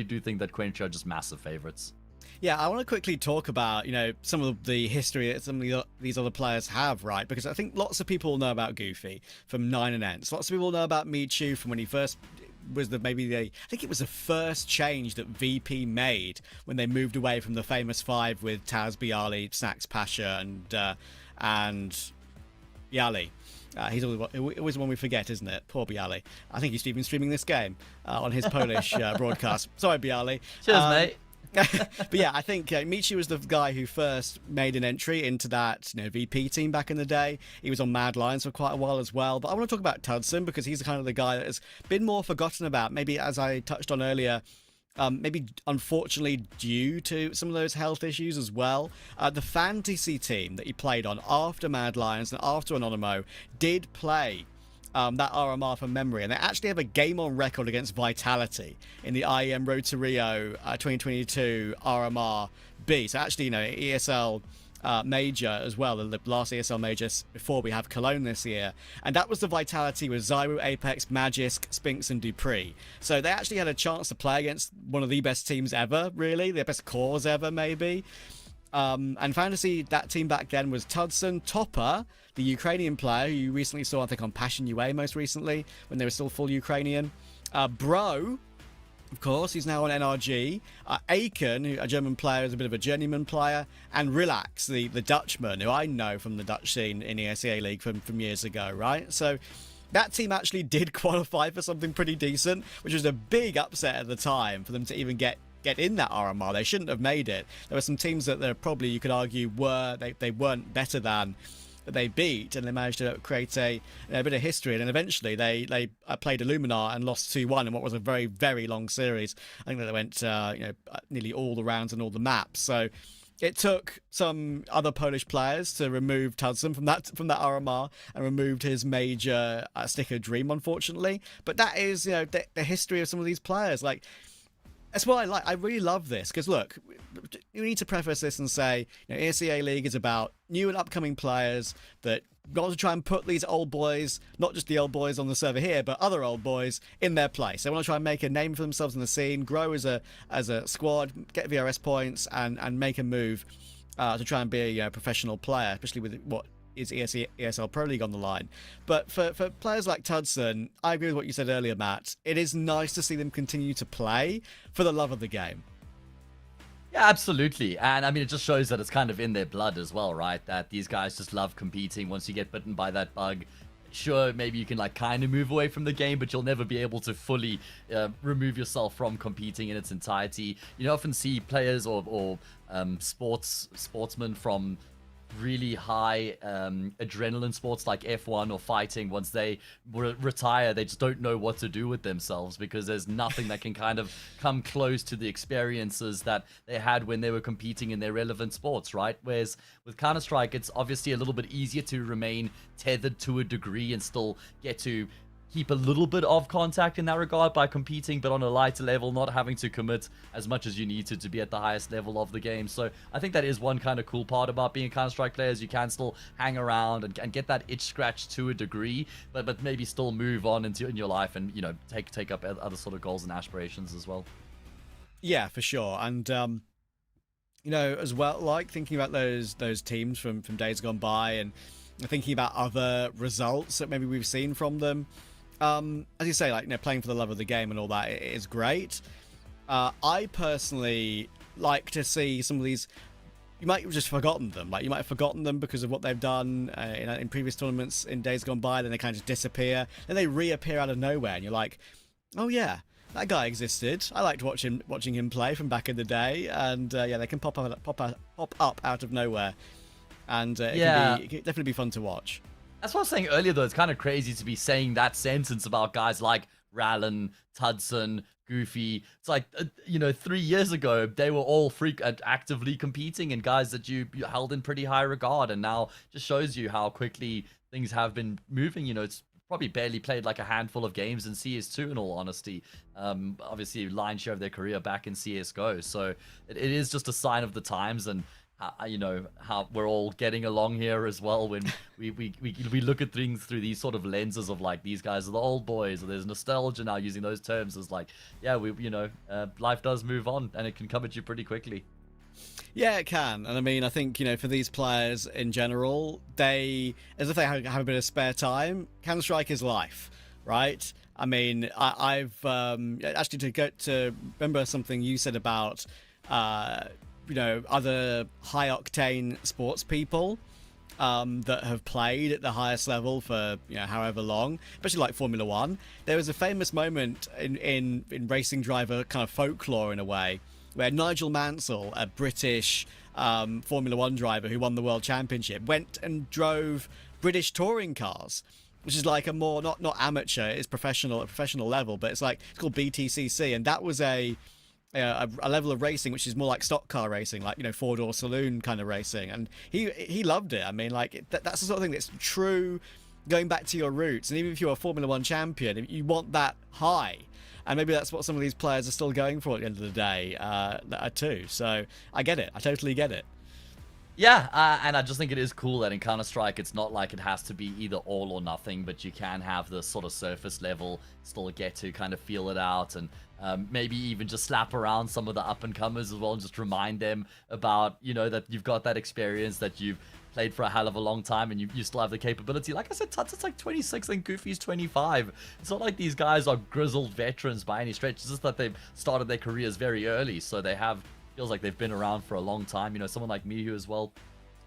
do think that Quentry are just massive favorites. Yeah, I want to quickly talk about, some of the history that some of these other players have, right? Because I think lots of people know about Goofy from 9 and Ents. Lots of people know about Michu from when he first was I think it was the first change that VP made when they moved away from the famous 5 with Taz, Bialy, Snacks, Pasha, and Bialy. He's always one we forget, isn't it? Poor Bialy. I think he's even streaming this game on his Polish broadcast. Sorry, Bialy. Cheers, mate. But yeah, I think Michi was the guy who first made an entry into that VP team back in the day. He was on Mad Lions for quite a while as well. But I want to talk about Tudson because he's kind of the guy that has been more forgotten about. Maybe, as I touched on earlier, maybe unfortunately due to some of those health issues as well. The fantasy team that he played on after Mad Lions and after Anonymo did play that RMR from memory, and they actually have a game on record against Vitality in the IEM Road to Rio 2022 RMR B. So actually, ESL major as well, the last ESL major before we have Cologne this year, and that was the Vitality with Zyro, Apex, Magisk, Spinks and Dupree. So they actually had a chance to play against one of the best teams ever, really, the best cores ever, maybe. And fantasy, that team back then was Tudson, Topper, the Ukrainian player who you recently saw, I think, on Passion UA most recently, when they were still full Ukrainian. Bro, of course, he's now on NRG. Aiken, a German player, is a bit of a journeyman player. And Relax, the Dutchman, who I know from the Dutch scene in the ESEA League from years ago, right? So that team actually did qualify for something pretty decent, which was a big upset at the time for them to even get in that RMR. They shouldn't have made it. There were some teams that probably, you could argue, they weren't better than, that they beat, and they managed to create a bit of history. And then eventually they played Illuminar and lost 2-1 in what was a very, very long series. I think that they went nearly all the rounds and all the maps. So it took some other Polish players to remove Tudson from that RMR and removed his major sticker dream, unfortunately. But that is the history of some of these players. Like, that's what I like. I really love this because, look, you need to preface this and say, ESEA League is about new and upcoming players that got to try and put these old boys, not just the old boys on the server here, but other old boys in their place. They want to try and make a name for themselves in the scene, grow as a squad, get VRS points, and make a move to try and be a professional player, especially with what is ESL Pro League on the line. But for players like Tudson, I agree with what you said earlier, Matt. It is nice to see them continue to play for the love of the game. Yeah, absolutely. And I mean, it just shows that it's kind of in their blood as well, right? That these guys just love competing. Once you get bitten by that bug, sure, maybe you can kind of move away from the game, but you'll never be able to fully remove yourself from competing in its entirety. You often see players or sportsmen from really high adrenaline sports like F1 or fighting. Once they retire, they just don't know what to do with themselves because there's nothing that can kind of come close to the experiences that they had when they were competing in their relevant sports, right? Whereas with Counter-Strike, it's obviously a little bit easier to remain tethered to a degree and still get to keep a little bit of contact in that regard by competing, but on a lighter level, not having to commit as much as you need to be at the highest level of the game. So I think that is one kind of cool part about being a Counter-Strike player, is you can still hang around and get that itch scratched to a degree, but maybe still move on in your life and take up other sort of goals and aspirations as well. Yeah, for sure. And as well, like thinking about those teams from days gone by and thinking about other results that maybe we've seen from them. As you say, playing for the love of the game and all that, it is great. I personally like to see some of these. You might have just forgotten them. You might have forgotten them because of what they've done in previous tournaments in days gone by. Then they kind of just disappear. Then they reappear out of nowhere, and you're like, oh yeah, that guy existed. I liked watching him play from back in the day. And they can pop up out of nowhere, and it can definitely be fun to watch. That's what I was saying earlier, though. It's kind of crazy to be saying that sentence about guys like Rallen, Tudson, Goofy. It's like, 3 years ago, they were all actively competing and guys that you held in pretty high regard. And now just shows you how quickly things have been moving. It's probably barely played a handful of games in CS2, in all honesty. Obviously, lion's share of their career back in CSGO. So it is just a sign of the times. And you know, how we're all getting along here as well when we look at things through these sort of lenses of like, these guys are the old boys, or there's nostalgia now using those terms as like, yeah, life does move on and it can come at you pretty quickly. Yeah, it can. And I mean, I think, for these players in general, as if they have a bit of spare time, Counter-Strike is life, right? I mean, I've actually to remember something you said about, other high-octane sports people that have played at the highest level for, however long, especially like Formula One. There was a famous moment in racing driver kind of folklore, in a way, where Nigel Mansell, a British Formula One driver who won the World Championship, went and drove British touring cars, which is like a more, not amateur, it's professional level, but it's called BTCC, and that was a level of racing which is more like stock car racing, like, four-door saloon kind of racing, and he loved it. I mean, like, that's the sort of thing that's true, going back to your roots, and even if you're a Formula One champion, you want that high. And maybe that's what some of these players are still going for at the end of the day, too. So I get it. I totally get it. Yeah, and I just think it is cool that in Counter-Strike, it's not like it has to be either all or nothing, but you can have this sort of surface level, still get to kind of feel it out, and maybe even just slap around some of the up-and-comers as well, and just remind them about, that you've got that experience, that you've played for a hell of a long time, and you still have the capability. Like I said, Tudson's like 26 and Goofy's 25. It's not like these guys are grizzled veterans by any stretch. It's just that they've started their careers very early, so feels like they've been around for a long time. Someone like Mihu as well.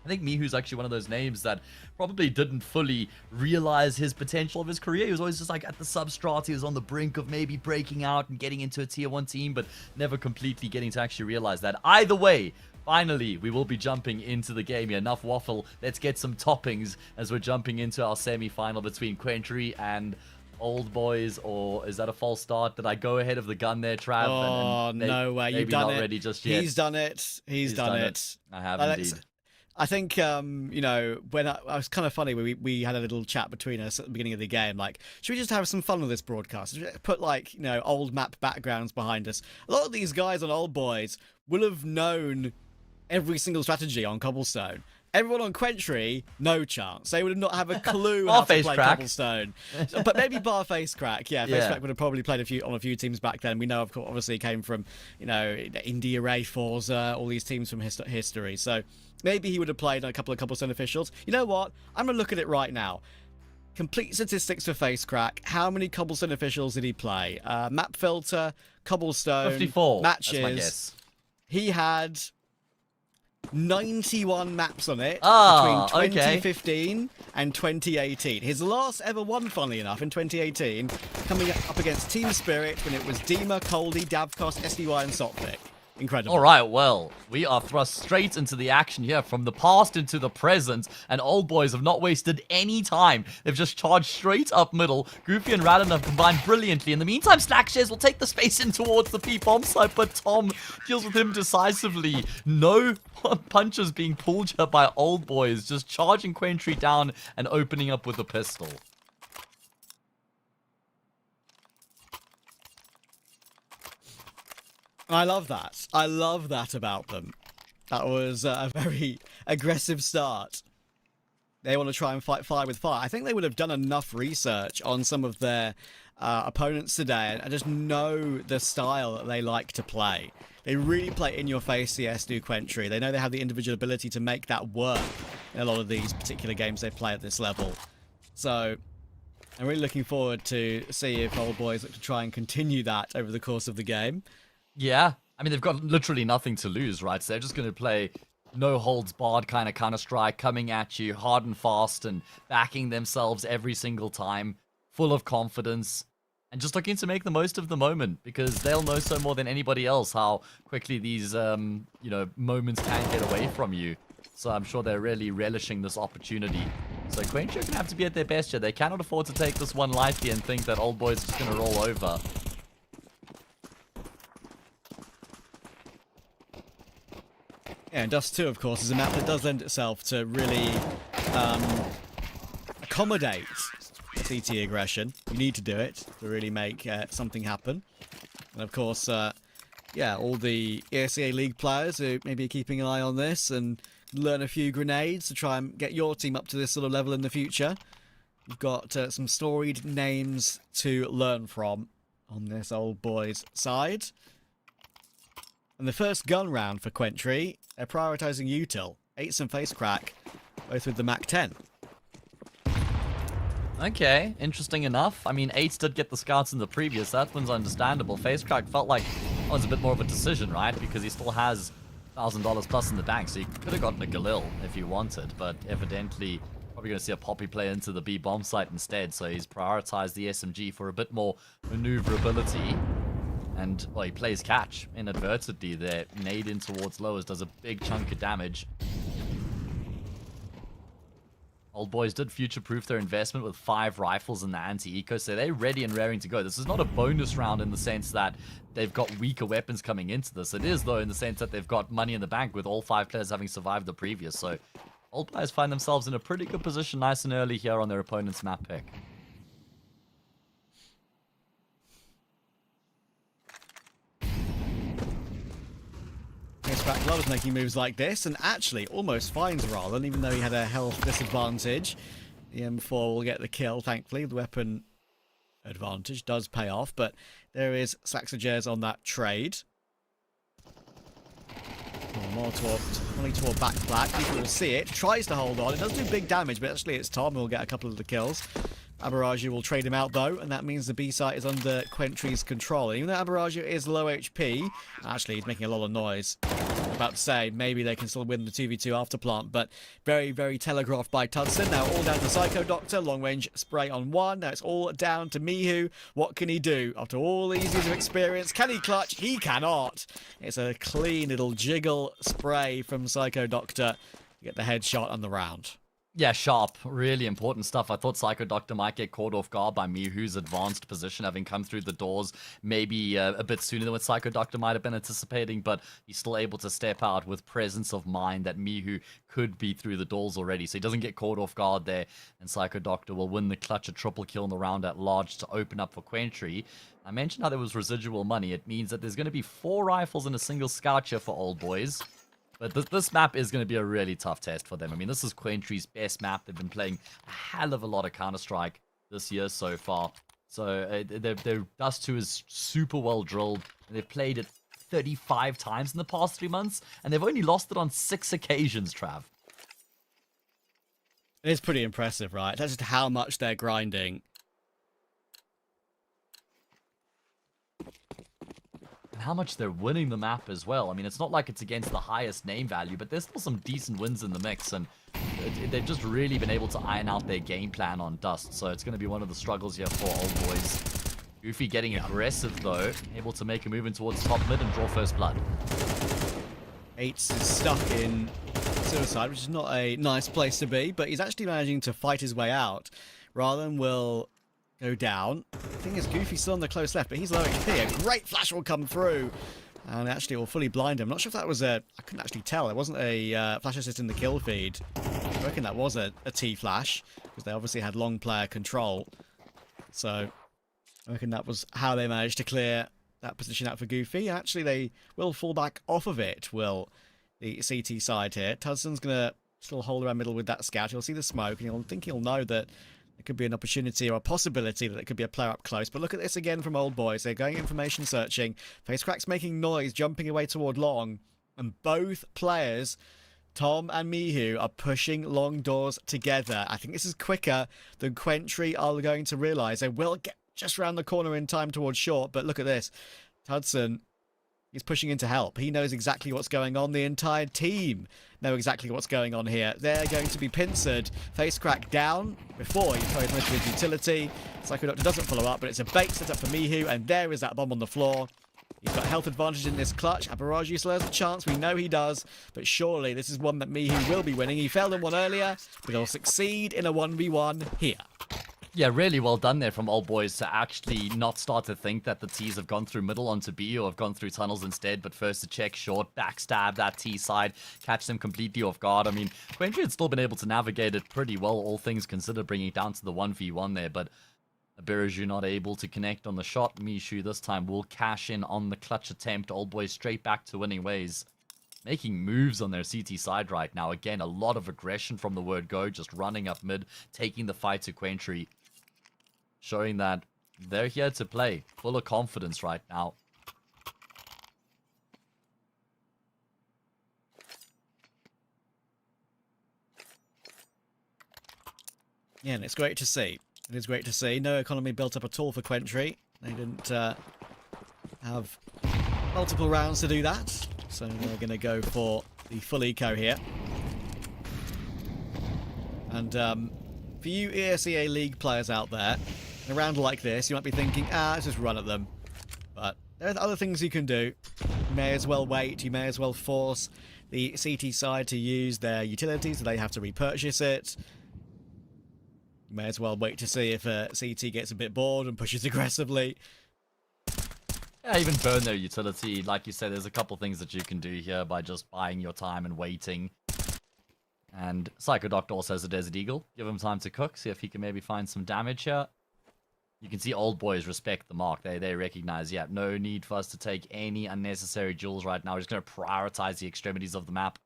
I think Mihu's actually one of those names that probably didn't fully realize his potential of his career. He was always just like at the substrata. He was on the brink of maybe breaking out and getting into a tier 1 team, but never completely getting to actually realize that. Either way, finally, we will be jumping into the game here. Enough waffle. Let's get some toppings as we're jumping into our semi-final between Quentry and Old Boys. Or is that a false start? Did I go ahead of the gun there, Trav? Oh, no way. You've done it. Ready just yet. He's done it. He's done it. I have indeed. I think, when I was kind of funny, we had a little chat between us at the beginning of the game, like, should we just have some fun with this broadcast? Put, like, old map backgrounds behind us. A lot of these guys on Old Boys will have known every single strategy on Cobblestone. Everyone on Quentry, no chance. They would not have a clue how to play Cobblestone. But maybe bar Face Crack. Yeah, Face Crack would have probably played on a few teams back then. We know, of course, obviously came from, Indie Array, Forza, all these teams from history. So maybe he would have played on a couple of Cobblestone officials. You know what? I'm going to look at it right now. Complete statistics for Face Crack. How many Cobblestone officials did he play? Map Filter, Cobblestone, 54 matches. That's my guess. He had 91 maps on it between 2015 and 2018. His last ever one, funnily enough, in 2018, coming up against Team Spirit when it was Dima, Coldy, Davkos, SDY, and Soptic. Incredible. All right, well, we are thrust straight into the action here, from the past into the present, and Old Boys have not wasted any time. They've just charged straight up middle. Goofy and Radin have combined brilliantly. In the meantime, Slackshares will take the space in towards the P-bomb site, but Tom deals with him decisively. No punches being pulled here by Old Boys, just charging Quentry down and opening up with a pistol. I love that. I love that about them. That was a very aggressive start. They want to try and fight fire with fire. I think they would have done enough research on some of their opponents today and just know the style that they like to play. They really play in-your-face CS, do Quentry. They know they have the individual ability to make that work in a lot of these particular games they play at this level. So I'm really looking forward to see if Old Boys look to try and continue that over the course of the game. Yeah, I mean, they've got literally nothing to lose, right? So they're just going to play no holds barred kind of Counter-Strike, coming at you hard and fast and backing themselves every single time, full of confidence, and just looking to make the most of the moment, because they'll know so more than anybody else how quickly these, moments can get away from you. So I'm sure they're really relishing this opportunity. So Quentry are going to have to be at their best here. They cannot afford to take this one lightly and think that Old Boys are just going to roll over. Yeah, and Dust 2, of course, is a map that does lend itself to really accommodate CT aggression. You need to do it to really make something happen. And of course, yeah, all the ESEA League players who maybe are keeping an eye on this and learn a few grenades to try and get your team up to this sort of level in the future. You've got some storied names to learn from on this old boys side. And the first gun round for Quentry, they're prioritising util. 8s and face crack, both with the Mac 10. Okay, interesting enough. I mean, 8s did get the scouts in the previous. That one's understandable. Facecrack felt like that was a bit more of a decision, right? Because he still has $1,000 plus in the bank, so he could have gotten a Galil if he wanted. But evidently, probably going to see a Poppy play into the B bomb site instead. So he's prioritized the SMG for a bit more maneuverability. And, well, he plays catch inadvertently there. Nade in towards lowers, does a big chunk of damage. Old boys did future-proof their investment with 5 rifles in the anti-eco, so they're ready and raring to go. This is not a bonus round in the sense that they've got weaker weapons coming into this. It is, though, in the sense that they've got money in the bank with all 5 players having survived the previous. So old players find themselves in a pretty good position nice and early here on their opponent's map pick. Facecrack loves making moves like this, and actually almost finds Roland, even though he had a health disadvantage. The M4 will get the kill, thankfully. The weapon advantage does pay off, but there is Saxages on that trade. Molotov back black. People will see it. Tries to hold on. It does do big damage, but actually it's Tom who will get a couple of the kills. Aberraju will trade him out, though, and that means the B site is under Quentry's control. And even though Aberraju is low HP, actually, he's making a lot of noise. I'm about to say, maybe they can still win the 2v2 after plant, but very, very telegraphed by Tudson. Now all down to Psycho Doctor, long-range spray on 1. Now it's all down to Mihu. What can he do? After all these years of experience, can he clutch? He cannot. It's a clean little jiggle spray from Psycho Doctor. You get the headshot on the round. Yeah, sharp. Really important stuff. I thought Psycho Doctor might get caught off guard by Mihu's advanced position, having come through the doors maybe a bit sooner than what Psycho Doctor might have been anticipating, but he's still able to step out with presence of mind that Mihu could be through the doors already, so he doesn't get caught off guard there, and Psycho Doctor will win the clutch, a triple kill in the round at large to open up for Quentry. I mentioned how there was residual money. It means that there's going to be 4 rifles and a single scout here for old boys. But this map is going to be a really tough test for them. I mean, this is Quentry's best map. They've been playing a hell of a lot of Counter-Strike this year so far. So their Dust 2 is super well drilled. And they've played it 35 times in the past 3 months. And they've only lost it on 6 occasions, Trav. It's pretty impressive, right? That's just how much they're grinding. How much they're winning the map as well. I mean, it's not like it's against the highest name value, but there's still some decent wins in the mix, and they've just really been able to iron out their game plan on Dust, so it's going to be one of the struggles here for old boys. Goofy getting aggressive, though, able to make a move in towards top mid and draw first blood. 8s is stuck in suicide, which is not a nice place to be, but he's actually managing to fight his way out. Rather will go down. The thing is, Goofy's still on the close left, but he's low HP. A great flash will come through, and actually it will fully blind him. I'm not sure if that was a... I couldn't actually tell. There wasn't a flash assist in the kill feed. I reckon that was a T flash, because they obviously had long player control. So I reckon that was how they managed to clear that position out for Goofy. Actually, they will fall back off of it, will the CT side here. Tudson's going to still hold around middle with that scout. He'll see the smoke, and he'll know that it could be an opportunity or a possibility that it could be a player up close. But look at this again from old boys. They're going information searching. Facecrack's making noise, jumping away toward long. And both players, Tom and Mihu, are pushing long doors together. I think this is quicker than Quentry are going to realise. They will get just around the corner in time towards short. But look at this. Tudson is pushing in to help. He knows exactly what's going on. The entire team know exactly what's going on here. They're going to be pincered. Facecrack down before he throws most of his utility. Psycho Doctor doesn't follow up, but it's a bait set up for Mihu, and there is that bomb on the floor. He's got health advantage in this clutch. Aberraju still has a chance. We know he does, but surely this is one that Mihu will be winning. He failed in one earlier, but he'll succeed in a 1v1 here. Yeah, really well done there from old boys to actually not start to think that the T's have gone through middle onto B or have gone through tunnels instead, but first to check short, backstab that T side, catch them completely off guard. I mean, Quentry had still been able to navigate it pretty well, all things considered, bringing it down to the 1v1 there, but Biraju not able to connect on the shot. Mishu this time will cash in on the clutch attempt. Old boys straight back to winning ways. Making moves on their CT side right now. Again, a lot of aggression from the word go. Just running up mid, taking the fight to Quentry. Showing that they're here to play. Full of confidence right now. Yeah, and it's great to see. It is great to see. No economy built up at all for Quentry. They didn't have multiple rounds to do that. So they're going to go for the full eco here. And for you ESEA League players out there, in a round like this, you might be thinking, let's just run at them. But there are other things you can do. You may as well wait. You may as well force the CT side to use their utilities, so they have to repurchase it. You may as well wait to see if CT gets a bit bored and pushes aggressively. Yeah, even burn their utility. Like you said, there's a couple things that you can do here by just buying your time and waiting. And Psychodoctor also has a Desert Eagle. Give him time to cook, see if he can maybe find some damage here. You can see old boys respect the mark. They recognize, yeah, no need for us to take any unnecessary duels right now. We're just going to prioritize the extremities of the map.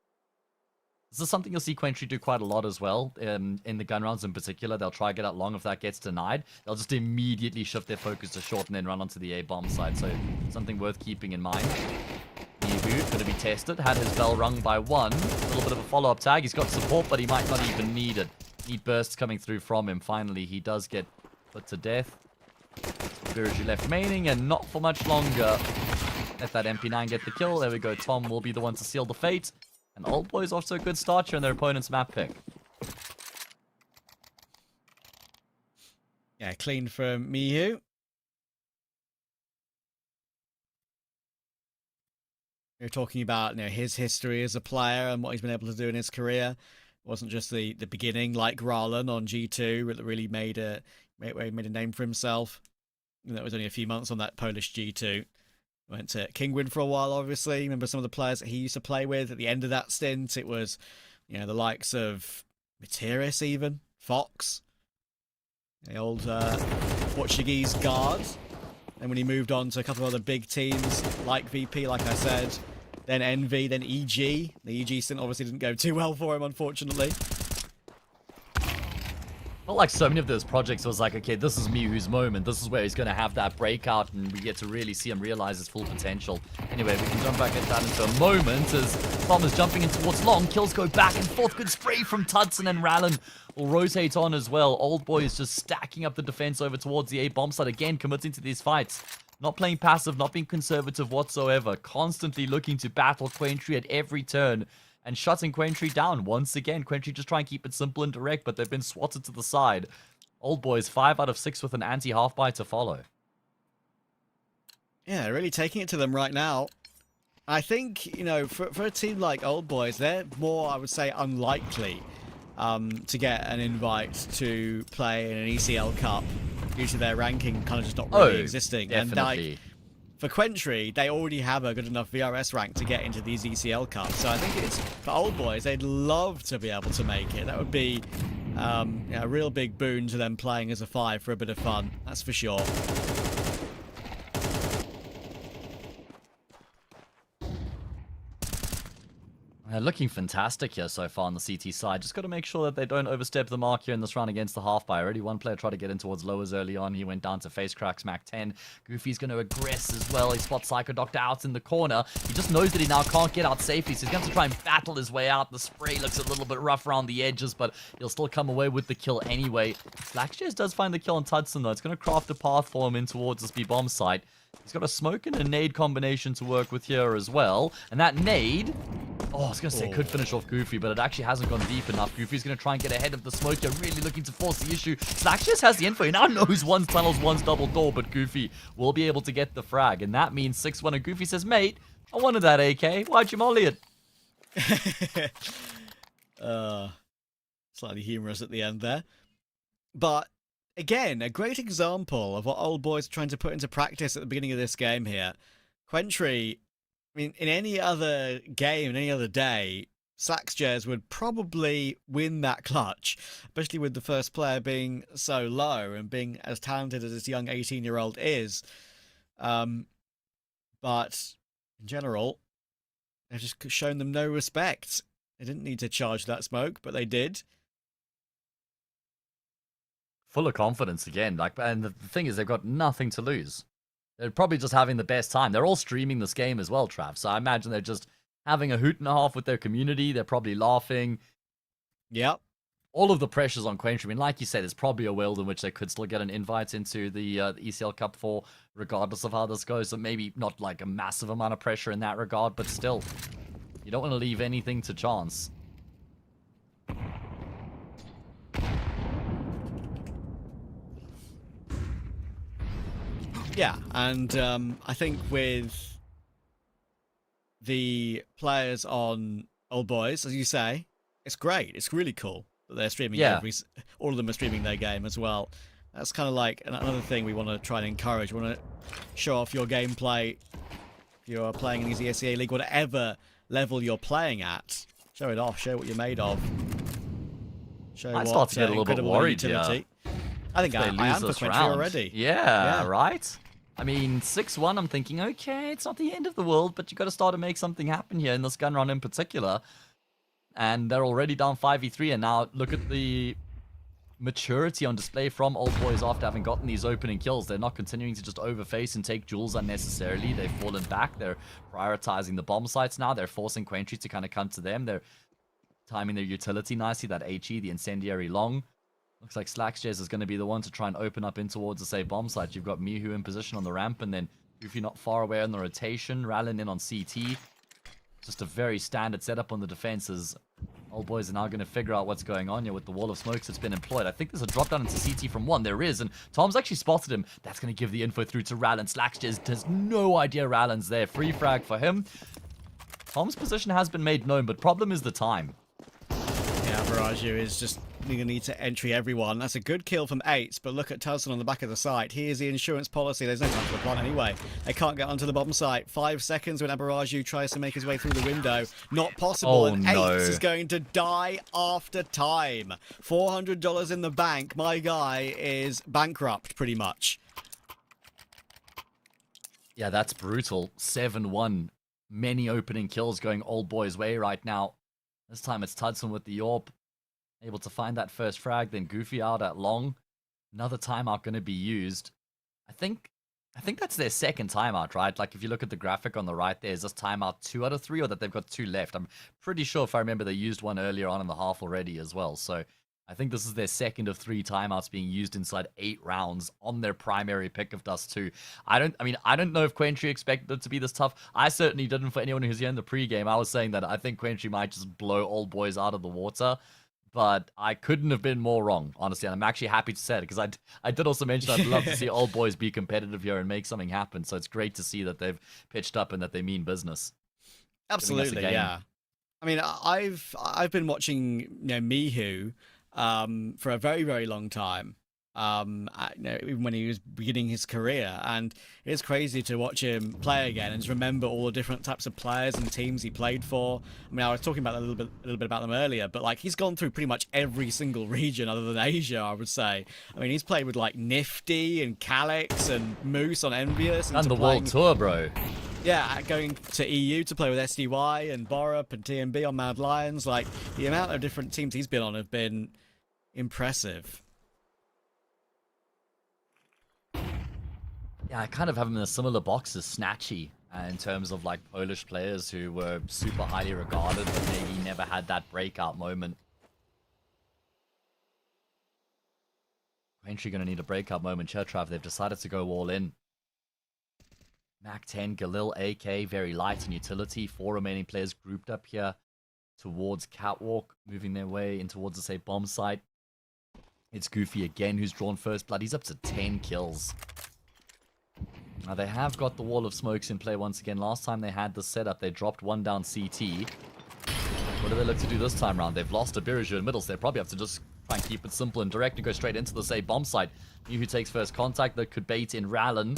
This is something you'll see Quentry do quite a lot as well. In the gun rounds in particular, they'll try to get out long. If that gets denied, they'll just immediately shift their focus to short and then run onto the A-bomb side. So something worth keeping in mind. Nibu going to be tested. Had his bell rung by one. A little bit of a follow-up tag. He's got support, but he might not even need it. Need bursts coming through from him. Finally, he does get put to death. Mirage left remaining, and not for much longer. Let that MP9 get the kill. There we go. Tom will be the one to seal the fate. And old boys off to a good start here in their opponent's map pick. Yeah, clean from Miyu. You're talking about his history as a player and what he's been able to do in his career. It wasn't just the beginning like Gralen on G2 that really made a name for himself. And that was only a few months on that Polish G2. Went to Kingwin for a while, obviously. Remember some of the players that he used to play with at the end of that stint? It was, the likes of Materis even, Fox, the old Portuguese guard. And when he moved on to a couple of other big teams, like VP, like I said, then NV, then EG. The EG stint obviously didn't go too well for him, unfortunately. Not like so many of those projects, it was like, okay, this is Miyu's moment. This is where he's going to have that breakout, and we get to really see him realize his full potential. Anyway, we can jump back into that into a moment as Tom is jumping in towards long. Kills go back and forth. Good spray from Tudson, and Rallen will rotate on as well. Old boy is just stacking up the defense over towards the A-bomb side. Again, committing to these fights. Not playing passive, not being conservative whatsoever. Constantly looking to battle Quentry at every turn. And shutting Quentry down once again. Quentry just try and keep it simple and direct, but they've been swatted to the side. Old boys 5 out of 6 with an anti-half buy to follow. Yeah, really taking it to them right now. I think, for a team like Old Boys, they're more, I would say, unlikely to get an invite to play in an ECL Cup due to their ranking kind of just not really existing. Definitely. And for Quentry, they already have a good enough VRS rank to get into these ECL Cups. So I think it's, for Old Boys, they'd love to be able to make it. That would be a real big boon to them playing as a 5 for a bit of fun. That's for sure. They're looking fantastic here so far on the CT side. Just got to make sure that they don't overstep the mark here in this round against the half buy. Already one player tried to get in towards lowers early on. He went down to face cracks, Mac 10. Goofy's going to aggress as well. He spots Psychodoctor out in the corner. He just knows that he now can't get out safely, so he's going to try and battle his way out. The spray looks a little bit rough around the edges, but he'll still come away with the kill anyway. Slackstairs does find the kill on Tudson, though. It's going to craft a path for him in towards this B-bomb site. He's got a smoke and a nade combination to work with here as well. And that nade... Oh, I was going to say could finish off Goofy, but it actually hasn't gone deep enough. Goofy's going to try and get ahead of the smoke. You're really looking to force the issue. Slack just has the info. He now knows one's tunnels, one's double door, but Goofy will be able to get the frag. And that means 6-1. And Goofy says, mate, I wanted that AK. Why'd you molly it? Slightly humorous at the end there. But, again, a great example of what Old Boys are trying to put into practice at the beginning of this game here. Quentry... I mean, in any other game, any other day, Slackjairs would probably win that clutch, especially with the first player being so low and being as talented as this young 18-year-old is. But in general, they've just shown them no respect. They didn't need to charge that smoke, but they did. Full of confidence again. And the thing is, they've got nothing to lose. They're probably just having the best time. They're all streaming this game as well, Trav. So I imagine they're just having a hoot and a half with their community. They're probably laughing. Yep. All of the pressures on Quentry. I mean, like you said, there's probably a world in which they could still get an invite into the ECL Cup 4, regardless of how this goes. So maybe not like a massive amount of pressure in that regard, but still, you don't want to leave anything to chance. Yeah, and I think with the players on Old Boys, as you say, it's great. It's really cool that they're streaming all of them are streaming their game as well. That's kind of like another thing we want to try and encourage. We want to show off your gameplay. If you're playing in the ESEA League, whatever level you're playing at, show it off. Show what you're made of. Show I start to get a little bit worried here. I think I am for Quentry already. Yeah, right? I mean, 6-1, I'm thinking, okay, it's not the end of the world, but you got to start to make something happen here in this gun run in particular. And they're already down 5v3, and now look at the maturity on display from Old Boys after having gotten these opening kills. They're not continuing to just overface and take jewels unnecessarily. They've fallen back. They're prioritizing the bomb sites now. They're forcing Quentry to kind of come to them. They're timing their utility nicely, that HE, the incendiary long. Looks like Slackjairs is going to be the one to try and open up in towards the, say, bomb site. You've got Mihu in position on the ramp, and then Goofy not far away on the rotation. Rallin in on CT. Just a very standard setup on the defenses. Old Boys are now going to figure out what's going on here with the wall of smokes that's been employed. I think there's a drop down into CT from one. There is, and Tom's actually spotted him. That's going to give the info through to Rallin. Slackjairs has no idea Rallin's there. Free frag for him. Tom's position has been made known, but problem is the time. Yeah, Mirage is just going to need to entry everyone. That's a good kill from 8, but look at Tudson on the back of the site. Here's the insurance policy. There's no time for the plant anyway. They can't get onto the bomb site. 5 seconds when Abaraju tries to make his way through the window. Not possible. And no. 8 is going to die after time. $400 in the bank. My guy is bankrupt, pretty much. Yeah, that's brutal. 7-1. Many opening kills going Old Boys' way right now. This time it's Tudson with the AWP. Able to find that first frag, then Goofy out at long. Another timeout going to be used. I think that's their second timeout, right? Like if you look at the graphic on the right there, is this timeout 2 out of 3 or that they've got 2 left? I'm pretty sure if I remember they used one earlier on in the half already as well. So I think this is their second of 3 timeouts being used inside 8 rounds on their primary pick of Dust 2. I don't know if Quentry expected it to be this tough. I certainly didn't. For anyone who's here in the pregame, I was saying that I think Quentry might just blow Old Boys out of the water. But I couldn't have been more wrong, honestly. And I'm actually happy to say it, because I did also mention I'd love to see Old Boys be competitive here and make something happen. So it's great to see that they've pitched up and that they mean business. Absolutely, yeah. I mean, I've been watching Mihu for a very, very long time. Even when he was beginning his career, and it's crazy to watch him play again and just remember all the different types of players and teams he played for. I mean, I was talking about a little bit about them earlier, but like he's gone through pretty much every single region other than Asia, I would say. I mean, he's played with like Nifty and Calyx and Moose on Envious and the World Tour, bro. Yeah, going to EU to play with SDY and Borup and TMB on Mad Lions. Like the amount of different teams he's been on have been impressive. Yeah, I kind of have him in a similar box as Snatchy in terms of like Polish players who were super highly regarded but maybe never had that breakout moment. Quentry going to need a breakout moment. Chertrav, they've decided to go all in. Mac 10, Galil, AK, very light on utility. 4 remaining players grouped up here towards Catwalk, moving their way in towards the, say, bomb site. It's Goofy again who's drawn first blood. He's up to 10 kills. Now they have got the wall of smokes in play once again. Last time they had the setup, they dropped one down CT. What do they look to do this time around? They've lost a Mirage in middle, so they probably have to just try and keep it simple and direct and go straight into the, say, bomb site. Who takes first contact that could bait in Rallin.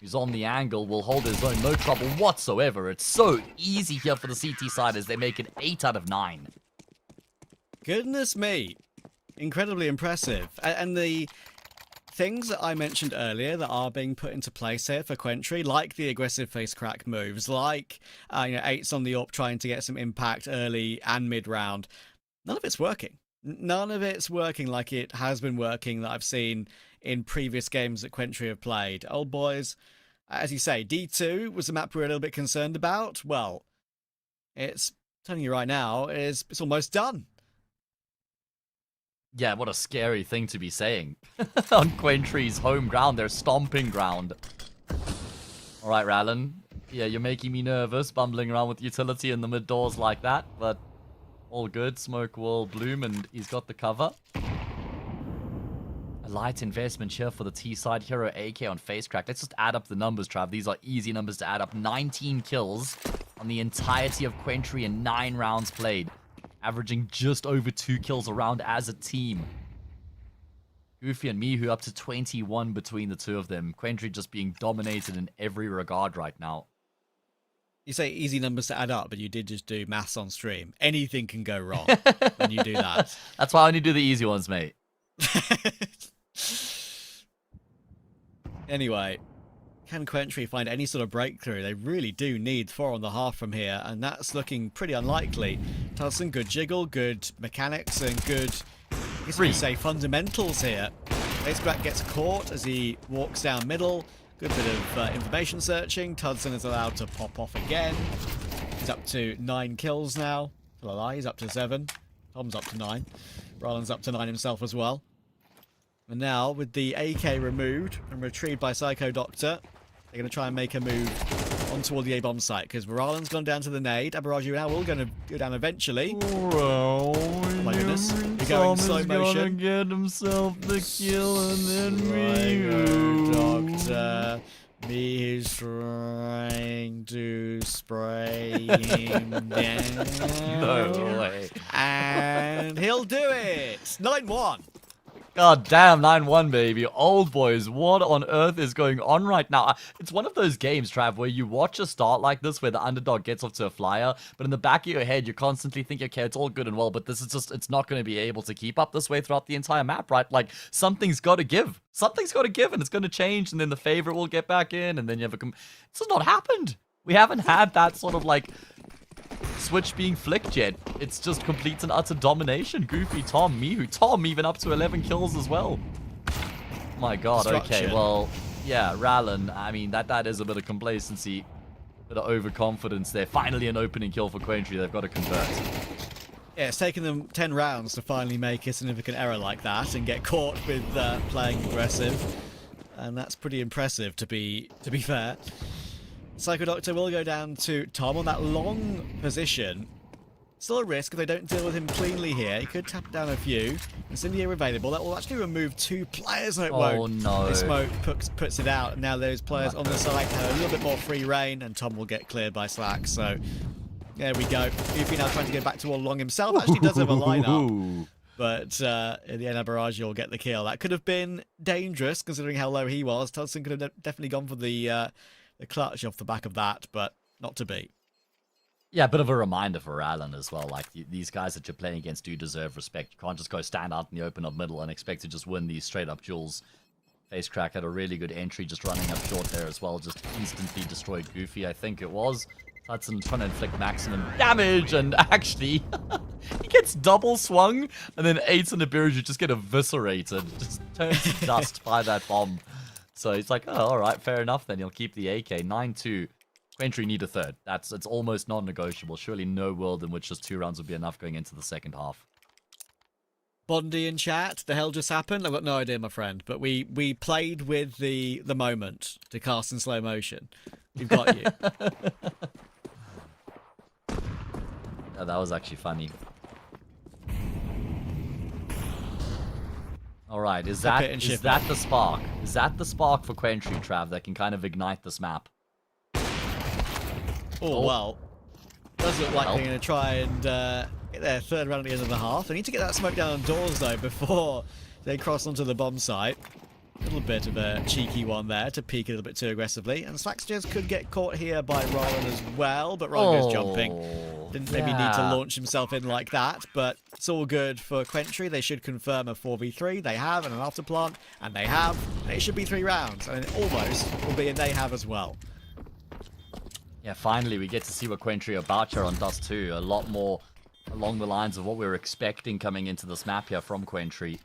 who's on the angle, will hold his own, no trouble whatsoever. It's so easy here for the CT side as they make it 8 out of 9. Goodness me. Incredibly impressive. And the things that I mentioned earlier that are being put into place here for Quentry, like the aggressive face crack moves, like 8s on the up trying to get some impact early and mid-round, none of it's working. None of it's working like it has been working that I've seen in previous games that Quentry have played. Old boys, as you say, D2 was the map we were a little bit concerned about. Well, it's telling you right now, it's almost done. Yeah, what a scary thing to be saying. On Quentry's home ground, their stomping ground. Alright, Rallen. Yeah, you're making me nervous, bumbling around with utility in the mid doors like that, but all good. Smoke will bloom, and he's got the cover. A light investment here for the T-side. Hero AK on face crack. Let's just add up the numbers, Trav. These are easy numbers to add up. 19 kills on the entirety of Quentry in 9 rounds played. Averaging just over 2 kills a round as a team. Goofy and Mihu up to 21 between the two of them. Quentry just being dominated in every regard right now. You say easy numbers to add up, but you did just do maths on stream. Anything can go wrong when you do that. That's why I only do the easy ones, mate. Anyway, can Quentry find any sort of breakthrough? They really do need 4.5 from here, and that's looking pretty unlikely. Tudson, good jiggle, good mechanics, and good, I guess you could say, fundamentals here. Aceback gets caught as he walks down middle. Good bit of information searching. Tudson is allowed to pop off again. He's up to 9 kills now. Tell a lie, he's up to 7. Tom's up to 9. Ryland's up to 9 himself as well. And now, with the AK removed and retrieved by Psycho Doctor, they're going to try and make a move on toward the A-bomb site, because Ryland's gone down to the nade. Aberraju now will going to go down eventually. Well, oh my goodness. He's going in slow motion. Gonna get himself the kill, and then Doctor. He's trying to spray him down. No way. And he'll do it. 9-1. God damn, 9-1, baby. Old boys, what on earth is going on right now? It's one of those games, Trav, where you watch a start like this where the underdog gets off to a flyer, but in the back of your head, you constantly think, okay, it's all good and well, but this is just, it's not going to be able to keep up this way throughout the entire map, right? Like, something's got to give. Something's got to give, and it's going to change, and then the favorite will get back in, and then you have a... It's just not happened. We haven't had that sort of, like, switch being flicked yet. It's just complete and utter domination. Goofy, Tom, Mihu. Tom even up to 11 kills as well. My god, okay, well, yeah, Rallen, I mean, that is a bit of complacency, a bit of overconfidence there. Finally an opening kill for Quentry. They've got to convert. Yeah, it's taken them 10 rounds to finally make a significant error like that and get caught with playing aggressive. And that's pretty impressive, to be fair. Psycho Doctor will go down to Tom on that long position. Still a risk if they don't deal with him cleanly here. He could tap down a few. Incendiary available. That will actually remove 2 players. No, it won't. Oh, no. The smoke puts it out. And now those players on the side have a little bit more free reign, and Tom will get cleared by Slack. So, there we go. Goofy now trying to get back to all long himself. Actually does have a lineup. But in the end, Mirage will get the kill. That could have been dangerous, considering how low he was. Tudson could have definitely gone for the clutch off the back of that, but not to be. Yeah, a bit of a reminder for Rallen as well. Like, these guys that you're playing against do deserve respect. You can't just go stand out in the open up middle and expect to just win these straight up duels. Face Crack had a really good entry, just running up short there as well. Just instantly destroyed Goofy, I think it was. Tudson trying to inflict maximum damage, and actually, he gets double swung, and then 8s and Abiraju just get eviscerated. Just turns to dust by that bomb. So he's like, oh, alright, fair enough then. He'll keep the AK. 9-2. Quentry need a third. It's almost non-negotiable. Surely no world in which just 2 rounds would be enough going into the second half. Bondi in chat, the hell just happened? I've got no idea, my friend. But we played with the moment to cast in slow motion. We've got you. Yeah, that was actually funny. Alright, is that the spark? Is that the spark for Quentry, Trav, that can kind of ignite this map? Oh, well. Does look like they're going to try and get their third round at the end of the half. They need to get that smoke down on doors, though, before they cross onto the bomb site. A little bit of a cheeky one there to peek a little bit too aggressively. And Slacksters could get caught here by Roland as well, but Roland goes jumping. Didn't maybe need to launch himself in like that, but it's all good for Quentry. They should confirm a 4v3. They have, and an afterplant, and they have. And it should be 3 rounds, and it almost will be, and they have as well. Yeah, finally we get to see what Quentry are about here on Dust 2. A lot more along the lines of what we were expecting coming into this map here from Quentry.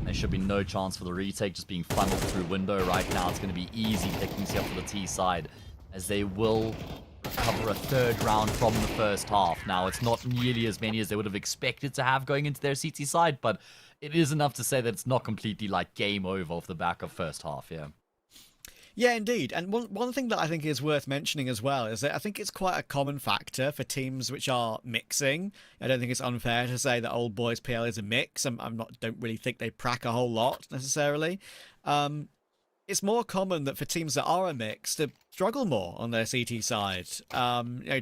There should be no chance for the retake, just being funneled through window right now. It's going to be easy pickings here for the T side, as they will recover a 3rd round from the first half. Now, it's not nearly as many as they would have expected to have going into their CT side, but it is enough to say that it's not completely like game over off the back of first half, yeah. Yeah, indeed. And one thing that I think is worth mentioning as well is that I think it's quite a common factor for teams which are mixing. I don't think it's unfair to say that Old Boys PL is a mix. Don't really think they prac a whole lot necessarily. It's more common that for teams that are a mix to struggle more on their CT side.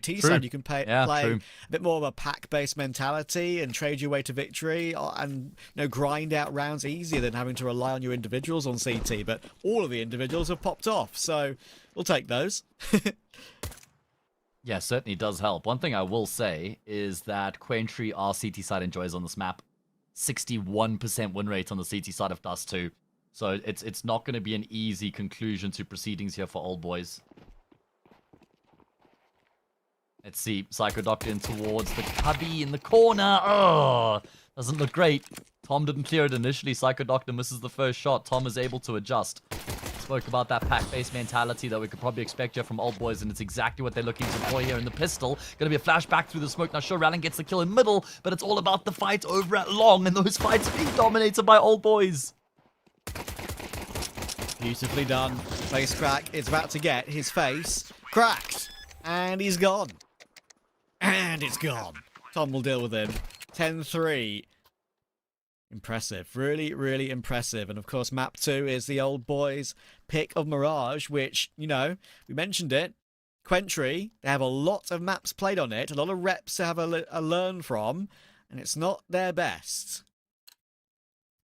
T side you can play a bit more of a pack-based mentality and trade your way to victory, and grind out rounds easier than having to rely on your individuals on CT. But all of the individuals have popped off, so we'll take those. Yeah, certainly does help. One thing I will say is that Quentry, our CT side enjoys on this map, 61% win rate on the CT side of Dust 2. So it's not going to be an easy conclusion to proceedings here for Old Boys. Let's see. Psycho Doctor in towards the cubby in the corner. Oh, doesn't look great. Tom didn't clear it initially. Psycho Doctor misses the first shot. Tom is able to adjust. Spoke about that pack-based mentality that we could probably expect here from Old Boys, and it's exactly what they're looking to employ here in the pistol. Going to be a flashback through the smoke. Now, sure, Rallen gets the kill in middle, but it's all about the fight over at long, and those fights are being dominated by Old Boys. Beautifully done. Face crack is about to get his face cracked. And he's gone. And it's gone. Tom will deal with him. 10-3. Impressive. Really, really impressive. And of course, map 2 is the Old Boys pick of Mirage, which, we mentioned it. Quentry, they have a lot of maps played on it, a lot of reps to have a learn from, and it's not their best.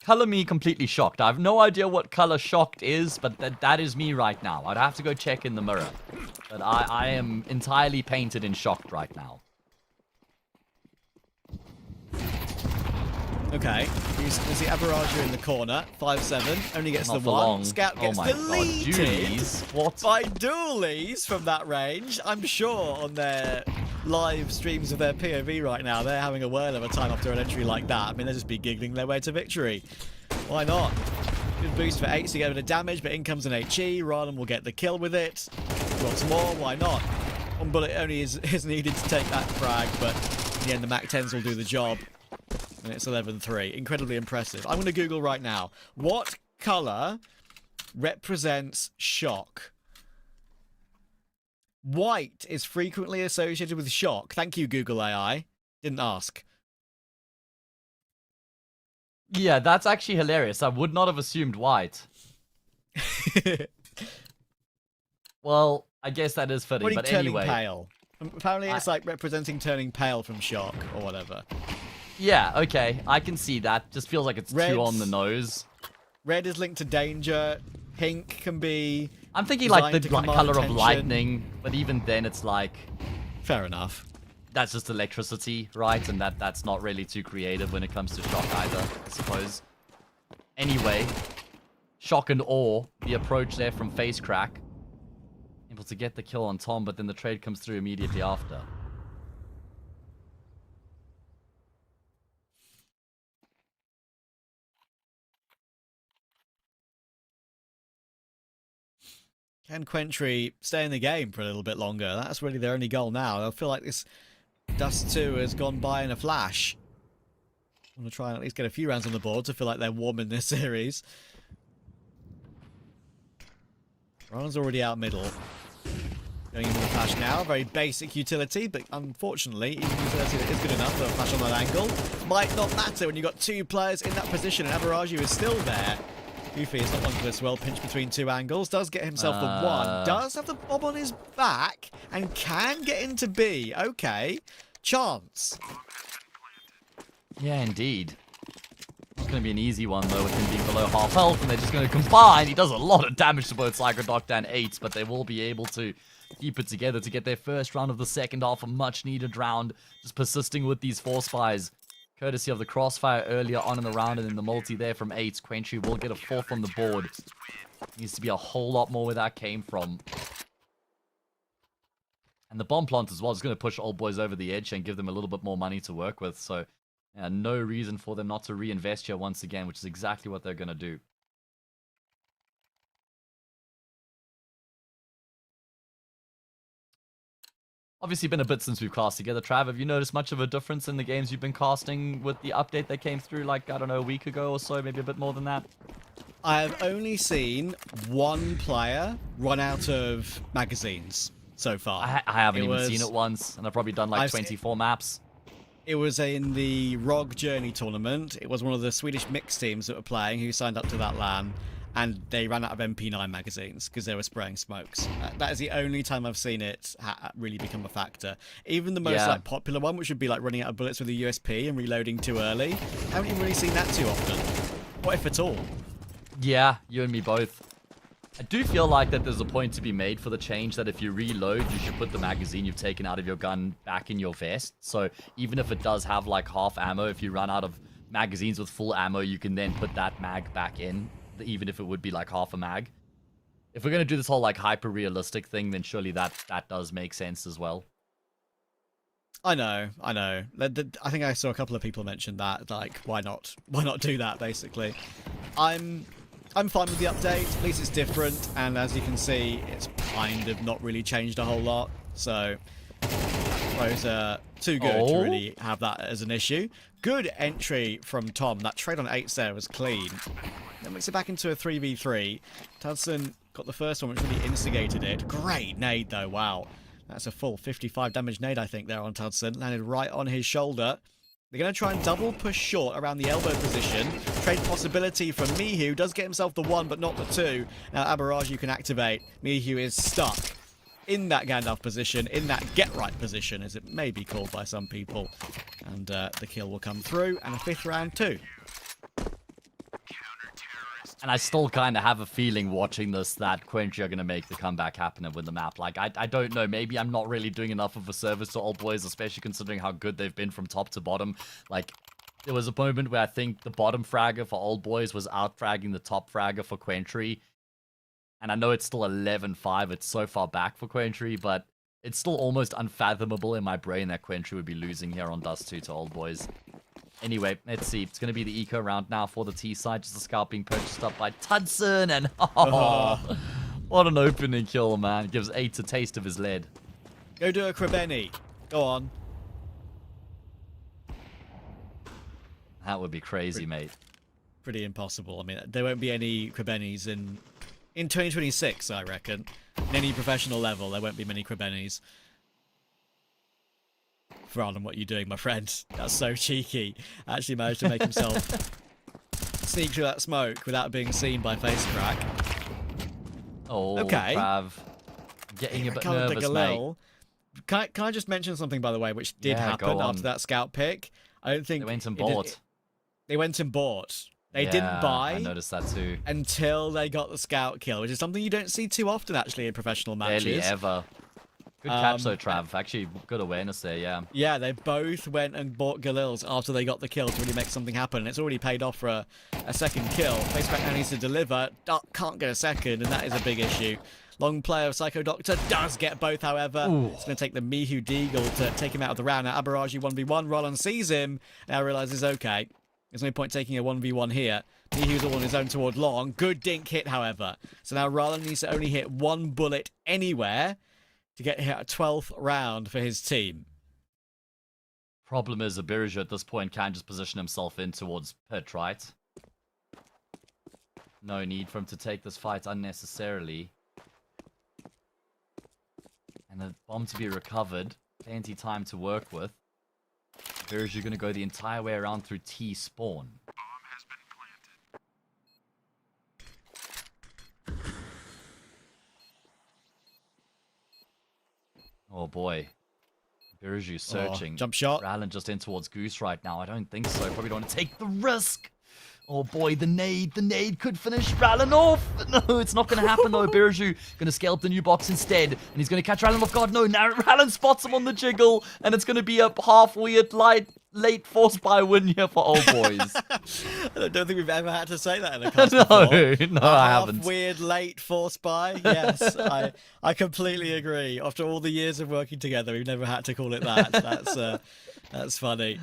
Color me completely shocked. I have no idea what color shocked is, but that is me right now. I'd have to go check in the mirror. But I am entirely painted and shocked right now. Okay, he's the Averager in the corner. 5-7, only gets Not the 1. long. Scout gets deleted what? by Doolies from that range. I'm sure on their live streams of their POV right now, they're having a whirl of a time after an entry like that. I mean, they'll just be giggling their way to victory. Why not? Good boost for 8 to get a bit of damage, but in comes an HE. Random will get the kill with it. Lots more, why not? One bullet only is needed to take that frag, but in the end, the MAC-10s will do the job. And it's 11-3. Incredibly impressive. I'm going to Google right now. What colour represents shock? White is frequently associated with shock. Thank you, Google AI. Didn't ask. Yeah, that's actually hilarious. I would not have assumed white. Well, I guess that is fitting, but anyway. Turning pale. Apparently it's like representing turning pale from shock or whatever. Yeah, okay. I can see that. Just feels like it's too on the nose. Red is linked to danger. Pink can be... I'm thinking like the color of lightning, but even then it's like... Fair enough. That's just electricity, right? And that's not really too creative when it comes to shock either, I suppose. Anyway, shock and awe, the approach there from Face Crack. Able to get the kill on Tom, but then the trade comes through immediately after. Can Quentry stay in the game for a little bit longer? That's really their only goal now. I feel like this Dust 2 has gone by in a flash. I'm going to try and at least get a few rounds on the board to feel like they're warm in this series. Ron's already out middle. Going into the flash now. Very basic utility, but unfortunately, even utility that is good enough for a flash on that angle might not matter when you've got 2 players in that position, and Averaju is still there. Goofy is not one for this well, pinch between 2 angles, does get himself the 1, does have the bomb on his back, and can get into B. Okay, chance. Yeah, indeed. Not going to be an easy one, though, with him being below half health, and they're just going to combine. He does a lot of damage to both Psychodoctor and 8, but they will be able to keep it together to get their first round of the second half, a much-needed round, just persisting with these 4 spies. Courtesy of the crossfire earlier on in the round, and then the multi there from 8. Quentry will get a 4th on the board. Needs to be a whole lot more where that came from. And the bomb plant as well is going to push Old Boys over the edge and give them a little bit more money to work with. So, yeah, no reason for them not to reinvest here once again, which is exactly what they're going to do. Obviously been a bit since we've cast together. Trav, have you noticed much of a difference in the games you've been casting with the update that came through, like, I don't know, a week ago or so, maybe a bit more than that? I have only seen one player run out of magazines so far. I haven't even seen it once, and I've probably done like 24 maps. It was in the ROG Journey tournament. It was one of the Swedish mixed teams that were playing who signed up to that LAN, and they ran out of MP9 magazines because they were spraying smokes. That is the only time I've seen it really become a factor. Even the most like popular one, which would be like running out of bullets with a USP and reloading too early, I haven't even really seen that too often. What if at all? Yeah, you and me both. I do feel like that there's a point to be made for the change that if you reload, you should put the magazine you've taken out of your gun back in your vest. So even if it does have like half ammo, if you run out of magazines with full ammo, you can then put that mag back in, even if it would be like half a mag. If we're going to do this whole like hyper-realistic thing, then surely that does make sense as well. I know. I think I saw a couple of people mention that, like, why not do that, basically. I'm fine with the update, at least it's different, and as you can see, it's kind of not really changed a whole lot, so those are too good to really have that as an issue. Good entry from Tom. That trade on 8s there was clean. That makes it back into a 3v3. Tudson got the first one, which really instigated it. Great nade, though, wow. That's a full 55 damage nade, I think, there on Tudson. Landed right on his shoulder. They're going to try and double push short around the elbow position. Trade possibility from Mihu. Does get himself the 1, but not the 2. Now, Mirage you can activate. Mihu is stuck in that Gandalf position, in that get-right position, as it may be called by some people. And the kill will come through, and a 5th round too. And I still kind of have a feeling watching this that Quentry are going to make the comeback happen and win the map. Like, I don't know. Maybe I'm not really doing enough of a service to Old Boys, especially considering how good they've been from top to bottom. Like, there was a moment where I think the bottom fragger for Old Boys was out-fragging the top fragger for Quentry. And I know it's still 11-5. It's so far back for Quentry, but it's still almost unfathomable in my brain that Quentry would be losing here on Dust 2 to Old Boys. Anyway, let's see. It's going to be the eco round now for the T side. Just a scalp being purchased up by Tudson. And what an opening kill, man. Gives 8 a taste of his lead. Go do a Krebeni. Go on. That would be crazy, mate. Pretty impossible. I mean, there won't be any Krebenis in 2026, I reckon. In any professional level, there won't be many Krebenis. Rather what you're doing, my friend. That's so cheeky. Actually managed to make himself sneak through that smoke without being seen by face crack. Oh, okay. Trav. Getting a bit nervous, mate. Can I just mention something, by the way, which did happen after that scout pick? I don't think... They went and bought. They went and bought. They didn't buy. I noticed that too. Until they got the scout kill, which is something you don't see too often, actually, in professional matches. Barely ever. Good catch though, Trav. Actually, good awareness there, yeah. Yeah, they both went and bought Galils after they got the kill to really make something happen. It's already paid off for a second kill. Faceback now needs to deliver. Can't get a second, and that is a big issue. Long play of Psychodoctor does get both, however. Ooh. It's going to take the Mihu Deagle to take him out of the round. Now, Abaraji 1v1. Roland sees him. Now realizes, okay, there's no point taking a 1v1 here. Mihu's all on his own toward long. Good dink hit, however. So now Roland needs to only hit 1 bullet anywhere to get hit a 12th round for his team. Problem is, Abiraju at this point can just position himself in towards pit, right? No need for him to take this fight unnecessarily. And the bomb to be recovered. Plenty time to work with. Abiraju going to go the entire way around through T spawn. Oh boy. Mirage searching. Jump shot. Rallen just in towards Goose right now. I don't think so. Probably don't want to take the risk. Oh boy, the nade could finish Rallen off. No, it's not going to happen though. Biraju going to scale up the new box instead, and he's going to catch Rallen off guard. No, now Rallen spots him on the jiggle, and it's going to be a half weird late force buy win here for Old Boys. I don't think we've ever had to say that in a cast before. No, I haven't. Weird late force buy. Yes, I completely agree. After all the years of working together, we've never had to call it that. That's funny.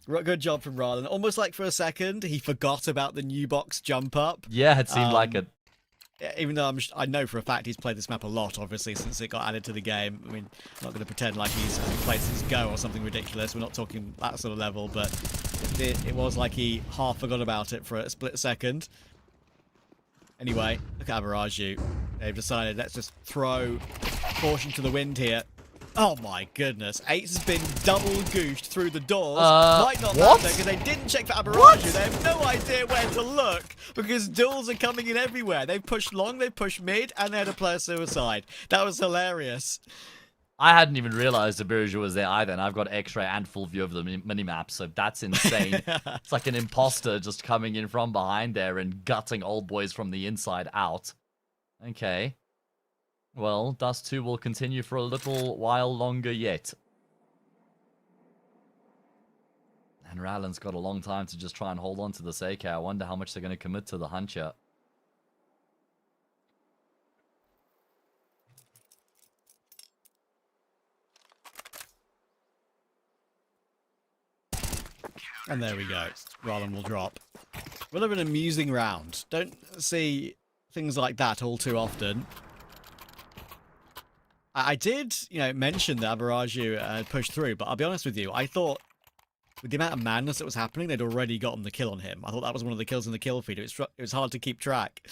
Good job from Rallen. Almost like for a second, he forgot about the new box jump up. Yeah, it seemed like it. Even though I know for a fact he's played this map a lot, obviously, since it got added to the game. I mean, I'm not going to pretend like he's played since Go or something ridiculous. We're not talking that sort of level, but it was like he half forgot about it for a split second. Anyway, look at Mirage. They've decided, let's just throw caution to the wind here. Oh my goodness. 8 has been double gooshed through the doors. Might not matter because they didn't check for Aberraju. They have no idea where to look because duels are coming in everywhere. They've pushed long, they've pushed mid, and they had a player suicide. That was hilarious. I hadn't even realized Aberraju was there either, and I've got X-ray and full view of the minimap, so that's insane. It's like an imposter just coming in from behind there and gutting Old Boys from the inside out. Okay. Well, Dust 2 will continue for a little while longer yet. And Rallen's got a long time to just try and hold on to this AK. I wonder how much they're going to commit to the hunt here. And there we go. Rallen will drop. Will have an amusing round. Don't see things like that all too often. I did, mention that Aberraju pushed through, but I'll be honest with you, I thought with the amount of madness that was happening, they'd already gotten the kill on him. I thought that was one of the kills in the kill feed. It was hard to keep track.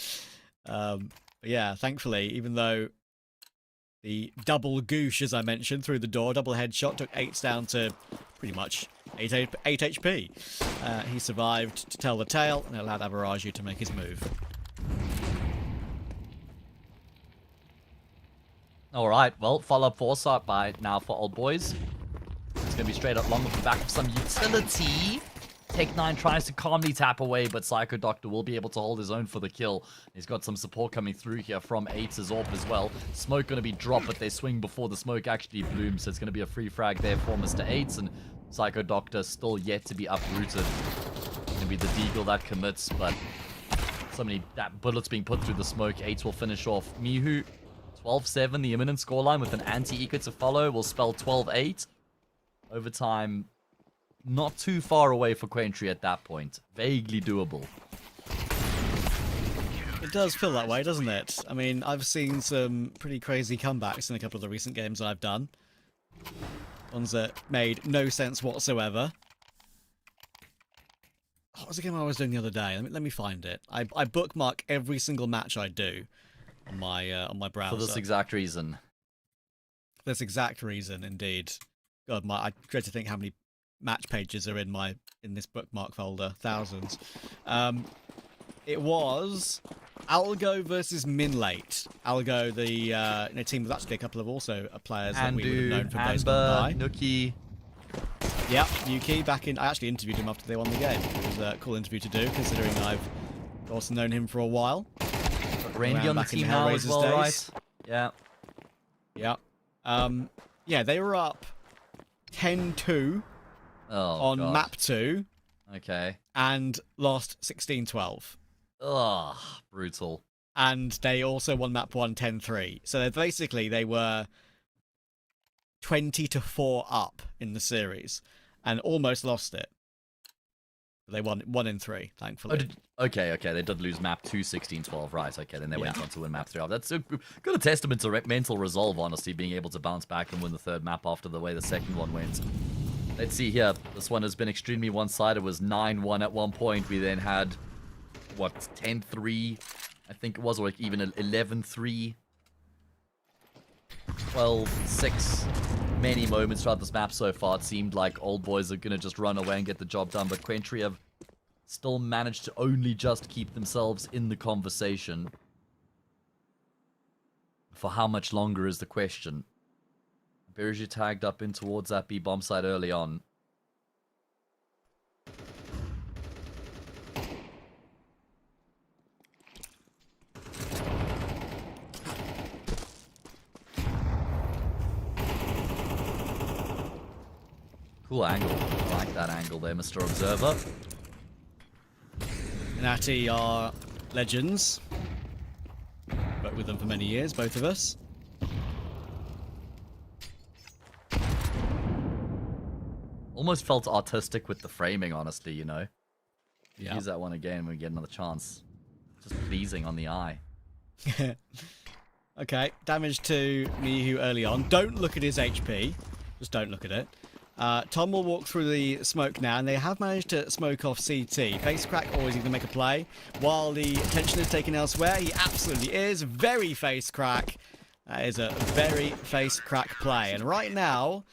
But yeah, thankfully, even though the double goosh, as I mentioned, through the door, double headshot, took 8s down to pretty much 8 HP. He survived to tell the tale and allowed Aberraju to make his move. Alright, well, follow-up foresight by now for Old Boys. It's going to be straight up long off the back of some utility. Take 9 tries to calmly tap away, but Psycho Doctor will be able to hold his own for the kill. He's got some support coming through here from 8's AWP as well. Smoke going to be dropped, but they swing before the smoke actually blooms, so it's going to be a free frag there for Mr. 8's, and Psycho Doctor still yet to be uprooted. It's going to be the Deagle that commits, but so many bullets being put through the smoke. 8's will finish off. Mihu 12-7, the imminent scoreline with an anti-eco to follow will spell 12-8. Overtime, not too far away for Quentry at that point. Vaguely doable. It does feel that way, doesn't it? I mean, I've seen some pretty crazy comebacks in a couple of the recent games I've done. Ones that made no sense whatsoever. What was the game I was doing the other day? Let me find it. I bookmark every single match I do on my browser. For this exact reason. This exact reason, indeed. God, I dread to think how many match pages are in this bookmark folder. Thousands. It was Algo versus Minlate. Algo, the team with actually a couple of also players that we would have known from days gone by. Nuki. Yep, Nuki back in. I actually interviewed him after they won the game. It was a cool interview to do, considering I've also known him for a while. Randy on the team now as well, right? Yeah. Yeah. Yeah, they were up 10-2 on God. map 2. Okay. And lost 16-12. Ugh, brutal. And they also won map 1 10-3. So they were 20-4 up in the series and almost lost it. They won 1 in 3, thankfully. Okay, they did lose map 2 16-12, right? Okay, then they went on to win map 3. That's a good testament to mental resolve, honestly, being able to bounce back and win the third map after the way the second one went. Let's see here. This one has been extremely one-sided. It was 9-1 at one point. We then had, what, 10-3, I think it was, or like even 11-3, 12-6. Many moments throughout this map so far. It seemed like Old Boys are going to just run away and get the job done, but Quentry have still managed to only just keep themselves in the conversation. For how much longer is the question. Biraju tagged up in towards that B bomb site early on. Cool angle. Like that angle there, Mr. Observer. Natty are legends. Worked with them for many years, both of us. Almost felt artistic with the framing, honestly, you know. Yeah. Use that one again when we get another chance. Just pleasing on the eye. Okay, damage to Mihu early on. Don't look at his HP. Just don't look at it. Tom will walk through the smoke now, and they have managed to smoke off CT. Facecrack always going to make a play. While the attention is taken elsewhere, he absolutely is. Very Facecrack. That is a very Facecrack play. And right now,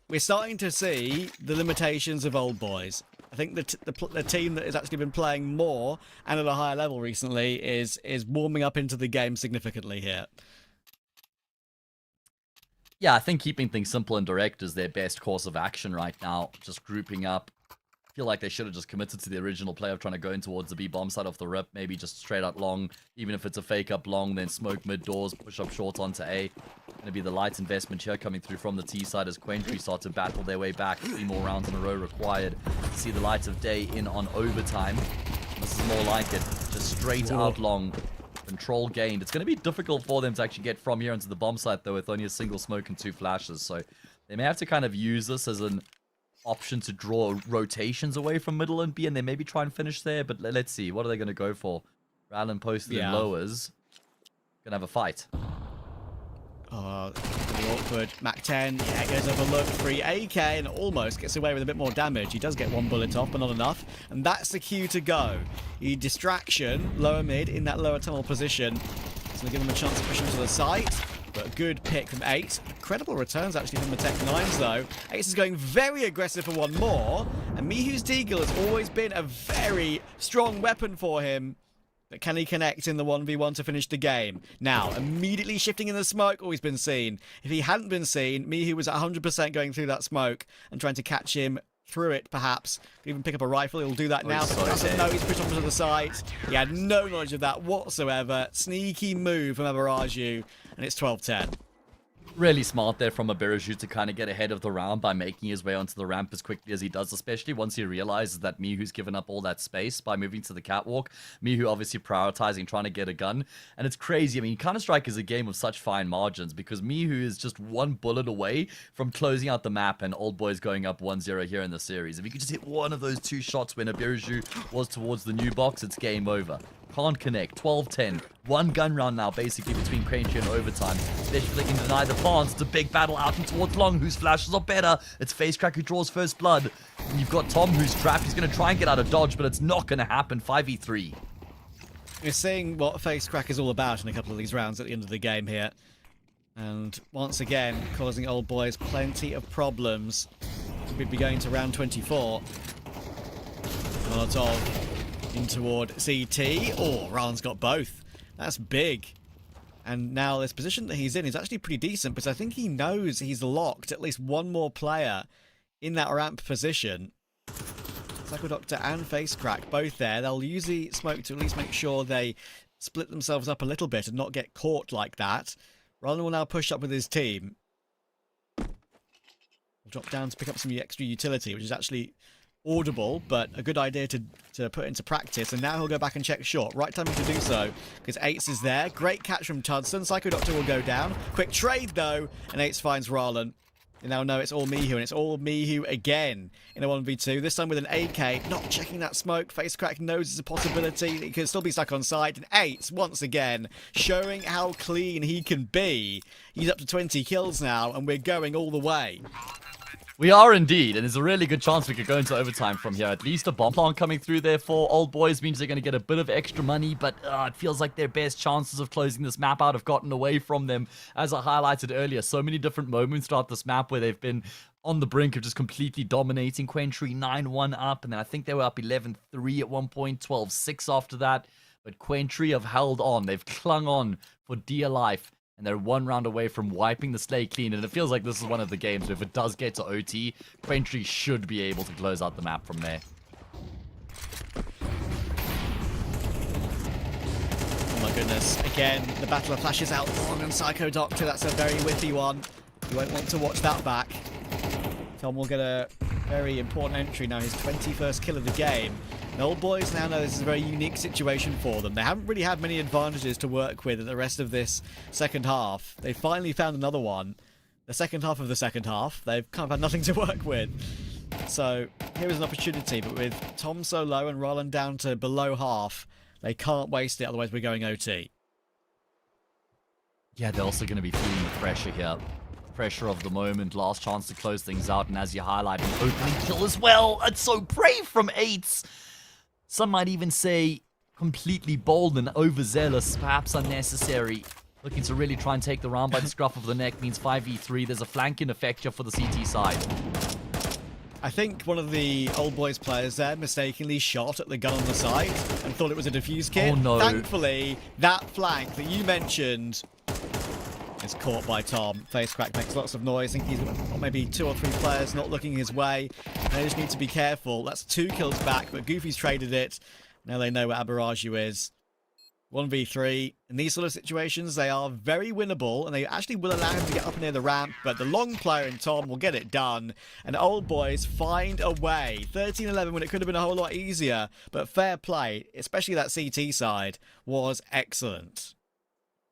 we're starting to see the limitations of old boys. I think the team that has actually been playing more and at a higher level recently is warming up into the game significantly here. Yeah, I think keeping things simple and direct is their best course of action right now. Just grouping up. I feel like they should have just committed to the original play of trying to go in towards the B bomb side off the rip. Maybe just straight out long. Even if it's a fake up long, then smoke mid doors, push up short onto A. Going to be the light investment here coming through from the T side as Quentry start to battle their way back. 3 more rounds in a row required to see the light of day in on overtime. This is more like it. Just straight out long. Control gained. It's going to be difficult for them to actually get from here into the bomb site, though, with only a single smoke and 2 flashes. So they may have to kind of use this as an option to draw rotations away from middle and B, and then maybe try and finish there. But let's see. What are they going to go for? Rallen posted in lowers. Going to have a fight. Oh, really awkward. Mac 10, yeah, goes overlooked. Free AK and almost gets away with a bit more damage. He does get 1 bullet off, but not enough. And that's the cue to go. He distraction, lower mid, in that lower tunnel position. It's going to give him a chance to push him to the site. But a good pick from Ace. Incredible returns, actually, from the Tech 9s, though. Ace is going very aggressive for 1 more. And Mihu's Deagle has always been a very strong weapon for him. But can he connect in the 1v1 to finish the game? Now, immediately shifting in the smoke, always been seen. If he hadn't been seen, Mihu was 100% going through that smoke and trying to catch him through it, perhaps. Even pick up a rifle, he'll do that now. No, he's pushed onto the side. He had no knowledge of that whatsoever. Sneaky move from Mirage, and it's 12-10. Really smart there from a Mirage to kind of get ahead of the round by making his way onto the ramp as quickly as he does, especially once he realizes that Mihu's given up all that space by moving to the catwalk. Mihu obviously prioritizing trying to get a gun. And it's crazy. I mean, Counter-Strike is a game of such fine margins because Mihu is just 1 bullet away from closing out the map and Old Boys going up 1-0 here in the series. If you could just hit one of those 2 shots when a Mirage was towards the new box, it's game over. Can't connect. 12-10. 1 gun round now, basically, between Quentry and overtime. Especially can deny the plants. It's a big battle out and towards long, whose flashes are better. It's Facecrack who draws first blood. And you've got Tom, who's trapped. He's going to try and get out of dodge, but it's not going to happen. 5v3. We're seeing what Facecrack is all about in a couple of these rounds at the end of the game here. And once again, causing Old Boys plenty of problems. We'd be going to round 24. Molotov in toward CT. Oh, Rallen's got both. That's big. And now this position that he's in is actually pretty decent because I think he knows he's locked at least 1 more player in that ramp position. Psycho Doctor and Facecrack both there. They'll use the smoke to at least make sure they split themselves up a little bit and not get caught like that. Rallen will now push up with his team. We'll drop down to pick up some extra utility, which is actually audible, but a good idea to put into practice. And now he'll go back and check short. Right timing to do so, because Ace is there. Great catch from Tudson. Psycho Doctor will go down. Quick trade, though, and Ace finds Rallen. You now know it's all Mihu, and it's all Mihu again in a 1v2. This time with an AK, not checking that smoke. Facecrack knows it's a possibility. He could still be stuck on side. And Ace, once again, showing how clean he can be. He's up to 20 kills now, and we're going all the way. We are indeed, and there's a really good chance we could go into overtime from here. At least a bomb plant coming through there for Old Boys means they're going to get a bit of extra money, but it feels like their best chances of closing this map out have gotten away from them. As I highlighted earlier, so many different moments throughout this map where they've been on the brink of just completely dominating. Quentry 9-1 up, and then I think they were up 11-3 at one point, 12-6 after that. But Quentry have held on. They've clung on for dear life. And they're 1 round away from wiping the slate clean. And it feels like this is one of the games where if it does get to OT, Quentry should be able to close out the map from there. Oh my goodness. Again, the Battle of Flashes out long and Psycho Doctor. That's a very whiffy one. You won't want to watch that back. Tom will get a very important entry now, his 21st kill of the game. And Old Boys now know this is a very unique situation for them. They haven't really had many advantages to work with at the rest of this second half. They finally found another one. The second half of the second half, they've kind of had nothing to work with. So here is an opportunity, but with Tom so low and Roland down to below half, they can't waste it, otherwise we're going OT. Yeah, they're also going to be feeling the pressure here. Pressure of the moment, last chance to close things out, and as you highlight, an opening kill as well. It's so brave from eights. Some might even say completely bold and overzealous, perhaps unnecessary. Looking to really try and take the round by the scruff of the neck means 5v3. There's a flanking effect here for the CT side. I think one of the Old Boys players there mistakenly shot at the gun on the side and thought it was a defuse kit. Oh no. Thankfully, that flank that you mentioned is caught by Tom. Face crack makes lots of noise. I think he's got maybe 2 or 3 players not looking his way. They just need to be careful. That's 2 kills back, but Goofy's traded it. Now they know where Aberraju is. 1v3. In these sort of situations, they are very winnable, and they actually will allow him to get up near the ramp, but the long player in Tom will get it done, and Old Boys find a way. 13-11 when it could have been a whole lot easier, but fair play, especially that CT side, was excellent.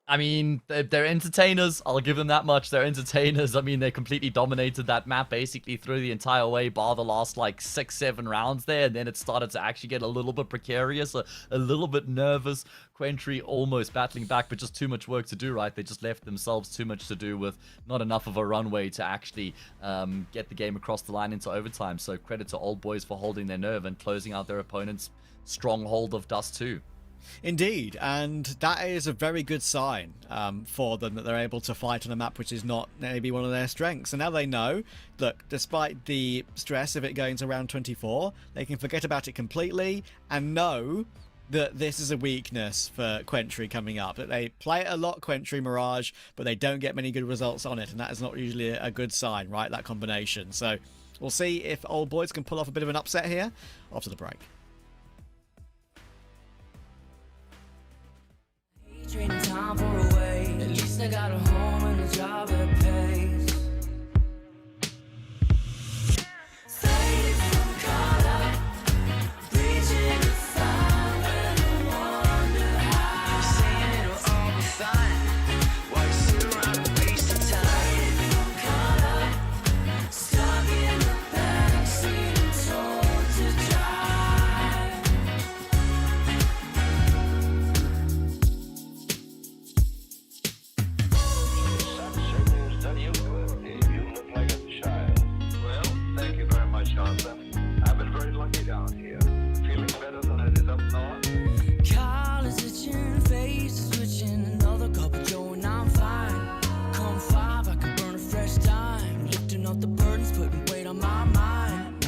I mean, they're entertainers. I'll give them that much. They're entertainers. I mean, they completely dominated that map basically through the entire way, bar the last like 6-7 rounds there. And then it started to actually get a little bit precarious, a little bit nervous. Quentry almost battling back, but just too much work to do, right? They just left themselves too much to do with not enough of a runway to actually get the game across the line into overtime. So credit to Old Boys for holding their nerve and closing out their opponent's stronghold of Dust 2. Indeed, and that is a very good sign for them that they're able to fight on a map which is not maybe one of their strengths. And now they know, look, despite the stress of it going to round 24, they can forget about it completely and know that this is a weakness for Quentry coming up. That they play it a lot, Quentry, Mirage, but they don't get many good results on it, and that is not usually a good sign, right, that combination. So we'll see if Old Boys can pull off a bit of an upset here after the break. Trading time for a way. At least I got a home and a job that pays. Faded from color, reaching the fire, and I wonder how. Saying it'll all be fine. Why you sit around and waste the time? Faded from color, stuck in the backseat and told to drive. I've been very lucky down here. Feeling better than I did up north. Collars itching, face switching, another cup of joe and I'm fine. Come 5, I can burn a fresh dime. Lifting up the burdens, putting weight on my mind.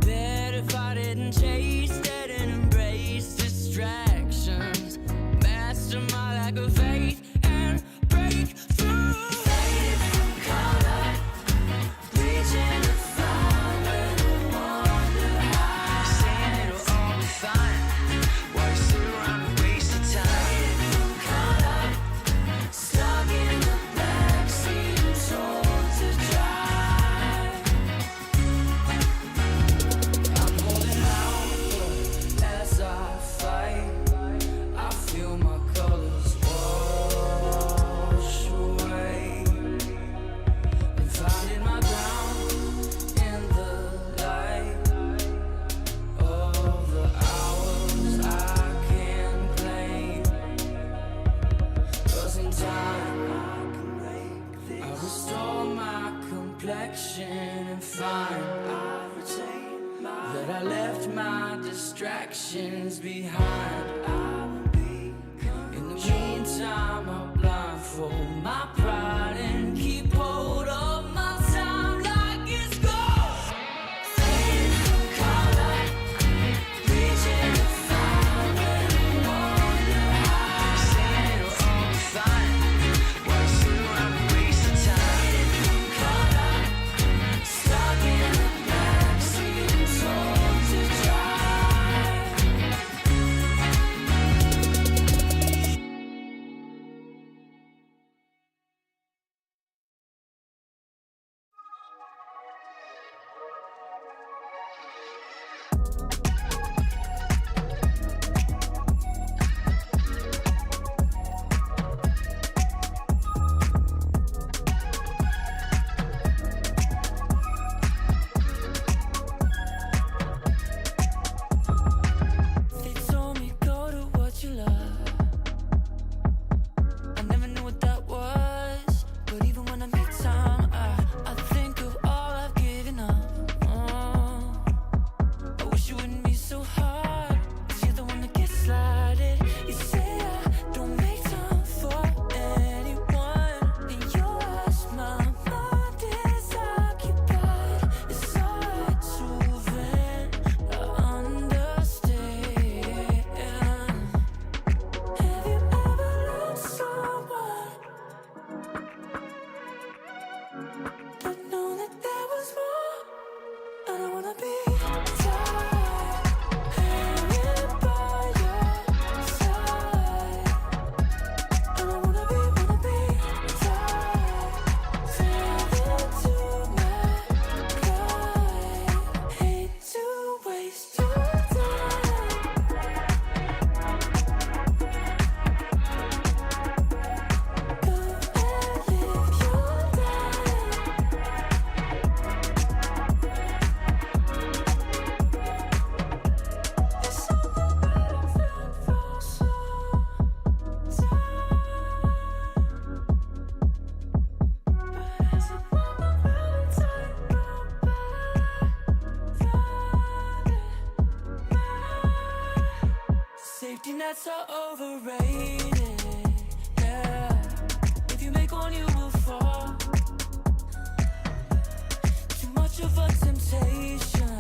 Bet if I didn't chase that and embrace distractions, master my lack of faith and break through. Faded from color, reaching the fire, and I wonder how. Saying it'll all be fine. Why you sit around and waste your time? Faded from color, stuck in the backseat and told to drive. I'm holding out as I fight. I feel my colors wash away. Been finding my ground in the light of the hours I can claim. 'Cause in time I restore my complexion and find that I left my distractions behind. In the meantime, I'll blindfold my pride and keep hold of my time like it's gold. Faded from color, reaching the fire, and I wonder how. Saying it'll all be fine. Why you sit around and waste your time? Faded from color, stuck in the backseat and told to drive. that's so overrated. Yeah, if you make one, you will fall. Too much of a temptation.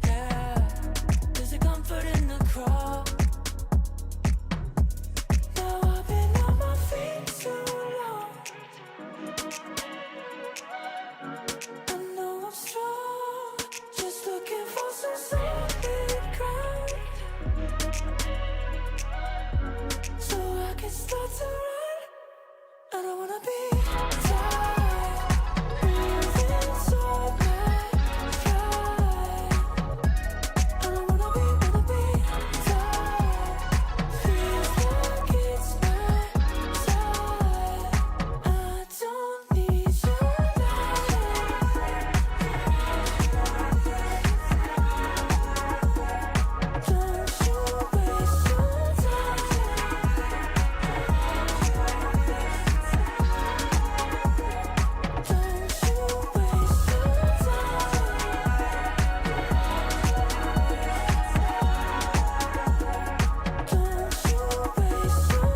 Yeah, there's a comfort in the crawl. Now I've been on my feet too long. I know I'm strong, just looking for some solid ground, so I can start to run. I don't wanna be tired, moving so bad, right. I don't wanna be tired, feels like it's my side. I don't need your light. Don't you waste your time. Don't you waste your time. Don't you waste your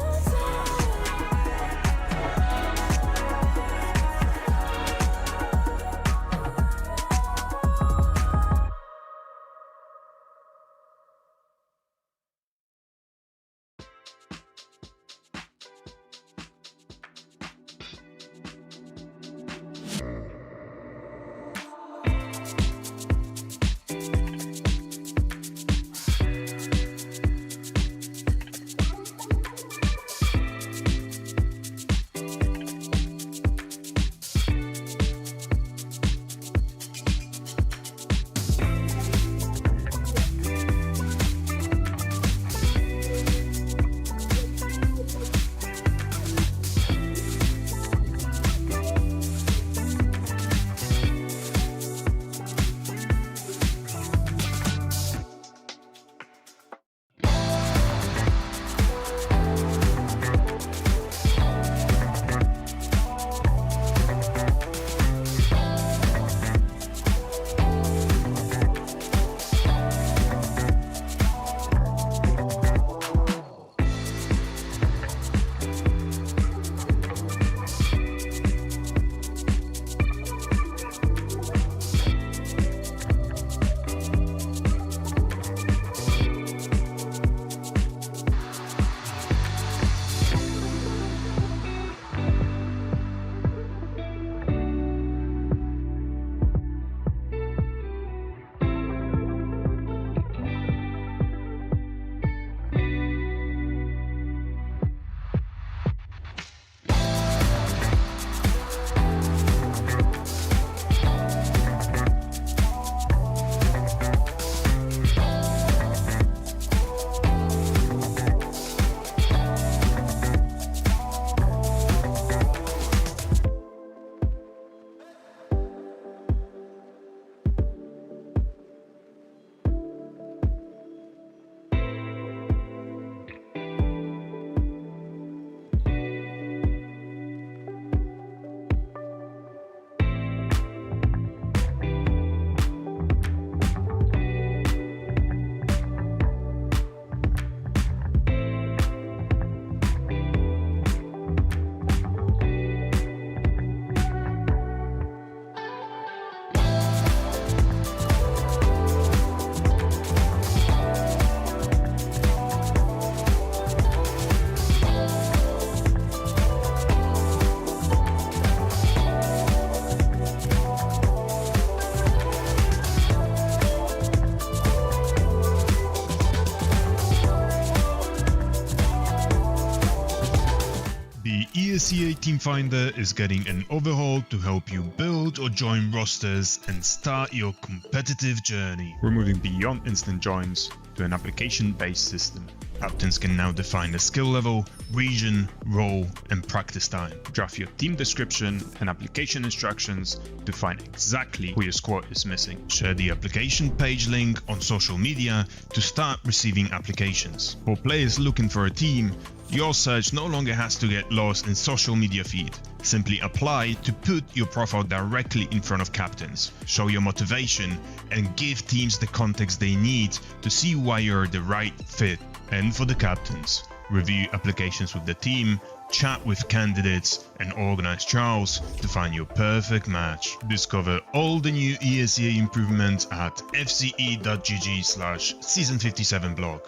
The ESEA Team Finder is getting an overhaul to help you build or join rosters and start your competitive journey. We're moving beyond instant joins to an application-based system. Captains can now define the skill level, region, role, and practice time. Draft your team description and application instructions to find exactly who your squad is missing. Share the application page link on social media to start receiving applications. For players looking for a team, your search no longer has to get lost in social media feed. Simply apply to put your profile directly in front of captains. Show your motivation and give teams the context they need to see why you're the right fit. And for the captains, review applications with the team, chat with candidates, and organize trials to find your perfect match. Discover all the new ESEA improvements at fce.gg/season57blog.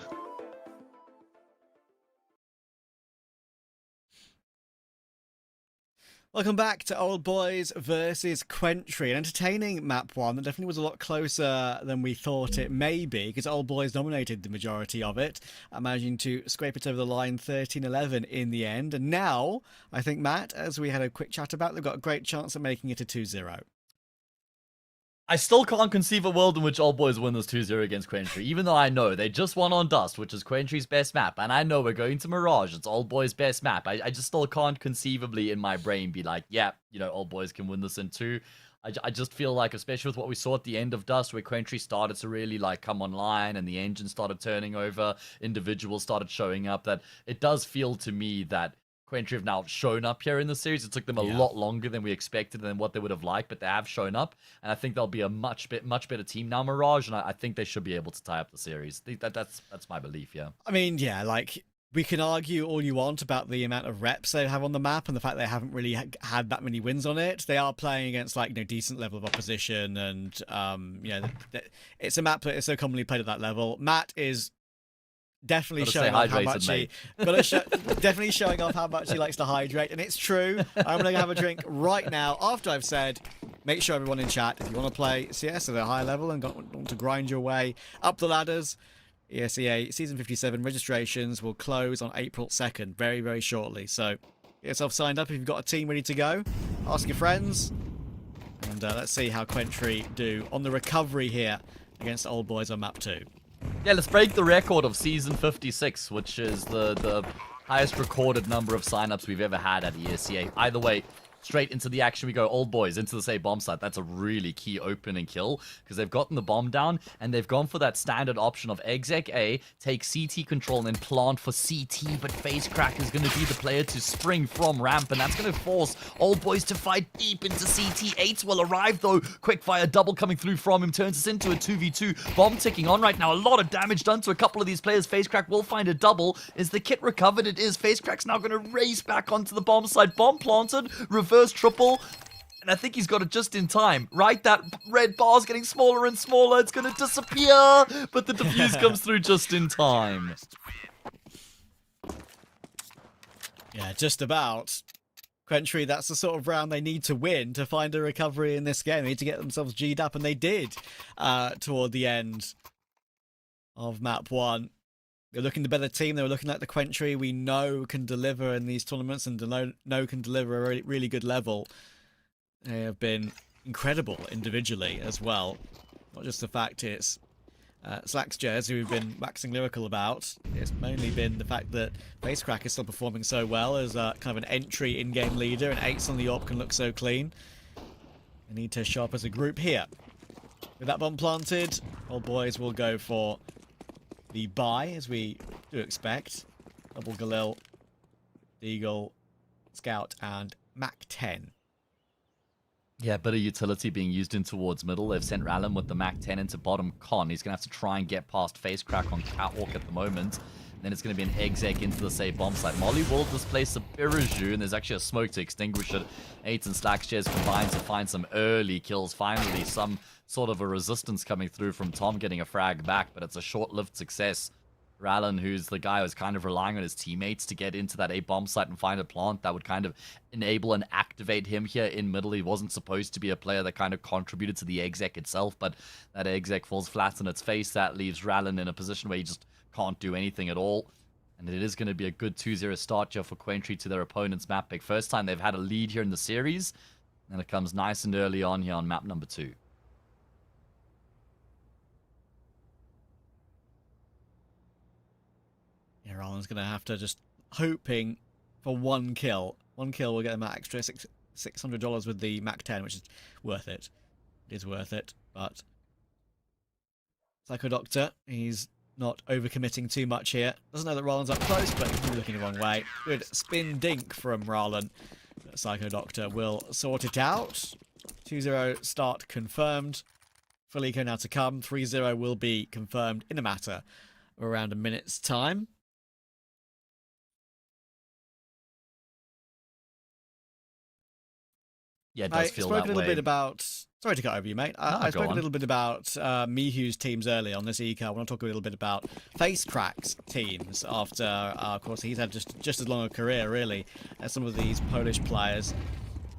Welcome back to Old Boys versus Quentry. An entertaining map one that definitely was a lot closer than we thought it may be, because Old Boys dominated the majority of it, managing to scrape it over the line 13-11 in the end. And now, I think, Matt, as we had a quick chat about, they've got a great chance of making it a 2-0. I still can't conceive a world in which Old Boys win this 2-0 against Quentry, even though I know they just won on Dust, which is Quentry's best map, and I know we're going to Mirage, it's Old Boys' best map. I just still can't conceivably in my brain be like, yeah, you know, Old Boys can win this in 2. I just feel like, especially with what we saw at the end of Dust, where Quentry started to really like come online and the engine started turning over, individuals started showing up, that it does feel to me that Quentry have now shown up here in the series. It took them a lot longer than we expected and what they would have liked, but they have shown up, and I think they'll be a much better team now, Mirage, and I think they should be able to tie up the series. That's my belief, yeah. I mean, yeah, like, we can argue all you want about the amount of reps they have on the map and the fact they haven't really had that many wins on it. They are playing against, like, you know, decent level of opposition, and you know, it's a map that is so commonly played at that level. Matt is definitely showing off how much definitely showing off how much he likes to hydrate, and it's true. I'm gonna have a drink right now after I've said, make sure everyone in chat, if you want to play CS at a high level and want to grind your way up the ladders, ESEA Season 57 registrations will close on April 2nd, very, very shortly. So get yourself signed up if you've got a team ready to go. Ask your friends, and let's see how Quentry do on the recovery here against Old Boys on map 2. Yeah, let's break the record of Season 56, which is the highest recorded number of signups we've ever had at ESEA. Either way, straight into the action we go. Old Boys into the same bomb site. That's a really key opening kill, because they've gotten the bomb down, and they've gone for that standard option of exec A, take CT control, and then plant for CT, but FaceCrack is going to be the player to spring from ramp, and that's going to force Old Boys to fight deep into CT. 8 will arrive, though. Quickfire double coming through from him, turns us into a 2v2. Bomb ticking on right now. A lot of damage done to a couple of these players. FaceCrack will find a double. Is the kit recovered? It is. FaceCrack's now going to race back onto the bomb site. Bomb planted. Reverse triple, and I think he's got it just in time, right? That red bar's getting smaller and smaller. It's going to disappear, but the defuse comes through just in time. Yeah, just about. Quentry, that's the sort of round they need to win to find a recovery in this game. They need to get themselves G'd up, and they did toward the end of map 1. They're looking the better team. They were looking like the Quentry we know can deliver in these tournaments and know can deliver a really, really good level. They have been incredible individually as well. Not just the fact it's Slacksjers who we've been waxing lyrical about. It's mainly been the fact that FaceCrack is still performing so well as kind of an entry in-game leader, and 8s on the AWP can look so clean. They need to show up as a group here. With that bomb planted, Old Boys will go for the buy, as we do expect. Double Galil, Deagle, Scout, and Mac 10. Yeah, bit of utility being used in towards middle. They've sent Rallen with the Mac 10 into bottom con. He's going to have to try and get past FaceCrack on Catwalk at the moment. Then it's going to be an exec into the same bomb site. Molly will displace a Mirage, and there's actually a smoke to extinguish it. 8 and Slacksjers combine to find some early kills. Finally, some sort of a resistance coming through from Tom getting a frag back, but it's a short-lived success. Rallen, who's the guy who's kind of relying on his teammates to get into that A bomb site and find a plant that would kind of enable and activate him here in middle. He wasn't supposed to be a player that kind of contributed to the exec itself, but that exec falls flat on its face. That leaves Rallen in a position where he just can't do anything at all. And it is going to be a good 2-0 start here for Quentry to their opponent's map pick. First time they've had a lead here in the series, and it comes nice and early on here on map number 2. Yeah, Rallen's going to have to just hoping for one kill. One kill will get them that extra $600 with the Mac 10, which is worth it. It is worth it, but Psycho Doctor, he's not overcommitting too much here. Doesn't know that Rallen's up close, but he's looking the wrong way. Good spin dink from Rallen. Psycho Doctor will sort it out. 2-0 start confirmed. Full eco now to come. 3-0 will be confirmed in a matter of around a minute's time. Yeah, it I does feel spoke that a little way. bit about. Sorry to cut over you, mate. I go spoke a on. little bit about Mihu's teams earlier on this eco. I want to talk a little bit about FaceCrack's teams after, of course, he's had just as long a career, really, as some of these Polish players.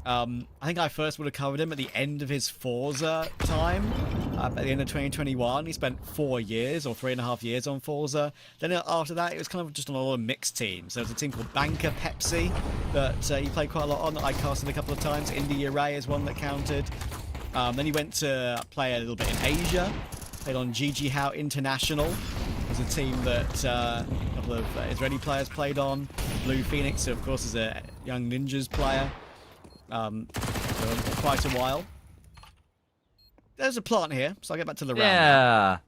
I think I first would have covered him at the end of his Forza time, at the end of 2021. He spent 4 years or 3.5 years on Forza. Then after that, it was kind of just on a lot of mixed teams. There was a team called Banker Pepsi that he played quite a lot on, that I casted a couple of times. EMEA is one that counted. Then he went to play a little bit in Asia, played on GG How International. It was a team that a couple of Israeli players played on. Blue Phoenix, who of course is a Young Ninjas player. For quite a while. There's a plant here, so I'll get back to the round. Yeah.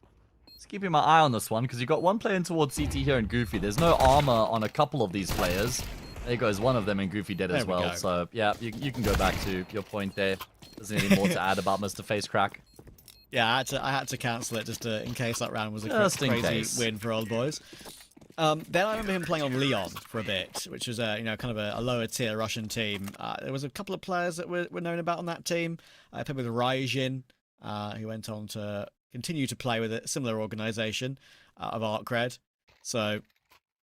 Just keeping my eye on this one, because you've got one player in towards CT here and Goofy. There's no armor on a couple of these players. There goes one of them, and Goofy dead as There we well. go. So, yeah, you can go back to your point there. There's anything more to add about Mr. FaceCrack? Yeah, I had to cancel it just in case that round was a Just in crazy case. win for old boys. Then I remember him playing on Leon for a bit, which was kind of a lower tier Russian team. There was a couple of players that were known about on that team. I played with Ryjin, who went on to continue to play with a similar organisation of Arcred. So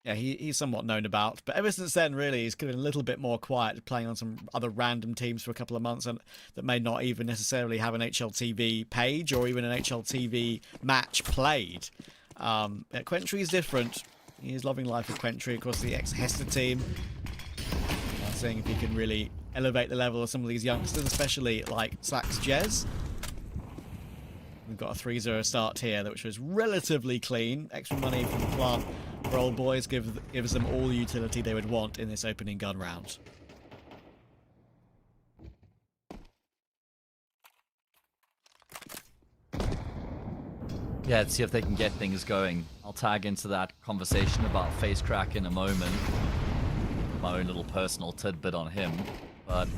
yeah, he's somewhat known about. But ever since then, really, he's been a little bit more quiet, playing on some other random teams for a couple of months, and that may not even necessarily have an HLTV page or even an HLTV match played. Quentry is different. He's loving life with Quentry, of course, the ex-Hester team. Seeing if he can really elevate the level of some of these youngsters, especially like Slacks Jez. We've got a 3-0 start here, which was relatively clean. Extra money from the plant for old boys gives them all the utility they would want in this opening gun round. Yeah, let's see if they can get things going. I'll tag into that conversation about FaceCrack in a moment. My own little personal tidbit on him. But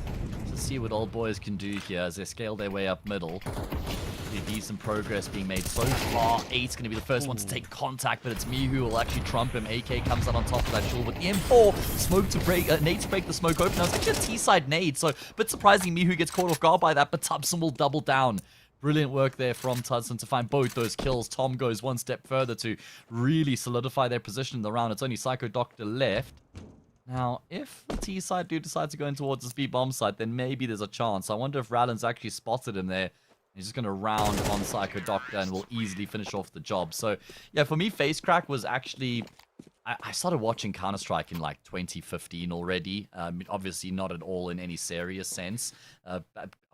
to see what old boys can do here as they scale their way up middle. Pretty decent progress being made so far. 8's going to be the first one to take contact, but it's me who will actually trump him. AK comes out on top of that shul with the M4. Smoke to break, nade to break the smoke open. Now it's actually a T-side nade, so a bit surprising me who gets caught off guard by that, but Tudson will double down. Brilliant work there from Tudson to find both those kills. Tom goes one step further to really solidify their position in the round. It's only Psycho Doctor left. Now, if the T side do decide to go in towards this B bomb side, then maybe there's a chance. I wonder if Radlin's actually spotted him there. He's just going to round on Psycho Doctor and will easily finish off the job. So, yeah, for me, FaceCrack was actually... I started watching Counter-Strike in like 2015 already. Obviously not at all in any serious sense.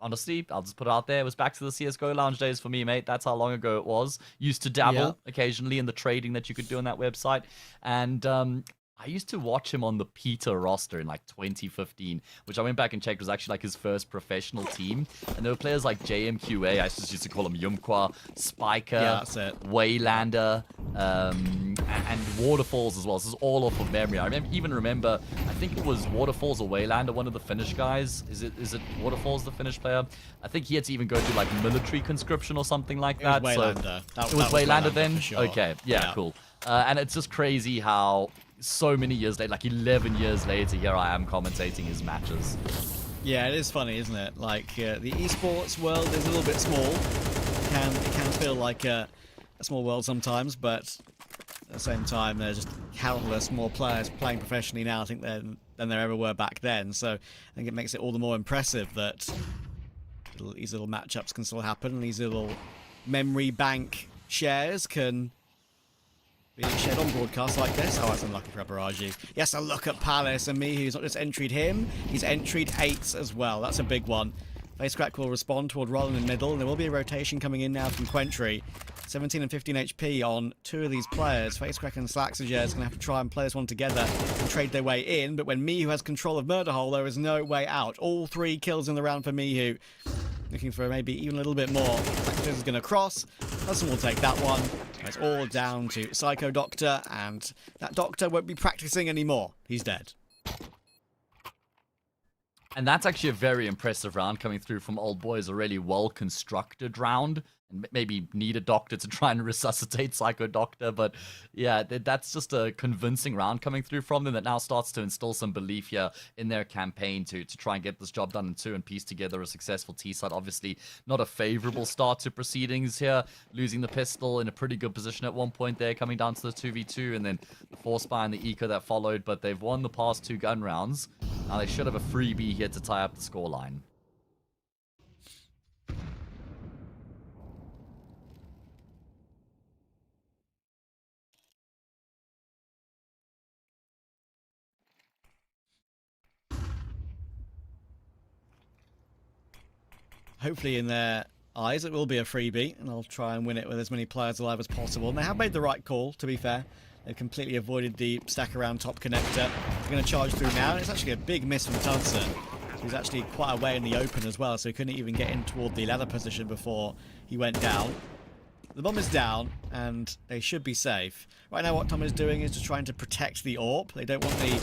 Honestly, I'll just put it out there. It was back to the CSGO lounge days for me, mate. That's how long ago it was. Used to dabble occasionally in the trading that you could do on that website. And I used to watch him on the Peter roster in like 2015, which I went back and checked was actually like his first professional team. And there were players like JMQA, I just used to call him Yumqua, Spiker, that's it. Waylander, and Waterfalls as well. This is all off of memory. I even remember, I think it was Waterfalls or Waylander, one of the Finnish guys. Is it Waterfalls, the Finnish player? I think he had to even go through like military conscription or something like that. It was Waylander. It was Waylander then? For sure. Okay, yeah, cool. And it's just crazy how so many years later, like 11 years later, here I am commentating his matches. Yeah, it is funny, isn't it? Like, the esports world is a little bit small. It can feel like a small world sometimes, but at the same time, there's just countless more players playing professionally now, I think, than there ever were back then. So I think it makes it all the more impressive that these little matchups can still happen, and these little memory bank shares can being shared on broadcasts like this. Oh, that's unlucky for Abaraji. Yes, a look at Palace and me, who's not just entryed him, he's entryed 8s as well. That's a big one. FaceCrack will respond toward Rollin in middle. There will be a rotation coming in now from Quentry. 17 and 15 HP on 2 of these players. FaceCrack and Slaxager is going to have to try and play this one together and trade their way in. But when Mihu has control of Murderhole, there is no way out. All 3 kills in the round for Mihu. Looking for maybe even a little bit more. Slaxager is going to cross. Hudson will take that one. It's all down to Psycho Doctor, and that Doctor won't be practicing anymore. He's dead. And that's actually a very impressive round coming through from Old Boys, a really well-constructed round. And maybe need a doctor to try and resuscitate Psycho Doctor, but yeah, that's just a convincing round coming through from them that now starts to instill some belief here in their campaign to try and get this job done in two and piece together a successful T-side. Obviously, not a favorable start to proceedings here, losing the pistol in a pretty good position at one point there, coming down to the 2v2, and then the force buy and the eco that followed, but they've won the past 2 gun rounds. Now they should have a freebie here to tie up the scoreline. Hopefully in their eyes it will be a freebie, and I'll try and win it with as many players alive as possible. And they have made the right call, to be fair. They've completely avoided the stack around top connector. They're going to charge through now, and it's actually a big miss from Tudson. He's actually quite away in the open as well, so he couldn't even get in toward the ladder position before he went down. The bomb is down, and they should be safe. Right now what Tom is doing is just trying to protect the AWP. They don't want the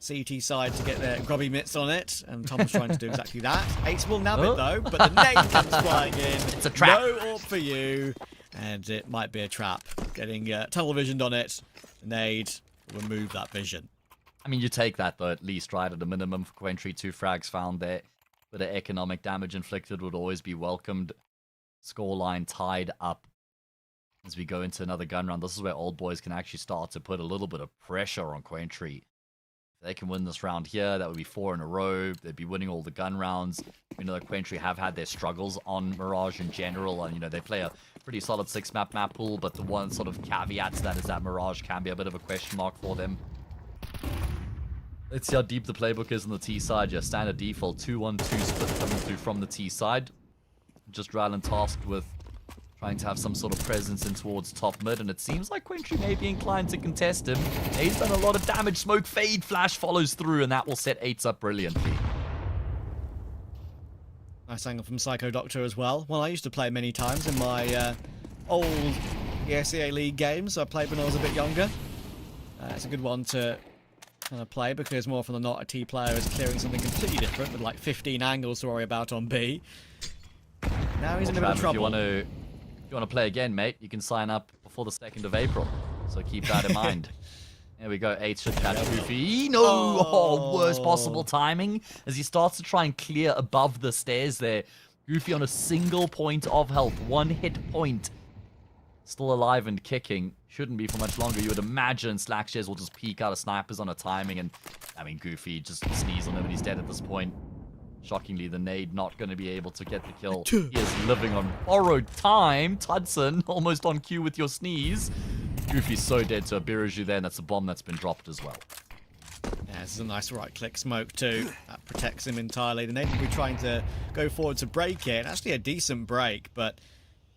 CT side to get their grubby mitts on it, and Tom's trying to do exactly that. Ace will nab it though, but the nade comes flying in. It's a trap. No AWP for you, and it might be a trap. Getting tunnel visioned on it, the nade will remove that vision. I mean, you take that though, at least, right? At a minimum for Quentry, 2 frags found there. But the economic damage inflicted would always be welcomed. Scoreline tied up as we go into another gun round. This is where Old Boys can actually start to put a little bit of pressure on Quentry. If they can win this round here, that would be 4 in a row. They'd be winning all the gun rounds. We know that Quentry have had their struggles on Mirage in general, and they play a pretty solid 6-map map pool, but the one sort of caveat to that is that Mirage can be a bit of a question mark for them. Let's see how deep the playbook is on the T side. Yeah, standard default 2-1-2 split coming through from the T side. Just Rylan tasked with trying to have some sort of presence in towards top mid, and it seems like Quentry may be inclined to contest him. He's done a lot of damage. Smoke fade, flash follows through, and that will set 8s up brilliantly. Nice angle from Psycho Doctor as well. Well, I used to play many times in my old ESEA League games. I played when I was a bit younger. It's a good one to kind of play because more often than not a T player is clearing something completely different with like 15 angles to worry about on B. Now he's in a bit of trouble. If you want to play again, mate, you can sign up before the 2nd of April. So keep that in mind. There we go. 8 should catch Goofy. No! Oh, worst possible timing. As he starts to try and clear above the stairs there. Goofy on a single point of health. 1 hit point. Still alive and kicking. Shouldn't be for much longer. You would imagine Slackshares will just peek out of snipers on a timing. And, I mean, Goofy just sneeze on him and he's dead at this point. Shockingly, the nade not going to be able to get the kill. He is living on borrowed time. Tudson, almost on cue with your sneeze. Goofy's so dead to a Mirage there, and that's a bomb that's been dropped as well. Yeah, this is a nice right-click smoke too. That protects him entirely. The nade will be trying to go forward to break it. Actually a decent break, but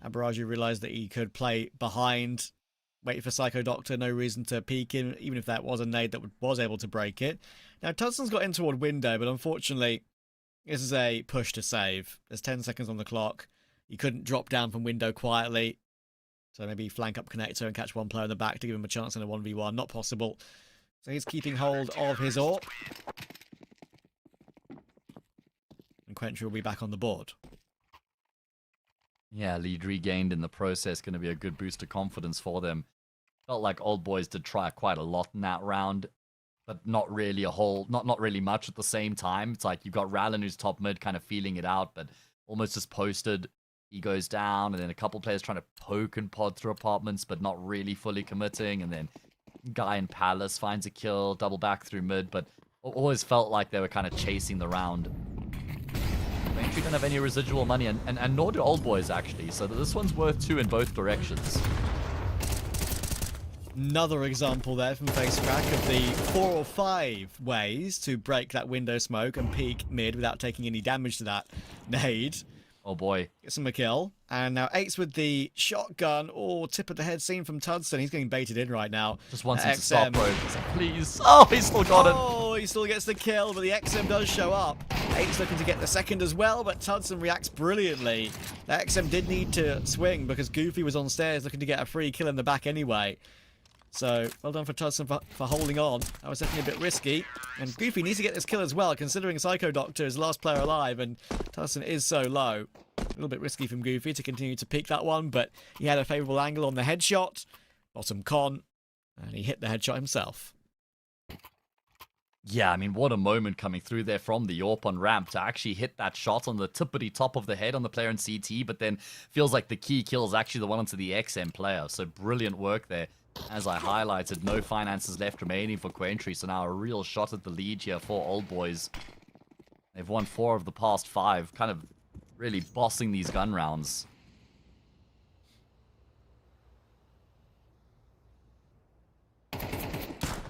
Mirage realised that he could play behind, wait for Psycho Doctor, no reason to peek him, even if that was a nade that was able to break it. Now, Tudson's got in toward window, but unfortunately, this is a push to save. There's 10 seconds on the clock. He couldn't drop down from window quietly. So maybe flank up connector and catch one player in the back to give him a chance in a 1v1. Not possible. So he's keeping hold of his AWP. And Quentry will be back on the board. Yeah, lead regained in the process. Going to be a good boost of confidence for them. Felt like Old Boys did try quite a lot in that round. But not really a whole, not really much at the same time. It's like you've got Rylan who's top mid kind of feeling it out, but almost just posted. He goes down, and then a couple players trying to poke and pod through apartments, but not really fully committing. And then guy in Palace finds a kill, double back through mid, but always felt like they were kind of chasing the round. Quentry don't have any residual money, and nor do Old Boys actually, so this one's worth 2 in both directions. Another example there from FaceCrack of the 4 or 5 ways to break that window smoke and peek mid without taking any damage to that nade. Oh boy. Gets him a kill. And now 8's with the shotgun. Oh, tip of the head seen from Tudson. He's getting baited in right now. Just wants him to stop, bro. Please. Oh, he still got it. Oh, he still gets the kill, but the XM does show up. 8's looking to get the second as well, but Tudson reacts brilliantly. The XM did need to swing because Goofy was on stairs looking to get a free kill in the back anyway. So, well done for Tudson for holding on. That was definitely a bit risky. And Goofy needs to get this kill as well, considering Psycho Doctor is the last player alive, and Tudson is so low. A little bit risky from Goofy to continue to peek that one, but he had a favourable angle on the headshot. Bottom con, and he hit the headshot himself. Yeah, I mean, what a moment coming through there from the AWP on ramp to actually hit that shot on the tippity top of the head on the player in CT, but then feels like the key kill is actually the one onto the XM player. So brilliant work there. As I highlighted, no finances left remaining for Quentry, so now a real shot at the lead here for Old Boys. They've won 4 of the past 5, kind of really bossing these gun rounds.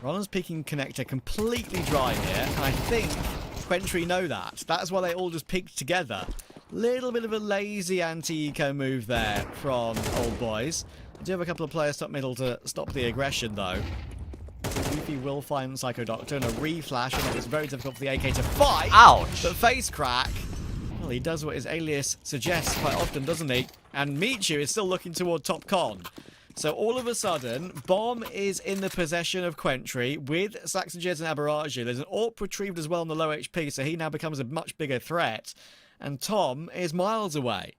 Rollins peeking connector completely dry here, and I think Quentry know that. That's why they all just peeked together. Little bit of a lazy anti-eco move there from Old Boys. I do have a couple of players top middle to stop the aggression, though. Goofy will find Psycho Doctor, and a re-flash, and it's very difficult for the AK to fight. Ouch! But face crack. Well, he does what his alias suggests quite often, doesn't he? And Michu is still looking toward top con. So all of a sudden, Bomb is in the possession of Quentry with Saxonjez and Aberraju. There's an AWP retrieved as well on the low HP, so he now becomes a much bigger threat. And Tom is miles away.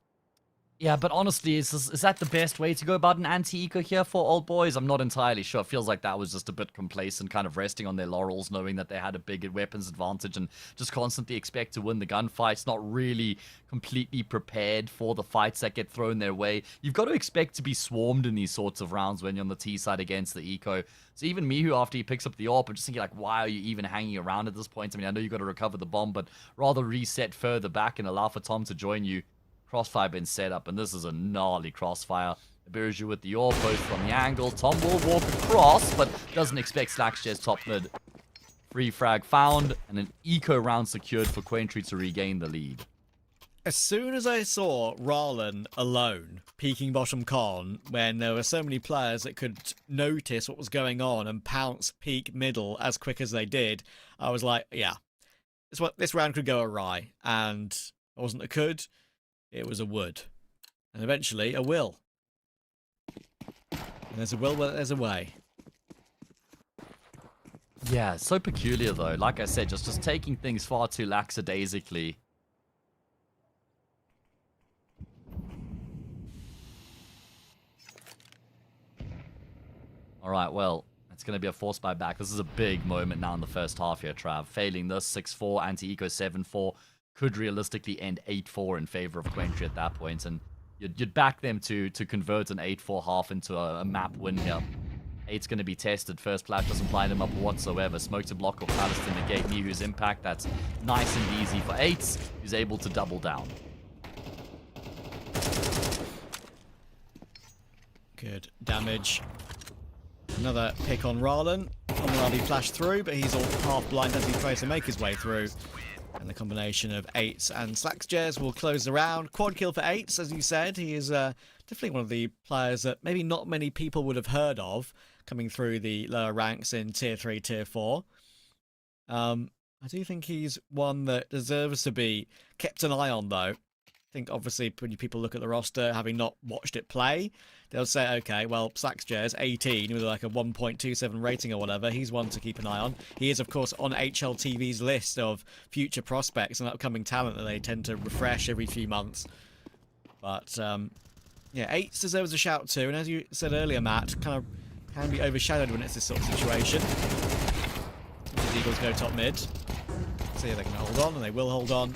Yeah, but honestly, is that the best way to go about an anti-eco here for Old Boys? I'm not entirely sure. It feels like that was just a bit complacent, kind of resting on their laurels, knowing that they had a big weapons advantage and just constantly expect to win the gunfights, not really completely prepared for the fights that get thrown their way. You've got to expect to be swarmed in these sorts of rounds when you're on the T side against the eco. So even Mihu, after he picks up the AWP, I'm just thinking, like, why are you even hanging around at this point? I mean, I know you've got to recover the bomb, but rather reset further back and allow for Tom to join you. Crossfire been set up, and this is a gnarly crossfire. Aberraju with the AWP, both from the angle. Tom will walk across, but doesn't expect Slackshare top mid. Free frag found, and an eco round secured for Quentry to regain the lead. As soon as I saw Rarlan alone, peeking bottom con, when there were so many players that could notice what was going on and pounce peak middle as quick as they did, I was like, yeah, this round could go awry. And it wasn't a could. It was a would. And eventually, a will. And there's a will where there's a way. Yeah, so peculiar though. Like I said, just taking things far too lackadaisically. Alright, well, it's going to be a force buy back. This is a big moment now in the first half here, Trav. Failing this, 6-4, anti-eco 7-4. Could realistically end 8-4 in favor of Quentry at that point, and you'd back them to convert an 8-4 half into a map win here. 8's going to be tested. First flash doesn't blind him up whatsoever. Smoke to block or Palace to negate Mihu's impact. That's nice and easy for 8's, who's able to double down. Good damage. Another pick on Rarlan. Already flashed through, but he's all half blind as he tries to make his way through. And the combination of 8's and Slackjez will close the round. Quad kill for 8's, as you said. He is definitely one of the players that maybe not many people would have heard of coming through the lower ranks in Tier 3, Tier 4. I do think he's one that deserves to be kept an eye on, though. I think, obviously, when people look at the roster, having not watched it play, they'll say, okay, well, Slackjez, 18, with like a 1.27 rating or whatever, he's one to keep an eye on. He is, of course, on HLTV's list of future prospects and upcoming talent that they tend to refresh every few months. But, yeah, 8 deserves a shout too, and as you said earlier, Matt, kind of can be overshadowed when it's this sort of situation. The Eagles go top mid. See if they can hold on, and they will hold on.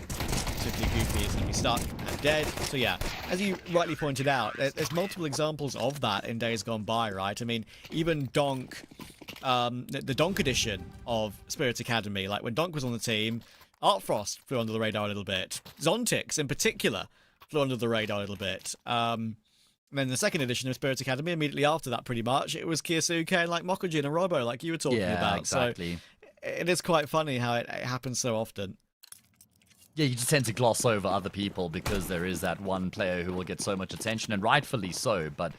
Particularly Goofy is going to be stuck and dead. So yeah, as you rightly pointed out, there's multiple examples of that in days gone by, right? I mean, even Donk, the Donk edition of Spirit Academy, like when Donk was on the team, Artfrost flew under the radar a little bit. Zontix, in particular, flew under the radar a little bit. And then the second edition of Spirit Academy, immediately after that, pretty much, it was Kiyasuke and like Mokujin and Robo, like you were talking about. Exactly. So it is quite funny how it happens so often. Yeah, you just tend to gloss over other people because there is that one player who will get so much attention, and rightfully so, but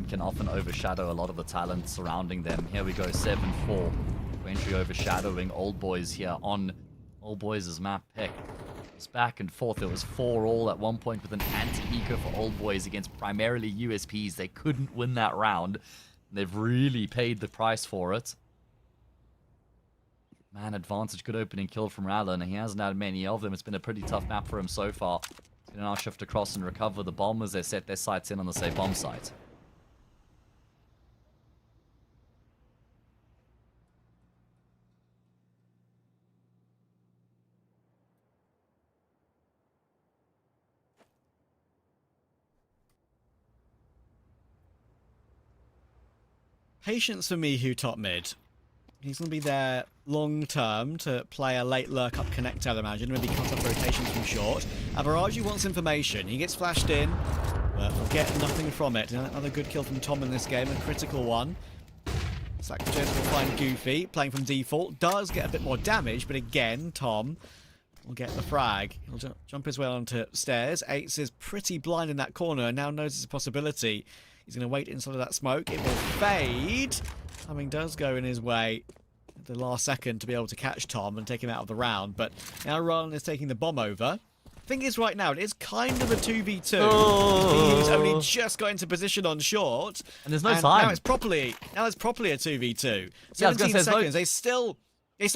can often overshadow a lot of the talent surrounding them. Here we go, 7-4. Quentry overshadowing Old Boys here on Old Boys' map pick. It's back and forth. It was 4-all at one point with an anti-eco for Old Boys against primarily USPs. They couldn't win that round. They've really paid the price for it. Man, advantage, good opening kill from Rallen, and he hasn't had many of them. It's been a pretty tough map for him so far. He's gonna now shift across and recover the bomb as they set their sights in on the safe bomb site. Patience for Mihu top mid. He's going to be there long term to play a late lurk up connect, I'd imagine. Maybe cut off rotations from short. Aberaju wants information. He gets flashed in, but will get nothing from it. Another good kill from Tom in this game, a critical one. Slackjaws will find Goofy, playing from default. Does get a bit more damage, but again, Tom will get the frag. He'll jump his way onto stairs. Eights is pretty blind in that corner and now knows it's a possibility. He's going to wait inside of that smoke. It will fade. Timing does go in his way at the last second to be able to catch Tom and take him out of the round. But now Ryan is taking the bomb over. Thing is, right now, it is kind of a 2v2. Oh. He's only just got into position on short. And there's no time. Now it's properly a 2v2. Yeah, I was gonna 17 say, seconds. They still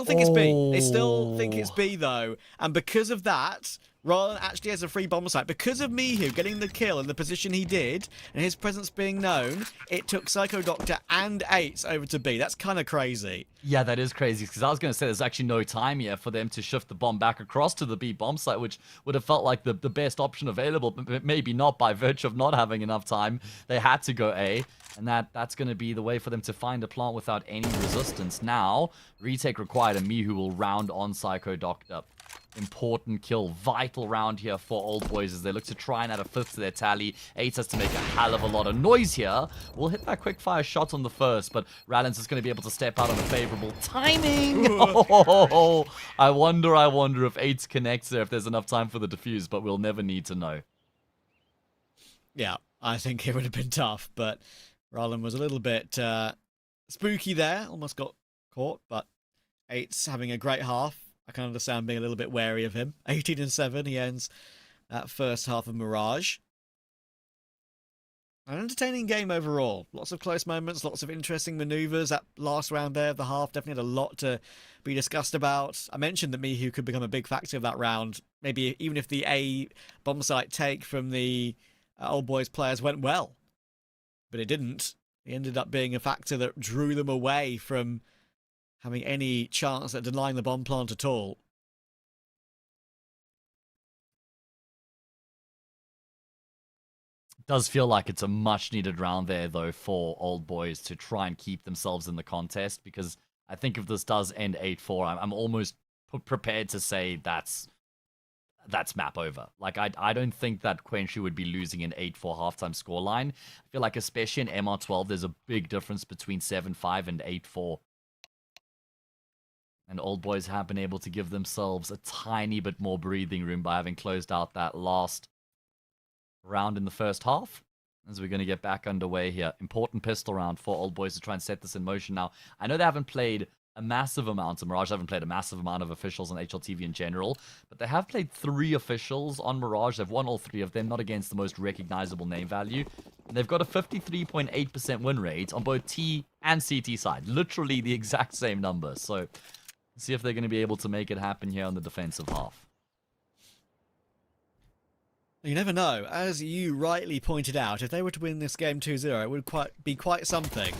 think it's B. They still think it's Oh. B, though. And because of that, Roland actually has a free bomb site. Because of Mihu getting the kill in the position he did, and his presence being known, it took Psycho Doctor and Eights over to B. That's kind of crazy. Yeah, that is crazy, because I was going to say there's actually no time here for them to shift the bomb back across to the B bomb site, which would have felt like the best option available, but maybe not by virtue of not having enough time. They had to go A, and that's going to be the way for them to find a plant without any resistance. Now, retake required, and Mihu will round on Psycho Doctor. Important kill, vital round here for Old Boys as they look to try and add a fifth to their tally. Eights has to make a hell of a lot of noise here. We'll hit that quick fire shot on the first, but Rallens is going to be able to step out on a favorable timing. Oh, I wonder if Eights connects there, if there's enough time for the defuse, but we'll never need to know. Yeah, I think it would have been tough, but Rallen was a little bit spooky there. Almost got caught, but Eights having a great half. I can understand being a little bit wary of him. 18-7, he ends that first half of Mirage. An entertaining game overall. Lots of close moments, lots of interesting maneuvers. That last round there of the half definitely had a lot to be discussed about. I mentioned that Mihu could become a big factor of that round. Maybe even if the A bomb site take from the Old Boys players went well. But it didn't. It ended up being a factor that drew them away from having any chance at denying the bomb plant at all. Does feel like it's a much needed round there, though, for Old Boys to try and keep themselves in the contest, because I think if this does end 8-4, I'm almost prepared to say that's map over. Like, I don't think that Quentry would be losing an 8-4 halftime scoreline. I feel like especially in MR12, there's a big difference between 7-5 and 8-4. And Old Boys have been able to give themselves a tiny bit more breathing room by having closed out that last round in the first half. As we're going to get back underway here. Important pistol round for Old Boys to try and set this in motion now. I know they haven't played a massive amount of Mirage. They haven't played a massive amount of officials on HLTV in general. But they have played 3 officials on Mirage. They've won all 3 of them, not against the most recognizable name value. And they've got a 53.8% win rate on both T and CT side. Literally the exact same number. So see if they're going to be able to make it happen here on the defensive half. You never know. As you rightly pointed out, if they were to win this game 2-0, it would be quite something.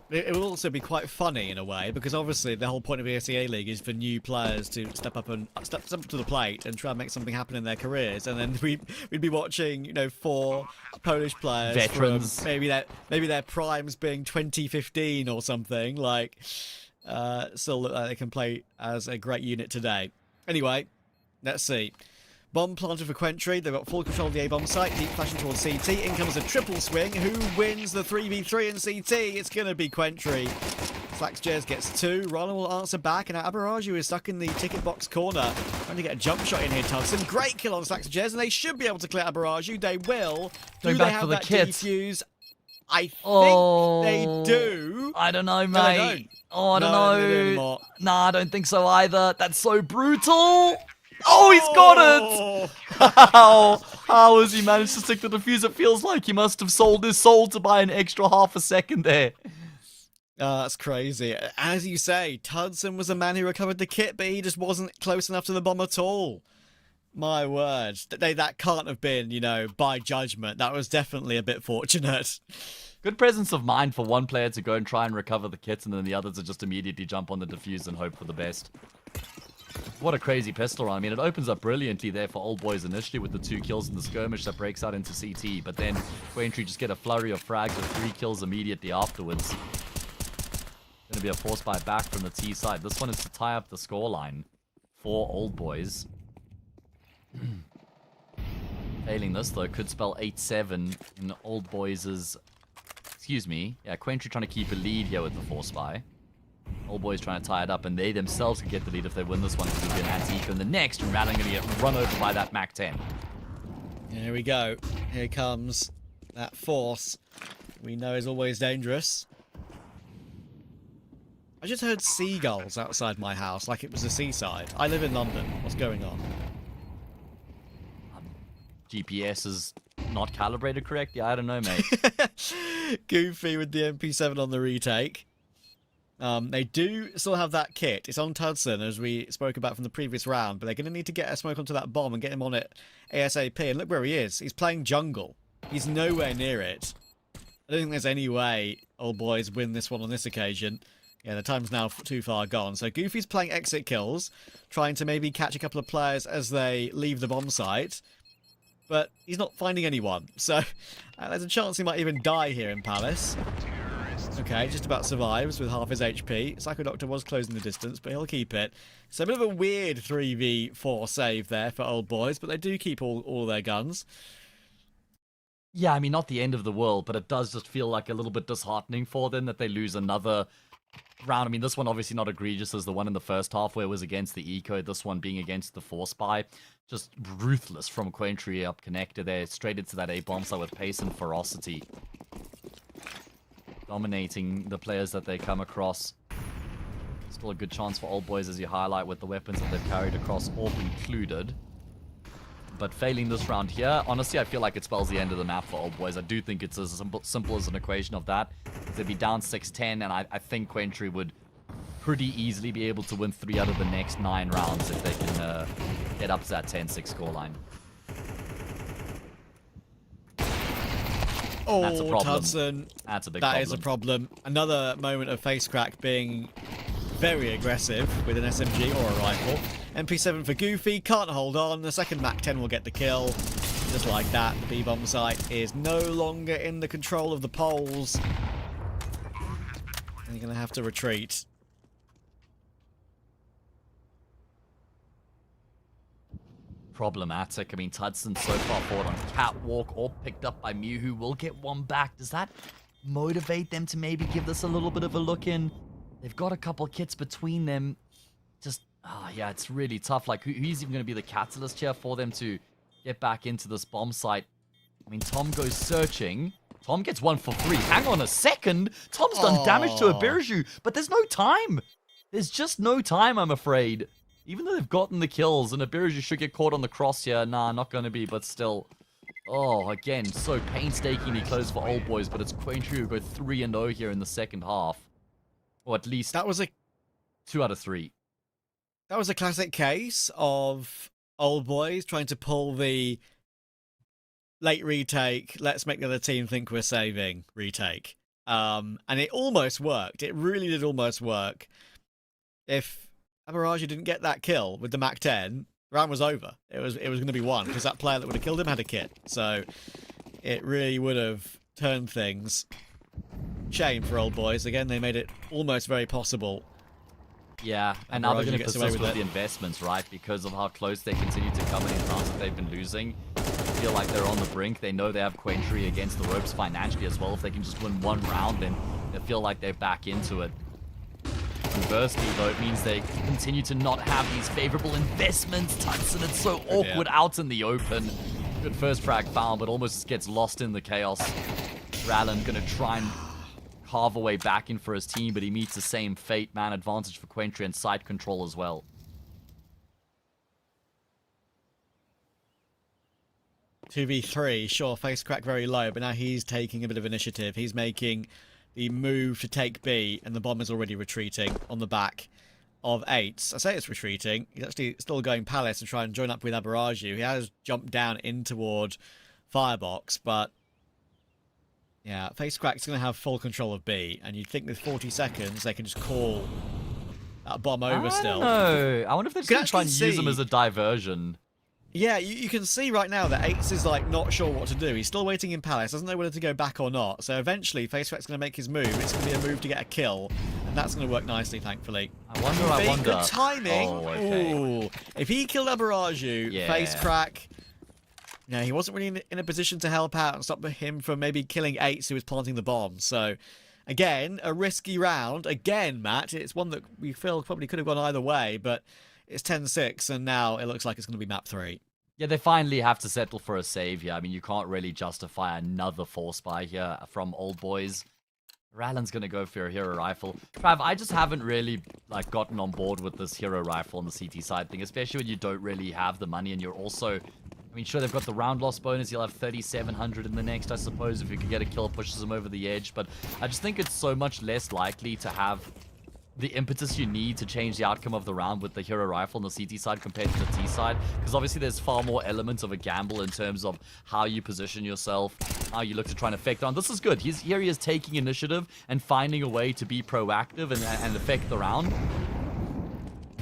It will also be quite funny in a way, because obviously the whole point of the ESEA League is for new players to step up to the plate and try and make something happen in their careers. And then we'd be watching, 4 Polish players, veterans, from maybe their primes being 2015 or something, like. Still look like they can play as a great unit today. Anyway, let's see. Bomb planted for Quentry. They've got full control of the A-bomb site. Deep flashing towards CT. In comes a triple swing. Who wins the 3v3 in CT? It's going to be Quentry. Slackjaws gets 2. Roland will answer back. And now Aberaju is stuck in the ticket box corner. Trying to get a jump shot in here, Tudson. Great kill on Slackjaws. And they should be able to clear Aberaju. They will. Going Do they back have for the that kit. defuse? I think they do. I don't know, No, they mate. don't. Oh, I don't No, they don't know. anymore. Nah, I don't think so either. That's so brutal. Oh, he's got it. How has he managed to stick the defuse? It feels like he must have sold his soul to buy an extra half a second there. That's crazy. As you say, Tudson was a man who recovered the kit, but he just wasn't close enough to the bomb at all. My word. That can't have been, by judgment. That was definitely a bit fortunate. Good presence of mind for one player to go and try and recover the kits, and then the others to just immediately jump on the defuse and hope for the best. What a crazy pistol run. I mean, it opens up brilliantly there for Old Boys initially with the 2 kills in the skirmish that breaks out into CT, but then Quentry just get a flurry of frags with 3 kills immediately afterwards. Gonna be a force buy back from the T side. This one is to tie up the scoreline for Old Boys. Failing this, though, could spell 8-7 in Old Boys' excuse me. Yeah, Quentry trying to keep a lead here with the force buy. Old Boys trying to tie it up, and they themselves could get the lead if they win this one. It could be an anti-eco in the next, and Rallen going to get run over by that MAC-10. Here we go. Here comes that force we know is always dangerous. I just heard seagulls outside my house, like it was the seaside. I live in London. What's going on? GPS is not calibrated correctly? I don't know, mate. Goofy with the MP7 on the retake. They do still have that kit. It's on Tudson, as we spoke about from the previous round, but they're going to need to get a smoke onto that bomb and get him on it ASAP. And look where he is. He's playing jungle. He's nowhere near it. I don't think there's any way Old Boys win this one on this occasion. Yeah, the time's now too far gone. So Goofy's playing exit kills, trying to maybe catch a couple of players as they leave the bomb site. But he's not finding anyone. So there's a chance he might even die here in Palace. Okay, just about survives with half his HP. Psycho Doctor was closing the distance, but he'll keep it. So a bit of a weird 3v4 save there for Old Boys, but they do keep all their guns. Yeah, I mean, not the end of the world, but it does just feel like a little bit disheartening for them that they lose another round. I mean, this one obviously not egregious as the one in the first half where it was against the eco. This one being against the force buy. Just ruthless from Quentry up connected there, straight into that A-bomb site with pace and ferocity. Dominating the players that they come across. Still a good chance for Old Boys as you highlight with the weapons that they've carried across, AWP included. But failing this round here, honestly, I feel like it spells the end of the map for Old Boys. I do think it's as simple as an equation of that. They'd be down 6-10, and I think Quentry would pretty easily be able to win 3 out of the next 9 rounds if they can get up to that 10-6 scoreline. Oh, that's a problem. Tudson. That's a big problem. That is a problem. Another moment of face crack being very aggressive with an SMG or a rifle. MP7 for Goofy, can't hold on. The second MAC-10 will get the kill. Just like that, the B-bomb site is no longer in the control of the Poles. And you're going to have to retreat. Problematic. I mean, Tudson so far forward on catwalk, or picked up by Mew, who will get one back. Does that motivate them to maybe give this a little bit of a look in? They've got a couple kits between them. Just, yeah, it's really tough. Like, who's even going to be the catalyst here for them to get back into this bomb site? I mean, Tom goes searching. Tom gets one for free. Hang on a second. Tom's done damage to a Birju, but there's no time. There's just no time, I'm afraid. Even though they've gotten the kills, and Abiraju should get caught on the cross here. Nah, not going to be, but still. Oh, again, so painstakingly close for Old Boys, but it's Quentry who go 3-0 here in the second half. Or at least that was a 2 out of 3. That was a classic case of Old Boys trying to pull the late retake, let's make the other team think we're saving retake. And it almost worked. It really did almost work. If Mirage didn't get that kill with the MAC-10, round was over. It was going to be won because that player that would have killed him had a kit. So it really would have turned things. Shame for Old Boys. Again, they made it almost very possible. Yeah, and now they're going to persist with the investments, right? Because of how close they continue to come in rounds that they've been losing. They feel like they're on the brink. They know they have Quentry against the ropes financially as well. If they can just win one round, then they feel like they're back into it. Conversely, though, it means they continue to not have these favorable investments. Tudson, it's so awkward out in the open. Good first frag found, but almost gets lost in the chaos. Rallen gonna try and carve a way back in for his team, but he meets the same fate. Man advantage for Quentry and side control as well. Two 2v3, sure, face crack very low, but now he's taking a bit of initiative. He's making the move to take B, and the bomb is already retreating on the back of 8. I say it's retreating. He's actually still going Palace to try and join up with Abaraju. He has jumped down in toward Firebox, but yeah, Facecrack's going to have full control of B, and you'd think with 40 seconds they can just call that bomb over still. No, I wonder if they're just going to try and use him as a diversion. Yeah, you can see right now that Ates is like not sure what to do. He's still waiting in Palace, doesn't know whether to go back or not. So eventually, Facecrack's going to make his move. It's going to be a move to get a kill, and that's going to work nicely, thankfully. I wonder. Good timing. Oh, okay. Ooh. If he killed Abaraju, Yeah. Facecrack, he wasn't really in a position to help out and stop him from maybe killing Ates, who was planting the bomb. So, again, a risky round. Again, Matt, it's one that we feel probably could have gone either way, but it's 10-6, and now it looks like it's going to be map 3. Yeah, they finally have to settle for a save here. I mean, you can't really justify another force buy here from Old Boys. Ryland's going to go for a hero rifle. Trav, I just haven't really gotten on board with this hero rifle on the CT side thing, especially when you don't really have the money and you're also... I mean, sure, they've got the round loss bonus. You'll have 3,700 in the next, I suppose, if you could get a kill, pushes them over the edge. But I just think it's so much less likely to have the impetus you need to change the outcome of the round with the hero rifle on the CT side compared to the T side, because obviously there's far more elements of a gamble in terms of how you position yourself, how you look to try and affect the round. This is good. Here he is taking initiative and finding a way to be proactive and affect the round.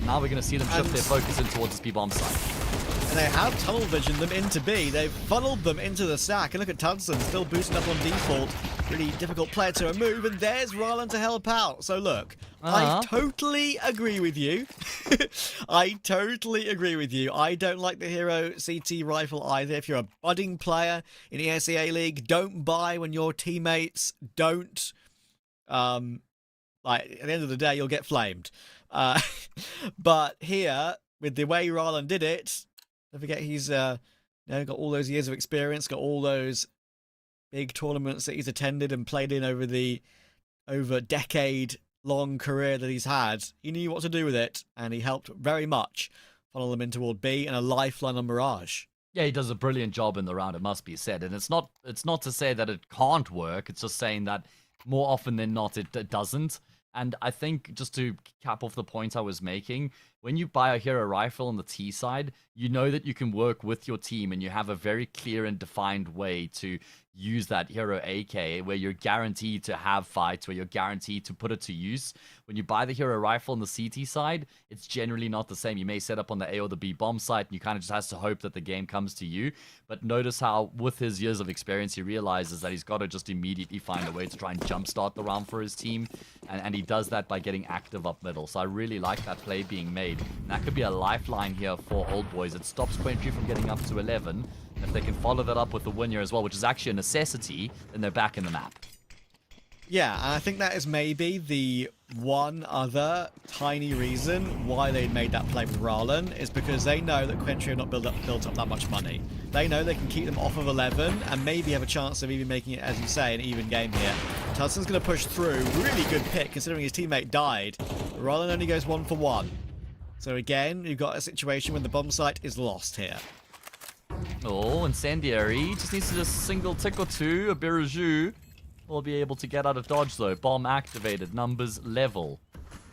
Now we're going to see them shift their focus in towards this B-bomb side. And they have tunnel visioned them into B. They've funneled them into the stack. And look at Tudson, still boosting up on default. Really difficult player to remove. And there's Ryland to help out. So look, I totally agree with you. I totally agree with you. I don't like the hero CT rifle either. If you're a budding player in ESEA League, don't buy when your teammates don't. At the end of the day, you'll get flamed. But here, with the way Ryland did it, don't forget he's got all those years of experience, got all those big tournaments that he's attended and played in over decade-long career that he's had. He knew what to do with it, and he helped very much funnel them in toward B and a lifeline on Mirage. Yeah, he does a brilliant job in the round, it must be said. And it's not to say that it can't work, it's just saying that more often than not it doesn't. And I think, just to cap off the point I was making, when you buy a hero rifle on the T side, you know that you can work with your team and you have a very clear and defined way to use that hero AK where you're guaranteed to have fights, where you're guaranteed to put it to use. When you buy the hero rifle on the CT side, it's generally not the same. You may set up on the A or the B bomb site and you kind of just has to hope that the game comes to you. But notice how, with his years of experience, he realizes that he's got to just immediately find a way to try and jumpstart the round for his team. And he does that by getting active up middle. So I really like that play being made. And that could be a lifeline here for Old Boys. It stops Quentry from getting up to 11. And if they can follow that up with the win here as well, which is actually a necessity, then they're back in the map. Yeah, and I think that is maybe the one other tiny reason why they made that play with Ryland, is because they know that Quentry have not built up that much money. They know they can keep them off of 11 and maybe have a chance of even making it, as you say, an even game here. Tudson's going to push through. Really good pick considering his teammate died. Ryland only goes 1 for 1. So again, you've got a situation when the bomb site is lost here. Oh, Incendiary just needs to just single tick or two. A Biraju will be able to get out of dodge though. Bomb activated. Numbers level.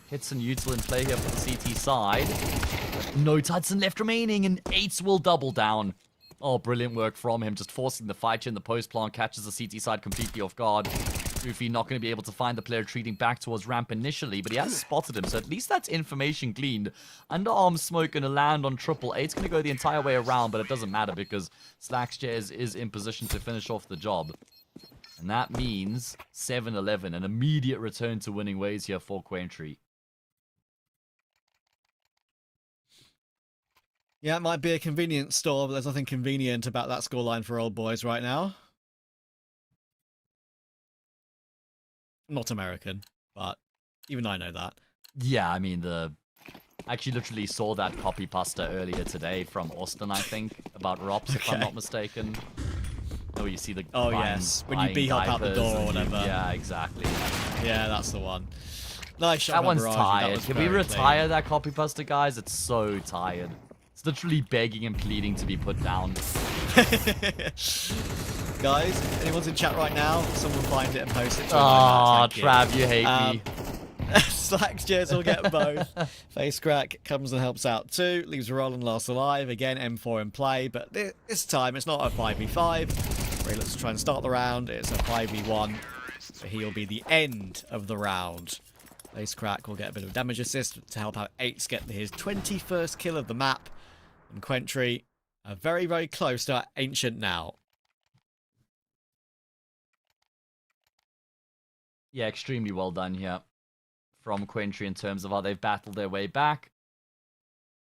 Hits and util in play here for the CT side. No Tudson left remaining, and 8s will double down. Oh, brilliant work from him. Just forcing the fight in the post plant. Catches the CT side completely off guard. Goofy not going to be able to find the player retreating back towards ramp initially, but he has spotted him, so at least that's information gleaned. Underarm smoke going to land on triple. 8's going to go the entire way around, but it doesn't matter because Slackstairs is in position to finish off the job. And that means 7-11, an immediate return to winning ways here for Quentry. Yeah, it might be a convenience store, but there's nothing convenient about that scoreline for Old Boys right now. Not American, but even I know that. Yeah, I mean, I actually literally saw that copy pasta earlier today from Austin, I think, about Rops, if I'm not mistaken. Oh, you see the when you B-hop out the door or whatever. Yeah, exactly. Yeah, that's the one. Nice shot. That one's Mirage. tired. That Can we retire that copy pasta, guys? It's so tired. It's literally begging and pleading to be put down. Guys, anyone's in chat right now? Someone find it and post it to Oh, Thank you. Trav, you hate me. Slacks Jez will get both. Face Crack comes and helps out too. Leaves Roland last alive. Again, M4 in play, but this time it's not a 5v5. Ray looks to try and start the round. It's a 5v1. So he'll be the end of the round. Face Crack will get a bit of damage assist to help out Ace get his 21st kill of the map. And Quentry are very, very close to Ancient now. Yeah, extremely well done here from Quentry in terms of how they've battled their way back.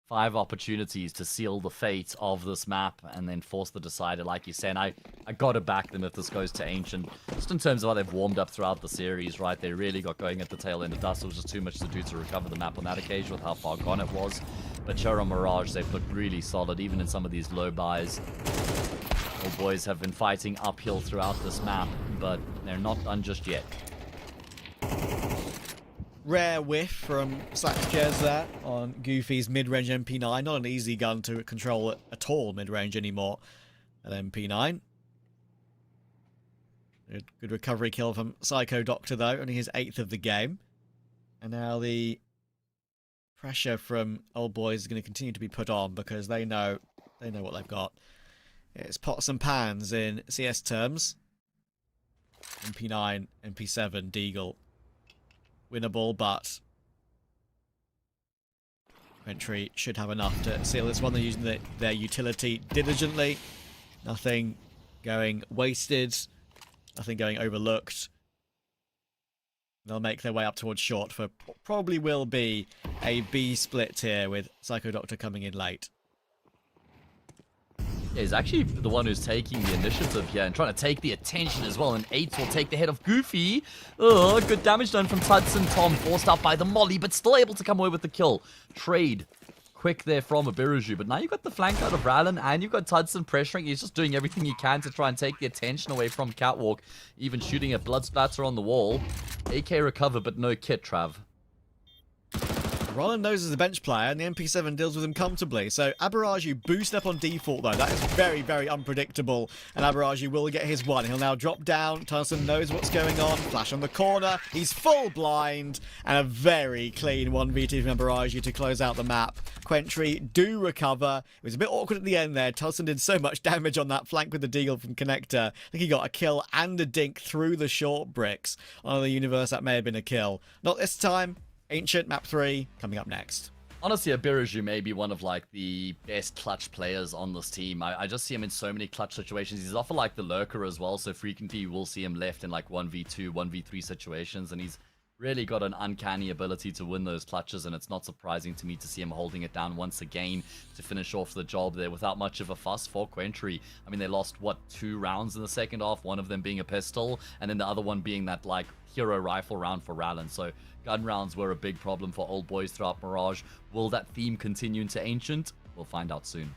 5 opportunities to seal the fate of this map and then force the decider, like you said. I got to back them if this goes to Ancient. Just in terms of how they've warmed up throughout the series, right? They really got going at the tail end of Dust. It was just too much to do to recover the map on that occasion with how far gone it was. But Chero Mirage, they've looked really solid, even in some of these low buys. Old boys have been fighting uphill throughout this map, but they're not done just yet. Rare whiff from Slacks Jez there on Goofy's mid-range MP9. Not an easy gun to control at all mid-range anymore at MP9. Good recovery kill from Psycho Doctor though, only his 8th of the game. And now the pressure from Old Boys is going to continue to be put on because they know what they've got. It's pots and pans in CS terms. MP9, MP7, Deagle. Winnable, but Quentry should have enough to seal this one. They're using their utility diligently. Nothing going wasted. Nothing going overlooked. They'll make their way up towards short for probably will be a B split here with Psycho Doctor coming in late. Yeah, he's actually the one who's taking the initiative here and trying to take the attention as well. And 8 will take the head of Goofy. Oh, good damage done from Tudson. Tom forced out by the molly, but still able to come away with the kill. Trade quick there from a Mirage, but now you've got the flank out of Rallen and you've got Tudson pressuring. He's just doing everything he can to try and take the attention away from Catwalk, even shooting a blood splatter on the wall. AK recover, but no kit, Trav. Roland knows he's a bench player, and the MP7 deals with him comfortably. So Aberaju boosted up on default, though. That is very, very unpredictable. And Aberaju will get his one. He'll now drop down. Tudson knows what's going on. Flash on the corner. He's full blind. And a very clean 1v2 from Aberaju to close out the map. Quentry do recover. It was a bit awkward at the end there. Tudson did so much damage on that flank with the Deagle from Connector. I think he got a kill and a dink through the short bricks. On the universe, that may have been a kill. Not this time. Ancient map 3 coming up next. Honestly, Abiraju may be one of like the best clutch players on this team. I just see him in so many clutch situations. He's often like the lurker as well, so frequently you will see him left in like 1v2, 1v3 situations, and he's really got an uncanny ability to win those clutches, and it's not surprising to me to see him holding it down once again to finish off the job there without much of a fuss for Quentry. I mean, they lost, what, 2 rounds in the second half, one of them being a pistol, and then the other one being that like hero rifle round for Rallen. So gun rounds were a big problem for Old Boys throughout Mirage. Will that theme continue into Ancient? We'll find out soon.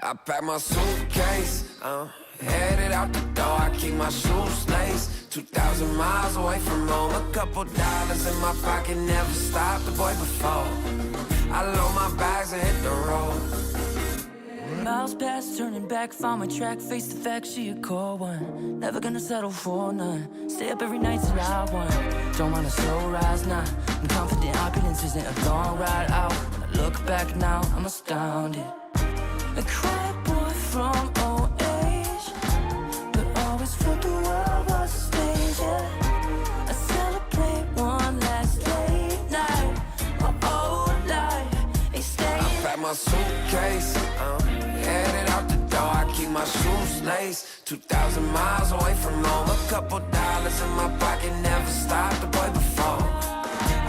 I pack my suitcase, headed out the door. I keep my shoes laced. 2,000 miles away from home. A couple dollars in my pocket, never stopped the boy before. I load my bags and hit the road. Miles past, turning back, found my track, face the fact, she a cold one. Never gonna settle for none. Stay up every night till I won. Don't want a slow rise now. I'm confident opulence isn't a long ride out. When I look back now, I'm astounded. A quiet boy from old age, but always thought the world was a stage, yeah. I celebrate one last late night. My old life ain't staying. I pack my suitcase, headed out the door. I keep my shoes laced. 2,000 miles away from home. A couple dollars in my pocket, never stopped the boy before.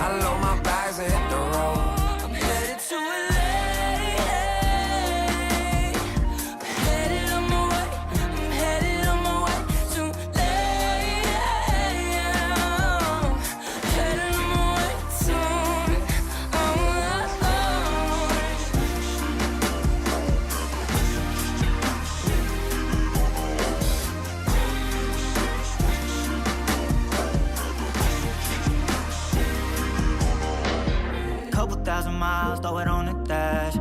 I load my bags and hit the road. I'm headed to LA. Miles, throw it on the dash.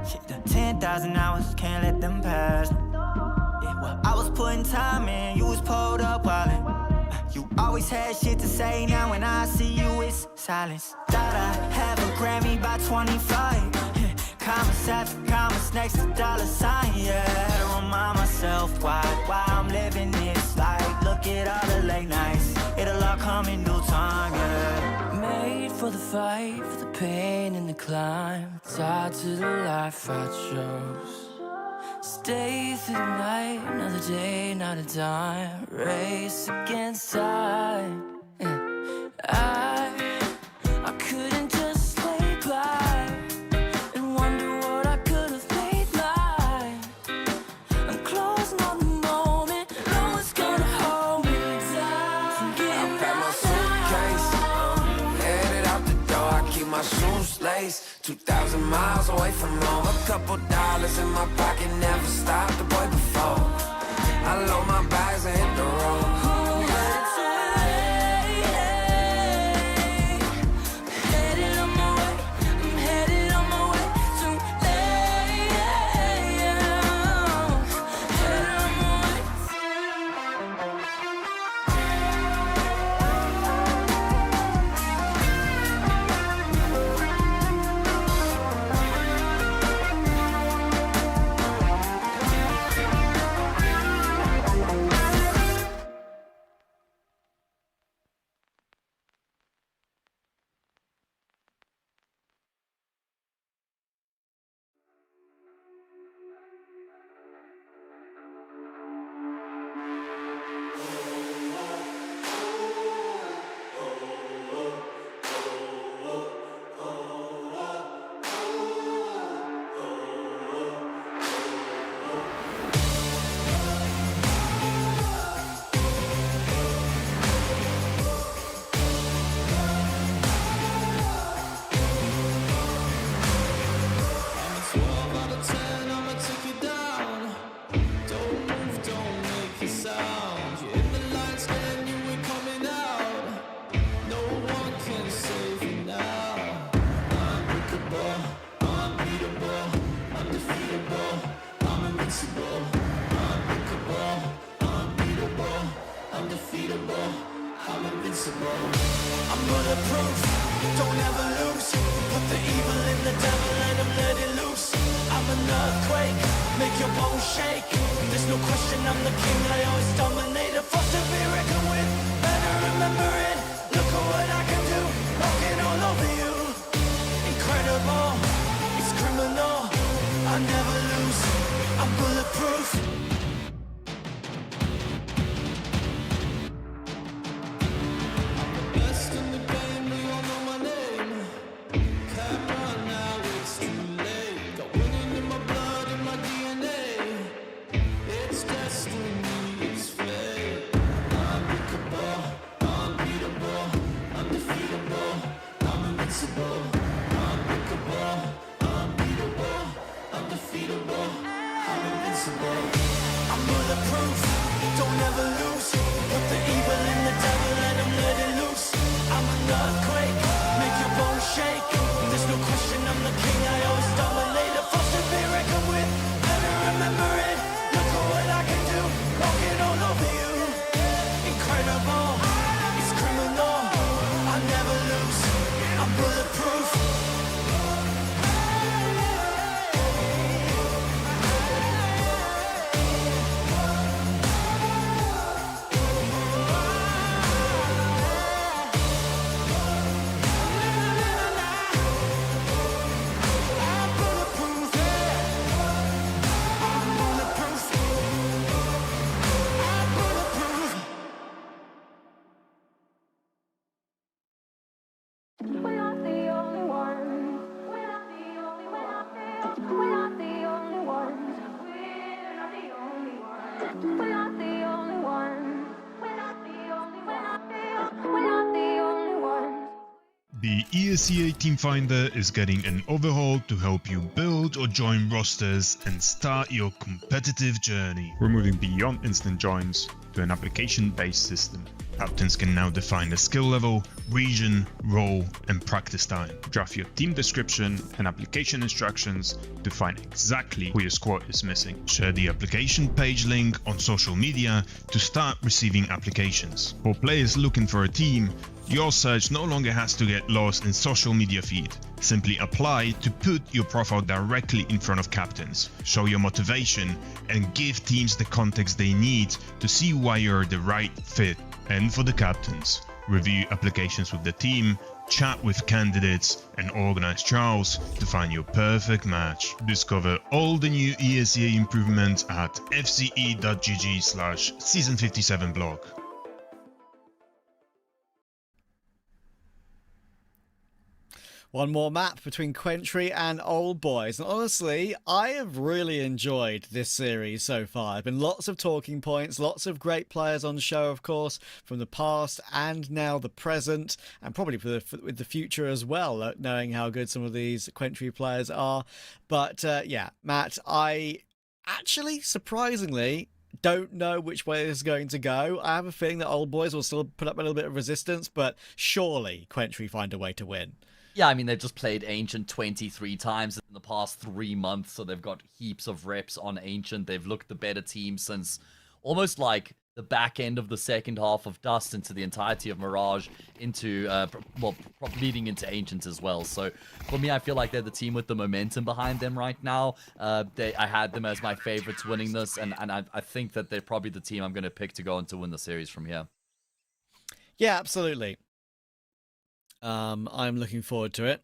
Shit, the 10,000 hours, can't let them pass. Yeah, well, I was putting time in, you was pulled up wildin'. You always had shit to say, now when I see you, it's silence. Thought I'd have a Grammy by 25. Commas after commas next to dollar sign, yeah. Had to remind myself why I'm living this life. Look at all the late nights, it'll all come in due time, yeah. Made for the fight, for the pain and the climb. Tied to the life I chose. Stay through the night, another day, not a dime. Race against time. I couldn't just lay by and wonder what I could have made mine. I'm closing on the moment, no one's gonna hold me down. From getting I pack my suitcase, headed out the door. I keep my shoes laced. 2,000 miles away from home. A couple dollars in my pocket, never stopped the boy before. I load my bags and hit the road. I'm bulletproof, don't ever lose. Put the evil in the devil and I'm let it loose. I'm an earthquake, make your bones shake. There's no question I'm the king, I always dominate. A force to be reckoned with, better remember it. Look at what I can do, walking all over you. Incredible, it's criminal, I never lose. I'm bulletproof. The ESEA Team Finder is getting an overhaul to help you build or join rosters and start your competitive journey. We're moving beyond instant joins to an application-based system. Captains can now define the skill level, region, role, and practice time. Draft your team description and application instructions to find exactly who your squad is missing. Share the application page link on social media to start receiving applications. For players looking for a team, your search no longer has to get lost in social media feed. Simply apply to put your profile directly in front of captains. Show your motivation and give teams the context they need to see why you're the right fit. And for the captains, review applications with the team, chat with candidates, and organize trials to find your perfect match. Discover all the new ESEA improvements at fce.gg/season57blog. One more map between Quentry and Old Boys. And honestly, I have really enjoyed this series so far. There have been lots of talking points, lots of great players on the show, of course, from the past and now the present, and probably with the future as well, knowing how good some of these Quentry players are. But yeah, Matt, I actually, surprisingly, don't know which way this is going to go. I have a feeling that Old Boys will still put up a little bit of resistance, but surely Quentry find a way to win. Yeah, I mean, they've just played Ancient 23 times in the past 3 months, so they've got heaps of reps on Ancient. They've looked the better team since almost like the back end of the second half of Dust into the entirety of Mirage into, leading into Ancient as well. So for me, I feel like they're the team with the momentum behind them right now. I had them as my favorites winning this, and I think that they're probably the team I'm going to pick to go on to win the series from here. Yeah, absolutely. I'm looking forward to it.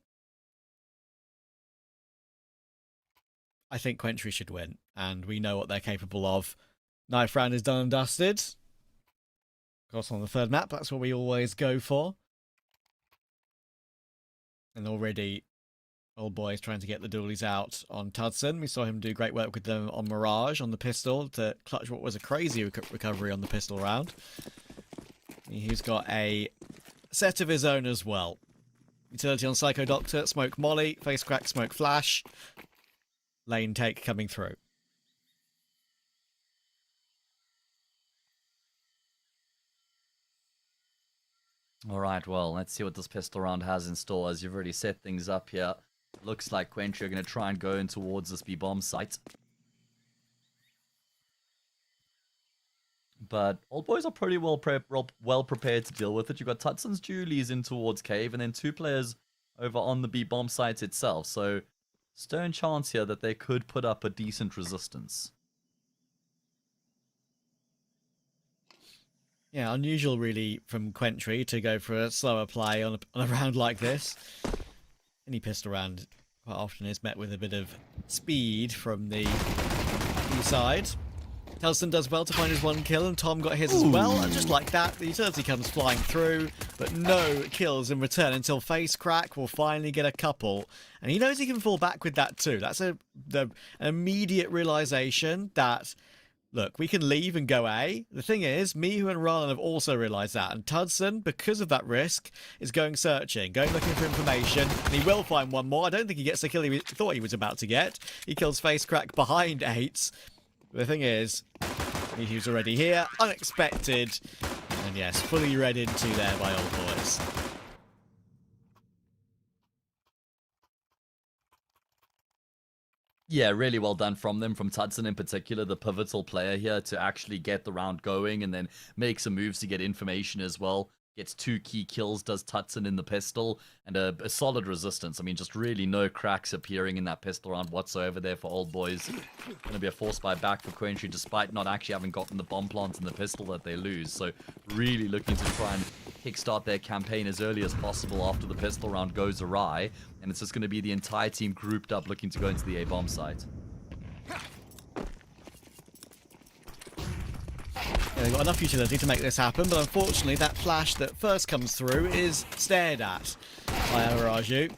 I think Quentry should win, and we know what they're capable of. Knife round is done and dusted. Of course, on the third map, that's what we always go for. And already, Old Boy's trying to get the dualies out on Tudson. We saw him do great work with them on Mirage, on the pistol, to clutch what was a crazy recovery on the pistol round. He's got a set of his own as well. Utility on Psycho Doctor, Smoke Molly, Face Crack, Smoke Flash. Lane take coming through. Alright, well, let's see what this pistol round has in store. As you've already set things up here, looks like Quentry are going to try and go in towards this B-bomb site. But Old Boys are pretty well prepared to deal with it. You've got Tudson's Julies in towards Cave, and then 2 players over on the B-bomb site itself. So, stern chance here that they could put up a decent resistance. Yeah, unusual really from Quentry to go for a slower play on a round like this. Any pistol round quite often is met with a bit of speed from the B side. Tudson does well to find his 1 kill, and Tom got his as well. And just like that, the utility comes flying through, but no kills in return until Face Crack will finally get a couple. And he knows he can fall back with that too. That's an immediate realization that, look, we can leave and go A. The thing is, Mihu and Roland have also realised that, and Tudson, because of that risk, is going searching, going looking for information, and he will find one more. I don't think he gets the kill he thought he was about to get. He kills Face Crack behind 8s. The thing is, Mihu's already here, unexpected, and yes, fully read into there by Old Boys. Yeah, really well done from them, from Tudson in particular, the pivotal player here, to actually get the round going and then make some moves to get information as well. Gets 2 key kills, does Tudson in the pistol, and a solid resistance. I mean, just really no cracks appearing in that pistol round whatsoever there for Old Boys. Going to be a force buy back for Quentry, despite not actually having gotten the bomb plant in the pistol that they lose. So really looking to try and kickstart their campaign as early as possible after the pistol round goes awry. And it's just going to be the entire team grouped up looking to go into the A-bomb site. They've got enough utility to make this happen, but unfortunately that flash that first comes through is stared at by Mirage.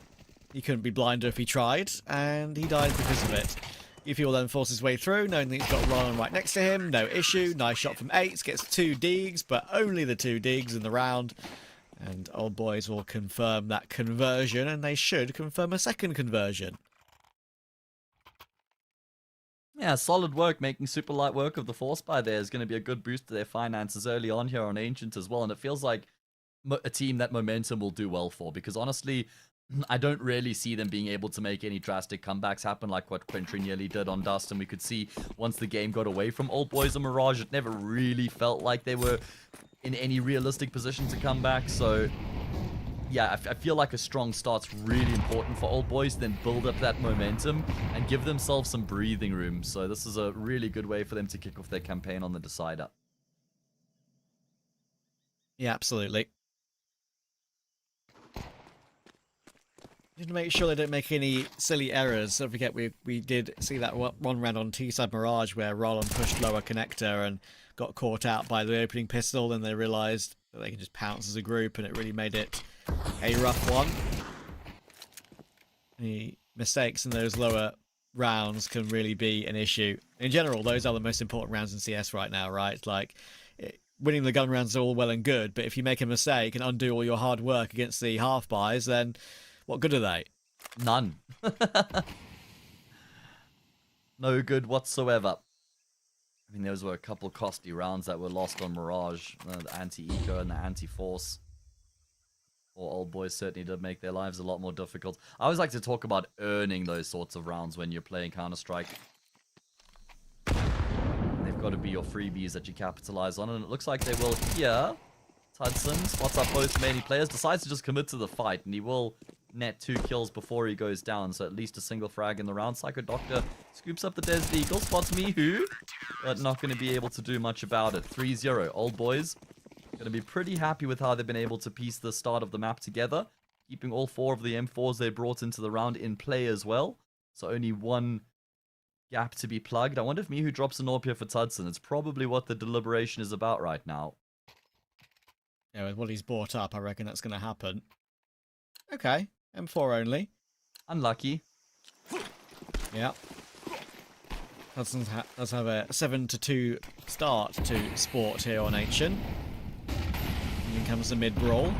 He couldn't be blinder if he tried, and he died because of it. Util then forces his way through, knowing that he's got Roland right next to him. No issue. Nice shot from 8s. Gets 2 digs, but only the 2 digs in the round. And Old Boys will confirm that conversion, and they should confirm a second conversion. Yeah, solid work, making super light work of the Force Buy there is going to be a good boost to their finances early on here on Ancient as well, and it feels like a team that Momentum will do well for, because honestly, I don't really see them being able to make any drastic comebacks happen like what Quentry nearly did on Dust, and we could see once the game got away from Old Boys and Mirage, it never really felt like they were in any realistic position to come back, so yeah, I feel like a strong start's really important for Old Boys, then build up that momentum and give themselves some breathing room. So this is a really good way for them to kick off their campaign on the Decider. Yeah, absolutely. Need to make sure they don't make any silly errors. Don't forget, we did see that one round on T-side Mirage where Roland pushed lower connector and got caught out by the opening pistol, and they realised that they could just pounce as a group, and it really made it a rough one. The mistakes in those lower rounds can really be an issue. In general, those are the most important rounds in CS right now, right? Like, winning the gun rounds are all well and good, but if you make a mistake and undo all your hard work against the half buys, then what good are they? None. No good whatsoever. I mean, those were a couple costly rounds that were lost on Mirage. The anti-eco and the anti-force. Or Old Boys certainly did make their lives a lot more difficult. I always like to talk about earning those sorts of rounds when you're playing Counter-Strike. They've got to be your freebies that you capitalize on, and it looks like they will here. Tudson spots up both many players, decides to just commit to the fight, and he will net 2 kills before he goes down, so at least a single frag in the round. Psycho Doctor scoops up the Desert Eagle, spots Mihu, but not going to be able to do much about it. 3-0. Old Boys going to be pretty happy with how they've been able to piece the start of the map together, keeping all 4 of the M4s they brought into the round in play as well, so only one gap to be plugged. I wonder if Mihu drops an AWP here for Tudson. It's probably what the deliberation is about right now. Yeah, with what he's bought up, I reckon that's going to happen. Okay, M4 only. Unlucky. Yeah. Hudson does have a 7-2 start to Sport here on Ancient. And then comes the mid-brawl.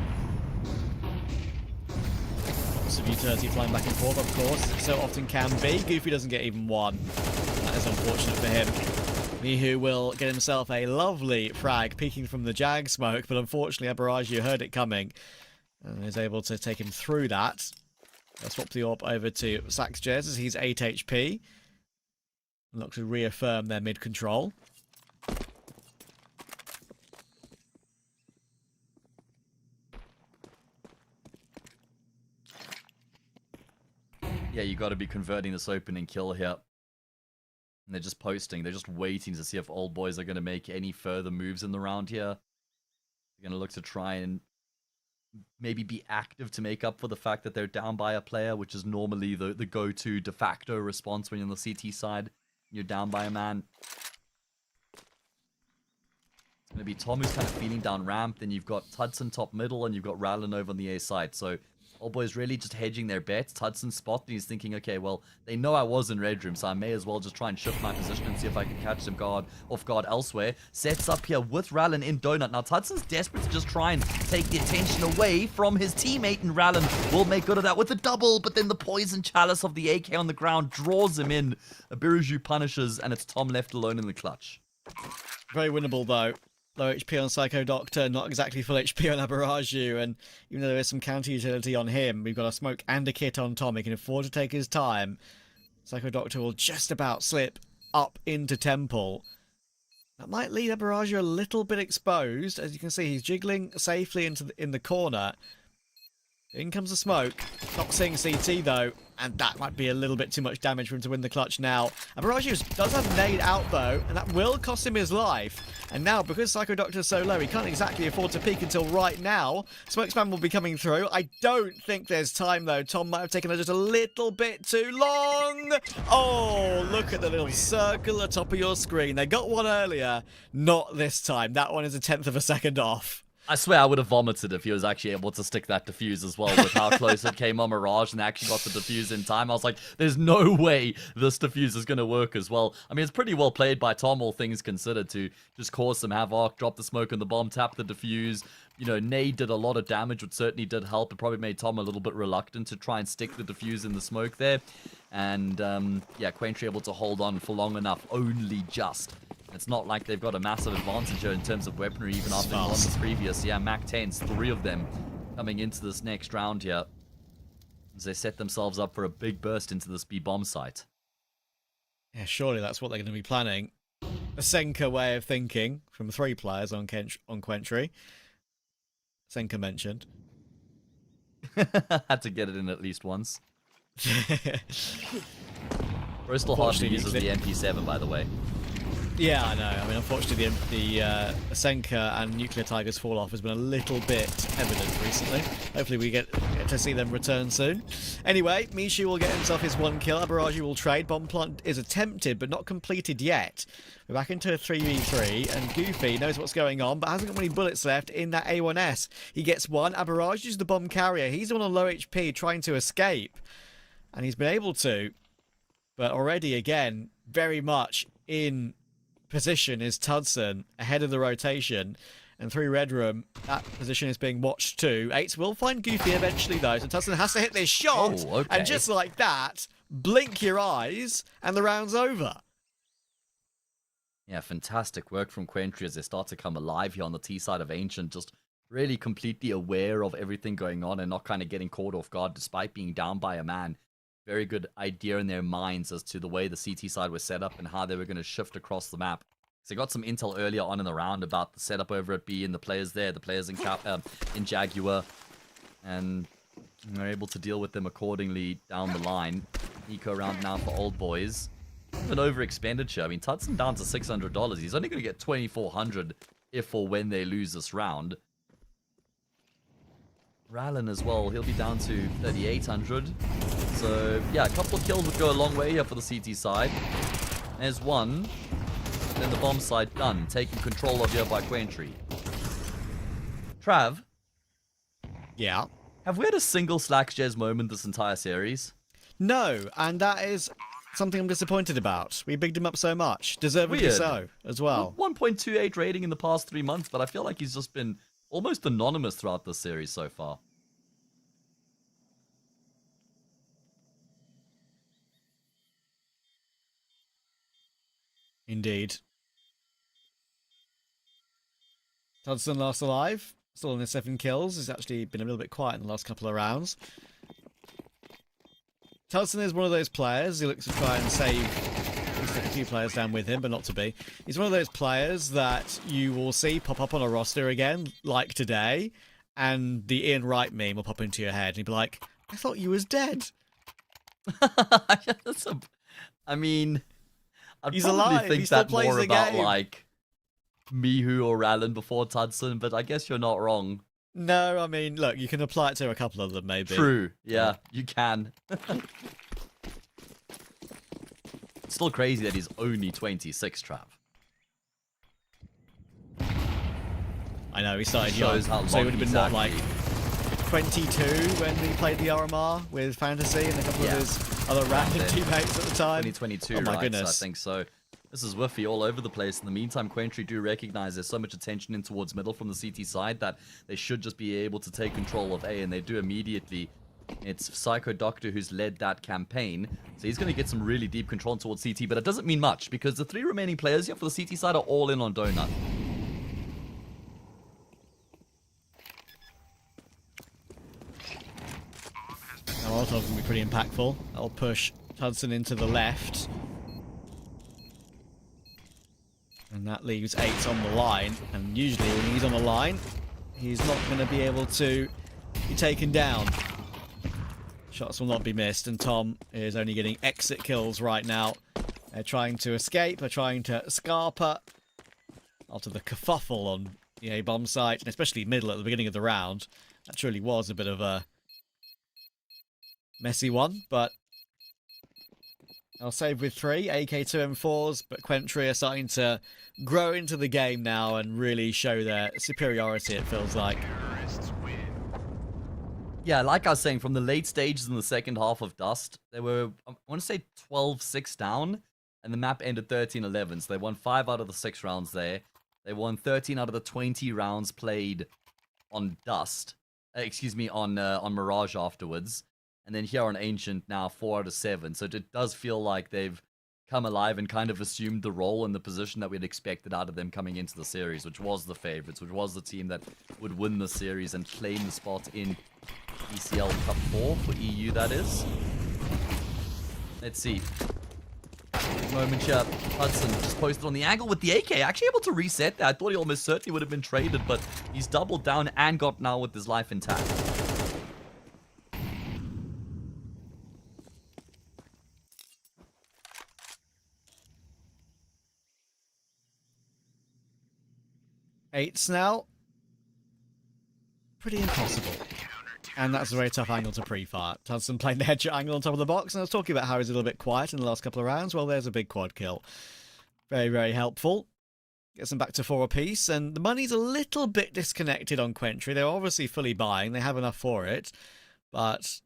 Lots of utility flying back and forth, of course, as it so often can be. Goofy doesn't get even one. That is unfortunate for him. Mihu will get himself a lovely frag peeking from the Jag smoke, but unfortunately Abaraju heard it coming and is able to take him through that. I'll swap the AWP over to Sax Jez as he's 8 HP. And look to reaffirm their mid-control. Yeah, you got to be converting this opening kill here. And they're just posting. They're just waiting to see if Old Boys are going to make any further moves in the round here. They're going to look to try and maybe be active to make up for the fact that they're down by a player, which is normally the go-to de facto response when you're on the CT side. You're down by a man. It's going to be Tom who's kind of feeling down ramp. Then you've got Tudson top middle, and you've got Rallen over on the A side. So Old Boys really just hedging their bets. Tudson spot, and he's thinking, okay, well, they know I was in red room, so I may as well just try and shift my position and see if I can catch them off guard elsewhere. Sets up here with Rallen in Donut. Now, Tudson's desperate to just try and take the attention away from his teammate, and Rallen will make good of that with a double, but then the poison chalice of the AK on the ground draws him in. Abiraju punishes, and it's Tom left alone in the clutch. Very winnable, though. Low HP on Psycho Doctor, not exactly full HP on Abaraju, and even though there is some counter utility on him, we've got a smoke and a kit on Tom. He can afford to take his time. Psycho Doctor will just about slip up into Temple. That might leave Abaraju a little bit exposed. As you can see, he's jiggling safely in the corner. In comes the smoke. Not seeing CT though, and that might be a little bit too much damage for him to win the clutch now. Abaraju does have nade out though, and that will cost him his life. And now, because Psycho Doctor is so low, he can't exactly afford to peek until right now. Smoke spam will be coming through. I don't think there's time though. Tom might have taken it just a little bit too long. Oh, look at the little circle at the top of your screen. They got one earlier, not this time. That one is 1/10 of a second off. I swear I would have vomited if he was actually able to stick that defuse as well with how close it came on Mirage and actually got the defuse in time. I was like, there's no way this defuse is going to work as well. I mean, it's pretty well played by Tom, all things considered, to just cause some havoc, drop the smoke on the bomb, tap the defuse. You know, Nade did a lot of damage, which certainly did help. It probably made Tom a little bit reluctant to try and stick the defuse in the smoke there. And, yeah, Quentry able to hold on for long enough, only just. It's not like they've got a massive advantage here in terms of weaponry, even after they won this previous. Yeah, Mac 10s, 3 of them coming into this next round here, as they set themselves up for a big burst into this B-bomb site. Yeah, surely that's what they're going to be planning. A Senka way of thinking from 3 players on Quentry. Senka mentioned. Had to get it in at least once. Bristol hardly uses the MP7, by the way. Yeah, I know. I mean, unfortunately, the Senka and Nuclear Tiger's fall-off has been a little bit evident recently. Hopefully we get to see them return soon. Anyway, Mishu will get himself his 1 kill. Abaraji will trade. Bomb plant is attempted, but not completed yet. We're back into a 3v3, and Goofy knows what's going on, but hasn't got many bullets left in that A1S. He gets 1. Abaraji is the bomb carrier. He's on a low HP, trying to escape. And he's been able to. But already, again, very much in position is Tudson ahead of the rotation, and through Red Room that position is being watched too. 8s will find Goofy eventually though, so Tudson has to hit this shot, and just like that, blink your eyes and the round's over. Yeah, fantastic work from Quentry as they start to come alive here on the T side of Ancient, just really completely aware of everything going on and not kind of getting caught off guard despite being down by a man. Very good idea in their minds as to the way the CT side was set up and how they were going to shift across the map. So they got some intel earlier on in the round about the setup over at B and the players there, the players in Jaguar, and they're able to deal with them accordingly down the line. Eco round now for Old Boys. An over expenditure. I mean, Tudson down to $600. He's only going to get $2,400 if or when they lose this round. Rallen as well, he'll be down to 3,800. So, yeah, a couple of kills would go a long way here for the CT side. There's 1. Then the bomb side done. Taking control of here by Quentry. Trav? Yeah? Have we had a single Slackjez moment this entire series? No, and that is something I'm disappointed about. We bigged him up so much. Deservedly so, as well. 1.28 rating in the past 3 months, but I feel like he's just been almost anonymous throughout this series so far. Indeed. Tudson last alive. Still on his 7 kills. He's actually been a little bit quiet in the last couple of rounds. Tudson is one of those players who looks to try and save a few players down with him, but not to be. He's one of those players that you will see pop up on a roster again, like today, and the Ian Wright meme will pop into your head, and you'll be like, I thought you was dead. I mean, I'd He's probably alive. think He still that plays more the about, game. like, Mihu or Rallen before Tudson, but I guess you're not wrong. No, I mean, look, you can apply it to a couple of them, maybe. True, yeah, you can. Still crazy that he's only 26, Trav. I know, he started Shows young, how so he long would have been, he's what, like, actually- 22 when he played the RMR with Fantasy and a couple of his other random then teammates at the time. 2022, Oh my right? goodness. So I think so. This is Whiffy all over the place. In the meantime, Quentry do recognize there's so much attention in towards middle from the CT side that they should just be able to take control of A, and they do immediately. It's Psycho Doctor who's led that campaign, so he's going to get some really deep control towards CT, but it doesn't mean much, because the 3 remaining players here for the CT side are all in on Donut. Now, Molotov's going to be pretty impactful. That'll push Tudson into the left. And that leaves 8 on the line. And usually when he's on the line, he's not going to be able to be taken down. Shots will not be missed, and Tom is only getting exit kills right now. They're trying to escape, they're trying to scarper after the kerfuffle on the A-bomb site, and especially middle at the beginning of the round. That truly was a bit of a messy one, but I'll save with 3 AK2M4s, but Quentry are starting to grow into the game now and really show their superiority, it feels like. Yeah, like I was saying, from the late stages in the second half of Dust, they were, I want to say 12-6 down, and the map ended 13-11, so they won 5 out of the 6 rounds there. They won 13 out of the 20 rounds played on Dust, on Mirage afterwards. And then here on Ancient now 4 out of 7. So it does feel like they've come alive and kind of assumed the role and the position that we'd expected out of them coming into the series, which was the favorites, which was the team that would win the series and claim the spot in ECL Cup 4 for EU, that is. Let's see. Moment here, Tudson just posted on the angle with the AK, actually able to reset that. I thought he almost certainly would have been traded, but he's doubled down and got now with his life intact. Eights now. Pretty impossible. And that's a very tough angle to pre-fire. Tudson playing the headshot angle on top of the box, and I was talking about how he's a little bit quiet in the last couple of rounds. Well, there's a big quad kill. Very, very helpful. Gets them back to 4 apiece, and the money's a little bit disconnected on Quentry. They're obviously fully buying. They have enough for it, but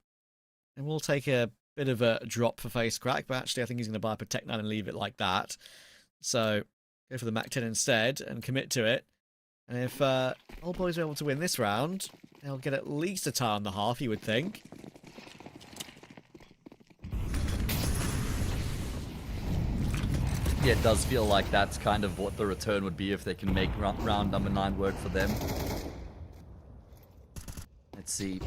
it will take a bit of a drop for Face Crack, but actually I think he's going to buy a Protect 9 and leave it like that. So go for the Mac 10 instead and commit to it. And if Old Boys are able to win this round, they'll get at least a tie on the half, you would think. Yeah, it does feel like that's kind of what the return would be if they can make round number 9 work for them. Let's see.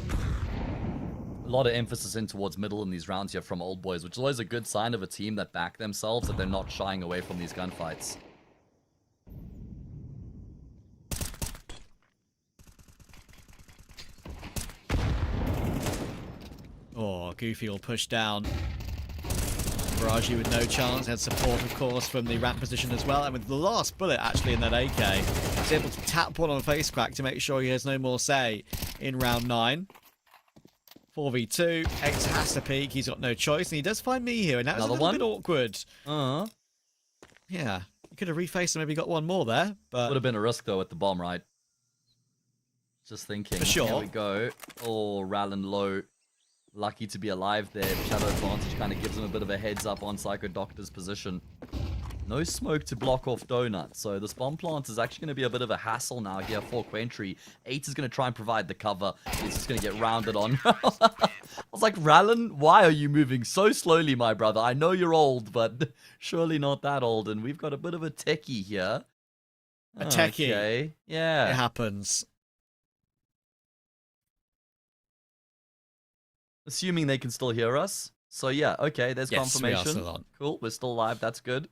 A lot of emphasis in towards middle in these rounds here from Old Boys, which is always a good sign of a team that back themselves, that they're not shying away from these gunfights. Oh, Goofy will push down. Mirage with no chance, had support of course from the ramp position as well, and with the last bullet actually in that AK, he's able to tap one on Face Crack to make sure he has no more say in round 9. 4v2, X has to peek, he's got no choice, and he does find me here, and that was a little bit awkward. Yeah, he could have refaced and maybe got one more there, but... Would have been a risk though at the bomb, right? Just thinking. For sure. Here we go. Oh, Rallen low. Lucky to be alive there. Shadow advantage kind of gives him a bit of a heads up on Psycho Doctor's position. No smoke to block off Donut, so this bomb plant is actually going to be a bit of a hassle now here for Quentry. 8 is going to try and provide the cover. He's just going to get rounded on. I was like, Rallen, why are you moving so slowly, my brother? I know you're old, but surely not that old, and we've got a bit of a techie here. A techie. Okay, yeah. It happens. Assuming they can still hear us. So yeah, okay, there's confirmation. We are still on. Cool, we're still live, that's good.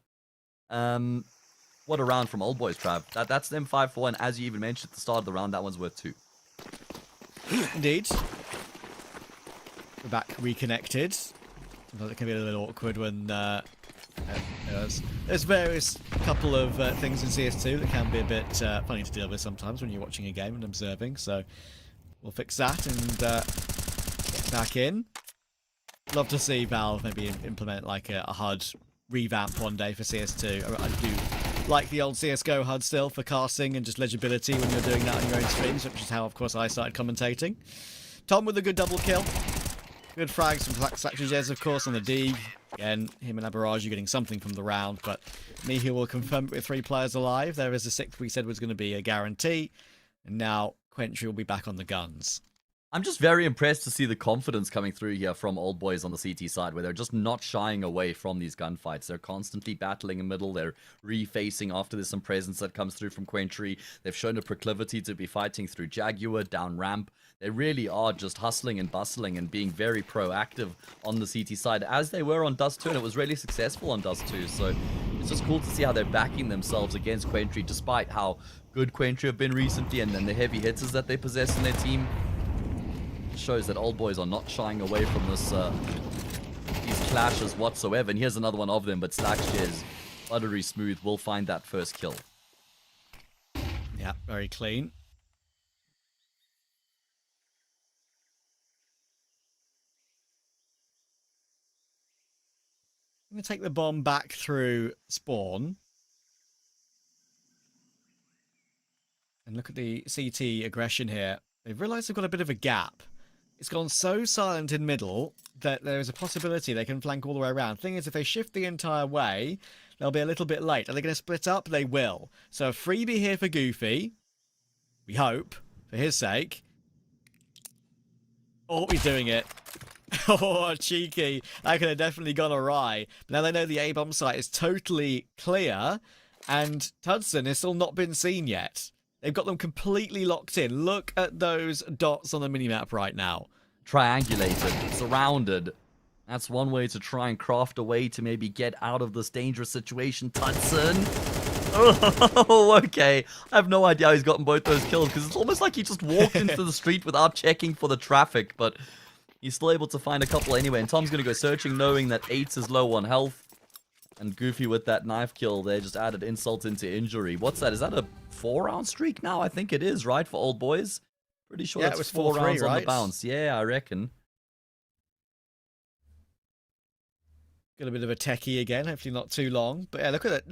What a round from Old Boys, Trav. That's them 5-4, and as you even mentioned at the start of the round, that one's worth 2. Indeed. We're back reconnected. Sometimes it can be a little awkward when there's various couple of things in CS2 that can be a bit funny to deal with sometimes when you're watching a game and observing, so we'll fix that and get back in. Love to see Valve maybe implement like a HUD revamp one day for CS2. I do like the old CSGO HUD still for casting and just legibility when you're doing that on your own streams, which is how, of course, I started commentating. Tom with a good double kill. Good frags from Saxijez, of course, on the D. Again, him and Mirage are getting something from the round, but Mihi will confirm it with 3 players alive. There is a 6th we said was going to be a guarantee, and now Quentry will be back on the guns. I'm just very impressed to see the confidence coming through here from Old Boys on the CT side, where they're just not shying away from these gunfights. They're constantly battling in middle. They're refacing after there's some presence that comes through from Quentry. They've shown a proclivity to be fighting through Jaguar, down ramp. They really are just hustling and bustling and being very proactive on the CT side, as they were on Dust 2, and it was really successful on Dust 2. So it's just cool to see how they're backing themselves against Quentry, despite how good Quentry have been recently and then the heavy hitters that they possess in their team. Shows that Old Boys are not shying away from this these clashes whatsoever. And here's another one of them, but Slackshare, buttery smooth, will find that first kill. Yeah, very clean. I'm going to take the bomb back through spawn. And look at the CT aggression here. They've realised they've got a bit of a gap. It's gone so silent in middle that there is a possibility they can flank all the way around. Thing is, if they shift the entire way, they'll be a little bit late. Are they going to split up? They will. So a freebie here for Goofy. We hope, for his sake. Oh, he's doing it. Oh, cheeky. That could have definitely gone awry. But now they know the A-bomb site is totally clear, and Tudson has still not been seen yet. They've got them completely locked in. Look at those dots on the minimap right now. Triangulated, surrounded. That's one way to try and craft a way to maybe get out of this dangerous situation. Tudson. Oh, okay. I have no idea how he's gotten both those kills, because it's almost like he just walked into the street without checking for the traffic, but he's still able to find a couple anyway. And Tom's going to go searching, knowing that 8 is low on health. And Goofy with that knife kill there just added insult into injury. What's that? Is that a 4-round streak now? I think it is, right, for old boys? Pretty sure it was 4 rounds right? on the bounce. Yeah, I reckon. Got a bit of a techie again, hopefully not too long. But yeah, look at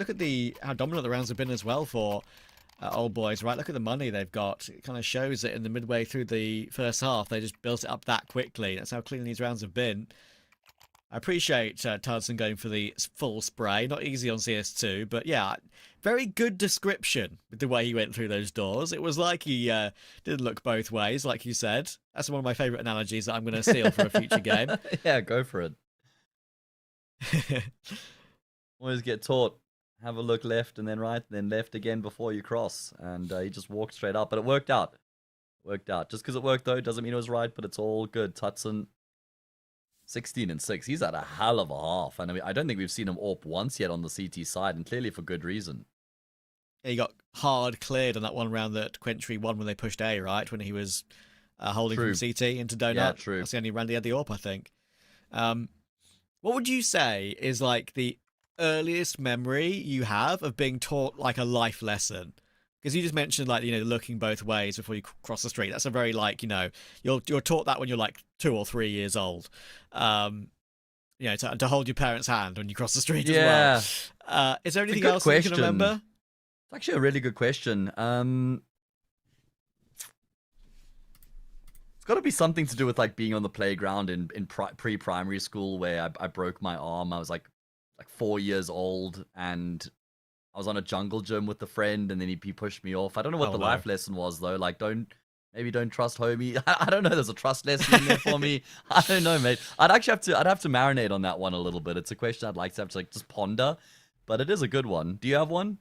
how dominant the rounds have been as well for old boys, right? Look at the money they've got. It kind of shows that in the midway through the first half, they just built it up that quickly. That's how clean these rounds have been. I appreciate Tudson going for the full spray. Not easy on CS2, but yeah, very good description with the way he went through those doors. It was like he didn't look both ways, like you said. That's one of my favourite analogies that I'm going to steal for a future game. Yeah, go for it. Always get taught. Have a look left and then right, and then left again before you cross. And he just walked straight up, but it worked out. Worked out. Just because it worked, though, doesn't mean it was right, but it's all good. Tudson, 16-6. He's had a hell of a half. And I mean, I don't think we've seen him AWP once yet on the CT side, and clearly for good reason. Yeah, he got hard cleared on that one round that Quentry won when they pushed A, right? When he was holding from CT into Donut. Yeah, true. That's the only round he had the AWP, I think. What would you say is like the earliest memory you have of being taught like a life lesson? Because you just mentioned, like, you know, looking both ways before you cross the street. That's a very, like, you know, you're taught that when you're like 2 or 3 years old. You know, to hold your parents' hand when you cross the street as well. Is there anything else you can remember? It's actually a really good question. It's got to be something to do with like being on the playground in pre-primary school, where I broke my arm. I was like 4 years old, and I was on a jungle gym with a friend, and then he pushed me off. I don't know what the life lesson was, though. Like, don't trust homie. I don't know. There's a trust lesson in there for me. I don't know, mate. I'd have to marinate on that one a little bit. It's a question I'd like to have to like just ponder, but it is a good one. Do you have one?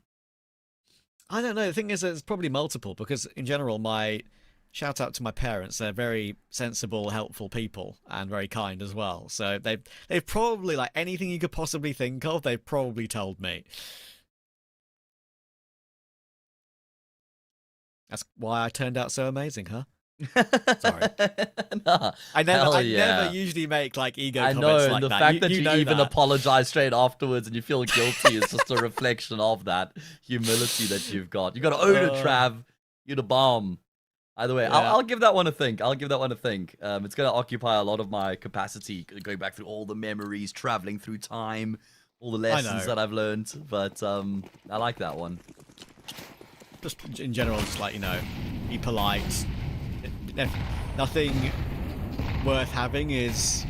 I don't know. The thing is, there's probably multiple, because in general, my shout out to my parents. They're very sensible, helpful people, and very kind as well. So they've probably, like, anything you could possibly think of, they've probably told me. That's why I turned out so amazing, huh? Sorry. Nah, I never usually make like ego comments like that. I know, the fact that you know even that. apologize straight afterwards and you feel guilty is just a reflection of that humility that you've got. You got to own it, Trav. You're the bomb. Either way, Yeah. I'll give that one a think. It's going to occupy a lot of my capacity, going back through all the memories, traveling through time, all the lessons that I've learned. But I like that one. Just in general, just like, you know, be polite. Nothing worth having is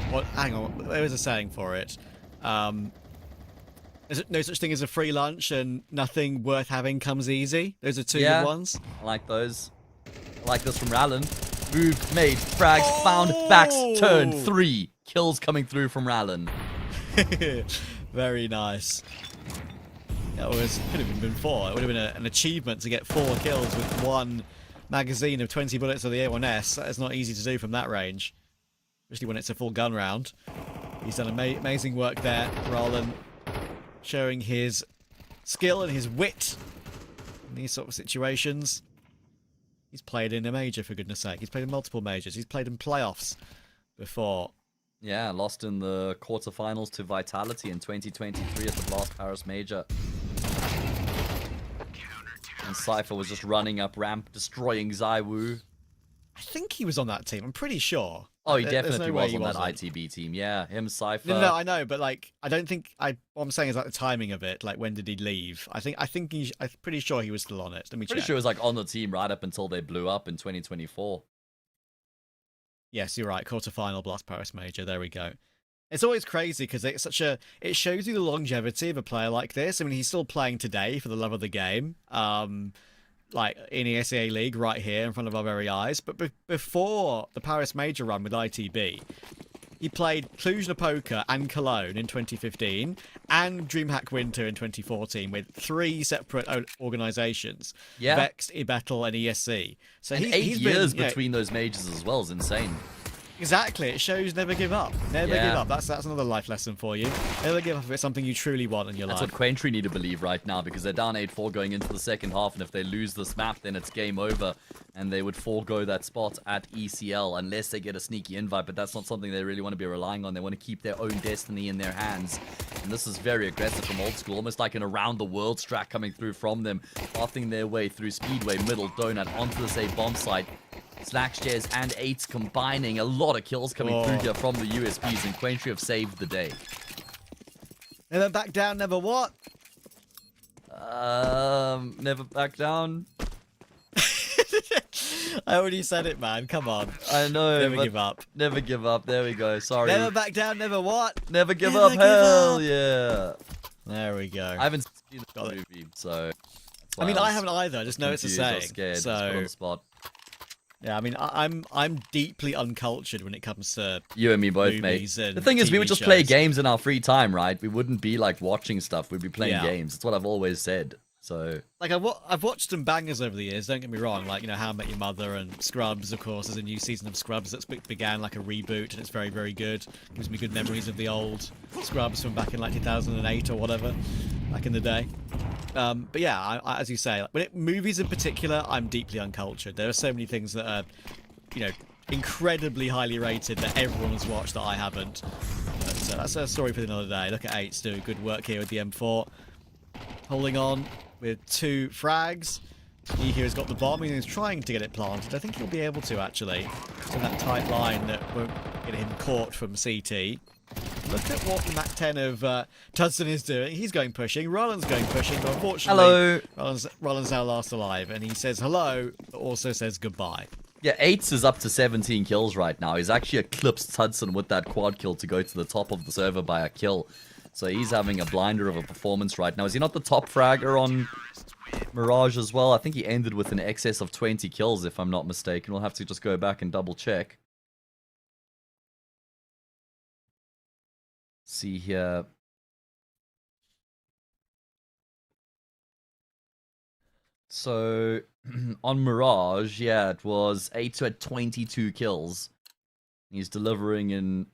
what? Hang on, there is a saying for it. There's no such thing as a free lunch, and nothing worth having comes easy. Those are two good ones. I like those. I like this from Rallen. Move, made, frags, found, backs, turn, 3 kills coming through from Rallen. Very nice. That could have even been 4. It would have been an achievement to get 4 kills with 1 magazine of 20 bullets of the A1S. That is not easy to do from that range, especially when it's a full gun round. He's done amazing work there, Rallen, showing his skill and his wit in these sort of situations. He's played in a major, for goodness sake. He's played in multiple majors. He's played in playoffs before. Yeah, lost in the quarterfinals to Vitality in 2023 at the Blast Paris Major. And Cypher was just running up ramp, destroying Zaiwu. I think he was on that team. I'm pretty sure. Oh, he There's definitely no way was he on that wasn't. ITB team. Yeah, him, Cypher. No, I know, but like, I don't think What I'm saying is like the timing of it. Like, when did he leave? I'm pretty sure he was still on it. Let me Pretty check. sure it was like on the team right up until they blew up in 2024. Yes, you're right. Quarterfinal Blast Paris Major. There we go. It's always crazy because it shows you the longevity of a player like this. I mean, he's still playing today for the love of the game. Like in ESEA League right here in front of our very eyes. But before the Paris Major run with ITB, he played Cluj-Napoca and Cologne in 2015 and DreamHack Winter in 2014 with 3 separate organisations. Yeah. Vext, Ibetel and ESC. So And he's 8 been, years you know, between those majors as well is insane. Exactly. It shows never give up. Never Yeah. give up. That's another life lesson for you. Never give up if it's something you truly want in your That's life. what Quentry need to believe right now, because they're down 8-4 going into the second half, and if they lose this map, then it's game over, and they would forego that spot at ECL unless they get a sneaky invite, but that's not something they really want to be relying on. They want to keep their own destiny in their hands, and this is very aggressive from Old School, almost like an around-the-world strat coming through from them, pathing their way through Speedway, middle, donut, onto the A bomb site. Slackstairs and 8s combining. A lot of kills coming through here from the USPs, and Quentry have saved the day. Never back down, never what? Never back down. I already said it, man. Come on. I know. Never but give up. Never give up. There we go. Sorry. Never back down, never what? Never give Never up. give Hell up. yeah. There we go. I haven't seen the Got it. movie, so. that's I why mean, I was haven't either. I just know it's a confused. I saying. was scared. Just put on So the spot. yeah, I mean, I'm deeply uncultured when it comes to You and me both, mate. movies and The thing is, we TV would just play shows. games in our free time, right? We wouldn't be like watching stuff. We'd be playing Yeah. games. That's what I've always said. So Like I've watched some bangers over the years. Don't get me wrong. Like, you know, How I Met Your Mother and Scrubs. Of course, there's a new season of Scrubs that began like a reboot, and it's very, very good. Gives me good memories of the old Scrubs from back in like 2008 or whatever, back in the day. But yeah, as you say, like, movies in particular, I'm deeply uncultured. There are so many things that are, you know, incredibly highly rated that everyone has watched that I haven't. But that's a story for another day. Look at 8's doing good work here with the M4, holding on with 2 frags. He here has got the bomb. He's trying to get it planted. I think he'll be able to, actually. It's in that tight line that won't get him caught from CT. Look at what the MAC-10 of Tudson is doing. He's going pushing. Roland's going pushing, but unfortunately, hello. Roland's now last alive, and he says hello, but also says goodbye. Yeah, 8s is up to 17 kills right now. He's actually eclipsed Tudson with that quad kill to go to the top of the server by a kill. So he's having a blinder of a performance right now. Is he not the top fragger on Mirage as well? I think he ended with an excess of 20 kills, if I'm not mistaken. We'll have to just go back and double check. See here. So on Mirage, yeah, it was 8 who had 22 kills. He's delivering in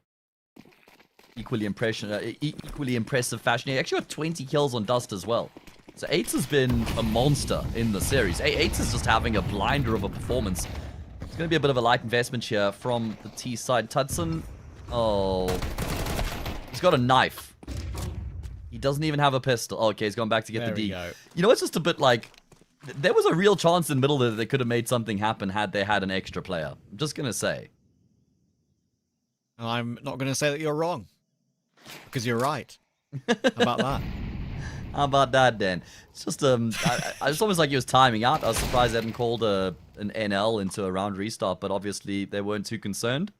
equally impressive fashion. He actually got 20 kills on Dust as well. So 8 has been a monster in the series. 8 is just having a blinder of a performance. It's going to be a bit of a light investment here from the T side. Tudson, oh, he's got a knife. He doesn't even have a pistol. Oh, okay, he's gone back to get There the we D. go. You know, it's just a bit like, there was a real chance in the middle that they could have made something happen had they had an extra player. I'm just going to say. I'm not going to say that you're wrong, because you're right. How about that? How about that, then? It's just it's almost like he was timing out. I was surprised they hadn't called an NL into a round restart, but obviously they weren't too concerned.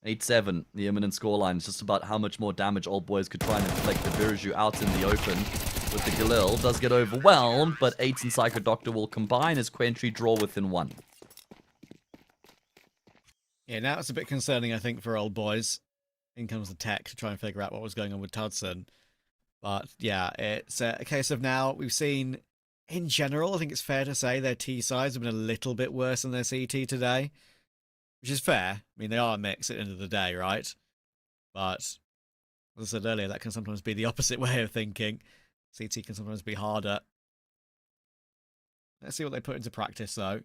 8-7, the imminent scoreline. It's just about how much more damage Old Boys could try and inflict. The Viraju out in the open with the Galil. Does get overwhelmed, but 8s and Psycho Doctor will combine as Quentry draw within 1. Yeah, now it's a bit concerning, I think, for Old Boys. In comes the tech to try and figure out what was going on with Tudson. But yeah, it's a case of now we've seen, in general, I think it's fair to say their T sides have been a little bit worse than their CT today. Which is fair. I mean, they are a mix at the end of the day, right? But, as I said earlier, that can sometimes be the opposite way of thinking. CT can sometimes be harder. Let's see what they put into practice, though.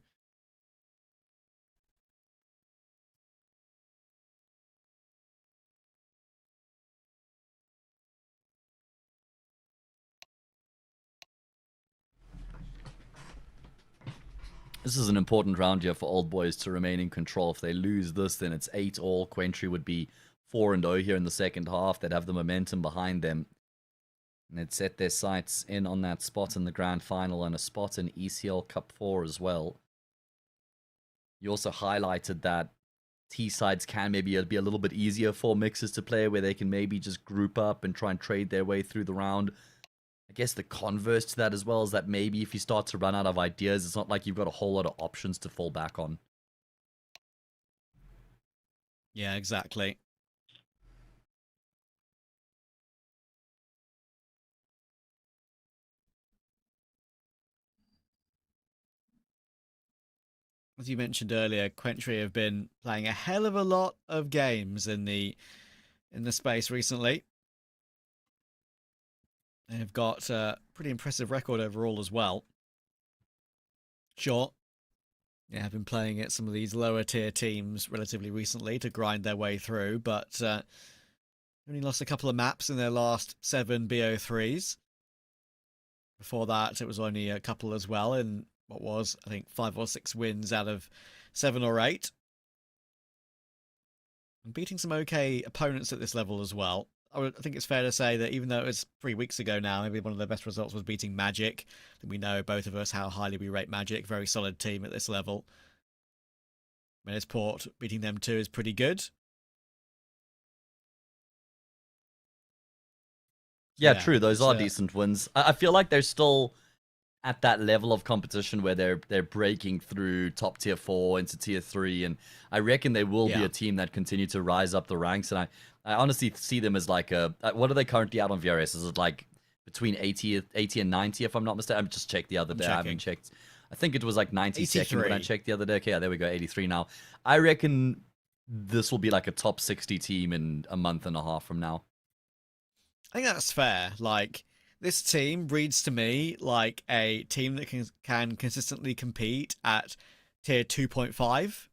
This is an important round here for Old Boys to remain in control. If they lose this, then it's 8-all. Quentry would be 4-0 here in the second half. They'd have the momentum behind them. And they'd set their sights in on that spot in the grand final and a spot in ECL Cup 4 as well. You also highlighted that T-sides can maybe be a little bit easier for mixers to play, where they can maybe just group up and try and trade their way through the round. I guess the converse to that as well is that maybe if you start to run out of ideas, it's not like you've got a whole lot of options to fall back on. Yeah, exactly. As you mentioned earlier, Quentry have been playing a hell of a lot of games in the space recently. They've got a pretty impressive record overall as well. Sure, they have been playing at some of these lower tier teams relatively recently to grind their way through, but only lost a couple of maps in their last 7 BO3s. Before that, it was only a couple as well in what was, I think, 5 or 6 wins out of 7 or 8. And beating some okay opponents at this level as well. I think it's fair to say that even though it was 3 weeks ago now, maybe one of their best results was beating Magic. We know, both of us, how highly we rate Magic. Very solid team at this level. Port beating them too is pretty good. Yeah, true. Those are decent wins. I feel like they're still at that level of competition where they're breaking through top tier 4 into tier 3, and I reckon they will be a team that continue to rise up the ranks. And I honestly see them as like what are they currently out on VRS? Is it like between 80 and 90, if I'm not mistaken? I just checked the other day. I haven't checked. I think it was like 92nd when I checked the other day. Okay, yeah, there we go, 83 now. I reckon this will be like a top 60 team in a month and a half from now. I think that's fair. Like, this team reads to me like a team that can consistently compete at tier 2.5.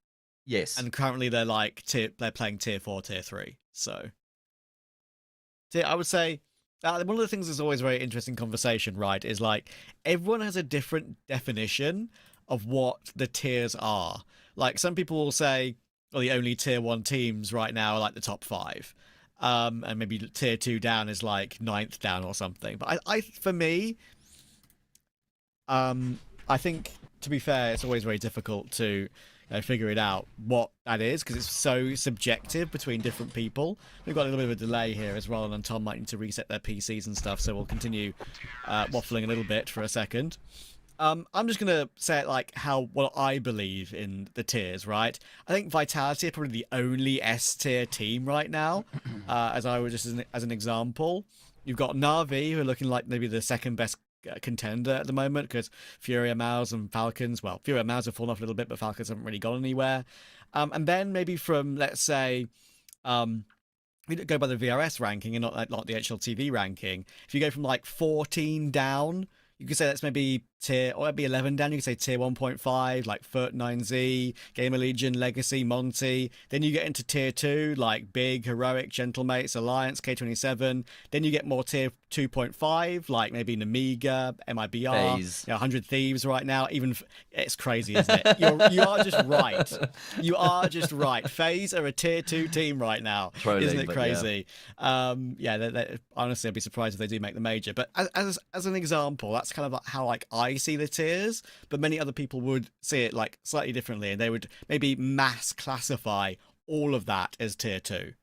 Yes. And currently they're like they're playing tier 4, tier 3. So I would say one of the things that's always a very interesting conversation, right, is like everyone has a different definition of what the tiers are. Like, some people will say, well, the only tier 1 teams right now are like the top 5. And maybe tier 2 down is like 9th down or something. But for me, I think, to be fair, it's always very difficult to figure it out what that is, because it's so subjective between different people. We've got a little bit of a delay here as well, and Tom might need to reset their PCs and stuff, so we'll continue waffling a little bit for a second. I'm just going to say it like what I believe in the tiers, right? I think Vitality are probably the only S-tier team right now, as I would just as an example. You've got Na'Vi, who are looking like maybe the second best contender at the moment, because Furia, Mouse, and Falcons, well, Furia and Mouse have fallen off a little bit, but Falcons haven't really gone anywhere. And then maybe from, let's say, we go by the VRS ranking and not the HLTV ranking. If you go from like 14 down, you could say that's maybe tier, or maybe 11 down. You could say tier 1.5, like Furt 9Z, Gamer Legion, Legacy, Monty. Then you get into tier 2, like Big, Heroic, Gentlemates, Alliance, K27. Then you get more tier 2.5, like maybe Namiga, MIBR, FaZe. 100 Thieves right now. Even it's crazy, isn't it? You are just right. You are just right. FaZe are a tier 2 team right now. Trolling, isn't it crazy? Yeah. Honestly, I'd be surprised if they do make the major. But as an example, that's kind of like how like I see the tiers, but many other people would see it like slightly differently, and they would maybe mass classify all of that as tier 2.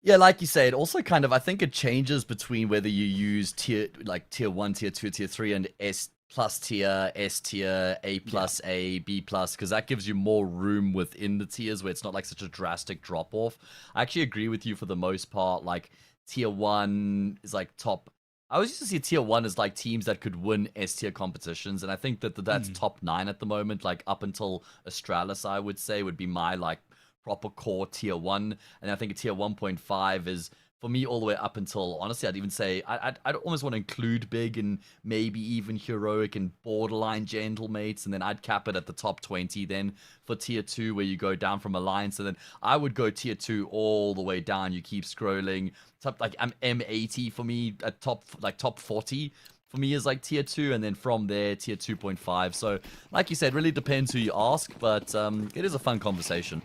Yeah, like you say, it also kind of, I think it changes between whether you use tier 1, tier 2, tier 3, and S plus tier, S tier, A plus, A, B plus, because that gives you more room within the tiers where it's not like such a drastic drop off. I actually agree with you for the most part. Like, tier 1 is like top. I always used to see tier 1 as like teams that could win S tier competitions, and I think that's top 9 at the moment. Like, up until Astralis, I would say, would be my like proper core tier 1, and I think a tier 1.5 is, for me, all the way up until, honestly, I'd even say I'd almost want to include Big and maybe even Heroic and borderline Gentlemates, and then I'd cap it at the top 20 then for tier 2, where you go down from Alliance, and then I would go tier 2 all the way down. You keep scrolling. Top, like, I'm M80 for me at top 40. for me is like tier 2, and then from there tier 2.5. So like you said, really depends who you ask, but it is a fun conversation.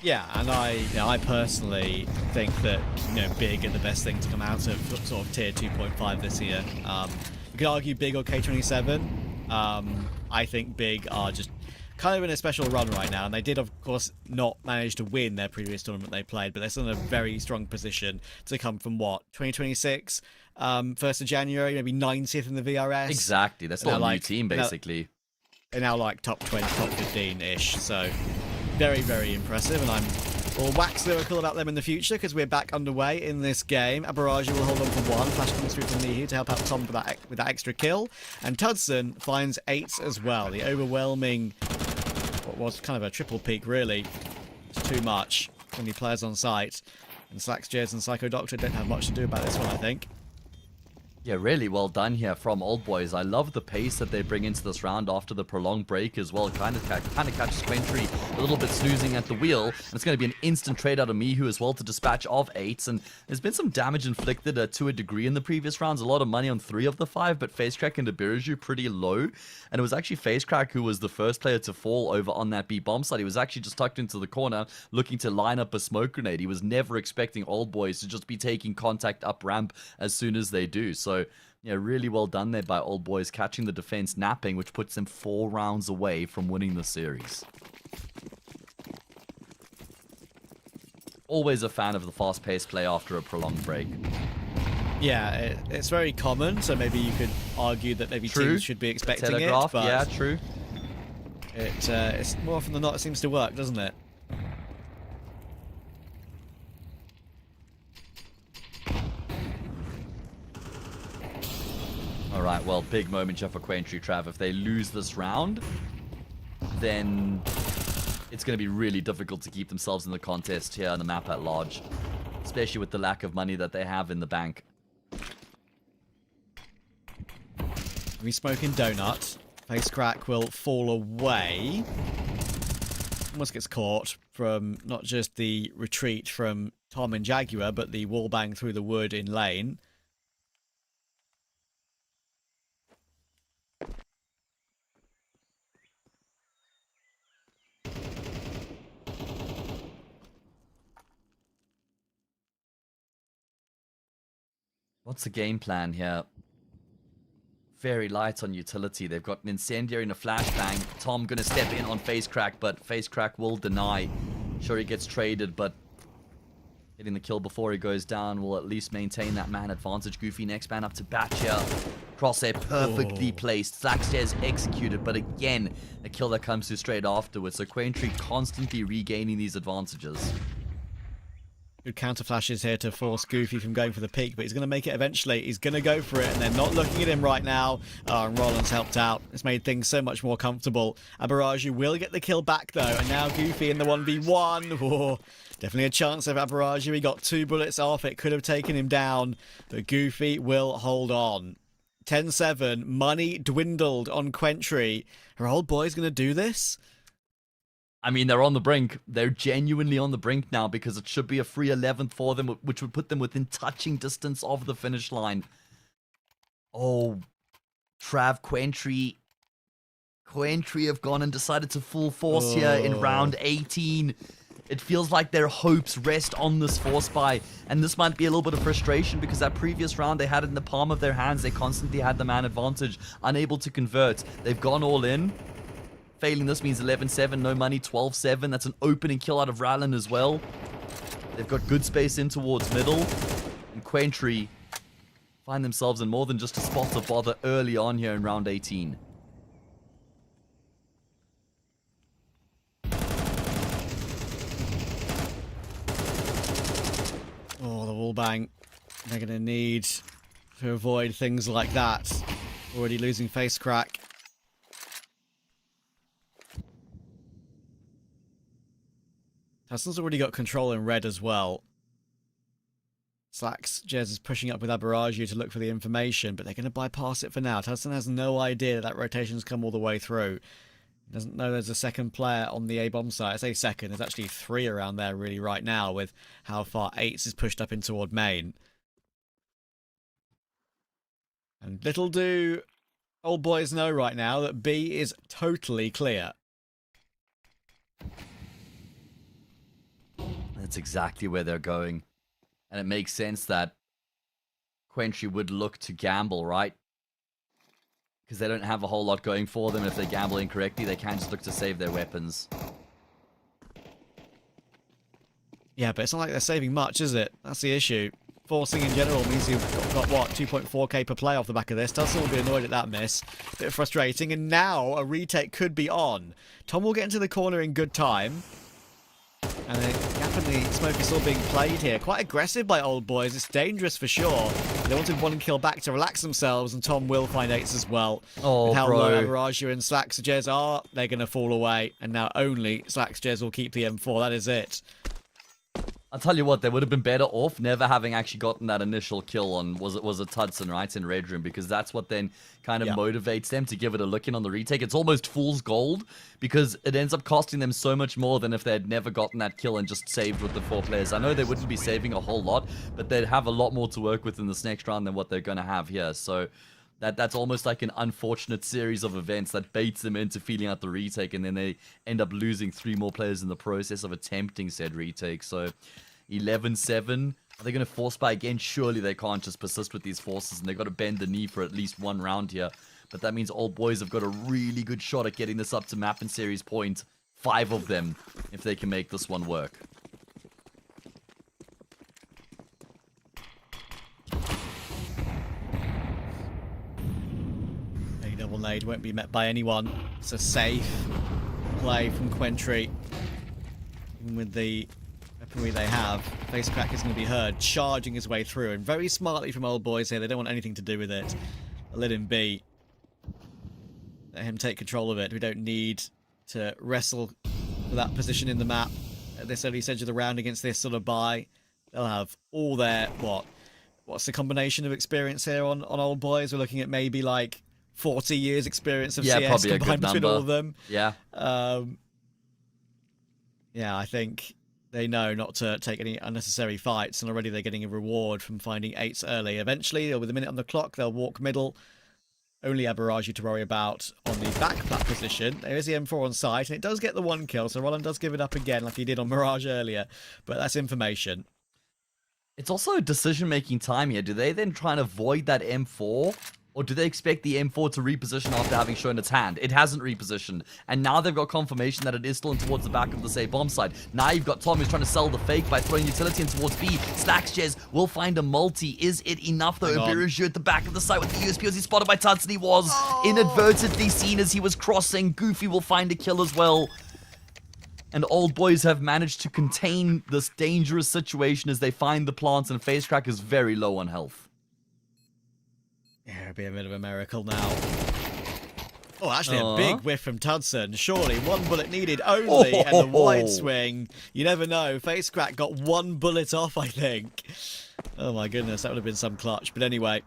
Yeah, and I personally think that Big are the best thing to come out of sort of tier 2.5 this year. You could argue Big or K27. I think Big are just kind of in a special run right now, and they did, of course, not manage to win their previous tournament they played, but they're still in a very strong position to come from, what, 2026, 1st of January, maybe 90th in the VRS. Exactly, that's not a new team, basically. They're now like top 20, top 15-ish, so very, very impressive, and I'm all wax lyrical about them in the future because we're back underway in this game. Abaraja will hold on for 1. Flash comes through from Nihu to help out Tom with that extra kill. And Tudson finds 8 as well. The overwhelming, what was kind of a triple peak, really. It's too much. Too many players on site. And Slacks, Jez, and Psycho Doctor don't have much to do about this one, I think. Yeah, really well done here from Old Boys. I love the pace that they bring into this round after the prolonged break as well. Kind of catches Quentry a little bit snoozing at the wheel. And it's going to be an instant trade out of Mihu as well to dispatch of 8s. And there's been some damage inflicted to a degree in the previous rounds. A lot of money on 3 of the 5, but FaceCrack and Abiraju pretty low. And it was actually FaceCrack who was the first player to fall over on that B bomb site. He was actually just tucked into the corner looking to line up a smoke grenade. He was never expecting Old Boys to just be taking contact up ramp as soon as they do. So, yeah, really well done there by Old Boys, catching the defense napping, which puts them 4 rounds away from winning the series. Always a fan of the fast-paced play after a prolonged break. Yeah, it's very common, so maybe you could argue that maybe teams should be expecting Telegraph, it. But yeah, true. It's more often than not, it seems to work, doesn't it? Alright, well, big moment here for Quentry, Trav. If they lose this round, then it's going to be really difficult to keep themselves in the contest here on the map at large. Especially with the lack of money that they have in the bank. We smoking donut. FaceCrack will fall away. Almost gets caught from not just the retreat from Tom and Jaguar, but the wallbang through the wood in lane. What's the game plan here? Very light on utility. They've got an incendiary and a flashbang. Tom gonna step in on FaceCrack, but FaceCrack will deny. Sure, he gets traded, but getting the kill before he goes down will at least maintain that man advantage. Goofy next man up to bat here. Crosshair perfectly placed. Slackstairs executed, but again, a kill that comes through straight afterwards. So Quentry constantly regaining these advantages. Good counter flashes here to force Goofy from going for the peak, but he's going to make it eventually. He's going to go for it, and they're not looking at him right now. And Roland's helped out. It's made things so much more comfortable. Abaraju will get the kill back, though, and now Goofy in the 1v1. Whoa, definitely a chance of Abaraju. He got 2 bullets off. It could have taken him down, but Goofy will hold on. 10-7. Money dwindled on Quentry. Are Old Boys going to do this? I mean, they're on the brink. They're genuinely on the brink now because it should be a free 11th for them, which would put them within touching distance of the finish line. Oh, Trav, Quentry. Quentry have gone and decided to full force here in round 18. It feels like their hopes rest on this force buy, and this might be a little bit of frustration because that previous round they had it in the palm of their hands. They constantly had the man advantage, unable to convert. They've gone all in. Failing this means 11-7, no money, 12-7. That's an opening kill out of Rallen as well. They've got good space in towards middle. And Quentry find themselves in more than just a spot of bother early on here in round 18. Oh, the wallbang. They're going to need to avoid things like that. Already losing FaceCrack. Tudson's already got control in red as well. Slacks, Jez is pushing up with Abaraju to look for the information, but they're going to bypass it for now. Tudson has no idea that rotation's come all the way through. He doesn't know there's a second player on the A-bomb site. I say second, there's actually 3 around there really right now with how far 8s is pushed up in toward main. And little do old boys know right now that B is totally clear. That's exactly where they're going. And it makes sense that Quentry would look to gamble, right? Because they don't have a whole lot going for them. If they gamble incorrectly, they can just look to save their weapons. Yeah, but it's not like they're saving much, is it? That's the issue. Forcing in general means you've got what, 2.4k per play off the back of this. Tudson will be annoyed at that miss. Bit frustrating. And now a retake could be on. Tom will get into the corner in good time. And the gap in the smoke is still being played here. Quite aggressive by old boys. It's dangerous for sure. They wanted one kill back to relax themselves, and Tom will find 8s as well. Oh, and how bro. low Mirage and Slaxjez are, they're going to fall away. And now only Slaxjez will keep the M4. That is it. I'll tell you what, they would have been better off never having actually gotten that initial kill on, was it Tudson, right, in Red Room, because that's what then kind of motivates them to give it a look in on the retake. It's almost fool's gold, because it ends up costing them so much more than if they had never gotten that kill and just saved with the 4 players. I know they wouldn't be saving a whole lot, but they'd have a lot more to work with in this next round than what they're going to have here, so that's almost like an unfortunate series of events that baits them into feeling out the retake, and then they end up losing 3 more players in the process of attempting said retake. So 11-7. Are they going to force buy again? Surely they can't just persist with these forces, and they've got to bend the knee for at least 1 round here. But that means old boys have got a really good shot at getting this up to map and series point. 5 of them, if they can make this one work. Double nade won't be met by anyone. It's a safe play from Quentry. Even with the weaponry they have, Facecrack is going to be heard charging his way through, and very smartly from old boys here. They don't want anything to do with it. They'll let him be. Let him take control of it. We don't need to wrestle for that position in the map at this early stage of the round against this sort of buy. They'll have all their what's the combination of experience here on old boys? We're looking at maybe like 40 years experience of CS probably combined between all of them. Yeah. Yeah, I think they know not to take any unnecessary fights, and already they're getting a reward from finding 8s early. Eventually, with a minute on the clock, they'll walk middle. Only Mirage to worry about on the back flat position. There is the M4 on site, and it does get the 1 kill, so Roland does give it up again like he did on Mirage earlier, but that's information. It's also a decision-making time here. Do they then try and avoid that M4? Or do they expect the M4 to reposition after having shown its hand? It hasn't repositioned. And now they've got confirmation that it is still in towards the back of the safe bomb site. Now you've got Tom who's trying to sell the fake by throwing utility in towards B. Slaxjez will find a multi. Is it enough though? Mirage at the back of the site with the USP. Was he spotted by Tudson? He was inadvertently seen as he was crossing. Goofy will find a kill as well. And old boys have managed to contain this dangerous situation as they find the plants, and Facecrack is very low on health. Yeah, it'll be a bit of a miracle now. Oh, actually a big whiff from Tudson. Surely 1 bullet needed only, and the wide swing. You never know. Facecrack got 1 bullet off, I think. Oh my goodness, that would have been some clutch. But anyway,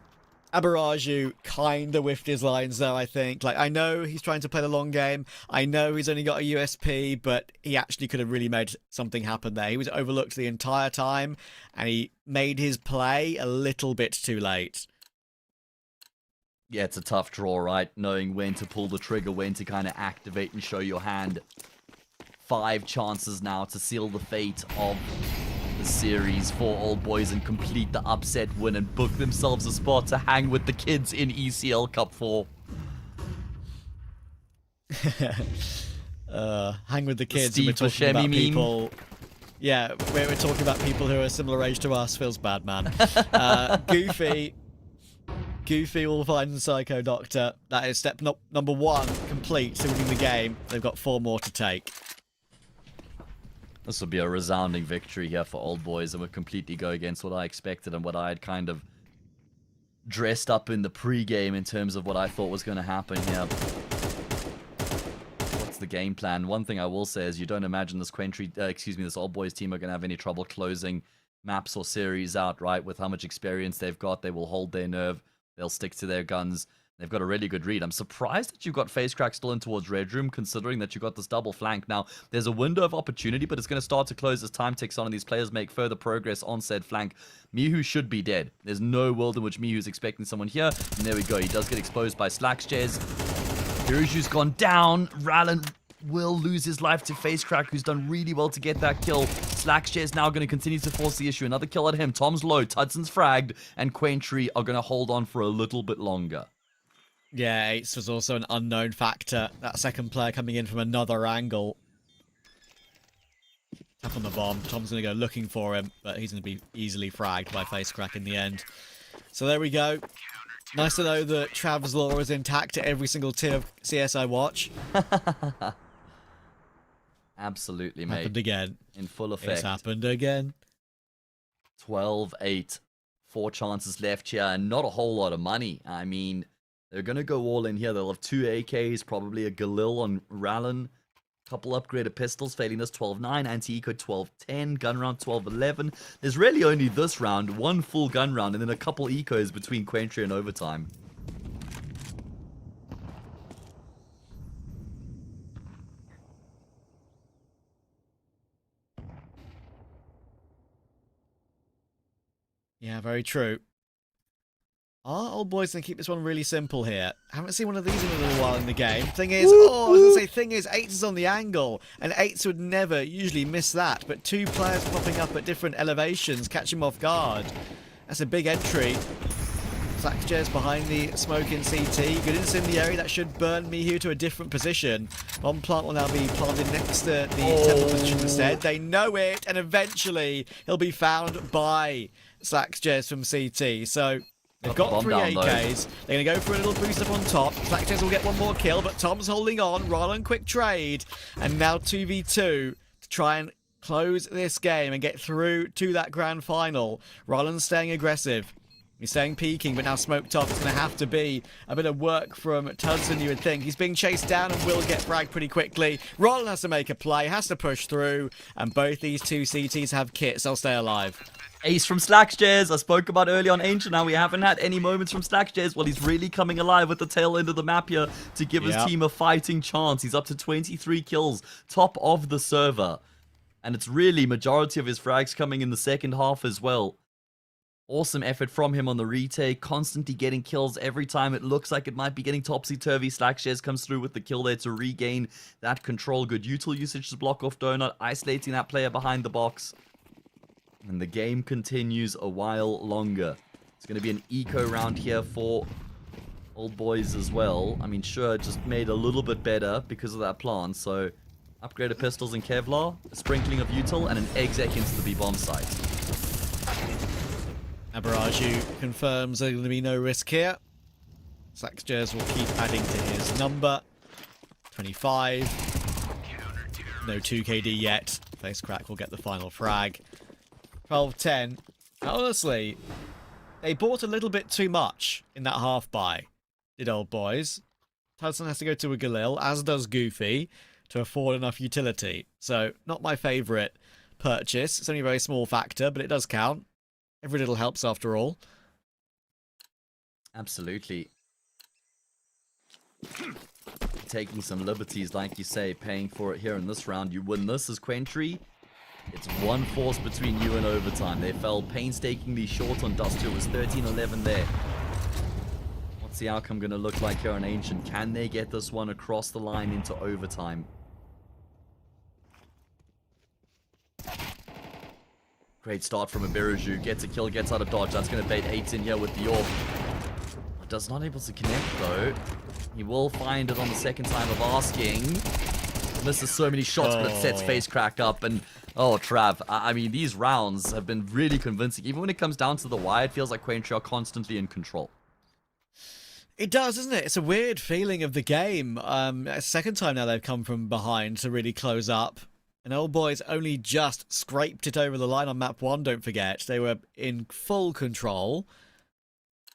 Abaraju kinda whiffed his lines though, I think. Like, I know he's trying to play the long game. I know he's only got a USP, but he actually could have really made something happen there. He was overlooked the entire time, and he made his play a little bit too late. Yeah, it's a tough draw, right? Knowing when to pull the trigger, when to kind of activate and show your hand. 5 chances now to seal the fate of the series for old boys and complete the upset win and book themselves a spot to hang with the kids in ECL Cup 4. Hang with the kids. Steve And we're talking about Buscemi people. Yeah, we're talking about people who are a similar age to us. Feels bad, man. Goofy will find the Psycho Doctor. That is step number 1 complete to winning the game. They've got 4 more to take. This will be a resounding victory here for old boys, and would completely go against what I expected and what I had kind of dressed up in the pre-game in terms of what I thought was going to happen here. What's the game plan? One thing I will say is you don't imagine this this old boys team are going to have any trouble closing maps or series out, right? With how much experience they've got, they will hold their nerve. They'll stick to their guns. They've got a really good read. I'm surprised that you've got Facecrack still in towards Red Room, considering that you've got this double flank. Now, there's a window of opportunity, but it's going to start to close as time ticks on and these players make further progress on said flank. Mihu should be dead. There's no world in which Mihu's expecting someone here. And there we go. He does get exposed by Slackstairs. Hiruju's gone down. Rallen will lose his life to Facecrack, who's done really well to get that kill. Slackshare now going to continue to force the issue. Another kill at him. Tom's low. Tudson's fragged. And Quentry are going to hold on for a little bit longer. Yeah, Eights was also an unknown factor. That second player coming in from another angle. Tap on the bomb. Tom's going to go looking for him, but he's going to be easily fragged by Facecrack in the end. So there we go. Nice to know that Trav's lore is intact at every single tier of CS I watch. Absolutely, mate. Happened again. In full effect. It's happened again. 12-8. 4 chances left here, and not a whole lot of money. I mean, they're going to go all in here. They'll have 2 AKs, probably a Galil on Rallen. Couple upgraded pistols, failing this 12-9, anti-eco 12-10, gun round 12-11. There's really only this round, 1 full gun round, and then a couple ecos between Quentry and overtime. Yeah, very true. Our old boys going to keep this one really simple here. I haven't seen one of these in a little while in the game. Thing is, Eights is on the angle, and Eights would never usually miss that. But 2 players popping up at different elevations catch him off guard. That's a big entry. Slackstairs behind the smoke in CT. Good incendiary, that should burn Mihu to a different position. Bomb plant will now be planted next to the temple position instead. They know it, and eventually he'll be found by Slackstairs from CT. So they've got 3 AKs. They're going to go for a little boost up on top. Slackstairs will get 1 more kill, but Tom's holding on. Roland quick trade. And now 2v2 to try and close this game and get through to that grand final. Roland's staying aggressive. He's staying peeking, but now smoked off. It's going to have to be a bit of work from Tudson, you would think. He's being chased down and will get fragged pretty quickly. Roland has to make a play, has to push through, and both these 2 CTs have kits. They'll stay alive. Ace from Slackstairs, I spoke about early on Ancient. Now we haven't had any moments from Slackstairs. Well, he's really coming alive with the tail end of the map here to give his team a fighting chance. He's up to 23 kills, top of the server. And it's really majority of his frags coming in the second half as well. Awesome effort from him on the retake, constantly getting kills every time it looks like it might be getting topsy-turvy. Slackstairs comes through with the kill there to regain that control. Good util usage to block off Donut, isolating that player behind the box. And the game continues a while longer. It's going to be an eco round here for old boys as well. I mean, sure, just made a little bit better because of that plant. So, upgraded pistols and Kevlar, a sprinkling of util, and an exec into the B-bomb site. Mirage confirms there's going to be no risk here. Slackstairs will keep adding to his number. 25. No 2KD yet. Facecrack will get the final frag. 12-10. Honestly, they bought a little bit too much in that half buy, did old boys. Tudson has to go to a Galil, as does Goofy, to afford enough utility. So, not my favourite purchase. It's only a very small factor, but it does count. Every little helps after all. Absolutely. Taking some liberties, like you say, paying for it here in this round. You win this as Quentry. It's 1 force between you and overtime. They fell painstakingly short on Dust. It was 13-11 there. What's the outcome going to look like here on Ancient? Can they get this one across the line into overtime? Great start from a Mirage. Gets a kill, gets out of dodge. That's going to bait 8 in here with the AWP. Does not able to connect though. He will find it on the second time of asking. Misses so many shots, but it sets Facecrack up. And oh, Trav, I mean, these rounds have been really convincing. Even when it comes down to the wire, it feels like Quentry are constantly in control. It does, doesn't it? It's a weird feeling of the game. A second time now they've come from behind to really close up. And old boys only just scraped it over the line on map 1, don't forget. They were in full control.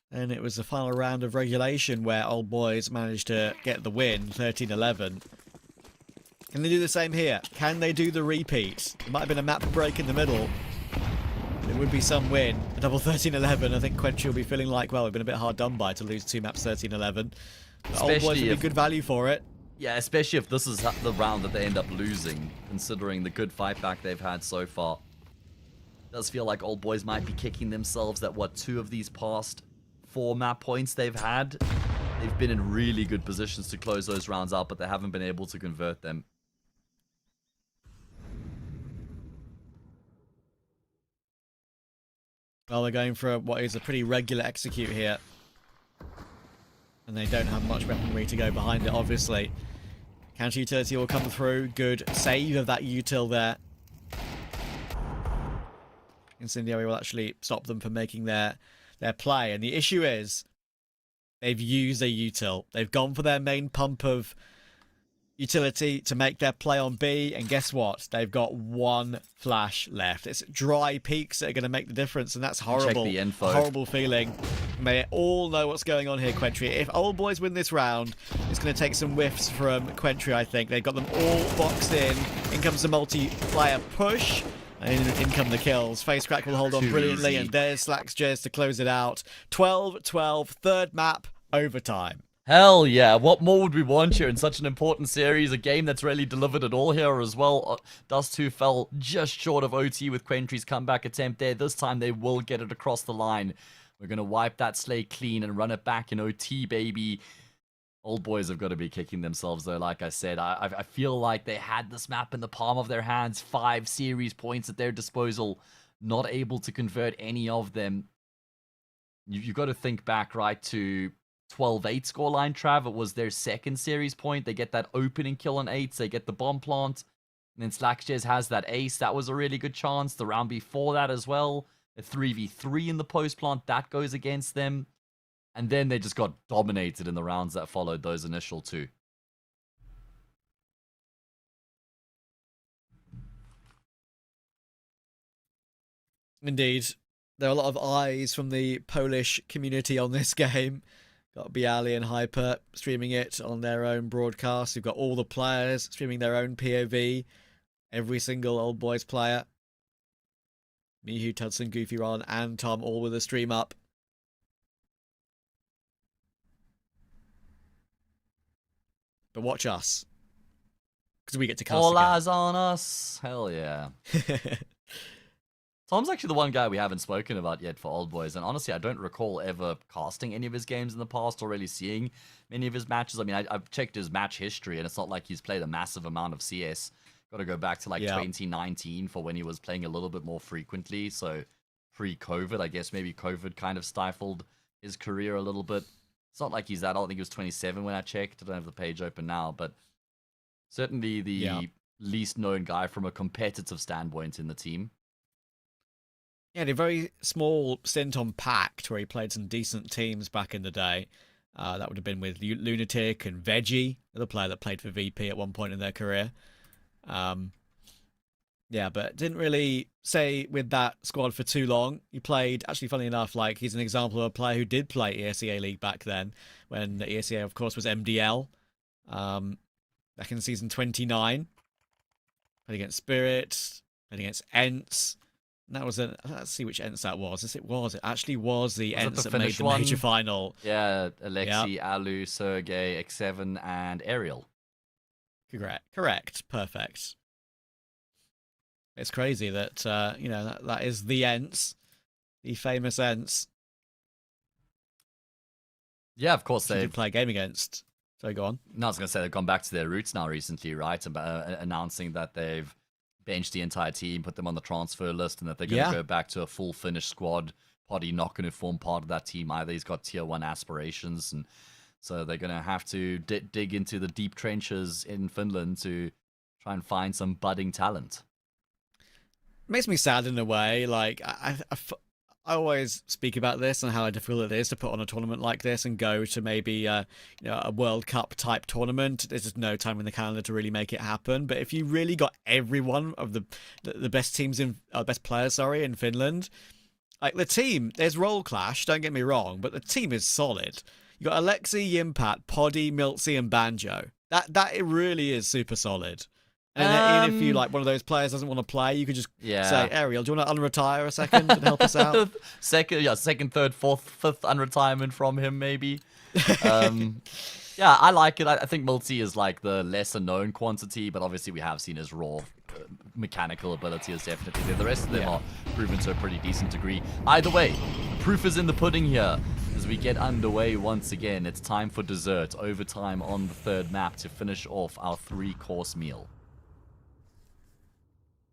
And it was the final round of regulation where old boys managed to get the win, 13-11. Can they do the same here? Can they do the repeat? It might have been a map break in the middle. It would be some win. A double 13-11. I think Quentry will be feeling like, well, we've been a bit hard done by to lose 2 maps 13-11. Old boys would be good value for it. Yeah, especially if this is the round that they end up losing, considering the good fight back they've had so far. It does feel like Old Boys might be kicking themselves that, what, 2 of these past 4 map points they've had? They've been in really good positions to close those rounds out, but they haven't been able to convert them. Well, they're going for what is a pretty regular execute here. And they don't have much weaponry to go behind it, obviously. Counter utility will come through. Good save of that util there. Incendiary will actually stop them from making their play. And the issue is, they've used a util. They've gone for their main pump of utility to make their play on B, and guess what? They've got 1 flash left. It's dry peaks that are going to make the difference, and that's horrible. Check the info. A horrible feeling. May all know what's going on here, Quentry. If Old Boys win this round, it's going to take some whiffs from Quentry, I think. They've got them all boxed in. In comes the multiplayer push. And in come the kills. Face Crack will hold on brilliantly, and there's Slackjez to close it out. 12-12, third map, overtime. Hell yeah, what more would we want here in such an important series? A game that's really delivered it all here as well. Dust 2 fell just short of OT with Quentry's comeback attempt there. This time they will get it across the line. We're going to wipe that slate clean and run it back in OT, baby. Old Boys have got to be kicking themselves, though. Like I said, I feel like they had this map in the palm of their hands. 5 series points at their disposal. Not able to convert any of them. You've got to think back, right, to 12-8 scoreline, Trav. It was their second series point. They get that opening kill on 8s. They get the bomb plant. And then Slackjez has that ace. That was a really good chance. The round before that as well. A 3v3 in the post plant. That goes against them. And then they just got dominated in the rounds that followed those initial 2. Indeed. There are a lot of eyes from the Polish community on this game. Got Bialy and Hyper streaming it on their own broadcast. You've got all the players streaming their own POV. Every single Old Boys player. Mihu, Tudson, Goofy, Ron, and Tom all with a stream up. But watch us. Because we get to cast All again. eyes on us. Hell yeah. Tom's actually the one guy we haven't spoken about yet for Old Boys, and honestly, I don't recall ever casting any of his games in the past or really seeing many of his matches. I mean, I've checked his match history, and it's not like he's played a massive amount of CS. Got to go back to like 2019 for when he was playing a little bit more frequently, so pre-COVID. I guess maybe COVID kind of stifled his career a little bit. It's not like he's that old. I think he was 27 when I checked. I don't have the page open now, but certainly the least known guy from a competitive standpoint in the team. Yeah, a very small stint on Pact where he played some decent teams back in the day. That would have been with Lunatic and Veggie, the player that played for VP at one point in their career. Yeah, but didn't really stay with that squad for too long. He played, actually, funny enough, like he's an example of a player who did play ESEA League back then, when the ESEA, of course, was MDL. Back in season 29. Played against Spirit, played against Ents. And that was let's see which Ents that was. Yes, it actually was the Ents that made the major final. Yeah, Alexi, Alu, Sergey, X7, and Ariel. Correct. Perfect. It's crazy that, that is the Ents. The famous Ents. Yeah, of course they did play a game against. So go on. No, I was going to say they've gone back to their roots now recently, right? Announcing that they've benched the entire team, put them on the transfer list, and that they're going to go back to a full Finnish squad. Poddy not going to form part of that team either. He's got tier 1 aspirations, and so they're going to have to dig into the deep trenches in Finland to try and find some budding talent. Makes me sad in a way. Like I always speak about this and how difficult it is to put on a tournament like this and go to maybe a World Cup type tournament. There's just no time in the calendar to really make it happen. But if you really got every one of the best teams best players, in Finland, like the team, there's role clash. Don't get me wrong, but the team is solid. You got Alexi, Yimpat, Poddy, Miltsy, and Banjo. That it really is super solid. And then even if you like one of those players doesn't want to play, you could just say, Ariel, do you want to unretire a second and help us out? second, third, fourth, fifth unretirement from him, maybe. Yeah, I like it. I think Multi is like the lesser known quantity, but obviously we have seen his raw mechanical ability is definitely there. The rest of them are proven to a pretty decent degree. Either way, the proof is in the pudding here. As we get underway once again, it's time for dessert. Overtime on the third map to finish off our 3-course meal.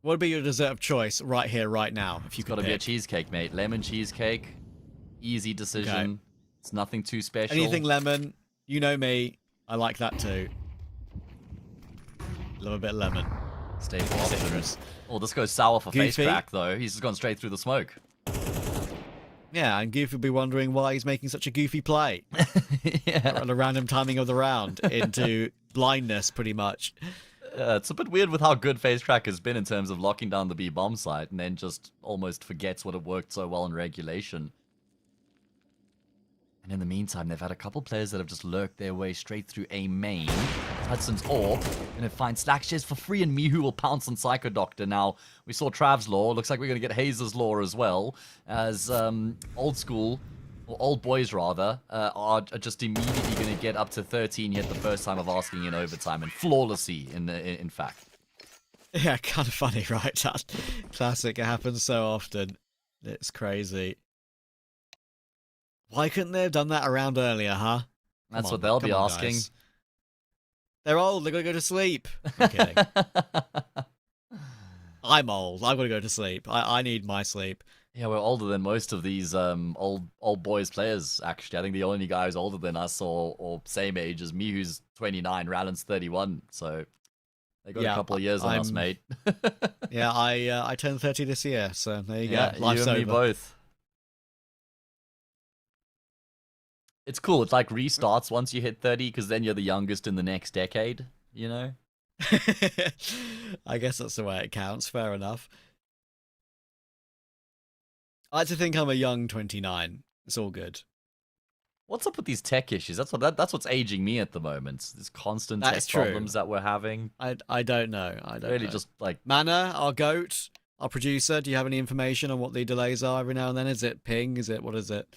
What would be your dessert of choice right here, right now? If you could Got to be a cheesecake, mate. Lemon cheesecake. Easy decision. Okay. It's nothing too special. Anything lemon. You know me. I like that too. Love a bit of lemon. Stay citrus. Oh, this goes sour for Goofy. face crack, though. He's just gone straight through the smoke. Yeah, and Goofy will be wondering why he's making such a goofy play. Yeah. At a random timing of the round into blindness, pretty much. It's a bit weird with how good face crack has been in terms of locking down the B bomb site and then just almost forgets what it worked so well in regulation. And in the meantime, they've had a couple players that have just lurked their way straight through A main. Tudson's going to find Slack shares for free, and Mihu will pounce on Psycho Doctor. Now, we saw Trav's Law. Looks like we're going to get Hazer's Law as well, as Old School, or Old Boys rather, are just immediately going to get up to 13 hit the first time of asking in overtime, and flawlessly, in fact. Yeah, kind of funny, right? That classic. It happens so often. It's crazy. Why couldn't they have done that around earlier, huh? That's what they'll be asking. Guys. They're old. They're going to go to sleep. I'm kidding. I'm old. I've got to go to sleep. I need my sleep. Yeah, we're older than most of these old boys players, actually. I think the only guy who's older than us or same age as me, who's 29, Rallan's 31. So they got a couple of years on us, mate. Yeah, I turned 30 this year, so there you go. Life's you and me over. both. It's cool. It's like restarts once you hit 30, because then you're the youngest in the next decade, you know? I guess that's the way it counts. Fair enough. I like to think I'm a young 29. It's all good. What's up with these tech issues? That's what's aging me at the moment. These constant tech problems that we're having. I don't know. I don't really know. Just like Mana, our goat, our producer. Do you have any information on what the delays are every now and then? Is it ping? What is it?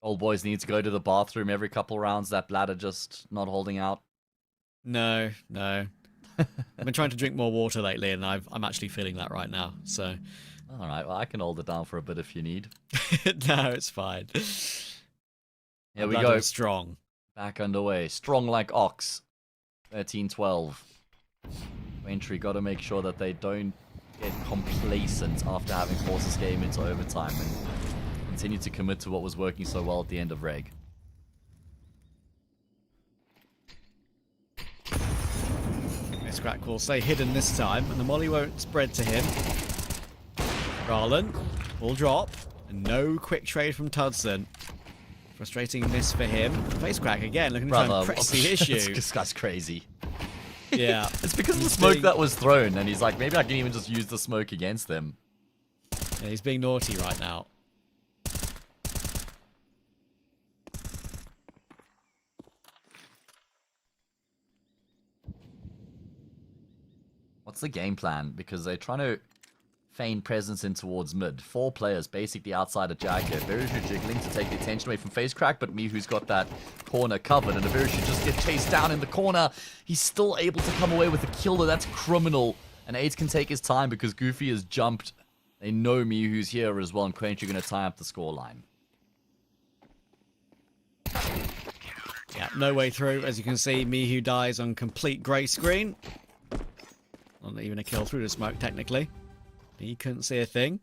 Old boys need to go to the bathroom every couple rounds. That bladder just not holding out. No. I've been trying to drink more water lately, and I'm actually feeling that right now. So, all right. Well, I can hold it down for a bit if you need. No, it's fine. Here we go. Strong. Back underway. Strong like ox. 13-12. Quentry got to make sure that they don't get complacent after having forced this game into overtime and continue to commit to what was working so well at the end of reg. Crack will stay hidden this time, and the molly won't spread to him. Garland will drop, and no quick trade from Tudson. Frustrating miss for him. Face crack again, looking to try and press the issue. That's crazy. Yeah. It's because of the smoke that was thrown, and he's like, maybe I can even just use the smoke against them. Yeah, he's being naughty right now. What's the game plan? Because they're trying to feign presence in towards mid. 4 players basically outside of Jacket. Verishu jiggling to take the attention away from face crack, but Mihu's got that corner covered, and Verishu just gets chased down in the corner. He's still able to come away with a kill, though. That's criminal. And AIDS can take his time because Goofy has jumped. They know Mihu's here as well, and Quentry going to tie up the scoreline. Yeah, no way through. As you can see, Mihu dies on complete grey screen. Not even a kill through the smoke, technically. He couldn't see a thing.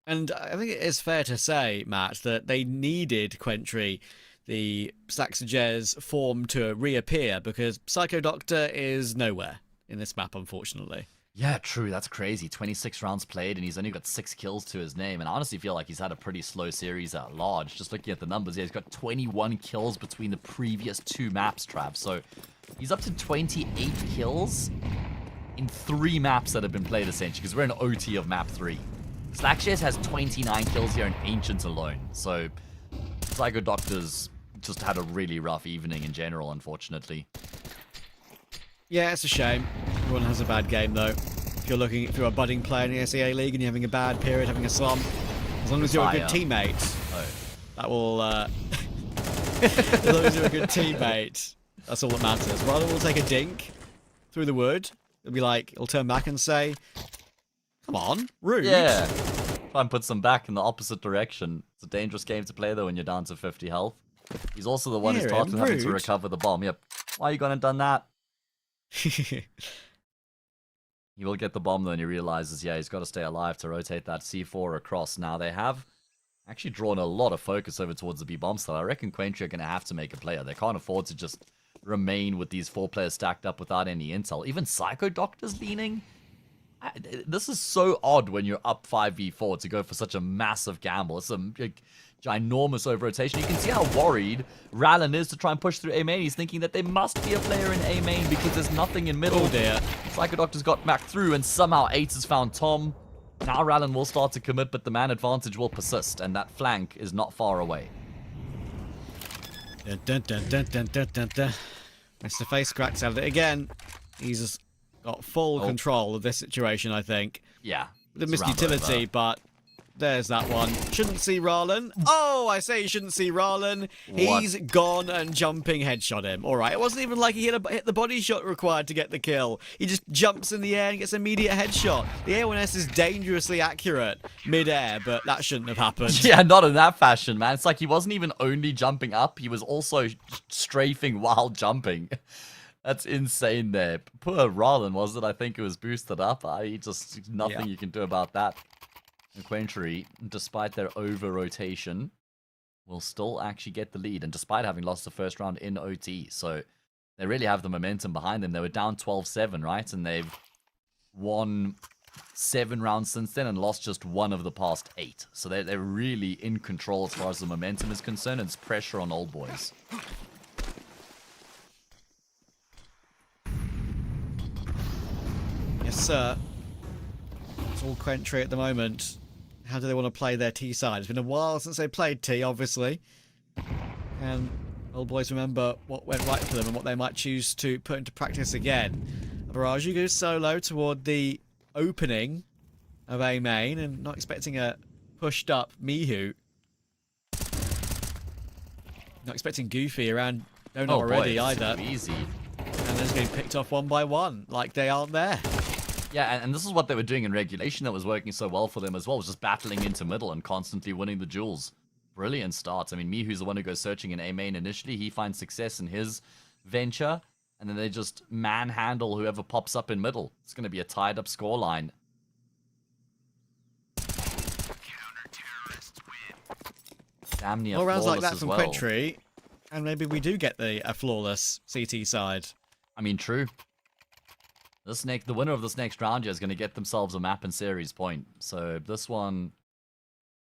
And I think it is fair to say, Matt, that they needed Quentry, the Saxages form, to reappear, because Psycho Doctor is nowhere in this map, unfortunately. Yeah, true. That's crazy. 26 rounds played, and he's only got 6 kills to his name. And I honestly feel like he's had a pretty slow series at large. Just looking at the numbers, yeah, he's got 21 kills between the previous 2 maps, Trav. So he's up to 28 kills in 3 maps that have been played, essentially, because we're in OT of map 3. Slackshares has 29 kills here in Ancient alone. So Psycho Doctor's just had a really rough evening in general, unfortunately. Yeah, it's a shame. Everyone has a bad game, though. If you're a budding player in the ESEA League and you're having a bad period, having a slump, as long as you're a good teammate, that will... as long as you're a good teammate, that's all that matters. Rather will take a dink through the wood. It'll turn back and say, come on, rude. Yeah. Try and put some back in the opposite direction. It's a dangerous game to play, though, when you're down to 50 health. He's also the one who's starting having to recover the bomb. Yep. Why are you going to done that? He will get the bomb, though, and he realizes, yeah, he's got to stay alive to rotate that C4 across. Now, they have actually drawn a lot of focus over towards the B-bomb side. I reckon Quentry are going to have to make a player. They can't afford to just remain with these 4 players stacked up without any intel. Even Psycho Doctor's leaning. This is so odd when you're up 5v4 to go for such a massive gamble. It's a ginormous over-rotation. You can see how worried Rallen is to try and push through A main. He's thinking that there must be a player in A main because there's nothing in middle. Oh dear. Psycho Doctor's got back through, and somehow 8 has found Tom. Now Rallen will start to commit, but the man advantage will persist, and that flank is not far away. Dun, dun, dun, dun, dun, dun, dun. Mr. Face cracks at it again. He's got full control of this situation, I think. Yeah. The missed utility, but there's that one. Shouldn't see Rallen. Oh, I say you shouldn't see Rallen. He's gone and jumping headshot him. All right, it wasn't even like he hit the body shot required to get the kill. He just jumps in the air and gets immediate headshot. The A1S is dangerously accurate mid-air, but that shouldn't have happened. Yeah, not in that fashion, man. It's like he wasn't even only jumping up, he was also strafing while jumping. That's insane there. Poor Rallen, was it? I think it was boosted up. Nothing you can do about that. And Quentry, despite their over-rotation, will still actually get the lead, and despite having lost the first round in OT. So they really have the momentum behind them. They were down 12-7, right? And they've won 7 rounds since then and lost just 1 of the past 8. So they're really in control as far as the momentum is concerned, and it's pressure on Old Boys. Yes, sir. It's all Quentry at the moment. How do they want to play their T side? It's been a while since they played T, obviously. And Old Boys remember what went right for them and what they might choose to put into practice again. Mirage goes solo toward the opening of A main, and not expecting a pushed up Mihu. Not expecting Goofy around Donut already either. Easy. And they're just getting picked off one by one, like they aren't there. Yeah, and this is what they were doing in regulation that was working so well for them as well, was just battling into middle and constantly winning the duels. Brilliant starts. I mean, Mihu's the one who goes searching in A main initially. He finds success in his venture, and then they just manhandle whoever pops up in middle. It's going to be a tied up scoreline. Damn near More rounds like flawless that as from well. Quentry, and maybe we do get a flawless CT side. I mean, true. The winner of this next round here is going to get themselves a map and series point. So this one,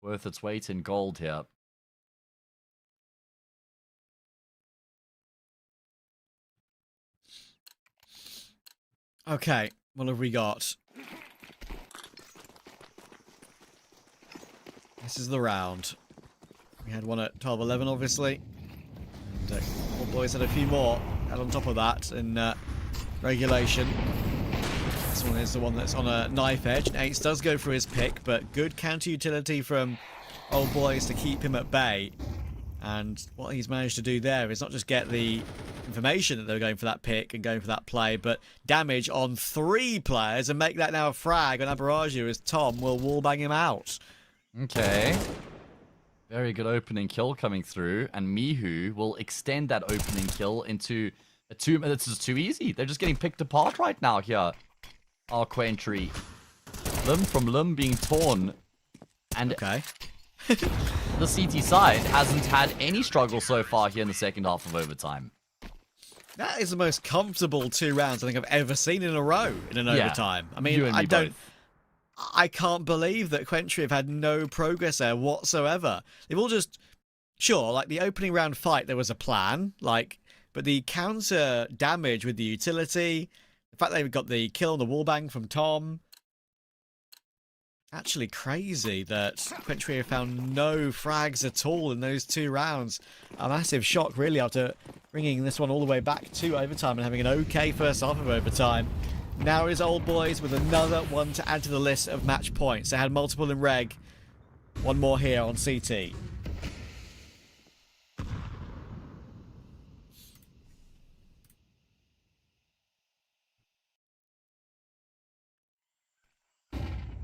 worth its weight in gold here. Okay, what have we got? This is the round. We had one at 12-11, obviously. And Old Boys had a few more. And on top of that, in regulation. This one is the one that's on a knife edge. And Ace does go for his pick, but good counter utility from Old Boys to keep him at bay. And what he's managed to do there is not just get the information that they're going for that pick and going for that play, but damage on 3 players and make that now a frag on Abaraju as Tom will wallbang him out. Okay. Very good opening kill coming through, and Mihu will extend that opening kill into a 2 minutes. This is too easy. They're just getting picked apart right now here. Our Quentry. Limb from limb being torn. And Okay. the CT side hasn't had any struggle so far here in the second half of overtime. That is the most comfortable 2 rounds I think I've ever seen in a row in an overtime. I mean, You and me both. I can't believe that Quentry have had no progress there whatsoever. They've all just, sure, like the opening round fight, there was a plan, but the counter damage with the utility, the fact they've got the kill on the wallbang from Tom, Actually crazy that Quentry found no frags at all in those 2 rounds. A massive shock, really, after bringing this one all the way back to overtime and having an okay first half of overtime. Now is Old Boys with another one to add to the list of match points. They had multiple in Reg. One more here on CT.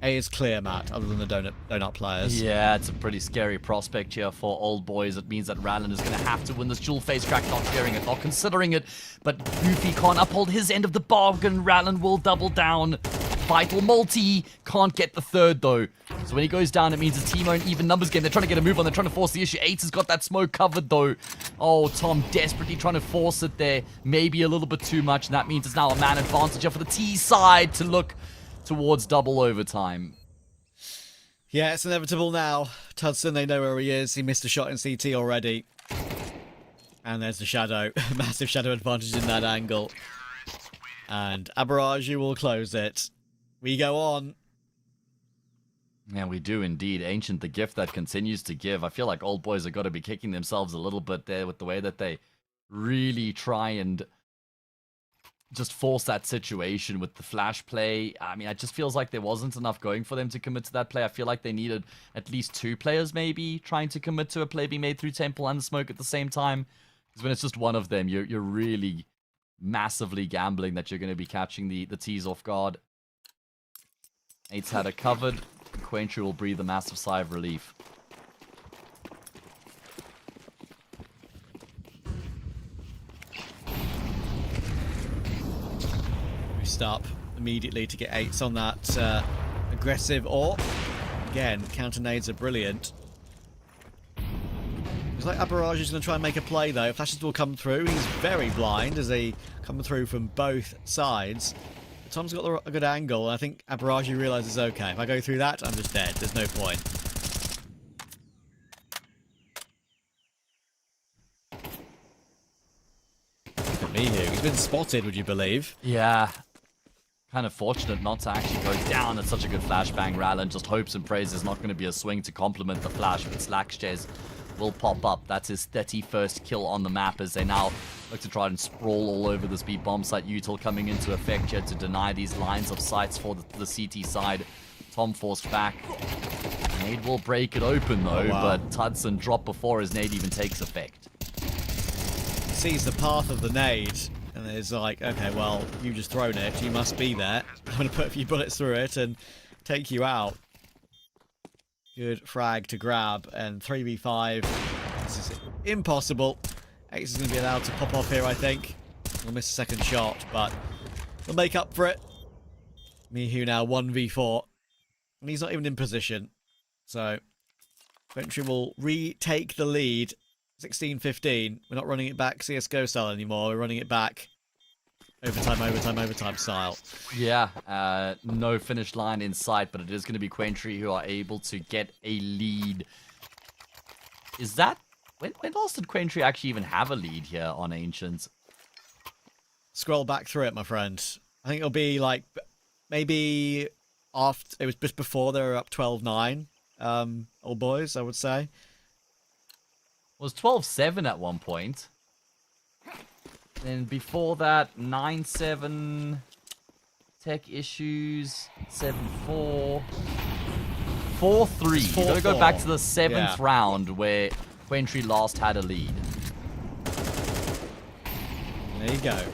A is clear, Matt, other than the donut players. Yeah, it's a pretty scary prospect here for Old Boys. It means that Rallen is going to have to win this dual phase crack, not fearing it, not considering it. But Goofy can't uphold his end of the bargain. Rallen will double down. Vital multi can't get the third, though. So when he goes down, it means a team are in even numbers game. They're trying to get a move on. They're trying to force the issue. Eight has got that smoke covered, though. Oh, Tom desperately trying to force it there. Maybe a little bit too much, and that means it's now a man advantage for the T side to look towards double overtime. Yeah, it's inevitable now. Tudson, they know where he is. He missed a shot in CT already. And there's the shadow. Massive shadow advantage in that angle. And Aberraju will close it. We go on. Yeah, we do indeed. Ancient, the gift that continues to give. I feel like Old Boys have got to be kicking themselves a little bit there with the way that they really try and just force that situation with the flash play. I mean, it just feels like there wasn't enough going for them to commit to that play. I feel like they needed at least 2 players maybe trying to commit to a play being made through Temple and the smoke at the same time. Because when it's just one of them, you're really massively gambling that you're going to be catching the T's off guard. Eight's had it covered. Quentry will breathe a massive sigh of relief. We stop immediately to get 8s on that aggressive AWP. Again, counter nades are brilliant. Looks like Aberraju is going to try and make a play though. Flashes will come through. He's very blind as they come through from both sides. Tom's got a good angle, and I think Aberraju realises, okay, if I go through that, I'm just dead. There's no point. Look at Mihu. He's been spotted, would you believe? Yeah. Kind of fortunate not to actually go down at such a good flashbang. Rallen just hopes and prays there's not going to be a swing to complement the flash, but Slackstez will pop up. That's his 31st kill on the map as they now look to try and sprawl all over this B bomb site. Util coming into effect here to deny these lines of sights for the CT side. Tom forced back. Nade will break it open though, but Tudson dropped before his nade even takes effect. Sees the path of the nade, and is like, okay, well, you just thrown it. You must be there. I'm going to put a few bullets through it and take you out. Good frag to grab, and 3v5. This is impossible. Ace is going to be allowed to pop off here, I think. He'll miss a second shot, but he'll make up for it. Mihu now 1v4. And he's not even in position. So, Quentry will retake the lead. 16-15. We're not running it back CSGO style anymore. We're running it back overtime style. Yeah, no finish line in sight, but it is going to be Quentry who are able to get a lead. Is that... When last did Quentry actually even have a lead here on Ancients? Scroll back through it, my friend. I think it'll be like... Maybe after... It was just before they were up 12-9. Old Boys, I would say. It was 12-7 at one point. Then before that, 9-7, tech issues, 7-4, 4-3. You gotta go back to the 7th round where Quentry last had a lead. There you go.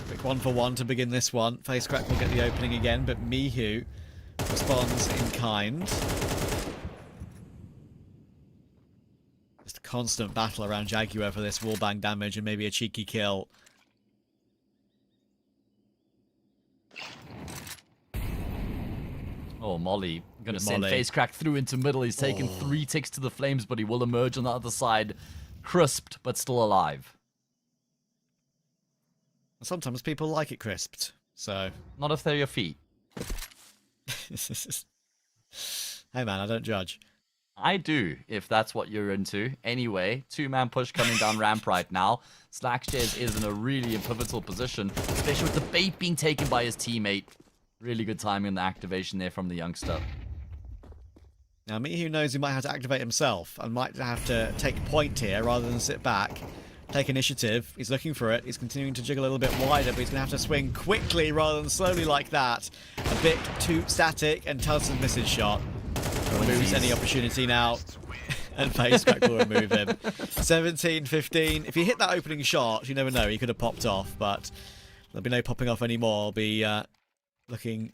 Quick 1-for-1 to begin this one. Facecrack will get the opening again, but Mihu responds in kind. Just a constant battle around Jaguar for this wallbang damage and maybe a cheeky kill. Oh, Molly. Gonna send Facecrack through into middle. He's taken 3 ticks to the flames, but he will emerge on the other side. Crisped, but still alive. Sometimes people like it crisped, so... Not if they're your feet. Hey man, I don't judge. I do, if that's what you're into. Anyway, two-man push coming down ramp right now. Slackstairs is in a really pivotal position, especially with the bait being taken by his teammate. Really good timing on the activation there from the youngster. Now, me who knows he might have to activate himself and might have to take point here rather than sit back. Take initiative. He's looking for it. He's continuing to jiggle a little bit wider, but he's going to have to swing quickly rather than slowly like that. A bit too static, and Tudson misses shot. Removes any opportunity now. And face crack will remove him. 17-15. If he hit that opening shot, you never know. He could have popped off, but there'll be no popping off anymore. I'll be looking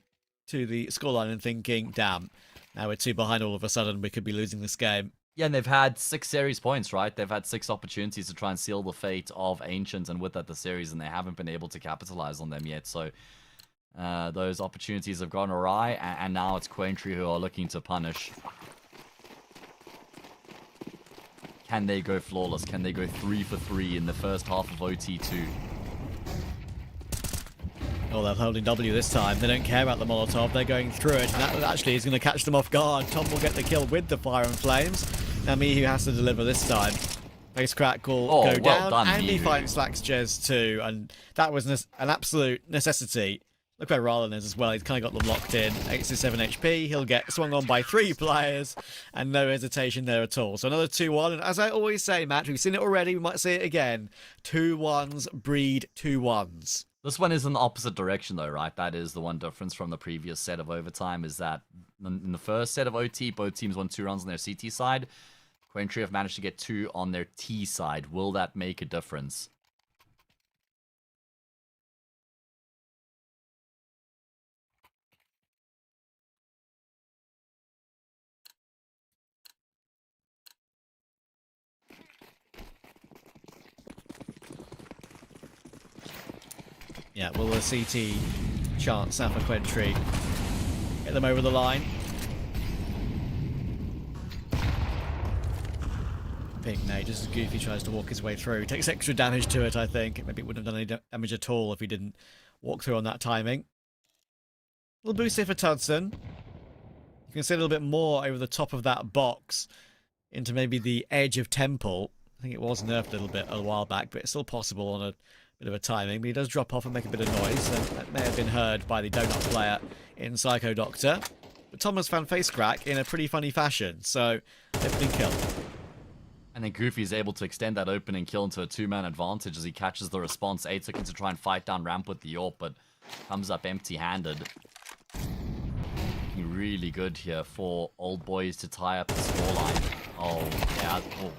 to the scoreline and thinking, damn, now we're 2 behind all of a sudden. We could be losing this game. Yeah, and they've had 6 series points, right? They've had 6 opportunities to try and seal the fate of Ancient and with that the series, and they haven't been able to capitalize on them yet. So those opportunities have gone awry, and now it's Quentry who are looking to punish. Can they go flawless? Can they go 3 for 3 in the first half of OT2? Oh, they're holding W this time. They don't care about the Molotov. They're going through it. And that actually is going to catch them off guard. Tom will get the kill with the Fire and Flames. Now Mihu has to deliver this time. Face crack will go well down. done, and he Mihu. finds Slackstairs too. And that was an absolute necessity. Look where Rylan is as well. He's kind of got them locked in. 87 HP. He'll get swung on by 3 players. And no hesitation there at all. So another 2-1. And as I always say, Matt, we've seen it already. We might see it again. 2-1s breed 2-1s. This one is in the opposite direction though, right? That is the one difference from the previous set of overtime, is that in the first set of OT, both teams won 2 rounds on their CT side. Quentry have managed to get 2 on their T side. Will that make a difference? Yeah, will the CT chance now for Quentry get them over the line? Pink nade, just as Goofy tries to walk his way through. Takes extra damage to it, I think. Maybe it wouldn't have done any damage at all if he didn't walk through on that timing. Little boost here for Tudson. You can see a little bit more over the top of that box into maybe the edge of Temple. I think it was nerfed a little bit a while back, but it's still possible on a bit of a timing. But he does drop off and make a bit of noise, and that may have been heard by the donut player in Psycho Doctor. But Thomas found face crack in a pretty funny fashion, so opening kill. And then Goofy's able to extend that opening kill into a 2-man advantage as he catches the response. 8 looking to try and fight down ramp with the AWP, but comes up empty-handed. Looking really good here for Old Boys to tie up the scoreline. Oh, yeah. Oh.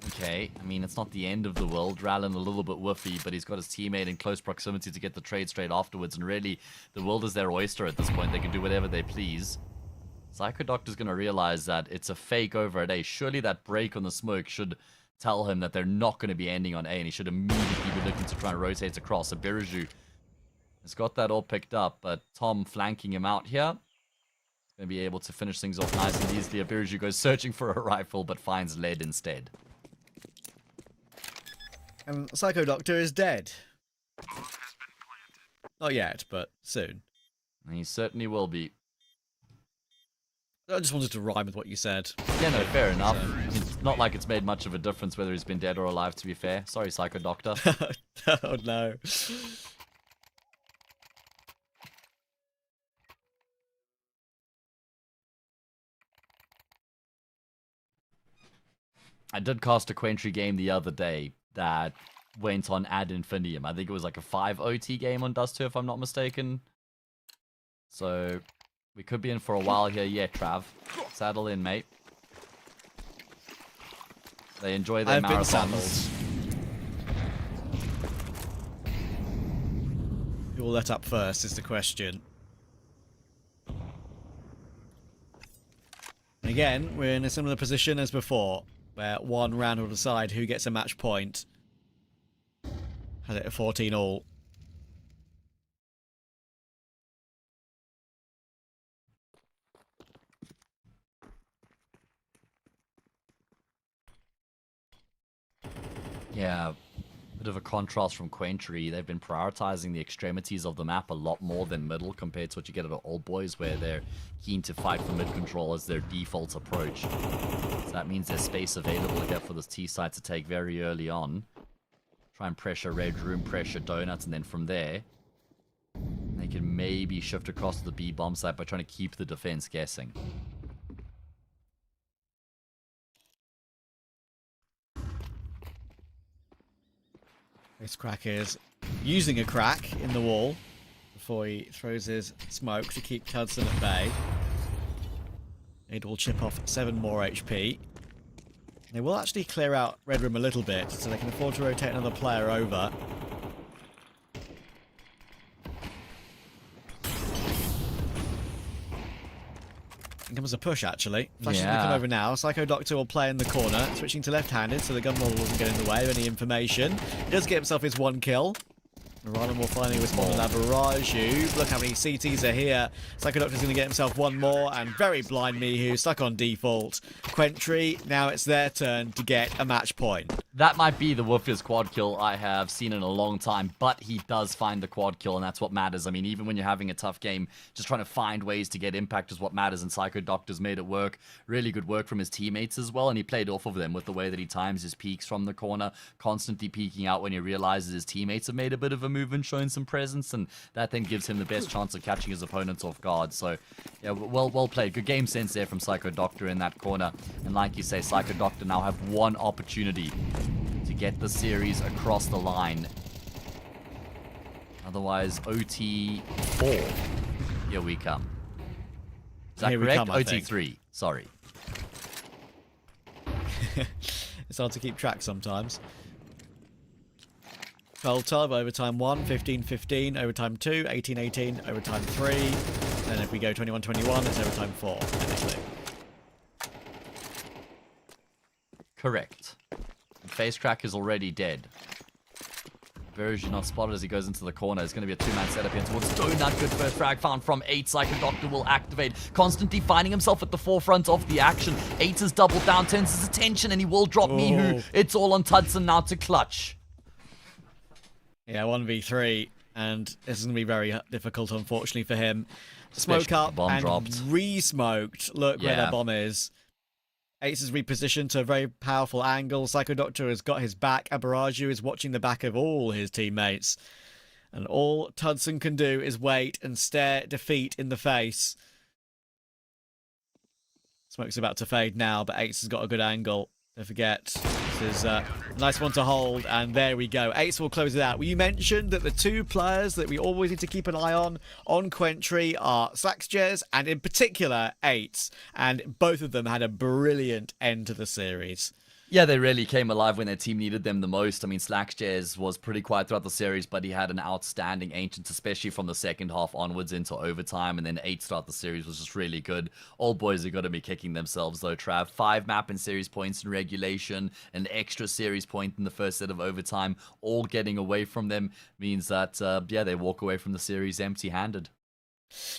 Okay, I mean, it's not the end of the world. Rallen a little bit woofy, but he's got his teammate in close proximity to get the trade straight afterwards. And really, the world is their oyster at this point. They can do whatever they please. Psycho Doctor's going to realize that it's a fake over at A. Surely that break on the smoke should tell him that they're not going to be ending on A, and he should immediately be looking to try and rotate across. So Biraju has got that all picked up, but Tom flanking him out here. He's going to be able to finish things off nice and easily. Biraju goes searching for a rifle, but finds lead instead. And Psycho Doctor is dead. Not yet, but soon. And he certainly will be. I just wanted to rhyme with what you said. Yeah, no, fair enough. It's not like it's made much of a difference whether he's been dead or alive, to be fair. Sorry, Psycho Doctor. Oh no. I did cast a Quentry game the other day that went on ad infinitum. I think it was like a 5 OT game on Dust 2, if I'm not mistaken. So we could be in for a while here. Yeah, Trav. Saddle in, mate. They enjoy their marathons. Who will let up first is the question. Again, we're in a similar position as before, where one round will decide who gets a match point. Has it a 14 all. Yeah. Bit of a contrast from Quentry. They've been prioritizing the extremities of the map a lot more than middle compared to what you get at Old Boys, where they're keen to fight for mid control as their default approach. So that means there's space available here for this T site to take very early on. Try and pressure Red Room, pressure Donuts, and then from there, they can maybe shift across to the B bomb site by trying to keep the defense guessing. This crack is using a crack in the wall before he throws his smoke to keep Tudson at bay. It will chip off 7 more HP. They will actually clear out Red Room a little bit, so they can afford to rotate another player over. Here comes a push, actually. Flash is going to come over now. Psycho Doctor will play in the corner, switching to left-handed, so the gun model doesn't get in the way of any information. He does get himself his 1 kill. Ryan will finally respond to that barrage. Look how many CTs are here. Psycho Doctor's going to get himself 1 more, and very blind Mihu stuck on default. Quentry, now it's their turn to get a match point. That might be the wolfiest quad kill I have seen in a long time, but he does find the quad kill, and that's what matters. I mean, even when you're having a tough game, just trying to find ways to get impact is what matters, and Psycho Doctor's made it work. Really good work from his teammates as well, and he played off of them with the way that he times his peaks from the corner, constantly peeking out when he realizes his teammates have made a bit of a move and showing some presence, and that then gives him the best chance of catching his opponents off guard. So, yeah, well played. Good game sense there from Psycho Doctor in that corner, and like you say, Psycho Doctor now have 1 opportunity to get the series across the line. Otherwise, OT4. Here we come. Is that correct? OT3. Sorry. It's hard to keep track sometimes. 12-12, overtime 1, 15-15, overtime 2, 18-18, overtime 3. Then if we go 21-21, it's overtime 4, technically. Correct. Face crack is already dead. Version not spotted as he goes into the corner. It's going to be a 2-man setup here towards Donut. Good first frag found from 8. Psycho Doctor will activate. Constantly finding himself at the forefront of the action. 8 has doubled down, turns his attention, and he will drop Mihu. It's all on Tudson now to clutch. Yeah, 1v3, and this is going to be very difficult, unfortunately, for him. Smoke up bomb and dropped. Re-smoked. Look where their bomb is. Ace is repositioned to a very powerful angle. Psycho Doctor has got his back. Abaraju is watching the back of all his teammates. And all Tudson can do is wait and stare defeat in the face. Smoke's about to fade now, but Ace has got a good angle. Don't forget, this is a nice one to hold, and there we go. Ace will close it out. Well, you mentioned that the 2 players that we always need to keep an eye on Quentry are Slaxjez and in particular 8, and both of them had a brilliant end to the series. Yeah, they really came alive when their team needed them the most. I mean, Slaxjez was pretty quiet throughout the series, but he had an outstanding Ancient, especially from the second half onwards into overtime, and then 8 throughout the series was just really good. Old Boys are going to be kicking themselves, though, Trav. 5 map and series points in regulation, an extra series point in the first set of overtime, all getting away from them means that, yeah, they walk away from the series empty-handed.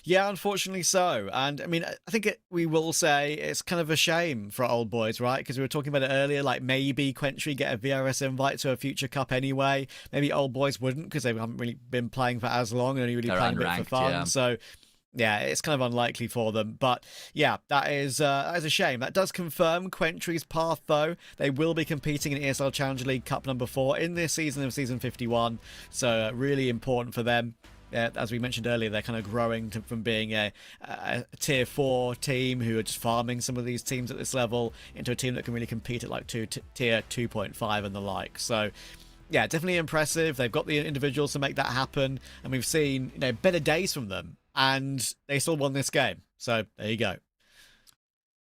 Yeah, unfortunately so. And I mean, I think we will say it's kind of a shame for Old Boys, right? Because we were talking about it earlier, like maybe Quentry get a VRS invite to a future cup anyway. Maybe Old Boys wouldn't because they haven't really been playing for as long and only really playing a bit for fun. Yeah. So yeah, it's kind of unlikely for them. But yeah, that is a shame. That does confirm Quentry's path, though. They will be competing in ESL Challenger League Cup number 4 in this season of Season 51. So really important for them. As we mentioned earlier, they're kind of growing from being a tier 4 team who are just farming some of these teams at this level into a team that can really compete at like tier 2.5 and the like. So yeah, definitely impressive. They've got the individuals to make that happen, and we've seen better days from them, and they still won this game. So there you go.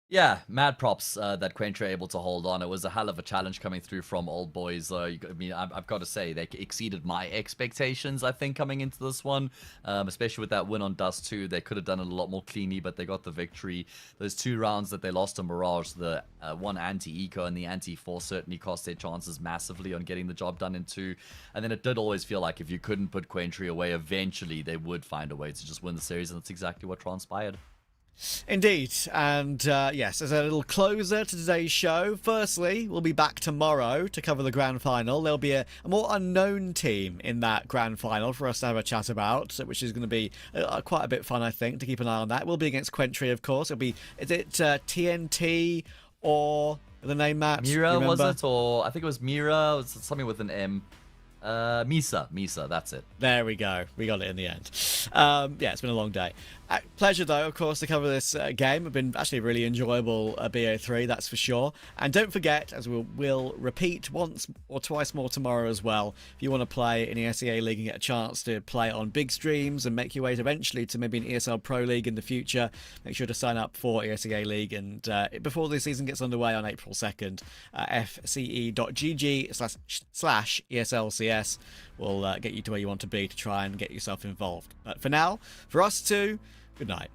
Yeah, mad props that Quentry are able to hold on. It was a hell of a challenge coming through from Old Boys. I mean, I've got to say, they exceeded my expectations, I think, coming into this one. Especially with that win on Dust 2. They could have done it a lot more cleanly, but they got the victory. Those 2 rounds that they lost to Mirage, the one anti-eco and the anti-4, certainly cost their chances massively on getting the job done in 2. And then it did always feel like if you couldn't put Quentry away, eventually they would find a way to just win the series, and that's exactly what transpired. Indeed. And yes, as a little closer to today's show, firstly, we'll be back tomorrow to cover the grand final. There'll be a more unknown team in that grand final for us to have a chat about, which is going to be quite a bit fun, I think, to keep an eye on that. We'll be against Quentry, of course. It'll be, is it TNT or the name, Matt? Mira, was it? Or I think it was Mira. It was something with an M. Misa, that's it. There we go. We got it in the end. Yeah, it's been a long day. Pleasure, though, of course, to cover this game. It's been actually really enjoyable BO3, that's for sure. And don't forget, as we'll repeat once or twice more tomorrow as well, if you want to play in the ESEA League and get a chance to play on big streams and make your way eventually to maybe an ESL Pro League in the future, make sure to sign up for ESEA League. And before the season gets underway on April 2nd, fce.gg/ESLCS will get you to where you want to be to try and get yourself involved. But for now, for us two, good night.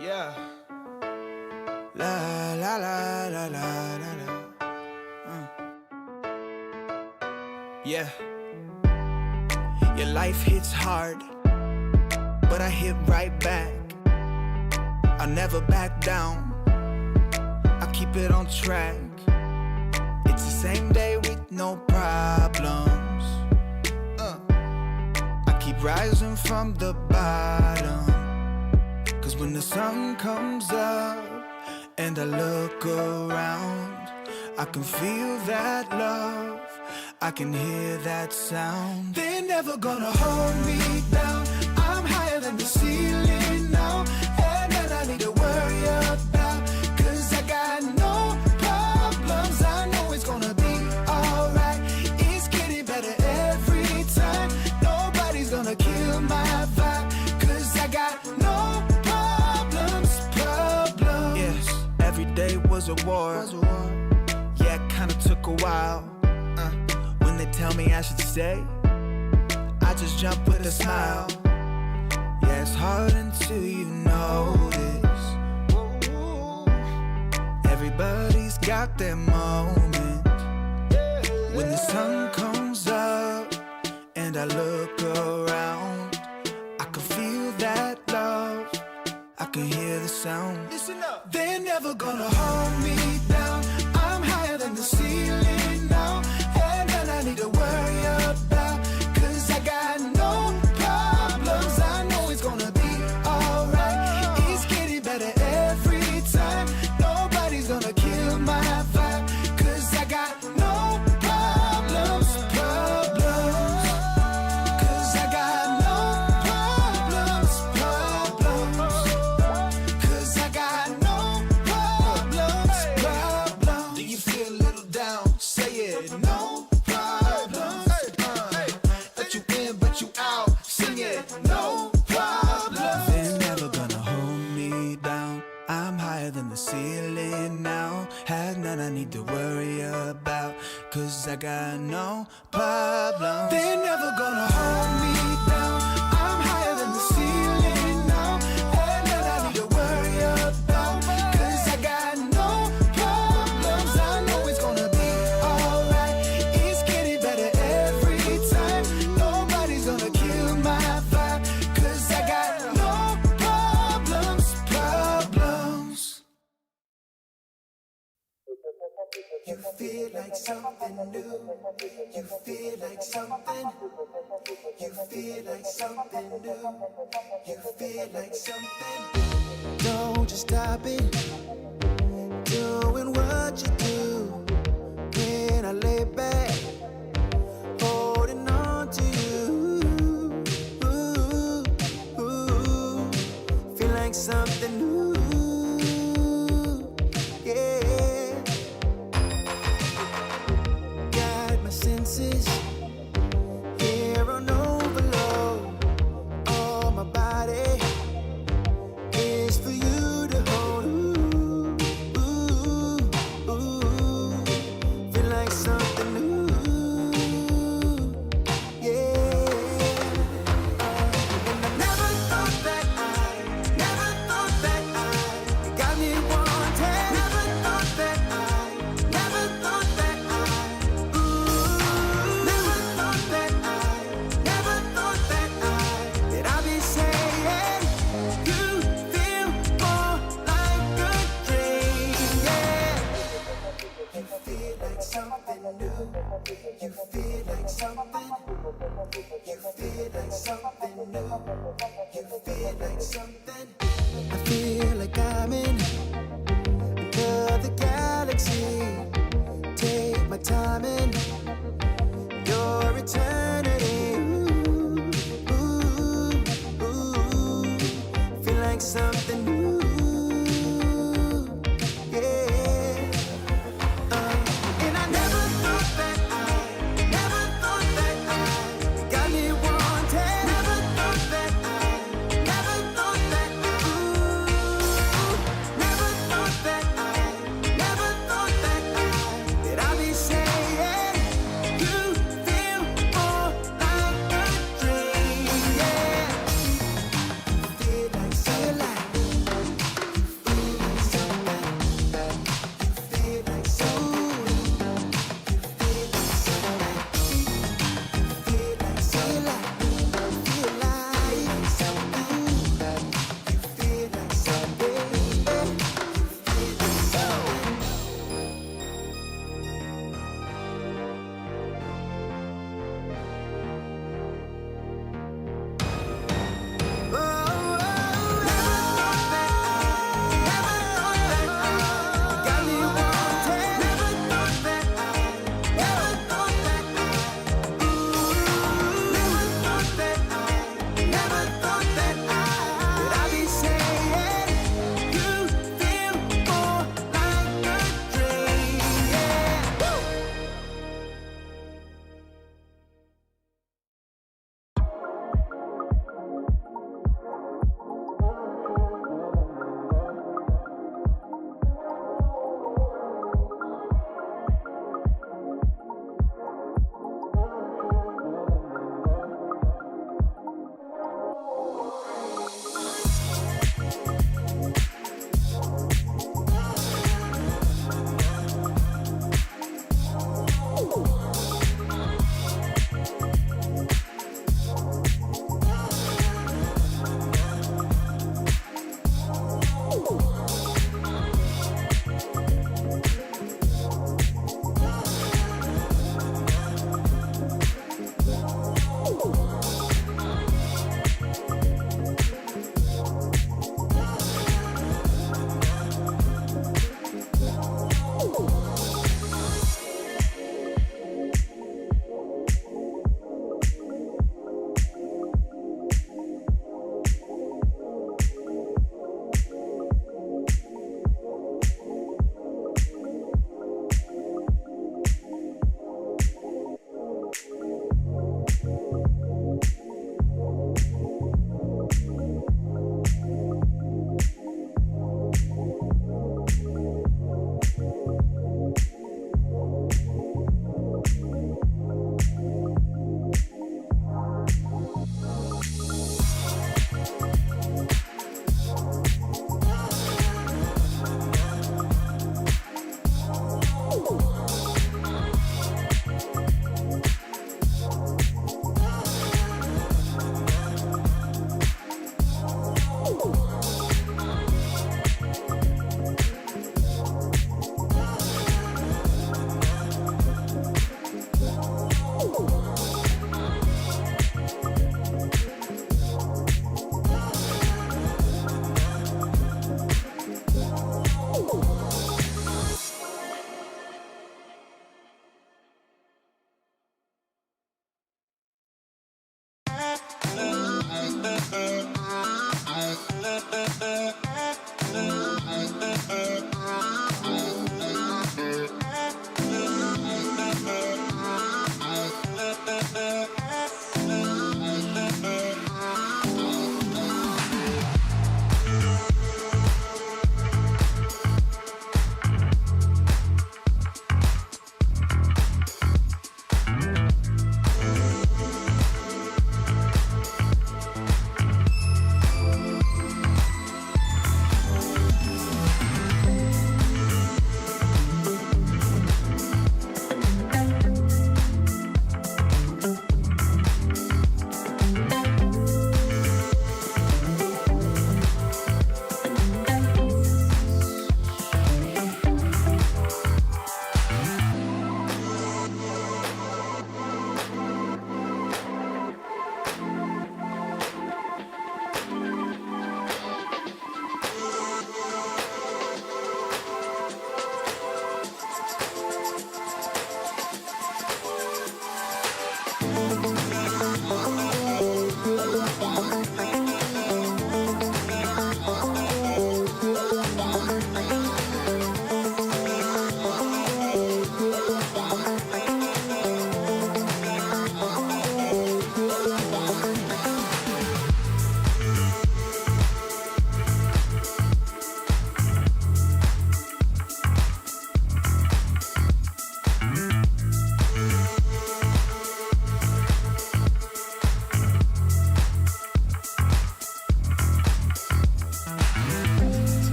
Yeah. La la la la la la la. Yeah. Your life hits hard, but I hit right back. I never back down. I keep it on track. It's the same day with no problems. I keep rising from the bottom. Cause when the sun comes up and I look around, I can feel that love, I can hear that sound. They're never gonna hold me down. I'm higher than the ceiling now. And then I need to worry about, cause I got no problems. I know it's gonna be alright. It's getting better every time. Nobody was a war. Yeah, it kinda took a while. When they tell me I should stay, I just jump with a smile. Yeah, it's hard until you notice. Everybody's got their moment. When the sun comes up and I look around, I can feel that love, I can hear the sound. Listen up. They're never gonna hold me down. I'm higher than the ceiling now, and none I need to worry about, 'cause I got no problems. I know it's gonna be alright. It's getting better every time. Nobody's gonna kill my vibe, 'cause I got no problems. 'Cause I got no problems. 'Cause I got no problems. Do you feel a little down? Say it. No problems. Let you in, but you out. Sing it. No problems. They're never gonna hold me down. I'm higher than the ceiling now. Have none I need to worry about, 'cause I got no problems. They're never gonna hold me down. I'm higher than the ceiling now. Have none I need to worry about, 'cause I got no problems. I know it's gonna be alright. It's getting better every time. Nobody's gonna kill my vibe, 'cause I got no problems. You feel like something new. You feel like something. You feel like something new. You feel like something. Don't just stop it. Doing what you do. When I lay back, holding on to you. Feel like something new. Yeah. Got my senses here on overload. All my body is for you to hold. Feel like something new. Yeah. And I never thought that you got me wanting. Never thought that I, never thought that I, never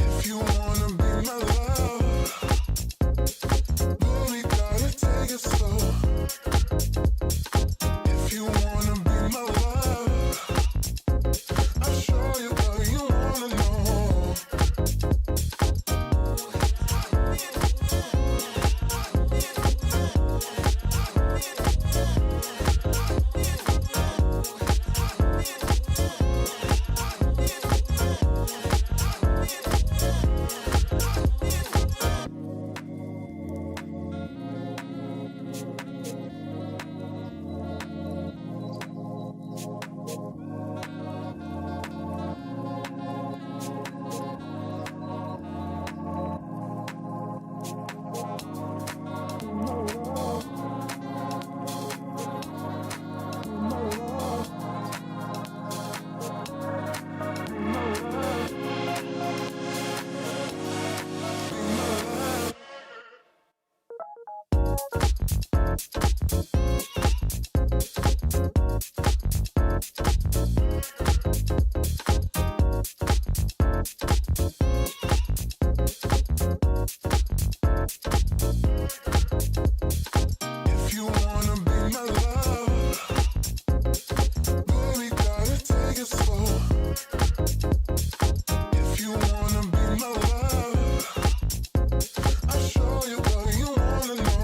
If you wanna be my love, boy, we gotta take it slow. If you wanna be my love, I'll show you what you wanna know. If you wanna be my love, boy, we gotta take it slow. If you wanna be my love, I'll show you what you wanna know.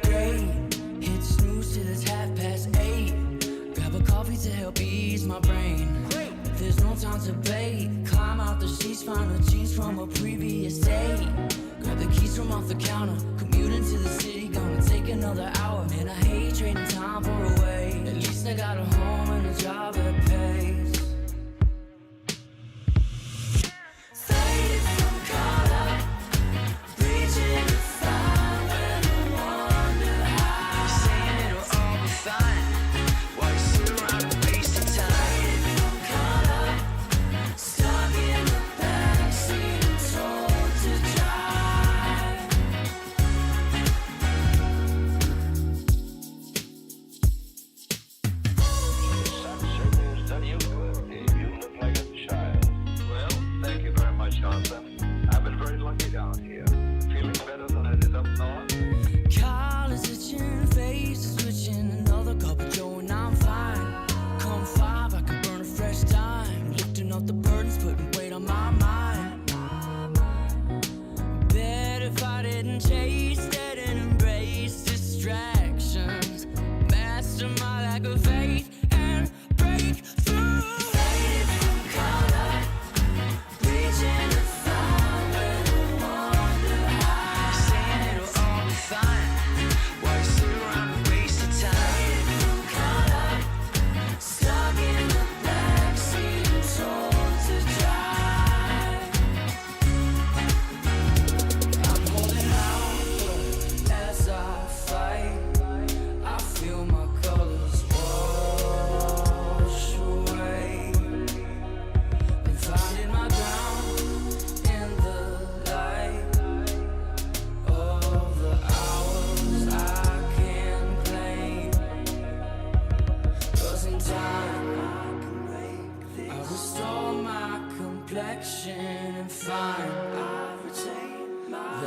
Great, hit snooze till it's 8:30. Grab a coffee to help ease my brain. There's no time to play. Climb out the sheets, find the jeans from a previous day. Grab the keys from off the counter. Commute into the city, gonna take another hour. Man, I hate trading time for a way. At least I got a home and a job that pays. Faded from color, reaching to find where I wonder how. Saying it'll all be fine while you sit around and waste your time. Faded from color, stuck in the backseat and told to drive.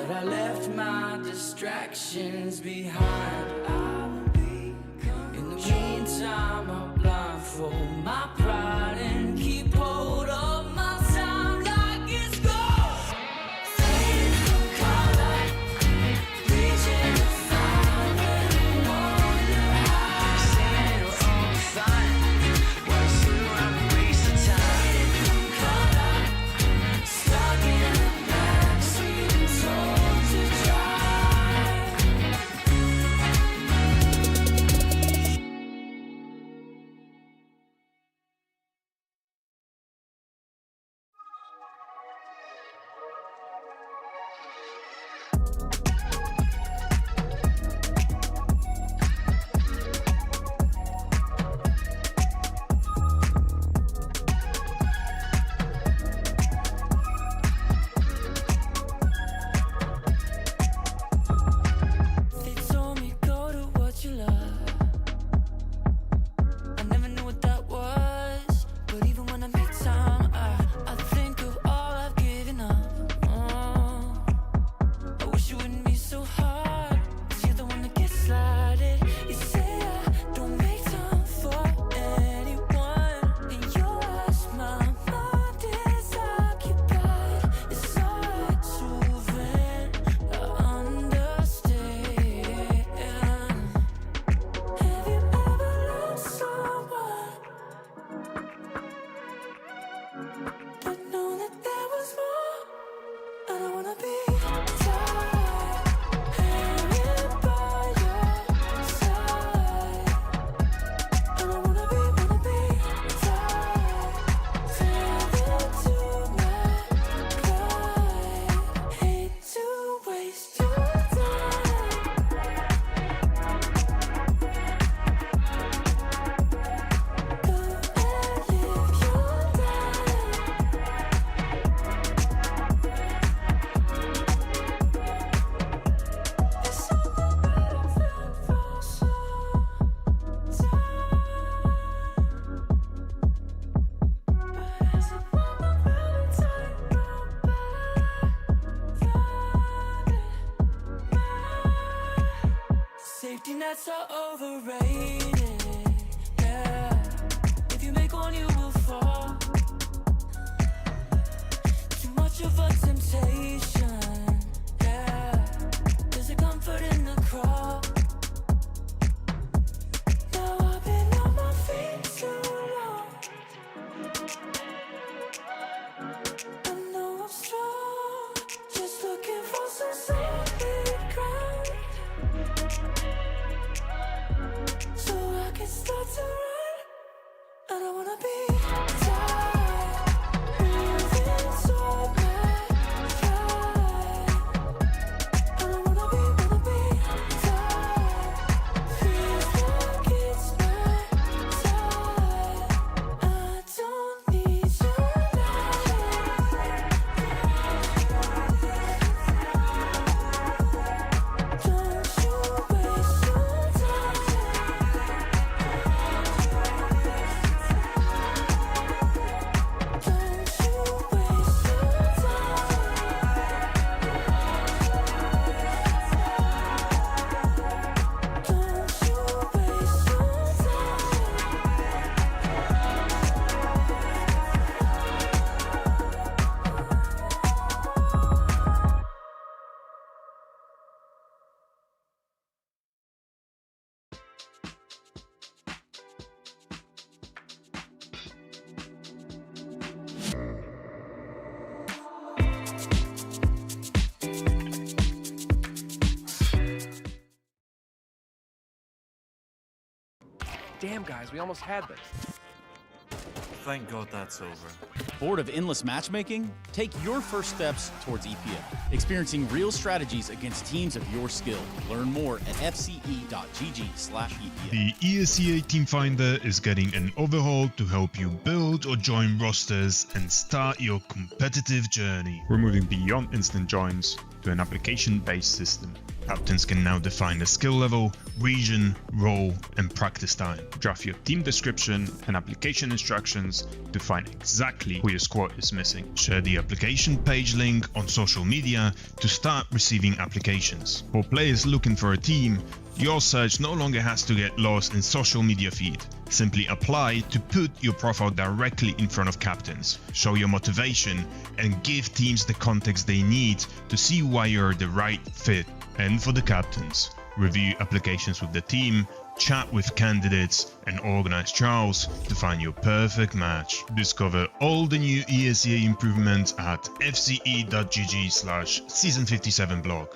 but I left my distractions behind. I will be in the meantime, I'll blindfold my pride and keep hold of my time like it's gold. Fading from color, reaching to find where the wonder hides. Saying it'll all be fine. Wanna sit around and waste the time. Fading from color, stuck in the backseat and told to drive. They told me go to what you love. I never knew what that was, but even when I make time, I think of all I've given up. I wish it wouldn't be so hard, 'cause you're the one that gets slighted. You say I don't make time for anyone, and you ask my mind is occupied. It's hard to vent, I understand. Have you ever loved someone but know that there was more? I don't wanna be tied, hanging by your side. I don't wanna be tied, tethered to my pride. Hate to waste your time. Go and live your life. It's something that I've felt for some time. But as the moment felt time go by, safety nets are overrated. Yeah, if you make one, you will fall. Too much of a temptation. Yeah, there's a comfort in the crawl. Now I've been on my feet too long. I know I'm strong, just looking for some solid ground, so I can start to run. I don't wanna be tied, moving toward my pride. I don't wanna be tied, feels like it's my time. I don't need your light. Don't you waste your time. Damn, guys, we almost had this. Thank God that's over. Bored of endless matchmaking? Take your first steps towards EPA, experiencing real strategies against teams of your skill. Learn more at fce.gg/EPA. The ESEA Team Finder is getting an overhaul to help you build or join rosters and start your competitive journey. We're moving beyond instant joins to an application-based system. Captains can now define the skill level, region, role, and practice time. Draft your team description and application instructions to find exactly who your squad is missing. Share the application page link on social media to start receiving applications. For players looking for a team, your search no longer has to get lost in social media feed. Simply apply to put your profile directly in front of captains. Show your motivation and give teams the context they need to see why you're the right fit. And for the captains, review applications with the team, chat with candidates, and organize trials to find your perfect match. Discover all the new ESEA improvements at fce.gg/season57blog.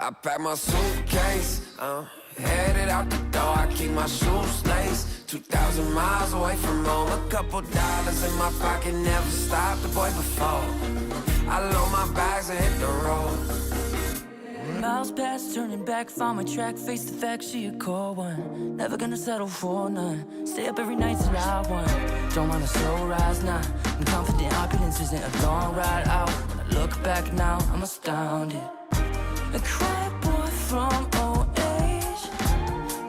I pack my suitcase, headed out the door. I keep my shoes laced. 2,000 miles away from home. A couple dollars in my pocket, never stopped the boy before. I load my bags and hit the road. Miles past, turning back, found my track, face the fact she a core one. Never gonna settle for none. Stay up every night till I won. Don't want a slow rise now. I'm confident opulence isn't a long ride out. When I look back now, I'm astounded. A quiet boy from old age,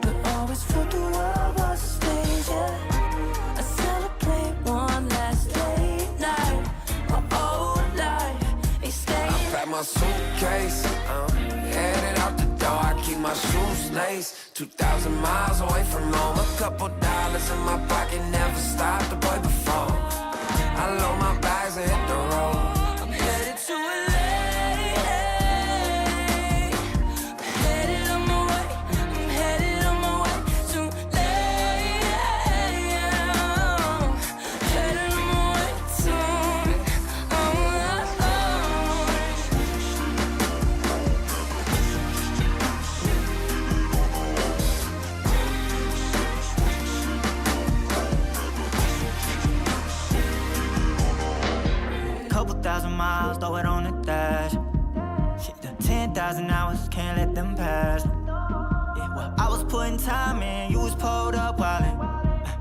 but always felt the world was a stage, yeah. I celebrate one last late night. My old life ain't staying. I pack my suitcase, headed out the door. I keep my shoes laced. 2,000 miles away from home. A couple dollars in my pocket, never stopped the boy before. I load my bags and hit the road. I'm headed to LA. I'm headed on my way. I'm headed on my way to LA. Headed on my way to Couple thousand miles, throw it on the dash. Shit, the 10,000 hours, can't let them pass. Yeah, well, I was putting time in, you was pulled up wildin'.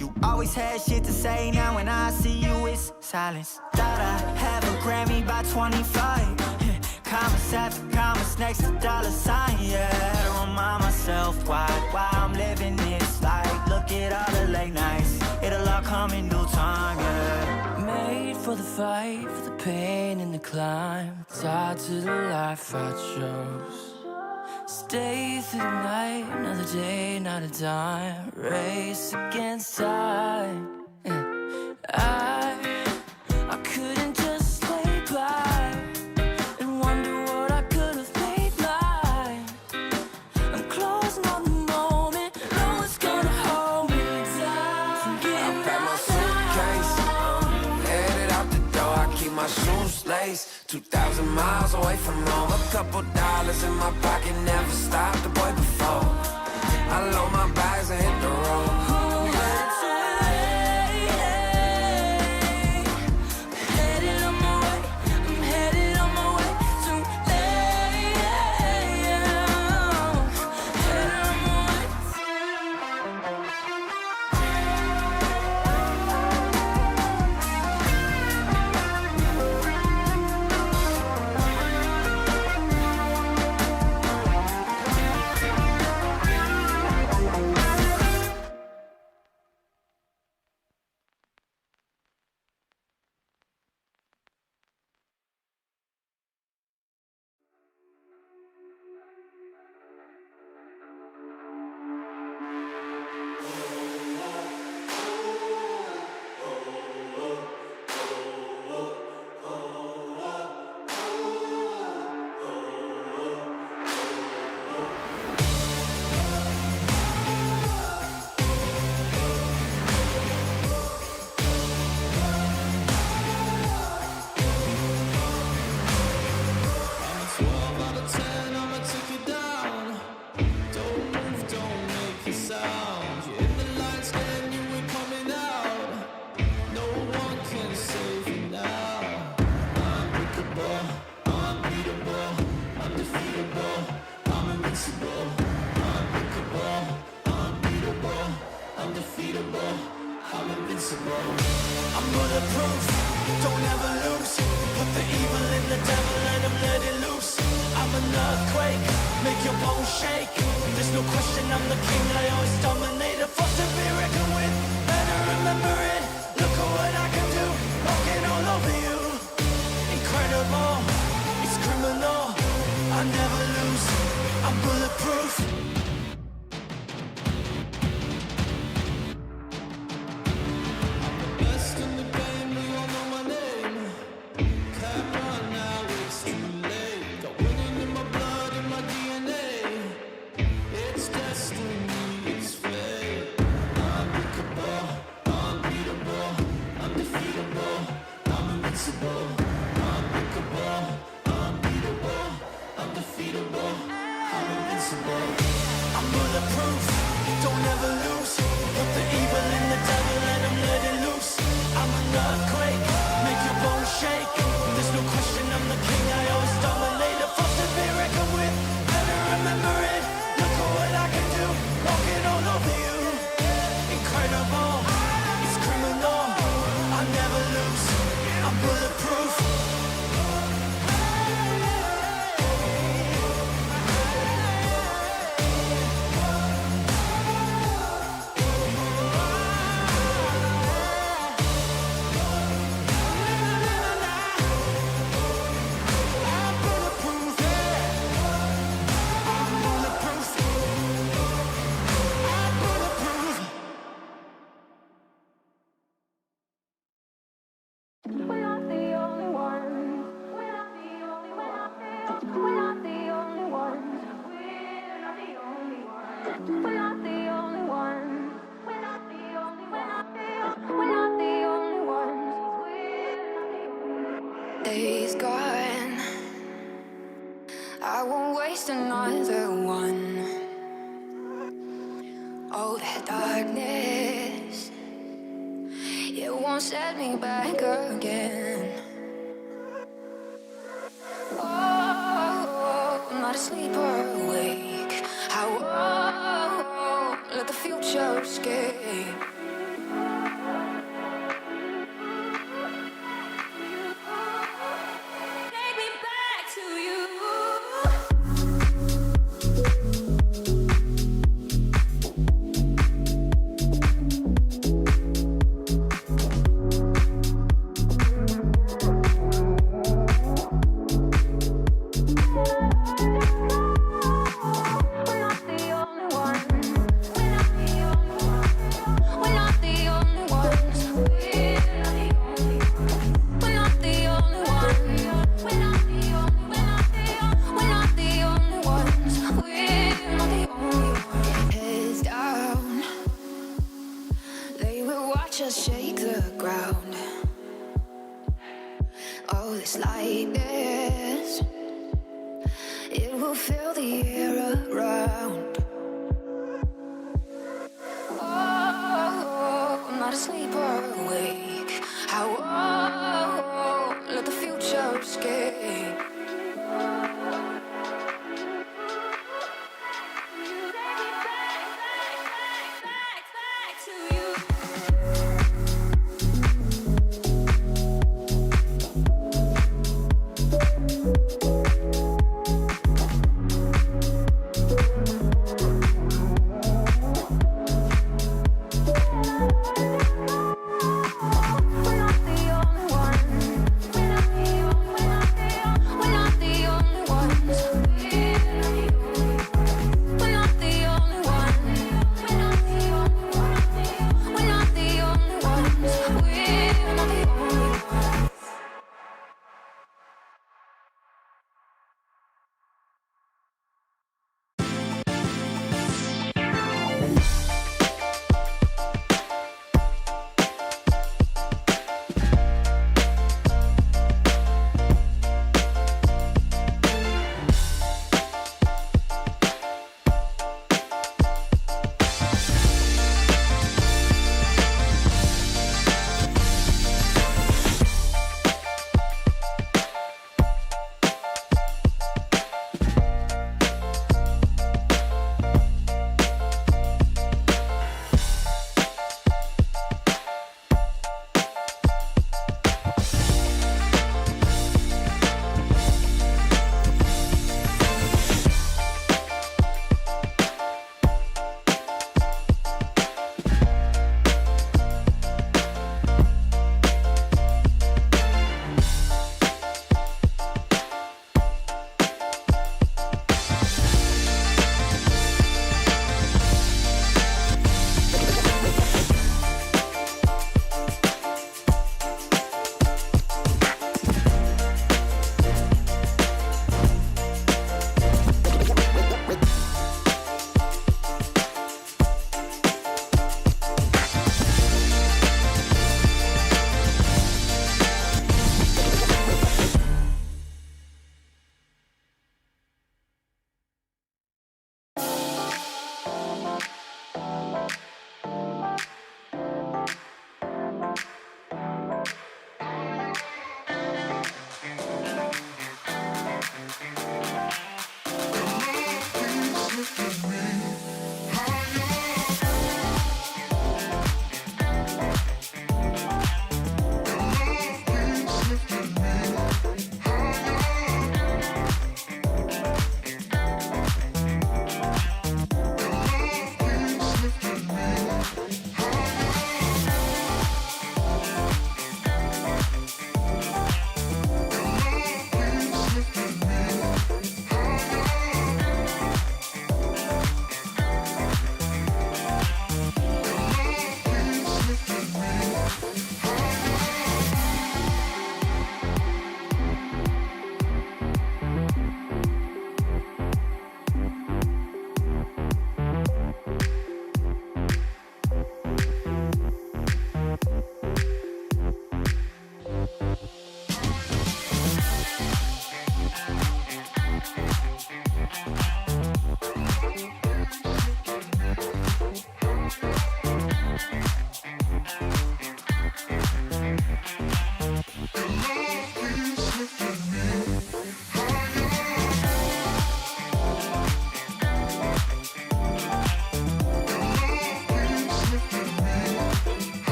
You always had shit to say, now when I see you, it's silence. Thought I'd have a Grammy by 25. Commas after commas, next to dollar sign, yeah. Had to remind myself why I'm living this life. Look at all the late nights, it'll all come in due time, yeah. made for the fight, for the pain and the climb. Tied to the life I chose. Stay through the night, another day, not a dime. Race against time. I couldn't just lay by and wonder what I could have made mine. I'm closing on the moment, no one's gonna hold me down. I pack my suitcase, headed out the door. I keep my shoes laced. 2,000 miles away from home. A couple dollars in my pocket, never stopped the boy before. I load my bags and hit the road. I'm bulletproof, don't ever lose. Put the evil in the devil and I'm let it loose. I'm an earthquake, make your bones shake. There's no question I'm the king, I always dominate. A force to be reckoned with, better remember it. Look at what I can do, walking all over you. Incredible, it's criminal. I never lose, I'm bulletproof. invincible. I'm bulletproof, don't ever lose. Put the evil in the devil, let it loose. I'm an earthquake, make your bones shake. There's no question I'm the king, I always dominate. A force to be reckoned with, better remember it. Look at what I can do, walking all over you. Incredible, it's criminal. I never lose, I'm bulletproof. Days gone, I won't waste another one. Oh, that darkness, it won't set me back again. Oh, I'm not asleep or awake. I won't let the future escape. Just shake the ground. Oh, this lightness, it will fill the air around. Oh, I'm not asleep or awake. I won't let the future escape.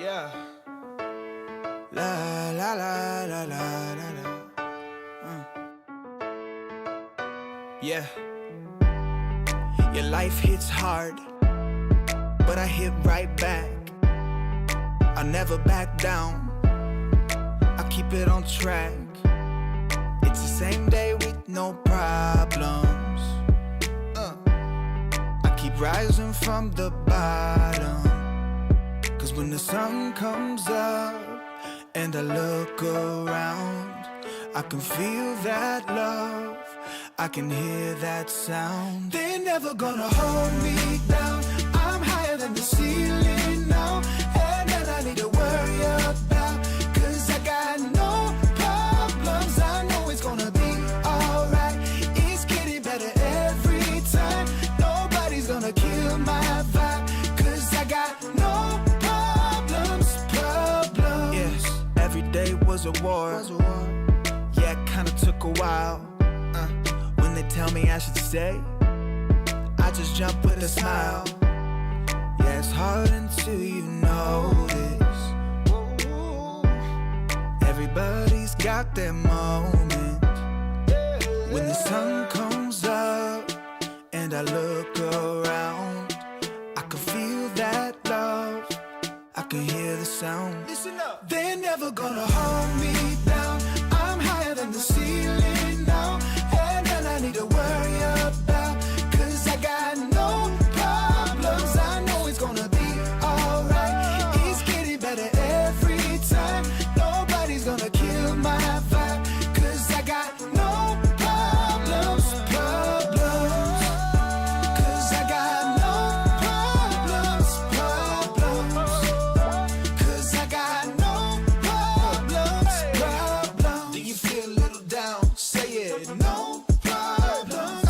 Yeah. La la la la la la la. Yeah. Your life hits hard, but I hit right back. I never back down. I keep it on track. It's the same day with no problems. I keep rising from the bottom. Cause when the sun comes up and I look around, I can feel that love, I can hear that sound. They're never gonna hold me down. I'm higher than the ceiling now. And then I need to worry about, cause I got no problems. I know it's gonna be alright. It's getting better every time. Nobody's gonna kill my vibe, cause I got no problems. Yes, every day was a war. Yeah, it kinda took a while. When they tell me I should stay, I just jump with a smile. Yeah, it's hard until you notice. Everybody's got their moment. When the sun comes up and I look around, I can feel that love, I can hear the sound. Listen up. They're never gonna hold me down. I'm higher than the ceiling now. And then I need to worry about, cause I got no problems. I know it's gonna be alright. It's getting better every time. Nobody's gonna kill my vibe, cause I got no problems. Cause I got no problems. Cause I got no problems. Do you feel a little down? Say it, no problems.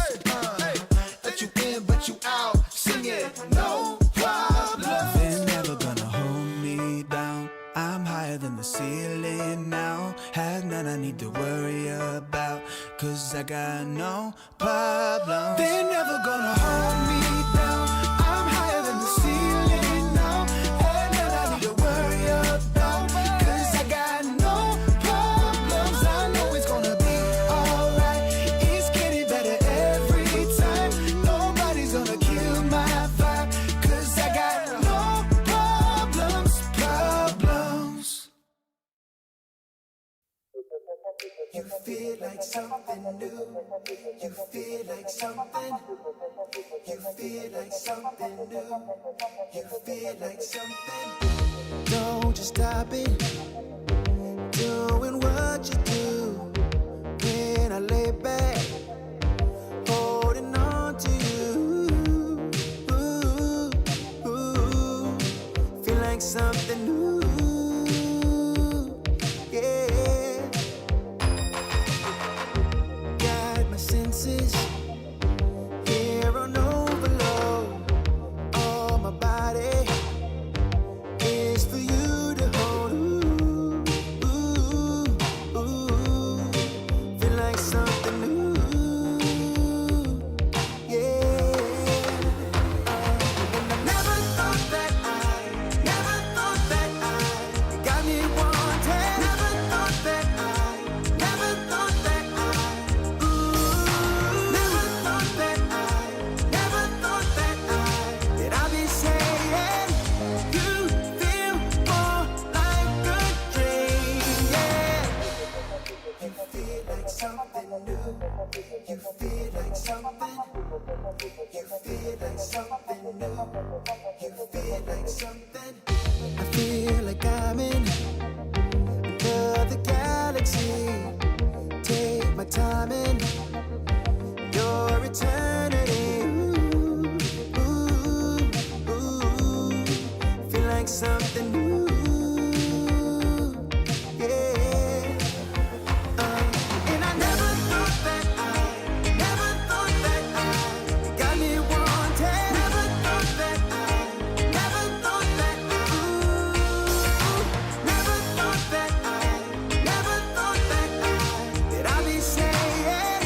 Let you in, but you out. Sing it, no problems. They're never gonna hold me down. I'm higher than the ceiling now. Have none I need to worry about, cause I got no problems. They're never gonna hold me down. I'm higher than the ceiling now. Have none I need to worry about, cause I got no problems. I know it's gonna be alright. It's getting better every time. Nobody's gonna kill my vibe, cause I got no problems. You feel like something new. You feel like something. You feel like something new. You feel like something. Don't just stop it. Doing what you do. When I lay back, holding on to you. Feel like something new. Yeah. Got my senses here on overload. All my body is for you to hold. Feel like something new. Yeah. And I never thought that you got me wanted. Never thought that never thought that never thought that that I'd be saying you feel more like a dream. Yeah. You feel like something new. You feel like something. You feel like something new. You feel like something. I feel like I'm in another galaxy. Take my time in your eternity. Feel like something new. Yeah. And I never thought that you got me wanted. Never thought that never thought that never thought that I'd be saying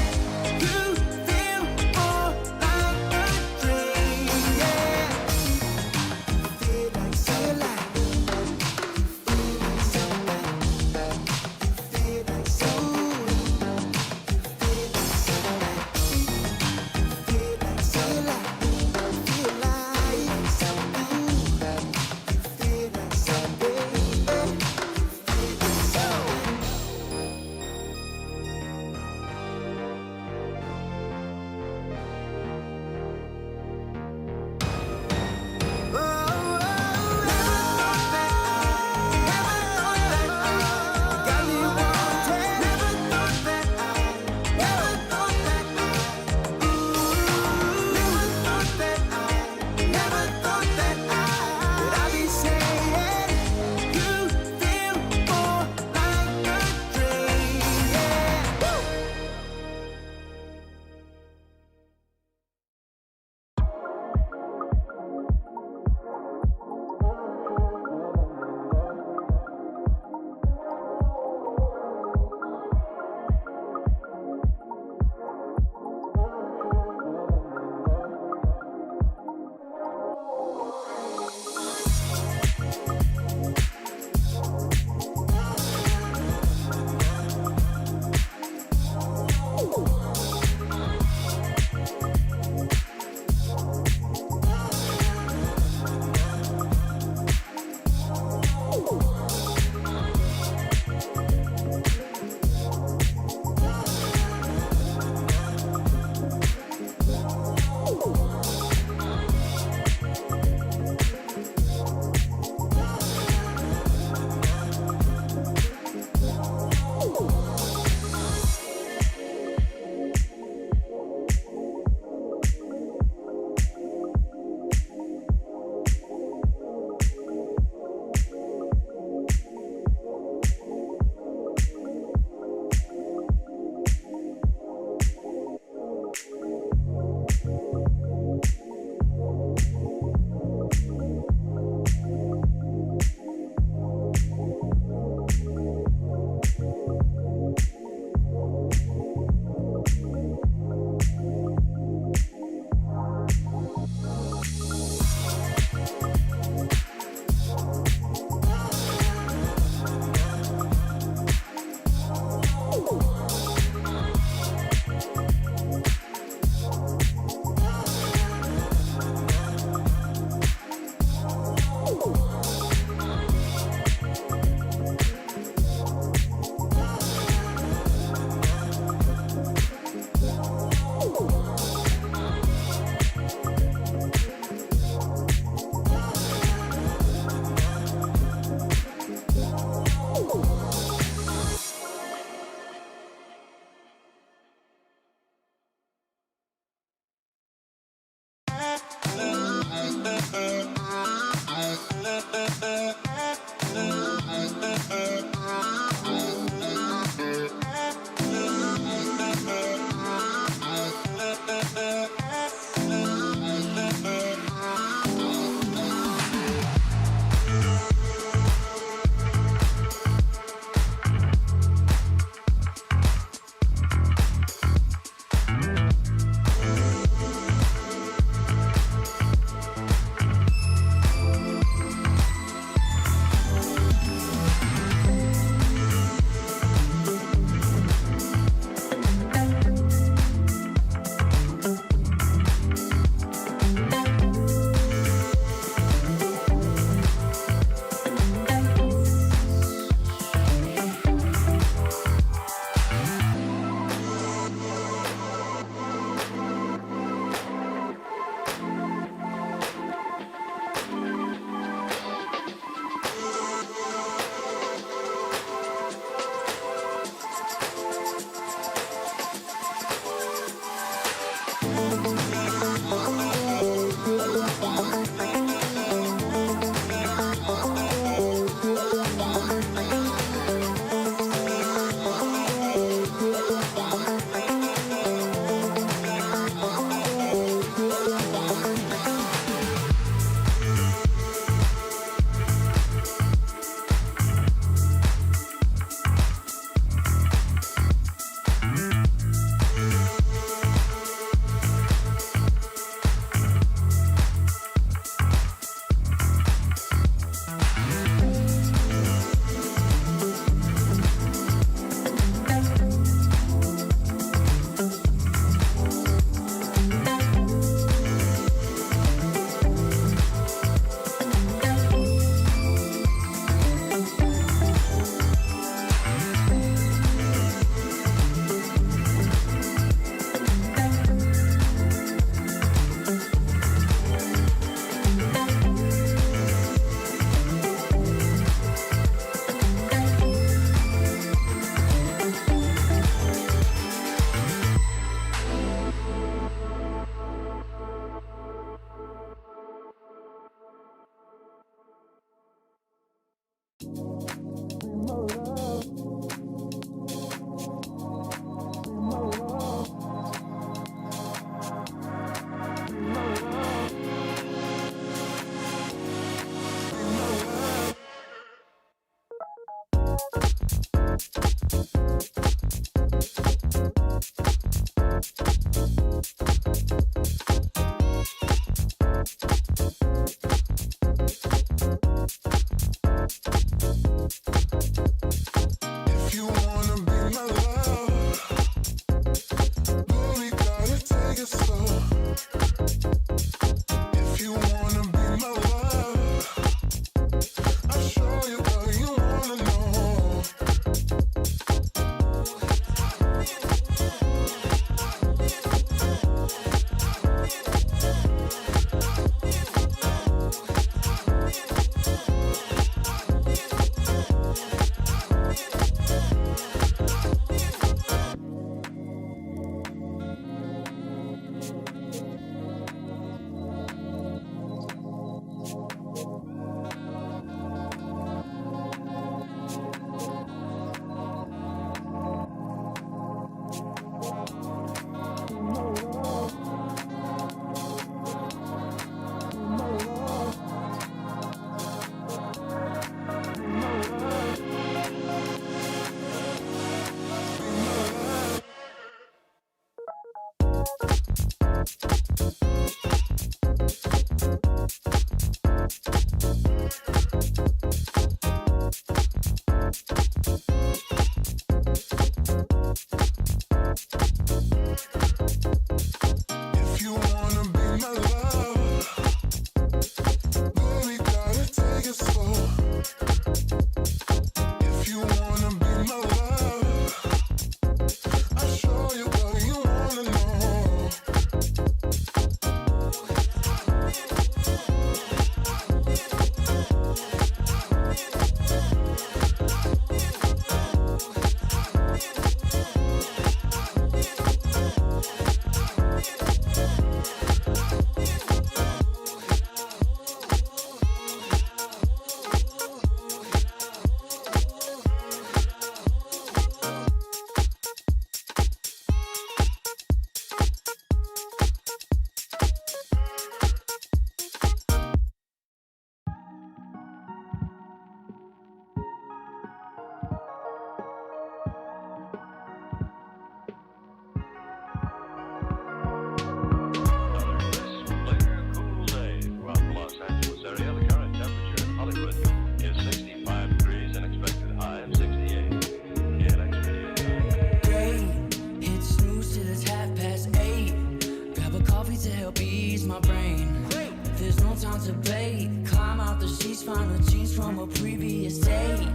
clothes, find her jeans from a previous day.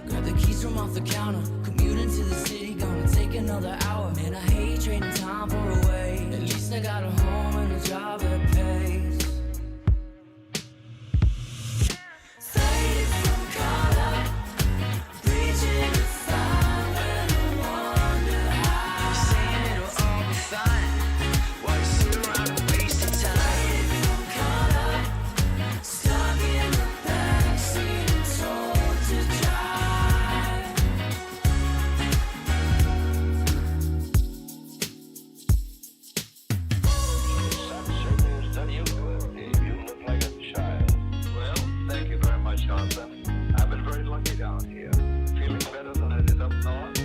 Grab the keys from off the counter, commute into the city, gonna take another hour. Man, I hate trading time for a way. At least I got a home and a job that pays. Faded from color, reaching to find when I wonder how. Saying it'll all be fine, while you sit around and waste your time. Faded from color, stuck in the backseat and told to drive. Certainly done you good, Dave. You look like a child. Well, thank you very much, Johnson. I've been very lucky down here. Feeling better than it is up north.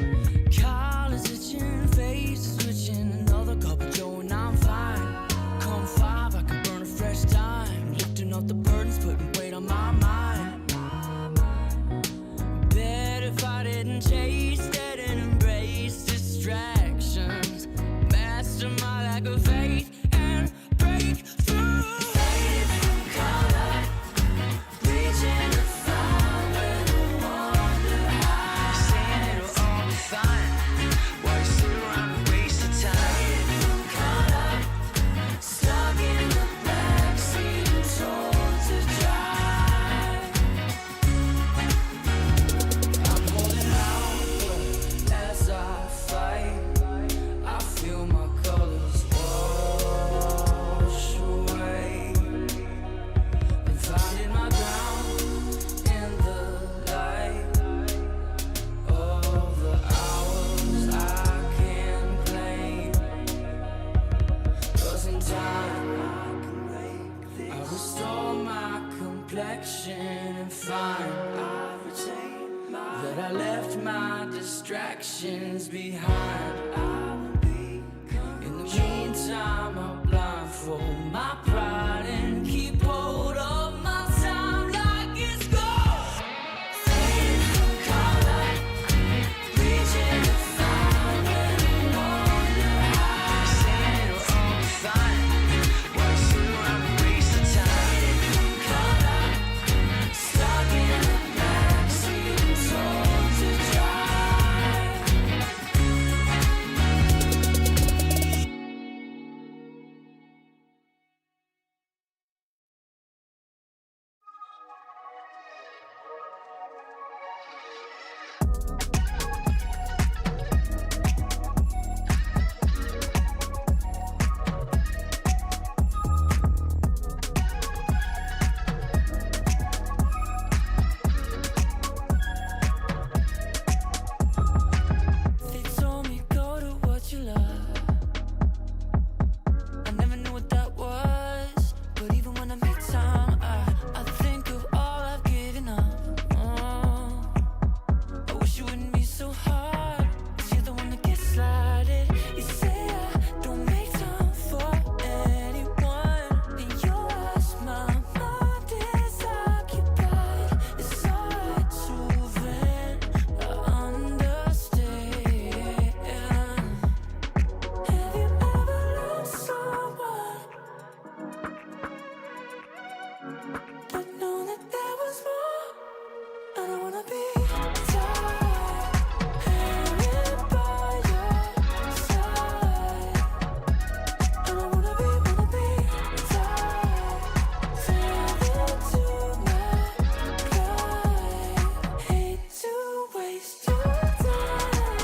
Collars itching, face switching, another cup of joe and I'm fine. Come 5, I can burn a fresh dime. Lifting up the burdens, putting weight on my mind. Bet if I didn't chase that and embrace distractions, master my lack of faith and break through. Faded from color, reaching to find when I wonder how. Saying it'll all be fine, while you sit around and waste your time. Faded from color, stuck in the backseat and told to drive. I'm holding out as I fight. I feel my colors wash away. Been finding my ground in the light of the hours I can claim. 'Cause in time I restore my complexion and find that I left my distractions behind. In the meantime, I'll blindfold my pride and keep hold of my time like it's gold. Faded from color, reaching to find when I wonder how. Saying it'll all be fine, while you sit around and waste your time. Faded from color, stuck in the backseat and told to drive. They told me go to what you love. I never knew what that was, but even when I make time, I think of all I've given up. I wish it wouldn't be so hard, 'cause you're the one that gets slighted. You say I don't make time for anyone, and you ask my mind is occupied. It's hard to vent, I understand. Have you ever loved someone but known that there was more? I don't wanna be tied, hanging by your side. I don't wanna be tied, tethered to my pride. Hate to waste your time.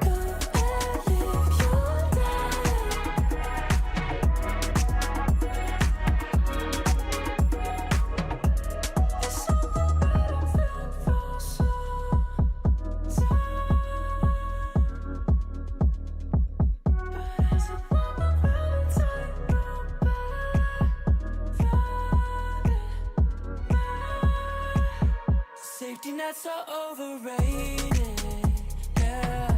Go and live your life. It's something that I've felt for some time. But as a woman, Valentine wrote back, safety nets are overrated. Yeah,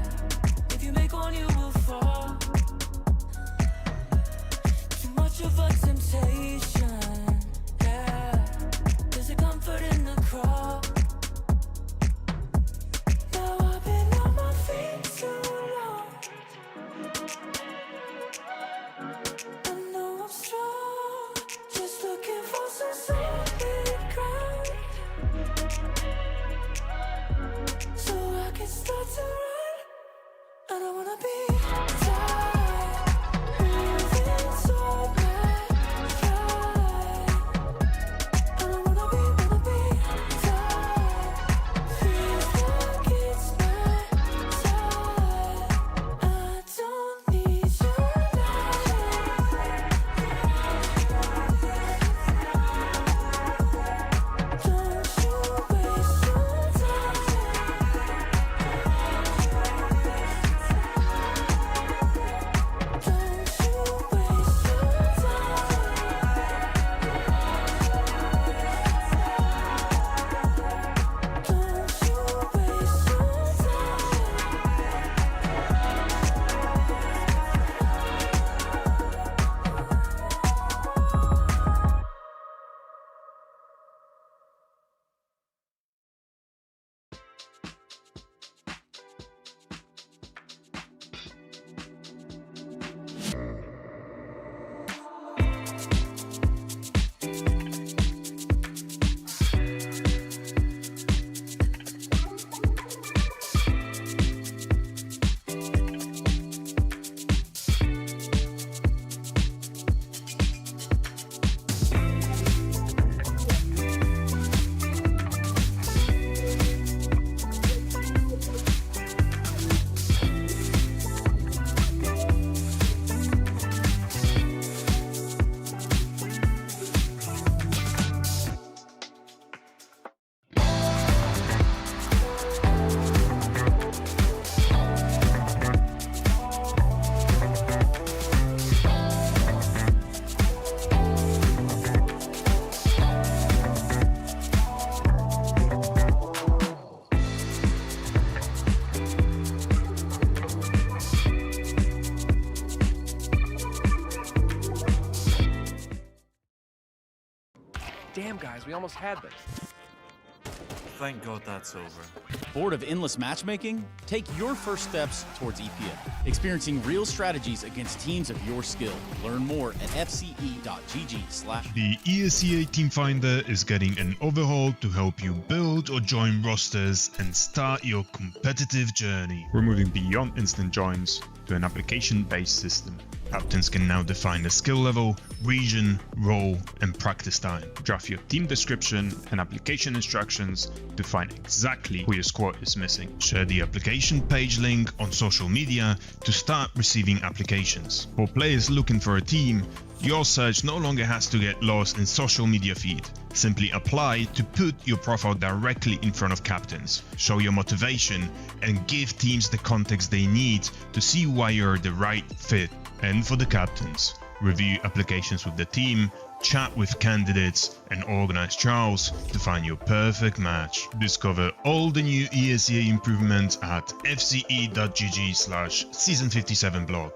if you make one, you will fall. Too much of a temptation. Yeah, there's a comfort in the crawl. Now I've been on my feet too long. I know almost had this. Thank God that's over. Bored of endless matchmaking? Take your first steps towards EPA, experiencing real strategies against teams of your skill. Learn more at fce.gg/. The ESEA Team Finder is getting an overhaul to help you build or join rosters and start your competitive journey. We're moving beyond instant joins to an application-based system. Captains can now define the skill level, region, role, and practice time. Draft your team description and application instructions to find exactly who your squad is missing. Share the application page link on social media to start receiving applications. For players looking for a team, your search no longer has to get lost in social media feed. Simply apply to put your profile directly in front of captains. Show your motivation and give teams the context they need to see why you're the right fit. And for the captains, review applications with the team, chat with candidates, and organize trials to find your perfect match. Discover all the new ESEA improvements at fce.gg/season57blog.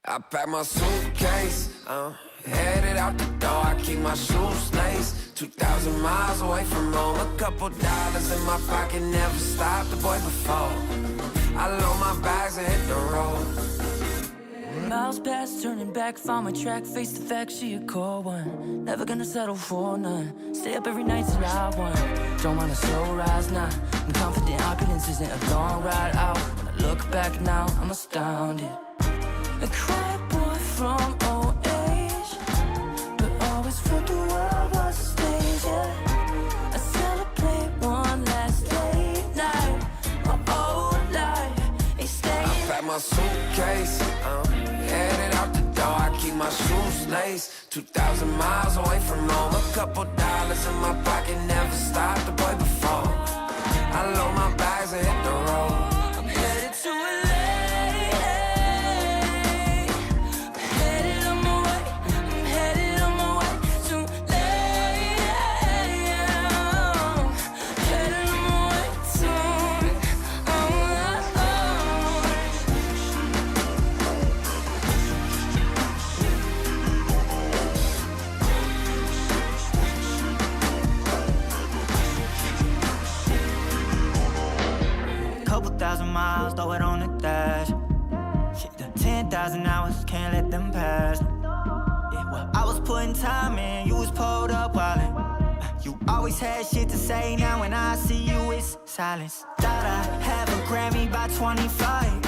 I pack my suitcase, headed out the door, I keep my shoes laced. 2,000 miles away from home, a couple dollars in my pocket, never stopped the boy before. I load my bags and hit the road. Miles past, turning back, found my track, face the fact, she a cold one. Never gonna settle for none. Stay up every night till I won. Don't want a slow rise now. I'm confident opulence isn't a long ride out. When I look back now, I'm astounded. A quiet boy from old age, but always felt the world was a stage, yeah. I celebrate one last late night. My old life ain't staying. I pack my suitcase, headed out the door. I keep my shoes laced. 2,000 miles away from home. A couple dollars in my pocket, never stopped the boy before. I load my bags and hit the road. I'm headed to LA. I'm headed on my way. I'm headed on my way to LA. Headed on my way soon. Couple thousand miles, throw it on the dash. Shit, the 10,000 hours, can't let them pass. Yeah, well, I was putting time in, you was pulled up wildin'. You always had shit to say, now when I see you, it's silence. Thought I'd have a Grammy by 25.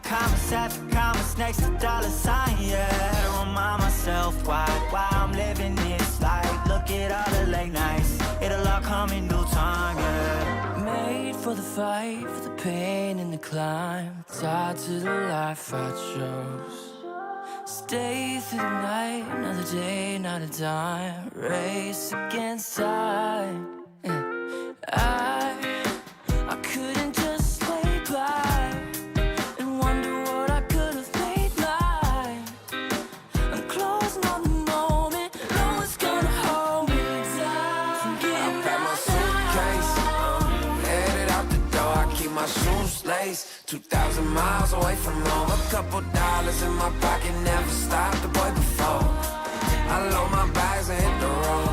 Commas after commas next to dollar sign, yeah. Had to remind myself why I'm living this life. Look at all the late nights, it'll all come in due time, yeah. Made for the fight, for the pain and the climb. Tied to the life I chose. Stay through the night, another day, not a dime. Race against time. I couldn't just lay by and wonder what I could have made mine. I'm closing on the moment, no one's gonna hold me down. I pack my suitcase, headed out the door. I keep my shoes laced. 2,000 miles away from home. A couple dollars in my pocket, never stopped the boy before. I load my bags and hit the road.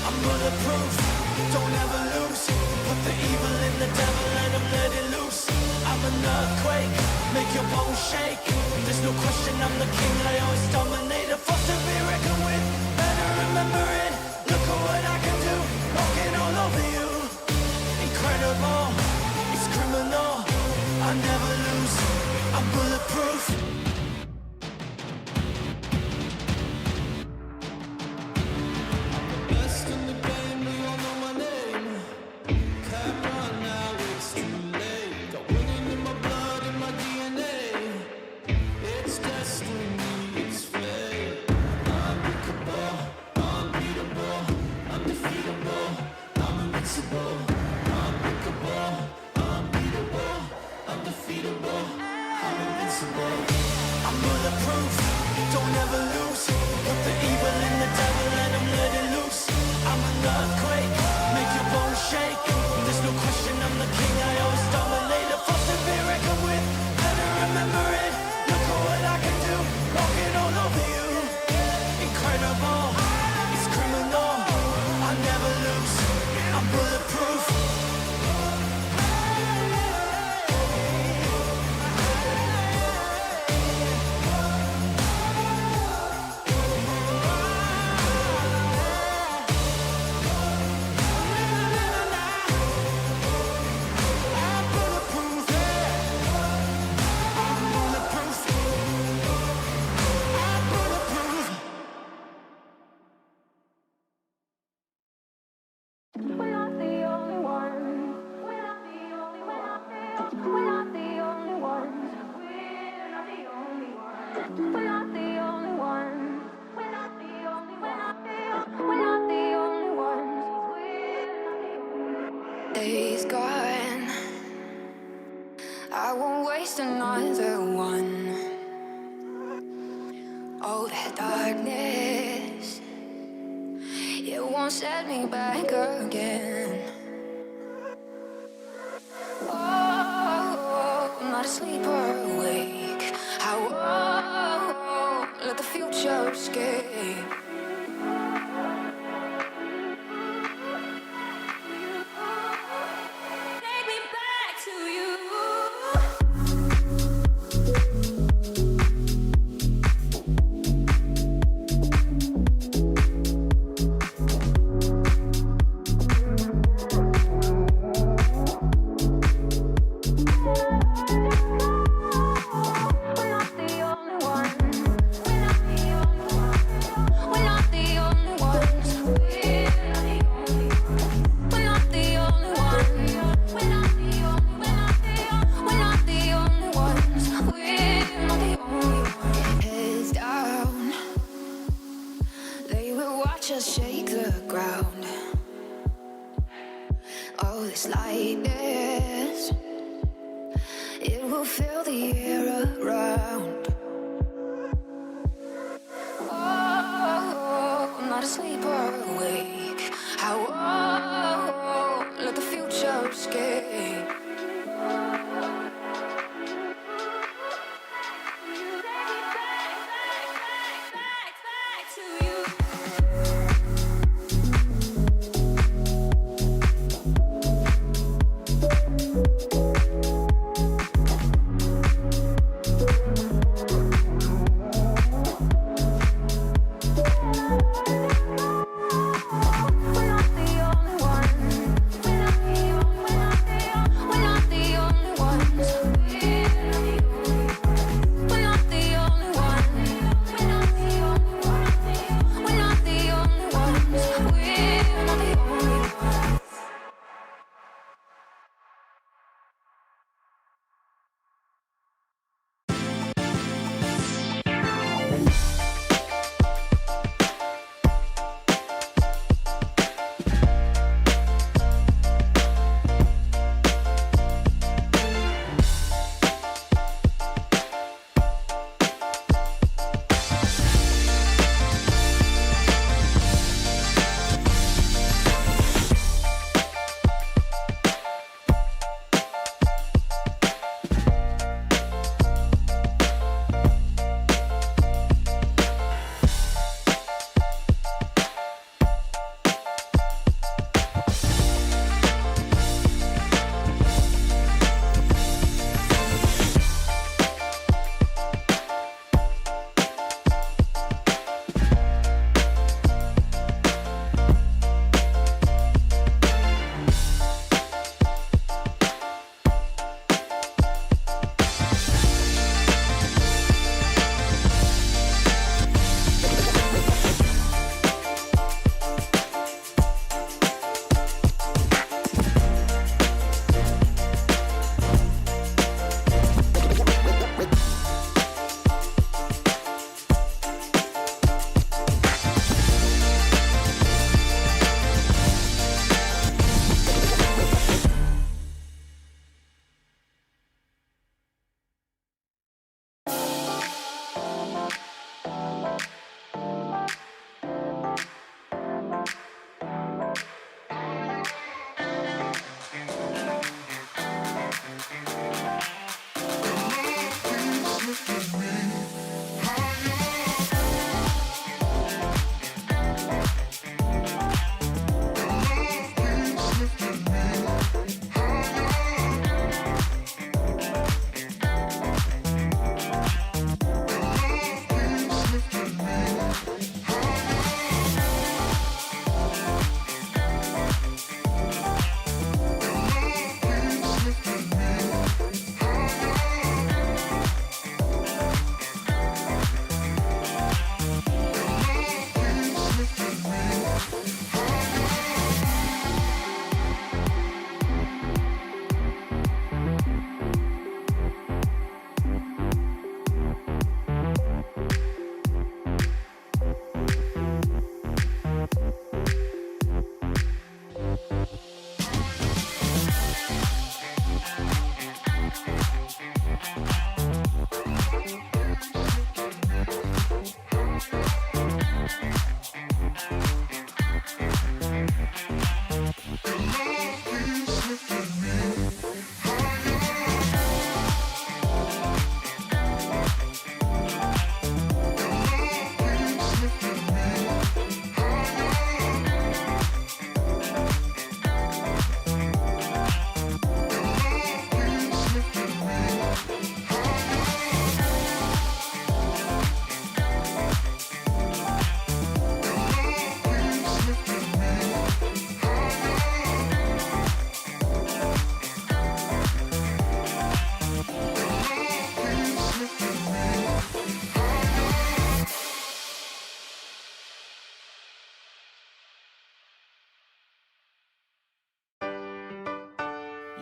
I'm bulletproof, don't ever lose. Put the evil in the devil and I'm let it loose. I'm an earthquake, make your bones shake. There's no question I'm the king, I always dominate. A force to be reckoned with, better remember it. Look at what I can do, walking all over you. Incredible, it's criminal. I never lose, I'm bulletproof. It's destiny, it's fate. We're not the only ones. We're not the only ones. We're not the only ones. We're not the only ones. We're not the only ones. We're not the only ones. We're not the only ones. Days gone. I won't waste another one. Oh, that darkness, it won't set me back again. Oh, I'm not asleep or awake. I won't let the future escape. Take me back to you. Just shake the ground. Oh, this lightness, it will fill the air around. Oh, I'm not asleep or awake. I won't let the future escape. Back to you. We're not the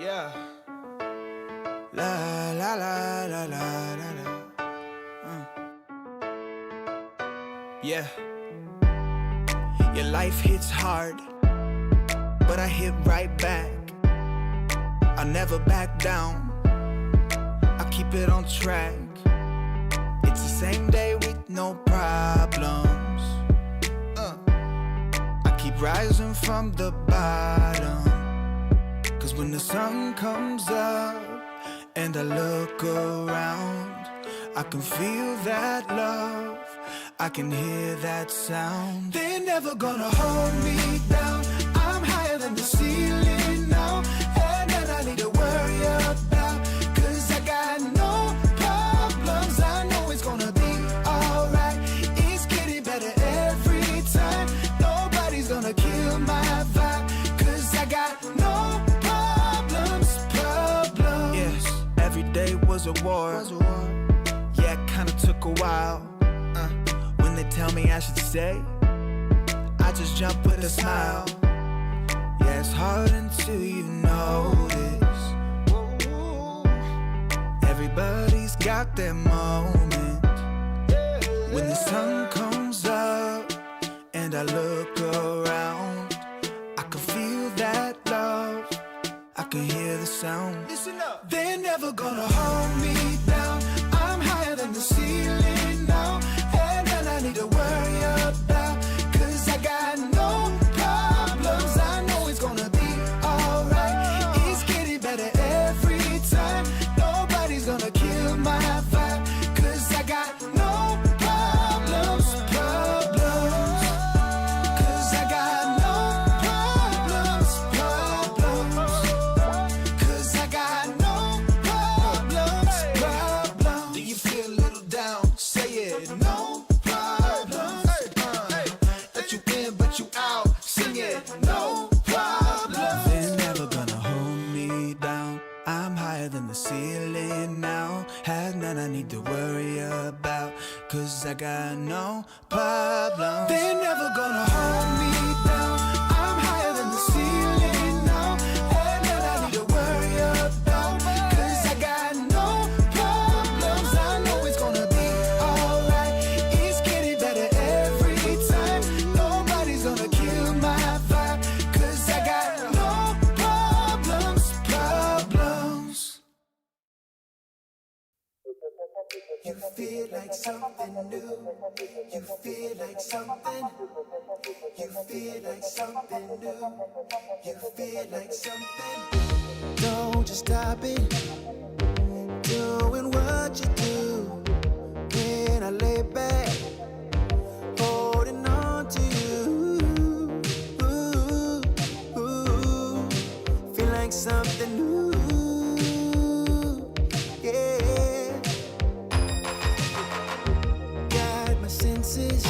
Yeah. La la la la la la la. Yeah. Your life hits hard, but I hit right back. I never back down. I keep it on track. It's the same day with no problems. I keep rising from the bottom. Cause when the sun comes up and I look around, I can feel that love, I can hear that sound. They're never gonna hold me down. I'm higher than the ceiling now. And then I need to worry about, cause I got no problems. I know it's gonna be alright. It's getting better every time. Nobody's gonna kill my vibe, cause I got no problems. Yes, every day was a war. Yeah, it kinda took a while. When they tell me I should stay, I just jump with a smile. Yeah, it's hard until you notice. Everybody's got their moment. When the sun comes up and I look around, I can feel that love, I can hear the sound. Listen up. They're never gonna hold me down. I'm higher than the ceiling now. And then I need to worry about, cause I got no problems. I know it's gonna be alright. It's getting better every time. Nobody's gonna kill my vibe, cause I got no problems. Cause I got no problems. Cause I got no problems. Do you feel a little down? Say it, no problems. Let you in, but you out. Sing it, no problems. They're never gonna hold me down. I'm higher than the ceiling now. Have none I need to worry about, cause I got no problems. They're never gonna hold me down. I'm higher than the ceiling now. Have none I need to worry about, cause I got no problems. I know it's gonna be alright. It's getting better every time. Nobody's gonna kill my vibe, cause I got no problems. You feel like something new. You feel like something. You feel like something new. You feel like something. Don't just stop it. Doing what you do. When I lay back, holding on to you. Feel like something new. Yeah. Got my senses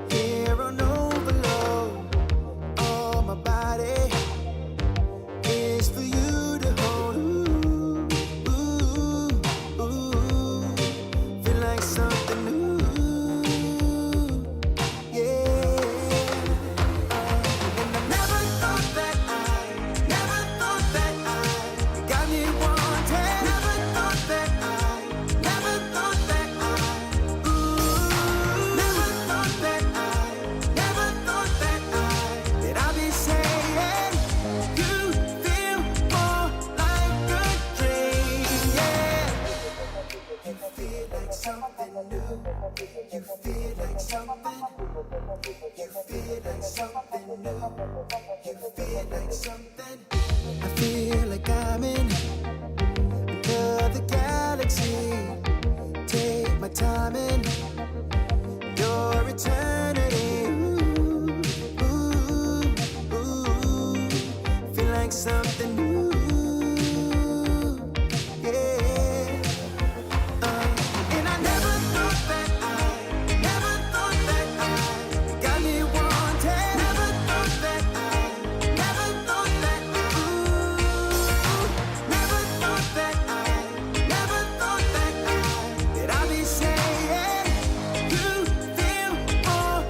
here on overload. All my body is for you to hold. Feel like something new. Yeah. And I never thought that you got me wanting. Never thought that never thought that never thought that I'd be saying you feel more like a dream. Yeah. You feel like something new. You feel like something. You feel like something new. You feel like something. I feel like I'm in another galaxy. Take my time in your eternity. Feel like something new. Yeah. And I never thought that you got me wanting. Never thought that never thought that never thought that I'd be saying you feel more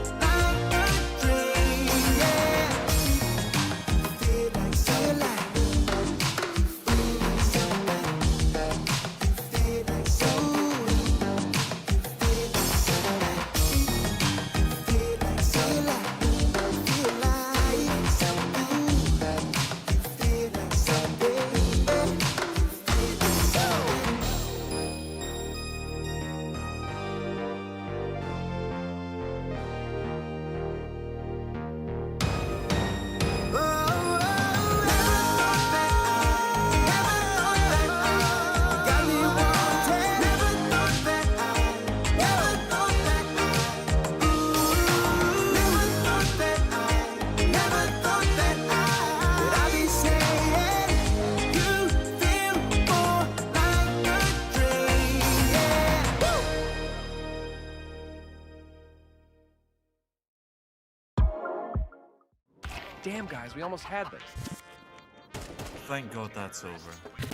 Damn, guys, we almost had this. Thank God that's over.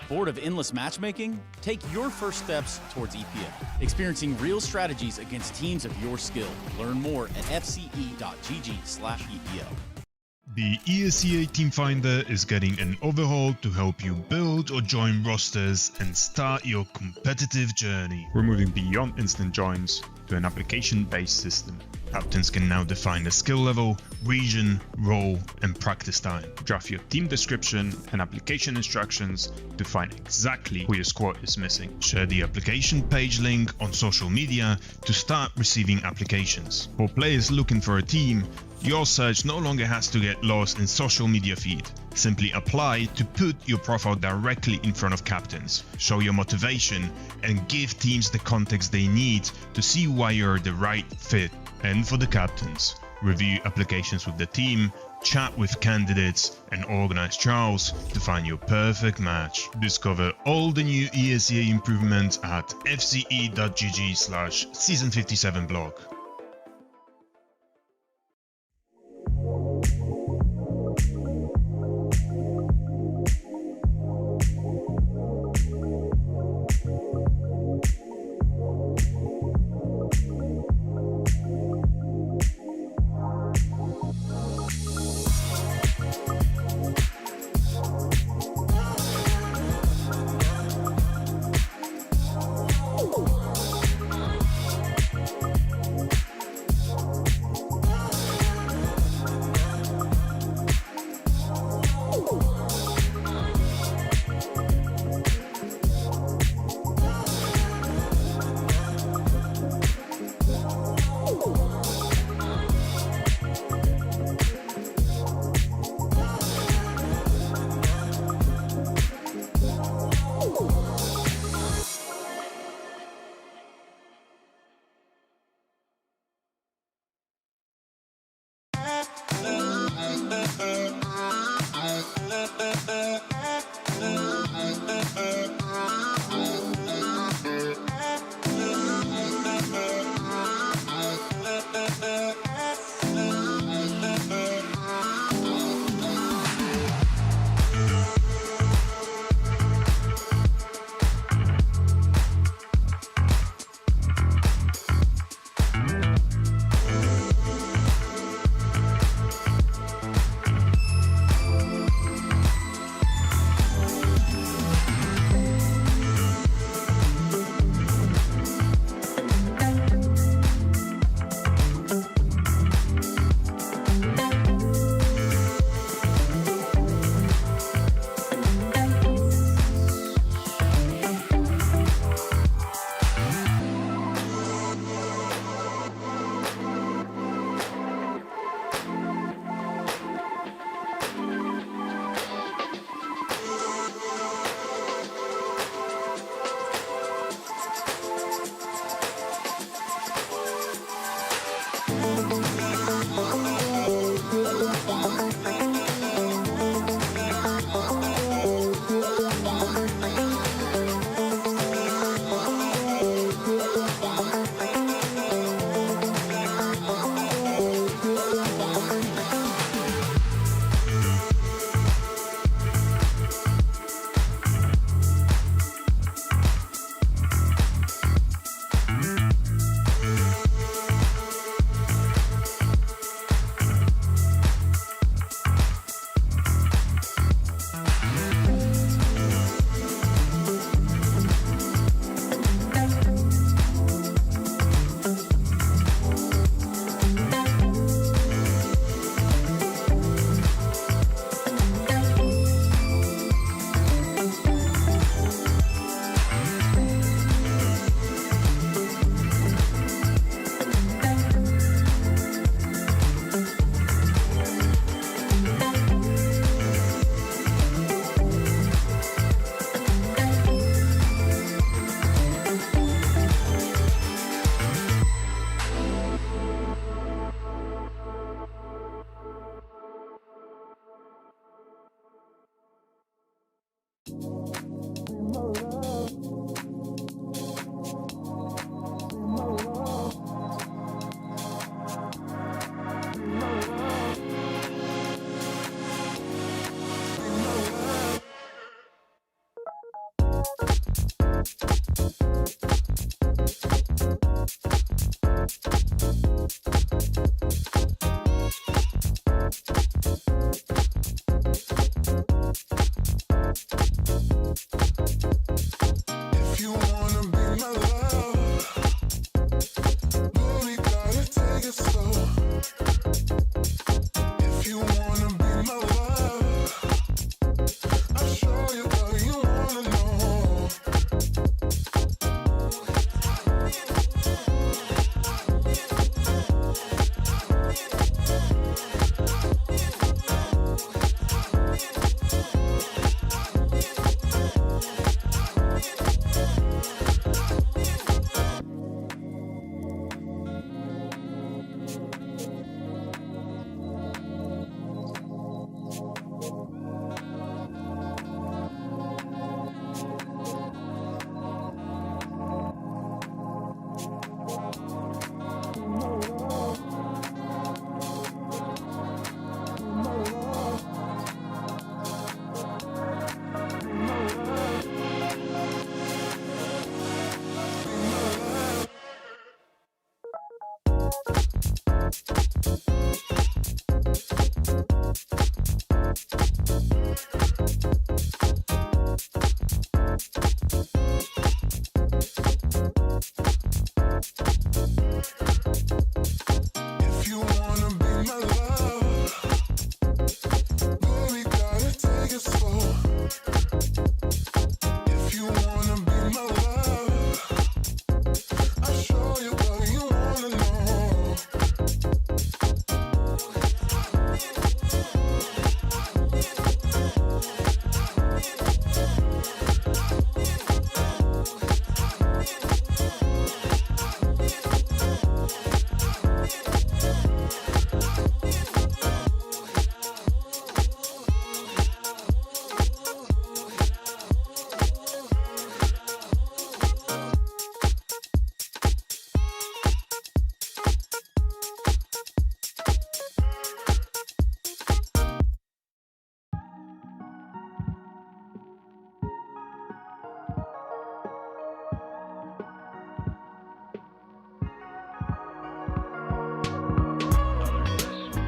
Bored of endless matchmaking? Take your first steps towards EPL, experiencing real strategies against teams of your skill. Learn more at fce.gg/EPL. The ESEA Team Finder is getting an overhaul to help you build or join rosters and start your competitive journey. We're moving beyond instant joins to an application-based system. Captains can now define the skill level, region, role, and practice time. Draft your team description and application instructions to find exactly who your squad is missing. Share the application page link on social media to start receiving applications. For players looking for a team, your search no longer has to get lost in social media feed. Simply apply to put your profile directly in front of captains. Show your motivation and give teams the context they need to see why you're the right fit. And for the captains, review applications with the team, chat with candidates, and organize trials to find your perfect match. Discover all the new ESEA improvements at fce.gg/season57blog. If you wanna be my love, boy, gotta take it slow. If you wanna be my love, I'll show you what you wanna know. If you wanna be my love, boy, gotta take it slow. If you wanna be my love, I'll show you what you wanna know.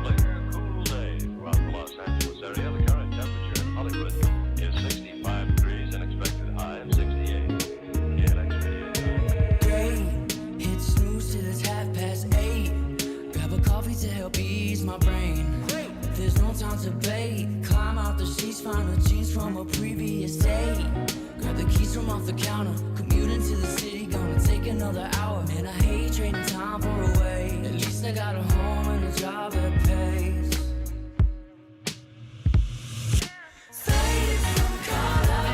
Clear, cool day throughout the Los Angeles area. The current temperature in Hollywood is 65 degrees and expected high of 68. KLX Radio. Great, hit snooze till it's 8:30. Grab a coffee to help ease my brain. There's no time to bait. Climb out the sheets, find the jeans from a previous day. Grab the keys from off the counter. Commute into the city, gonna take another hour. Man, I hate trading time for a way. At least I got a home and a job that pays. Faded from color,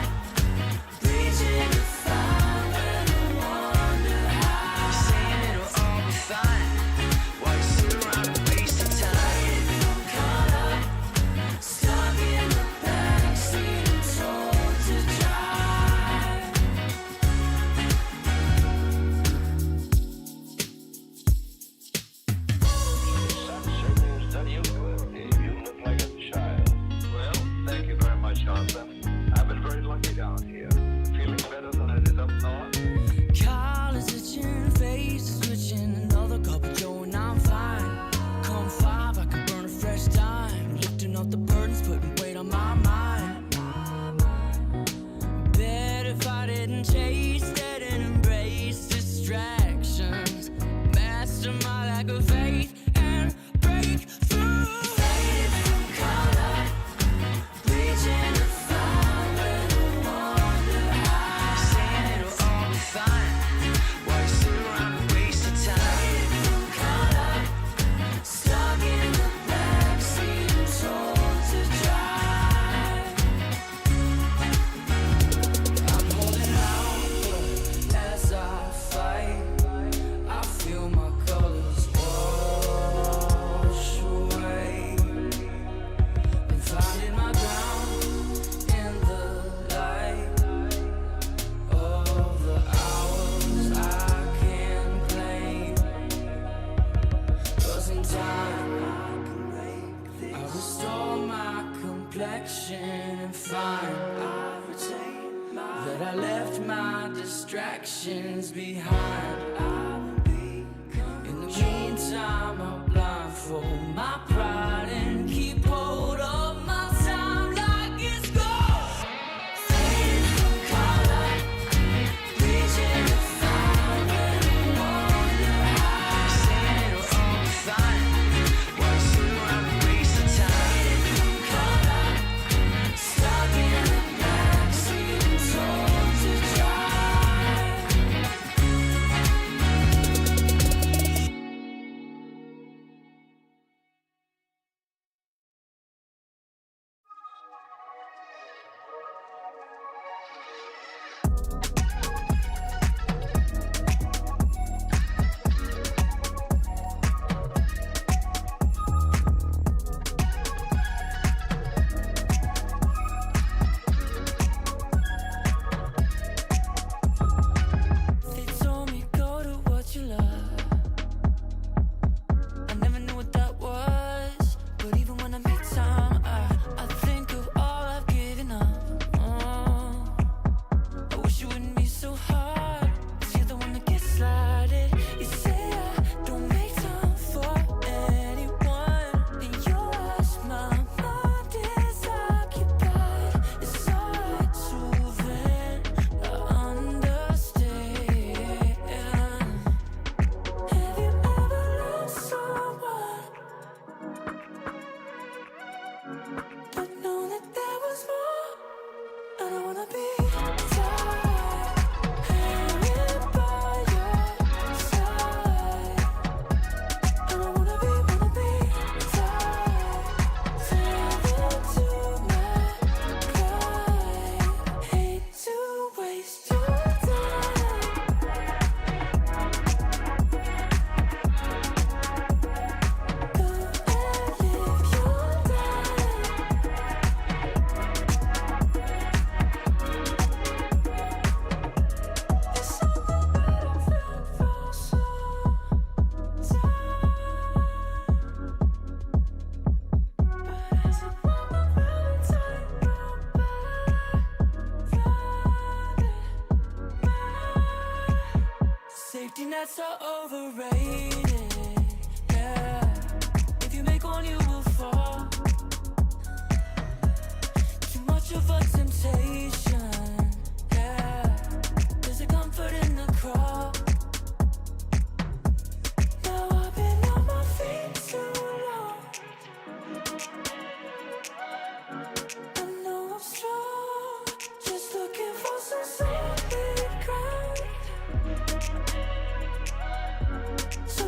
reaching to find where I wonder how. Saying it'll all be fine. Why you sit around and waste your time? Faded from color, stuck in the backseat and told to drive. Certainly done you good, Dave. You look like a child. Well, thank you very much, Johnson. I've been very lucky down here. Feeling better than I did up north. Collars itching, face switching, another cup of joe and I'm fine. Come 5, I can burn a fresh dime. Lifting up the burdens, putting weight on my mind. Bet if I didn't chase that and embrace distractions, master my lack of faith and break through. Faded from color, reaching to find where I wonder how. Saying it'll all be fine. Why you sit around and waste your time? Faded from color, stuck in the backseat and told to drive. I'm holding out as I fight. I feel my colors wash away. Been finding my ground in the light of the hours I can claim. 'Cause in time I restore my complexion and find I retain my that I left my distractions behind. I will be in the meantime, I'll blindfold my pride and keep hold of my time like it's gold. Fading from color, reaching to find when I wonder how. Saying it'll all be fine. Why sit around and waste the time? Fading from color, stuck in the backseat and told to drive. They told me go to what you love. I never knew what that was, but even when I make time, I think of all I've given up. I wish it wouldn't be so hard, 'cause you're the one that gets slighted. You say I don't make time for anyone, and you ask my mind is occupied. It's hard to vent, I understand. Have you ever loved someone, but know that there was more? I don't wanna be tied, hanging by your side. I don't wanna be tied, tethered to my pride. Hate to waste your time. Go and live your life. It's something that I've felt for some time. But as I walk around tightrope, I find safety nets are overrated. Yeah, if you make one, you will fall. Too much of a temptation. Yeah, there's a comfort in the crawl. Now I've been on my feet too long. I know I'm strong, just looking for some solid ground. So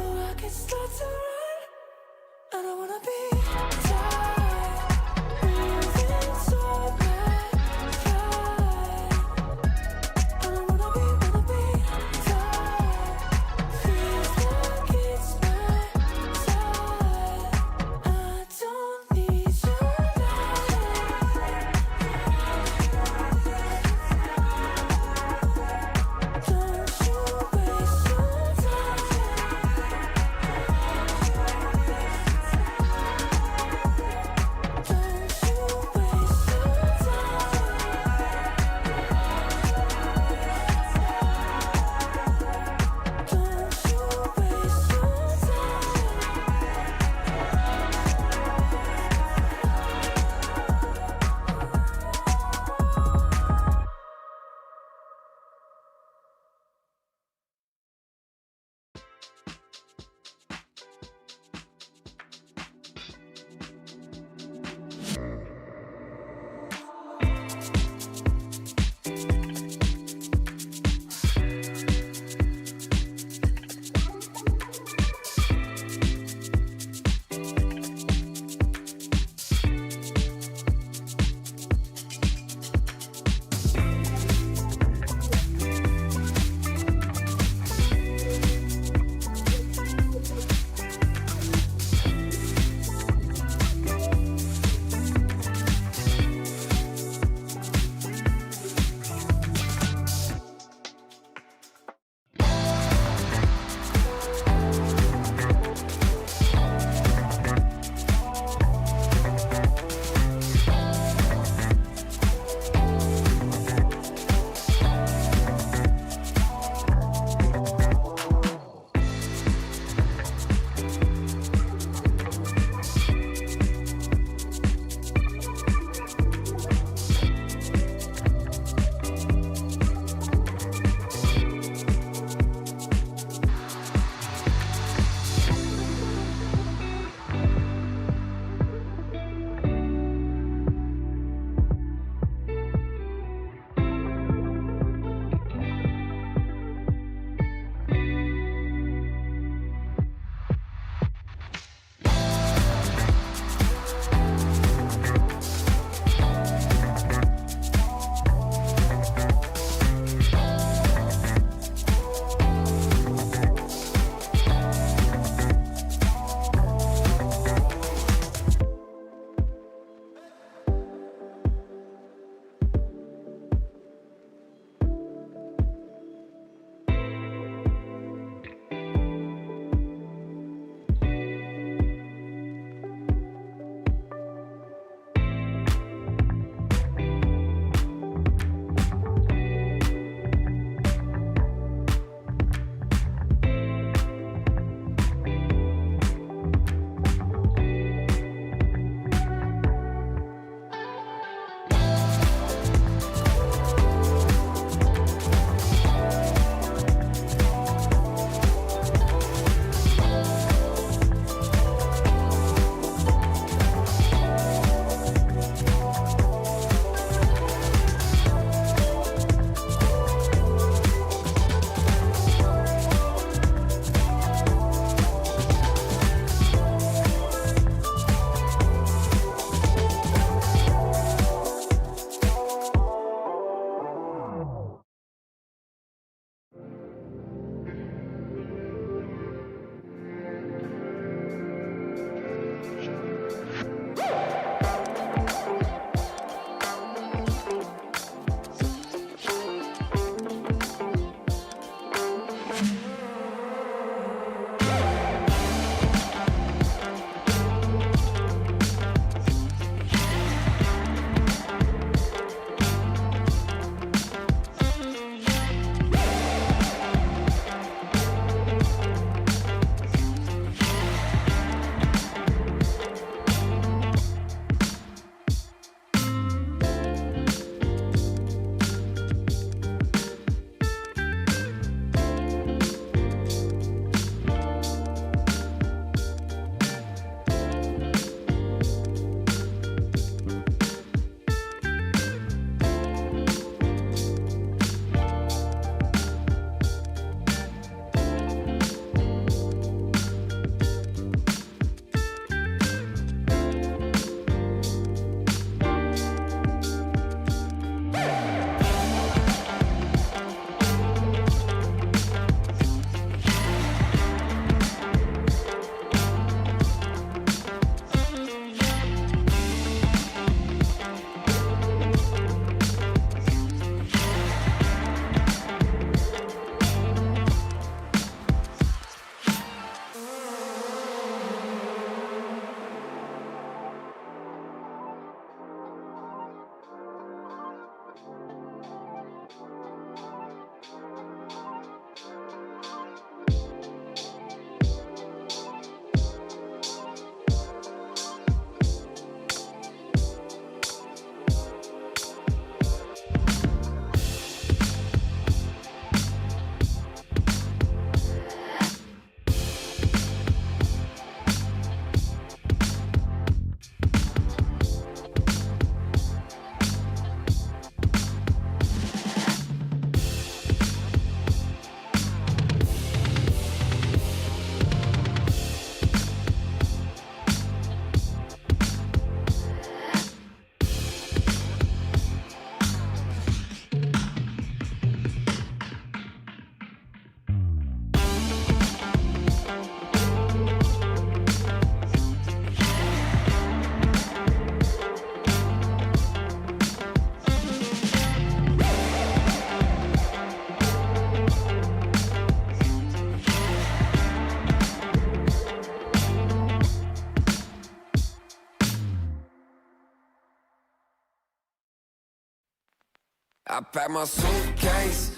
I pack my suitcase,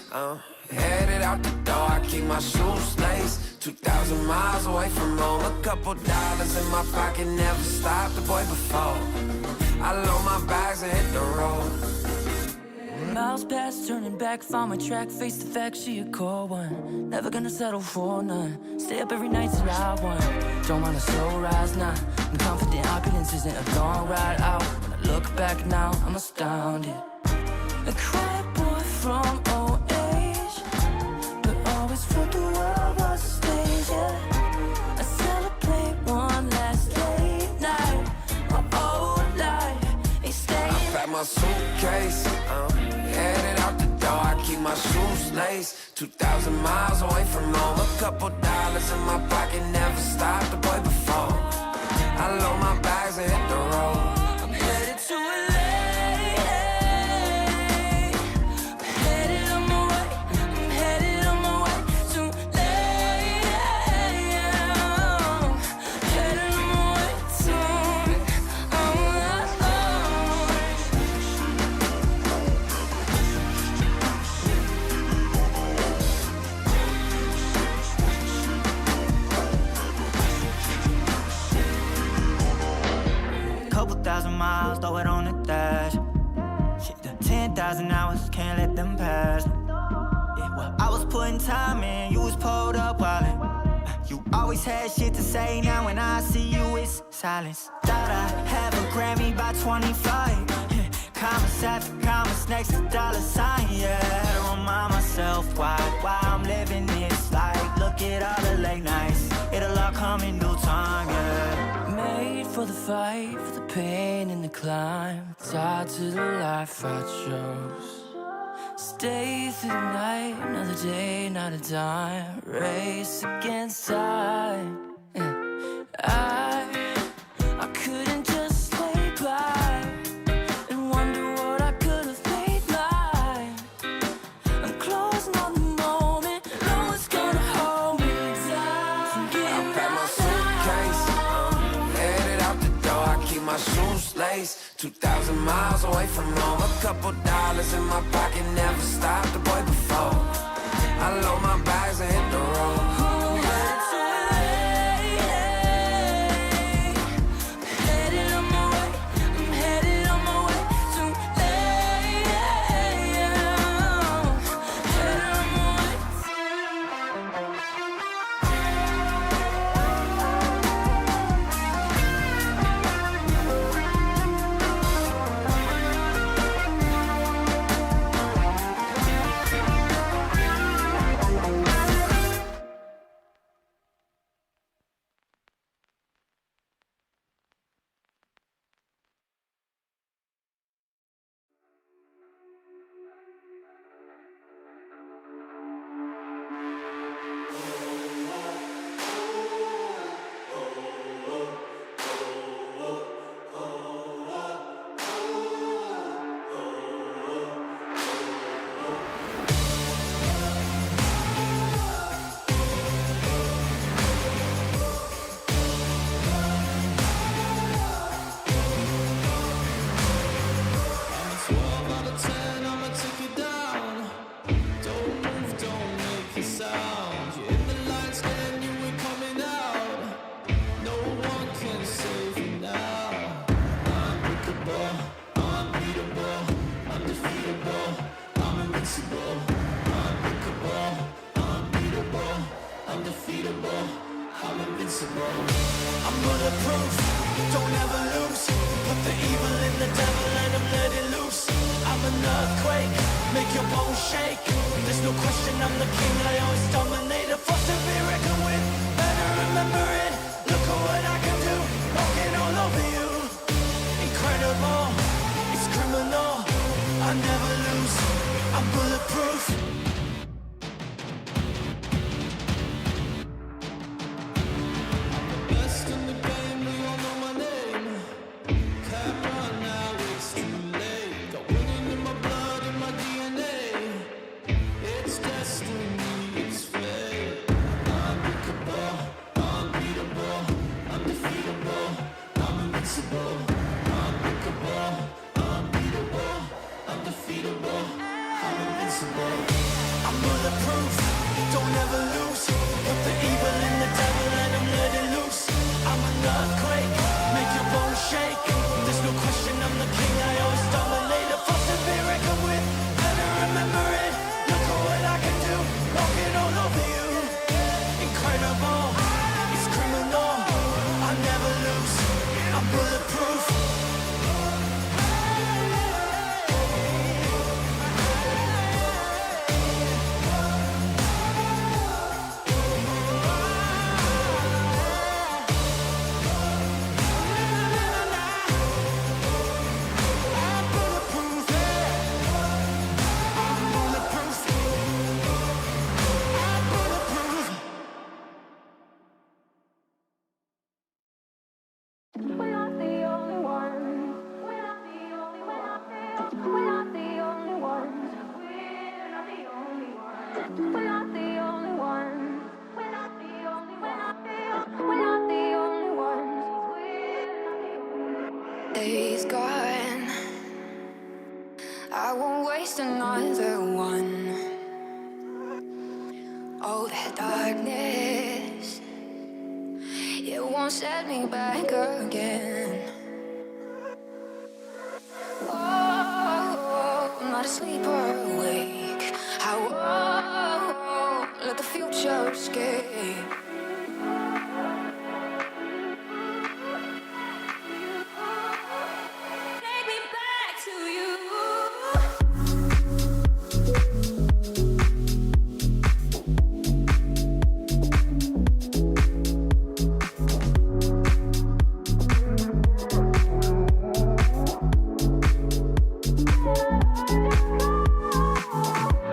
headed out the door. I keep my shoes laced. 2,000 miles away from home. A couple dollars in my pocket, never stopped the boy before. I load my bags and hit the road. Miles past, turning back, found my track, face the fact she a core one. Never gonna settle for none. Stay up every night till I won. Don't want a slow rise now. I'm confident opulence isn't a long ride out. When I look back now, I'm astounded. A quiet boy from old age, but always felt the world was a stage, yeah. I celebrate one last late night. My old life ain't staying. I pack my suitcase, headed out the door. I keep my shoes laced. 2,000 miles away from home. A couple dollars in my pocket, never stopped the boy before. I load my bags and hit the road. I'm headed to LA. Miles, throw it on the dash. Shit, the 10,000 hours, can't let them pass. Yeah, well, I was putting time in, you was pulled up wildin'. You always had shit to say, now when I see you, it's silence. Thought I'd have a Grammy by 25. Commas after commas, next to dollar sign, yeah. Had to remind myself why I'm living this life. Look at all the late nights, it'll all come in due time, yeah. Made for the fight, for the pain and the climb. Tied to the life I chose. Stay through the night, another day, not a dime. Race against time. Yeah. I couldn't just lay by and wonder what I could have made mine. I'm closing on the moment, no one's gonna hold me down. I pack my suitcase, headed out the door. I keep my shoes laced. 2,000 miles away from home. A couple dollars in my pocket, never stopped the boy before. I load my bags and hit the road. I'm bulletproof, don't ever lose. Put the evil in the devil and I'm letting loose. I'm an earthquake, make your bones shake. There's no question I'm the king, I always dominate. A force to be reckoned with, better remember it. Look at what I can do, walking all over you. Incredible, it's criminal, I never lose. I'm bulletproof. Unbeatable, unbeatable, undefeatable. invincible. I'm bulletproof, don't ever lose. Put the evil in the devil, let him let it loose. I'm an earthquake, make your bones shake. There's no question I'm the king, I always dominate. A force to be reckoned with, better remember it. Look at what I can do, walking all over you. Incredible, it's criminal. I never lose, I'm bulletproof. We're not the only ones. We're not the only ones. We're not the only ones. We're not the only ones. We're not the only ones. We're not the only ones. We're not the only ones. We're not the only ones. Days gone, I won't waste another one. Oh, that darkness, it won't set me back again. Oh, I'm not asleep or awake. I won't let the future escape. Take me back to you.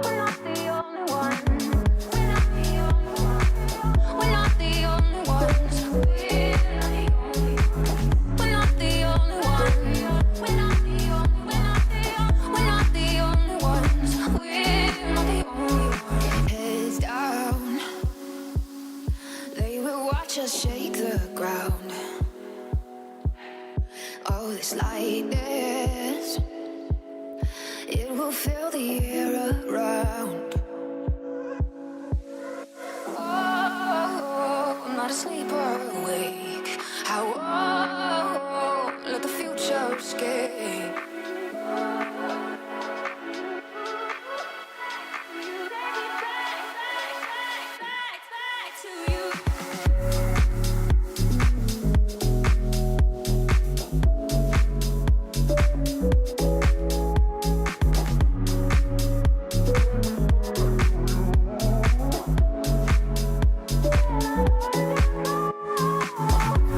We're not the only ones. We're not the only ones. We're not the only ones. We're not the only ones. We're not the only. We're not the only ones. We're not the only ones. Heads down, they will watch us shake the ground. Oh, this lightness, it will fill the air around. Oh, I'm not asleep or awake. I won't let the future escape. Back to you.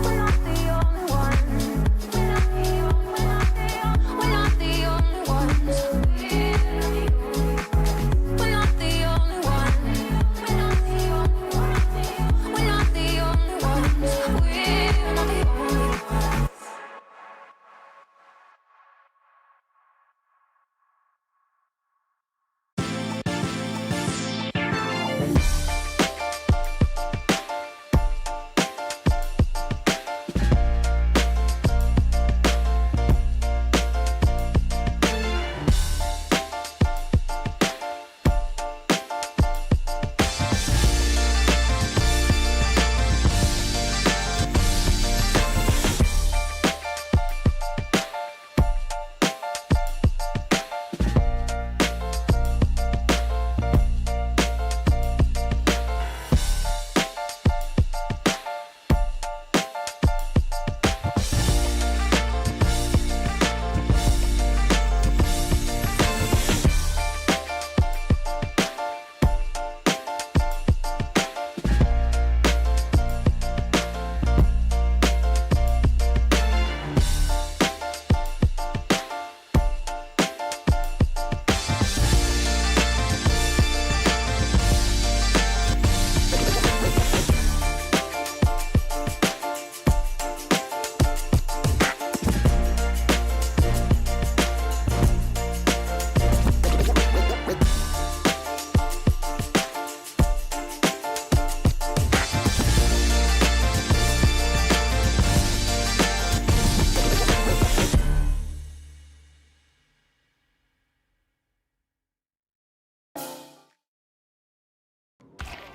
We're not the only ones. We're not the only.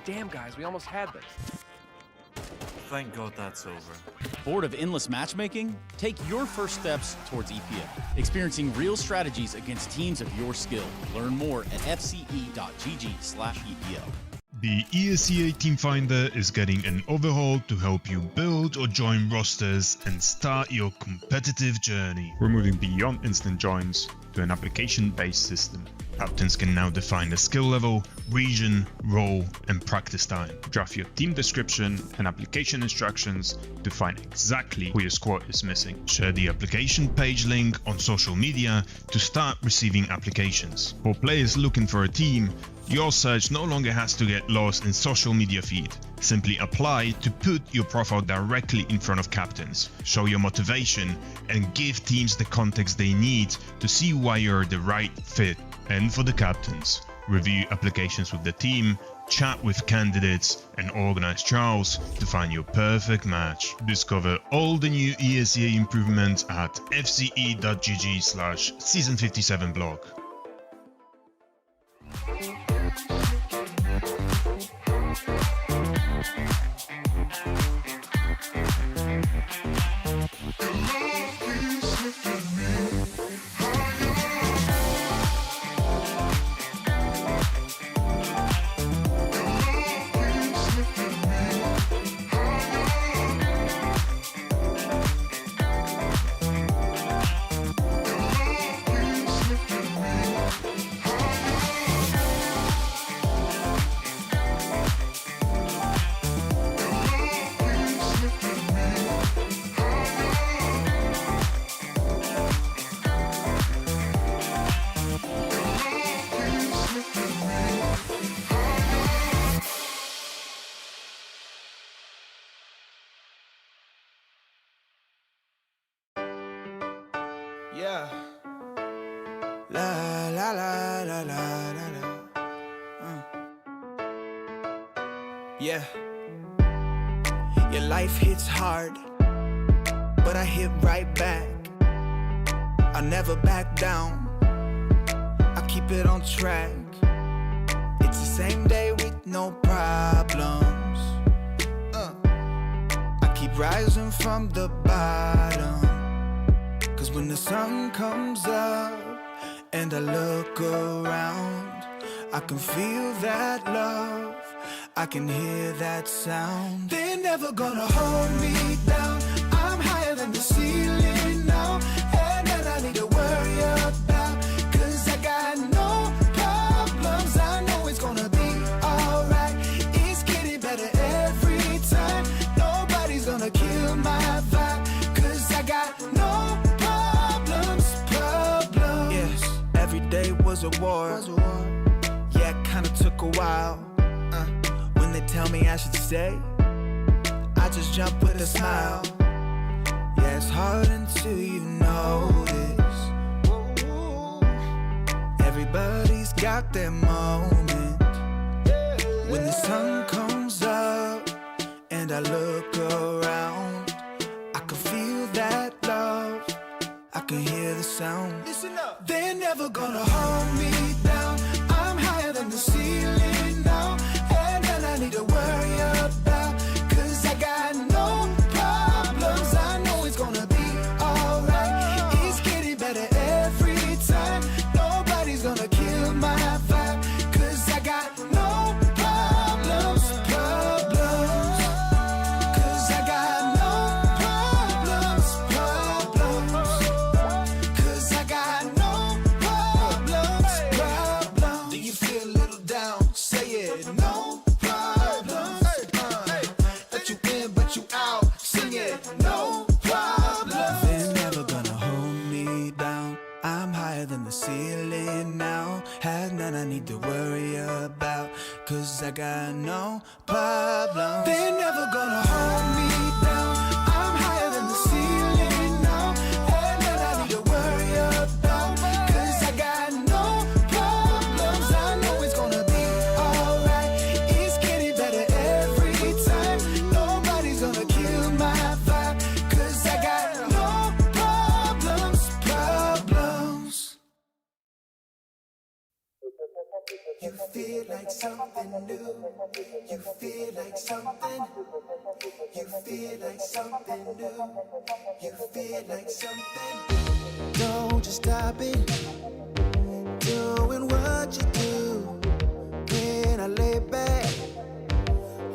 Damn, guys, we almost had this. Thank God that's over. Bored of endless matchmaking? Take your first steps towards EPL, experiencing real strategies against teams of your skill. Learn more at fce.gg/EPL. The ESEA Team Finder is getting an overhaul to help you build or join rosters and start your competitive journey. We're moving beyond instant joins to an application-based system. Captains can now define the skill level, region, role, and practice time. Draft your team description and application instructions to find exactly who your squad is missing. Share the application page link on social media to start receiving applications. For players looking for a team, your search no longer has to get lost in social media feed. Simply apply to put your profile directly in front of captains. Show your motivation and give teams the context they need to see why you're the right fit. And for the captains, review applications with the team, chat with candidates, and organize trials to find your perfect match. Discover all the new ESEA improvements at fce.gg/season57 blog. Yeah. La la la la la la la. Yeah. Your life hits hard, but I hit right back. I never back down. I keep it on track. It's the same day with no problems. I keep rising from the bottom. Cause when the sun comes up and I look around, I can feel that love, I can hear that sound. They're never gonna hold me down. I'm higher than the ceiling now. And then I need to worry about, cause I got no problems. I know it's gonna be alright. It's getting better every time. Nobody's gonna kill my vibe, cause I got no problems. Yes, every day was a war. Yeah, it kinda took a while. When they tell me I should stay, I just jump with a smile. Yeah, it's hard until you notice. Everybody's got their moment. When the sun comes up and I look around, I can feel that love, I can hear the sound. Listen up. They're never gonna hold me down. I'm higher than the ceiling now. And then I need to worry about, cause I got no problems. I know it's gonna be alright. It's getting better every time. Nobody's gonna kill my vibe, cause I got no problems. Cause I got no problems. Cause I got no problems. Do you feel a little down? Say it, no problems. Let you in, but you out. Sing it, no problems. They're never gonna hold me down. I'm higher than the ceiling now. Have none I need to worry about, cause I got no problems. They're never gonna hold me down. I'm higher than the ceiling now. Have none I need to worry about, cause I got no problems. I know it's gonna be alright. It's getting better every time. Nobody's gonna kill my vibe, cause I got no problems. You feel like something new. You feel like something. You feel like something new. You feel like something. Don't just stop it. Doing what you do. When I lay back,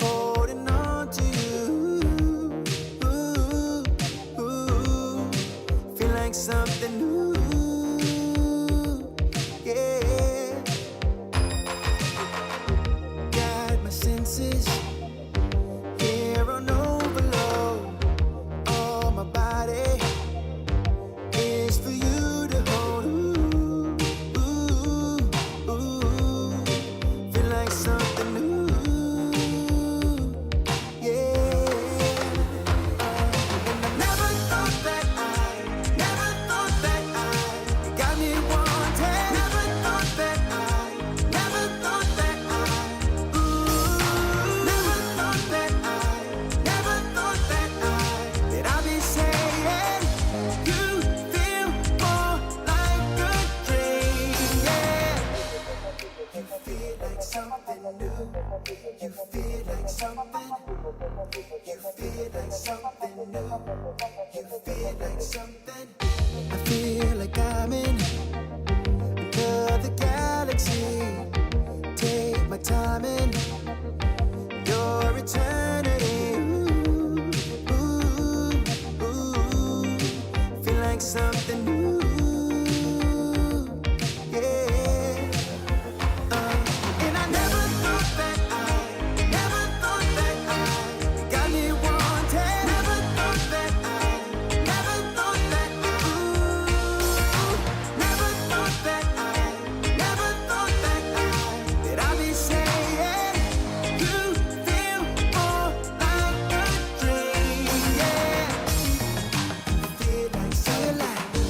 holding on to you. Ooh, ooh, feel like something new. Yeah. Got my senses here on overload. All my body is for you to hold. Ooh, ooh, ooh, feel like something new. Yeah. And I never thought that you got me wanting. Never thought that ooh. Never thought that I'd be saying you feel more like a dream. Yeah. You feel like something new. You feel like something. You feel like something new. You feel like something. I feel like I'm in another galaxy. Take my time in your eternity. Ooh, ooh, ooh, feel like something new. Yeah. And I never thought that you got me wanting. Never thought that ooh. Never thought that I'd be saying you feel more like a dream. Yeah. Feel like something.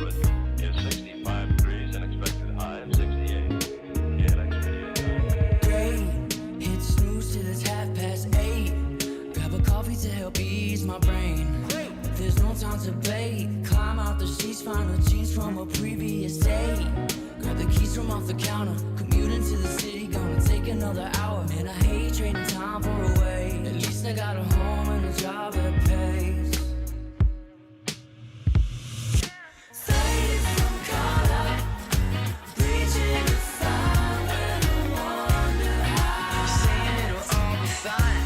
Hollywood is 65 degrees and expected high of 68. KLX Radio Time. Great, hit snooze till it's 8:30. Grab a coffee to help ease my brain. There's no time to play. Climb out the sheets, find the jeans from a previous day. Grab the keys from off the counter. Commute into the city, gonna take another hour. Man, I hate trading time for away. At least I got a home and a job that pays. Faded from color, reaching to find when I wonder how. Saying it'll all be fine.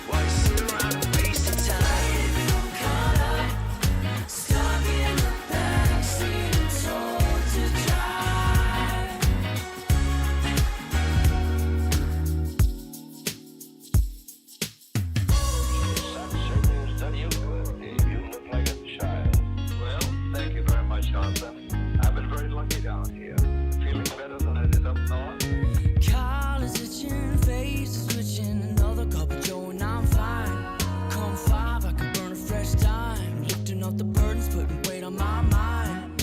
Why you sit around and waste your time? Faded from color, stuck in the backseat and told to drive. Certainly done you good, Dave. You look like a child. Well, thank you very much, Johnson. I've been very lucky down here. Feeling better than I did up north. Collars itching, face is twitching. Another cup of joe and I'm fine. Come 5, I can burn a fresh dime. Lifting up the burdens, putting weight on my mind.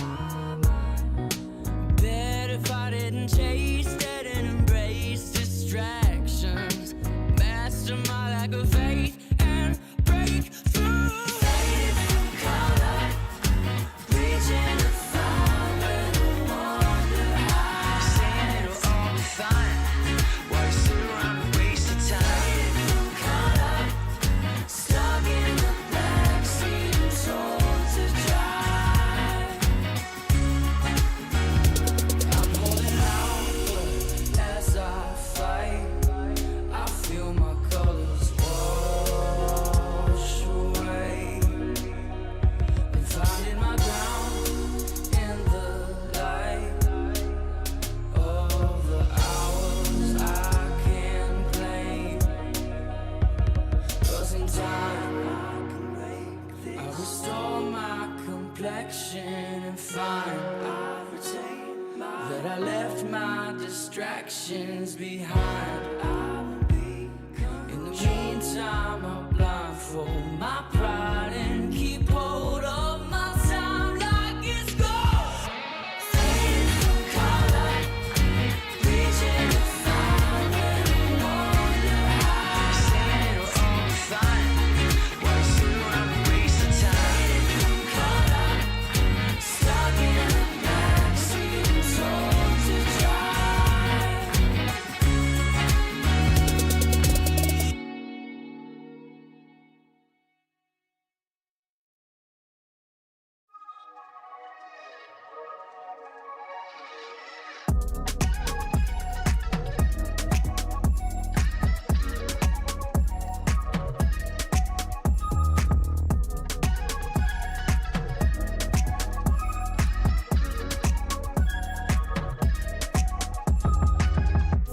Bet if I didn't chase that and embrace distractions, master my lack of faith and break through. Faded from color, reaching to find when I wonder how. Saying it'll all be fine. Why you sit around and waste your time? Faded from color, stuck in the backseat and told to drive. I'm holding out, but as I fight, I feel my colors wash away. Been finding my ground in the light of the hours I can claim. 'Cause in time I restore my complexion and find that I left my distractions behind. In the meantime, I'll blindfold my pride and keep hold of my time like it's gold. Faded from color, reaching to find when I wonder how. Saying it'll all be fine. Why you sit around and waste your time? Faded from color, stuck in the backseat and told to drive.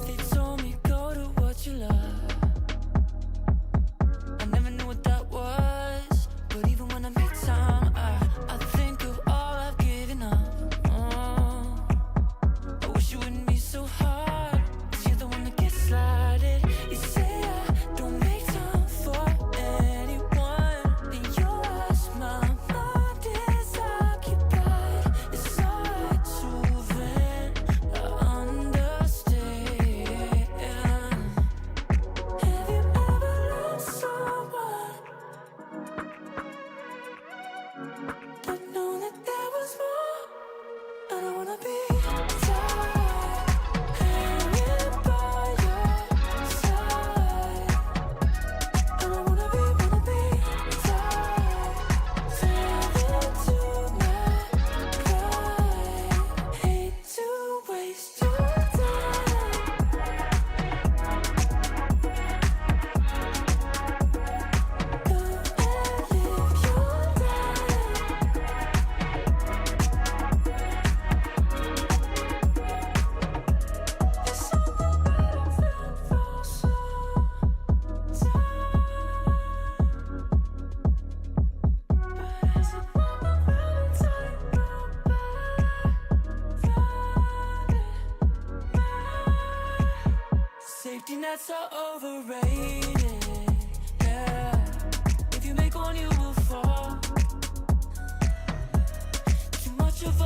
They told me go to what you love. I never knew what that was, but even when I make time, I think of all I've given up. I wish it wouldn't be so hard, 'cause you're the one that gets slighted. You say I don't make time for anyone, and you ask my mind is occupied. It's hard to vent, I understand. Have you ever loved someone but known that there was more? I don't wanna be tied, hanging by your side. I don't wanna be tied, tethered to my pride. Hate to waste your time. Go and live your life. It's something that I've felt for some time. But as I walk around and time go by, safety nets are overrated. Yeah, if you make one, you will fall. Too much of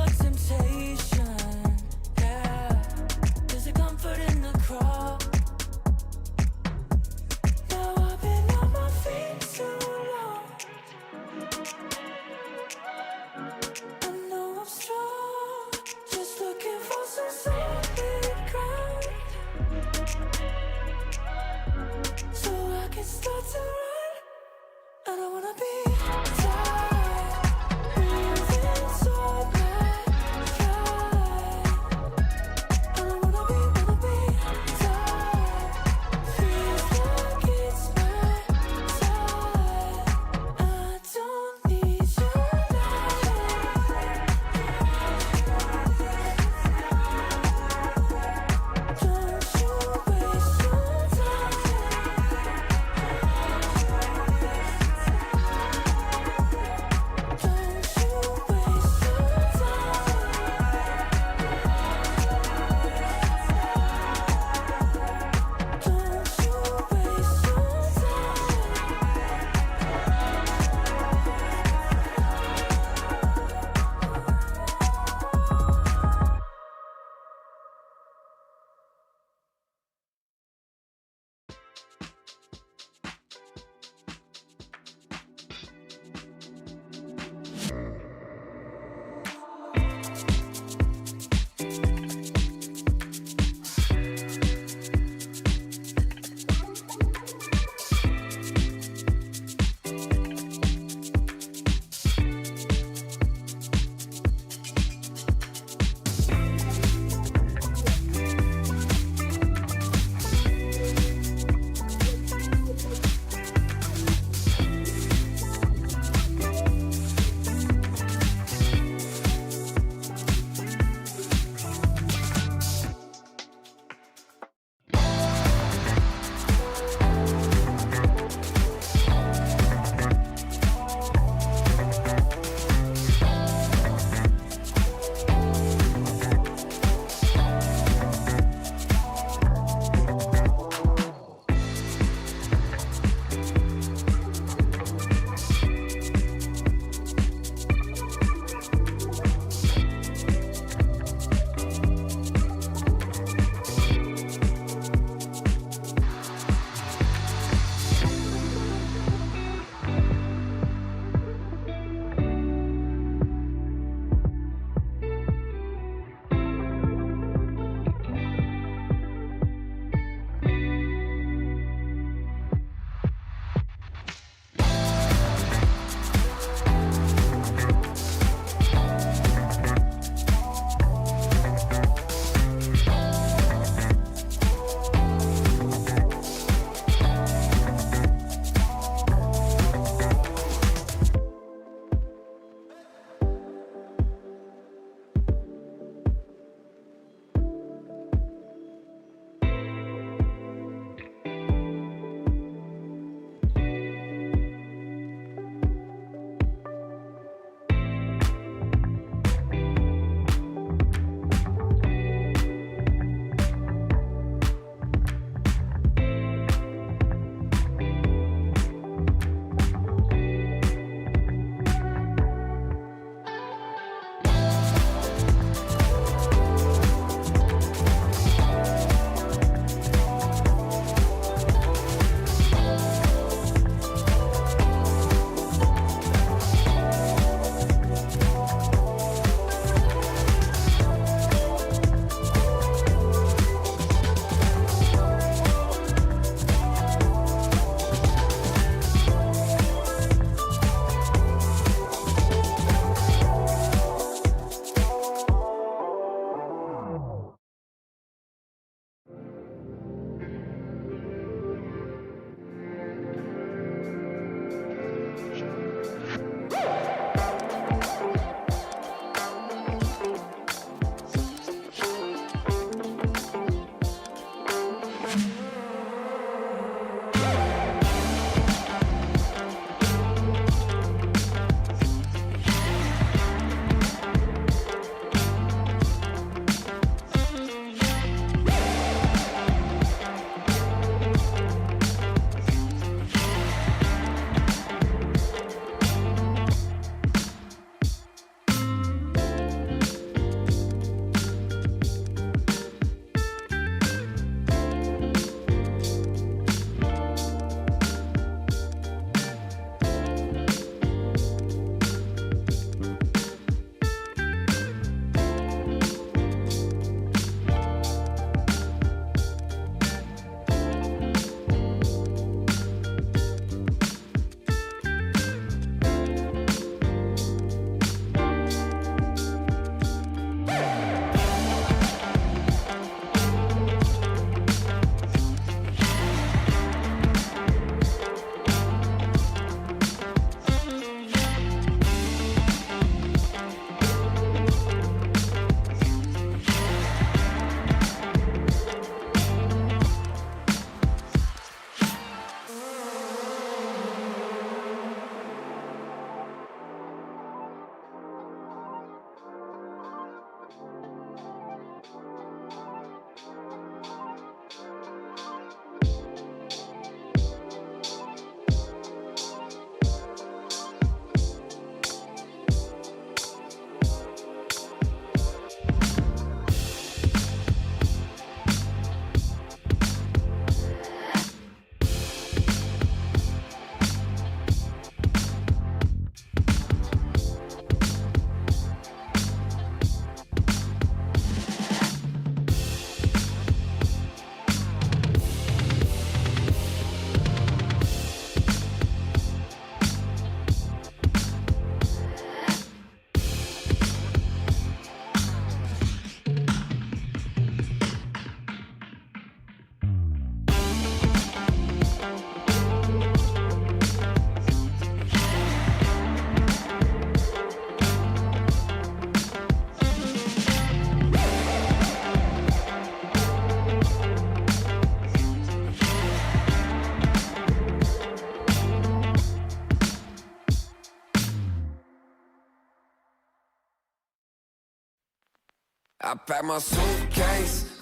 I pack my suitcase,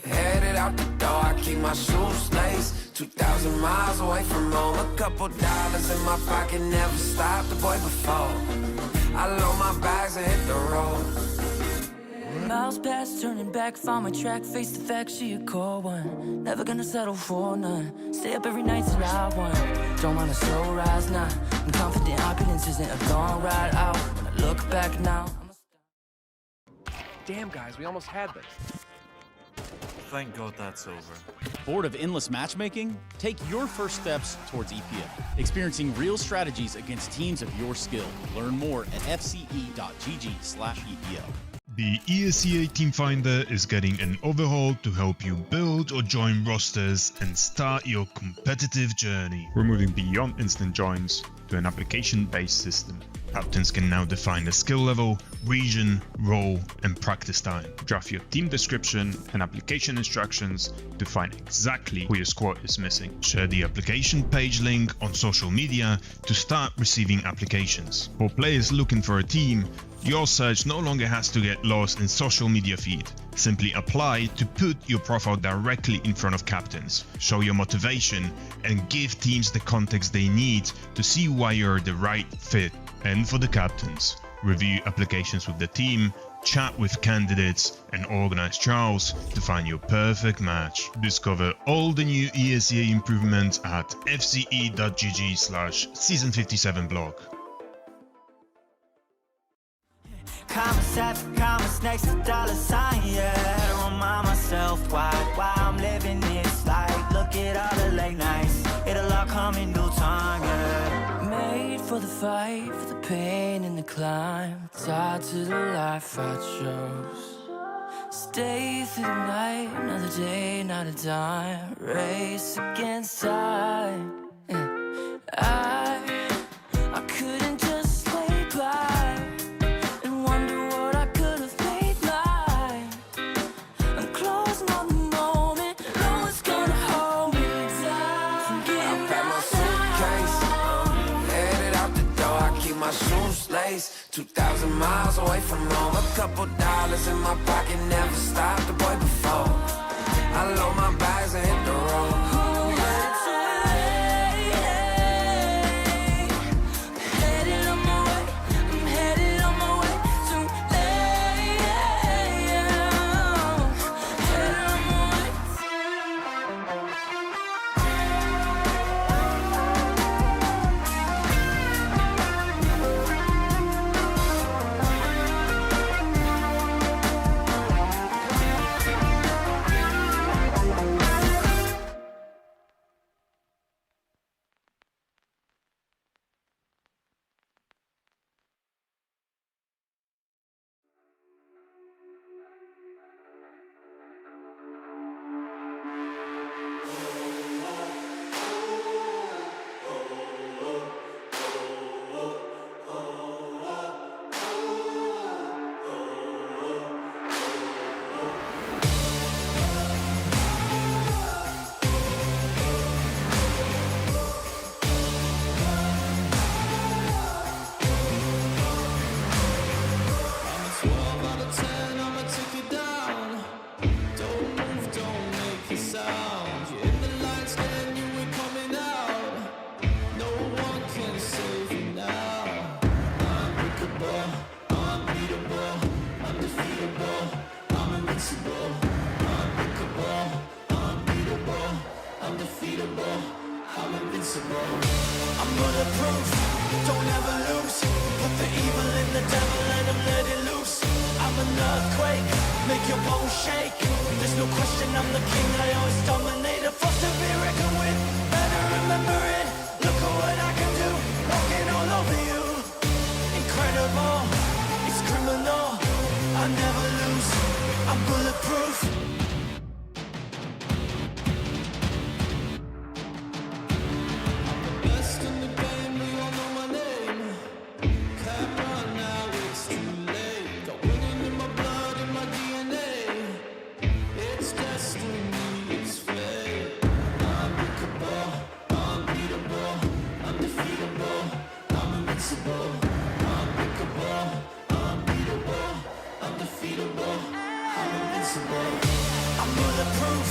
headed out the door. I keep my shoes laced. 2,000 miles away from home. A couple dollars in my pocket, never stopped the boy before. I load my bags and hit the road. Miles past, turning back, found my track, face the fact, she a cold one. Never gonna settle for none. Stay up every night till I won. Don't want a slow rise now. I'm confident opulence isn't a long ride out. When I look back now. Damn, guys, we almost had this. Thank God that's over. Bored of endless matchmaking? Take your first steps towards EPL, experiencing real strategies against teams of your skill. Learn more at fce.gg/EPL. The ESEA Team Finder is getting an overhaul to help you build or join rosters and start your competitive journey. We're moving beyond instant joins to an application-based system. Captains can now define the skill level, region, role, and practice time. Draft your team description and application instructions to find exactly who your squad is missing. Share the application page link on social media to start receiving applications. For players looking for a team, your search no longer has to get lost in social media feed. Simply apply to put your profile directly in front of captains. Show your motivation and give teams the context they need to see why you're the right fit. And for the captains, review applications with the team, chat with candidates, and organize trials to find your perfect match. Discover all the new ESEA improvements at fce.gg/season57 blog. Commas after commas next to dollar sign, yeah. Had to remind myself why I'm living this life. Look at all the late nights, it'll all come in due time, yeah. Made for the fight, for the pain and the climb. Tied to the life I chose. Stay through the night, another day, not a dime. Race against time. I couldn't just lay by and wonder what I could have made mine. I'm closing on the moment, no one's gonna hold me down. I pack my suitcase, headed out the door. I keep my shoes laced. 2,000 miles away from home. A couple dollars in my pocket, never stopped the boy before. I load my bags and hit the road. I'm bulletproof, don't ever lose. Put the evil in the devil and I'm let it loose. I'm an earthquake, make your bones shake. There's no question I'm the king, I always dominate. A force to be reckoned with, better remember it. Look at what I can do, walking all over you. Incredible, it's criminal. I never lose, I'm bulletproof. I'm invincible. I'm bulletproof,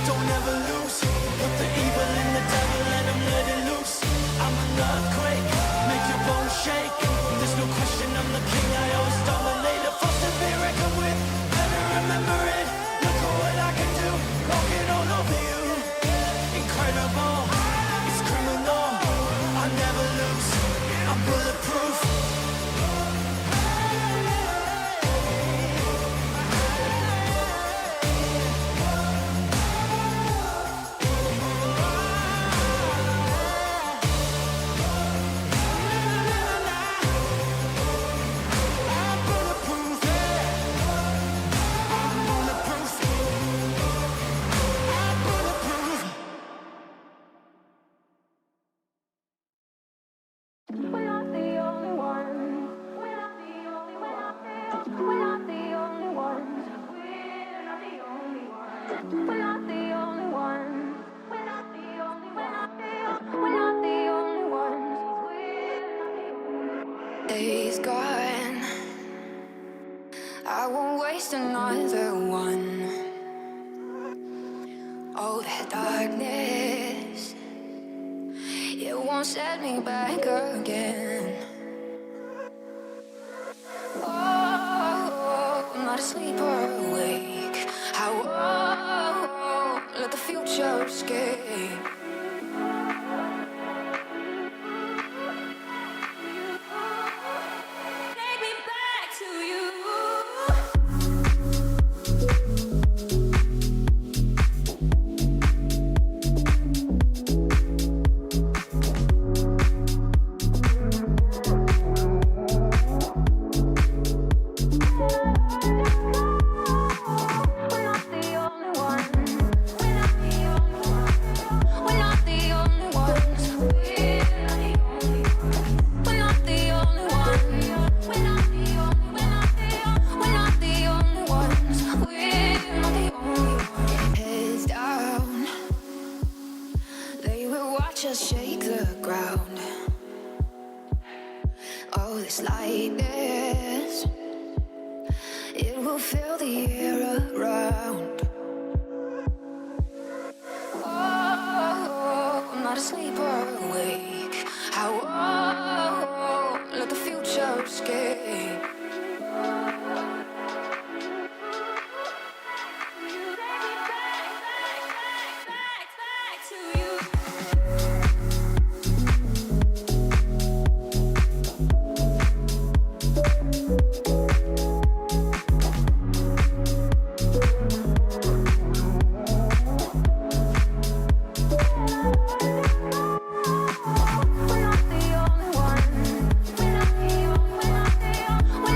don't ever lose. Put the evil in the devil, let him let it loose. I'm an earthquake, make your bones shake. There's no question I'm the king, I always dominate. A force to be reckoned with, better remember it. Look at what I can do, walking all over you. Incredible, it's criminal. I never lose, I'm bulletproof. We're not the only ones. We're not the only ones. We're not the only ones. We're not the only ones. We're not the only ones. We're not the only ones. We're not the only ones. We're not the only ones. Days gone, I won't waste another one. Oh, that darkness, it won't set me back again. Oh, I'm not asleep or awake. I won't let the future escape. Take me back to you. We're not the only ones. We're not the only ones. We're not the only ones. We're not the only ones. We're not the only. We're not the only ones. We're not the only ones. Heads down, they will watch us shake the ground. Oh, this lightness, it will fill the air around. Oh, I'm not asleep or awake. I won't let the future escape. Back to you. We're not the only ones. We're not the only. We're not the only.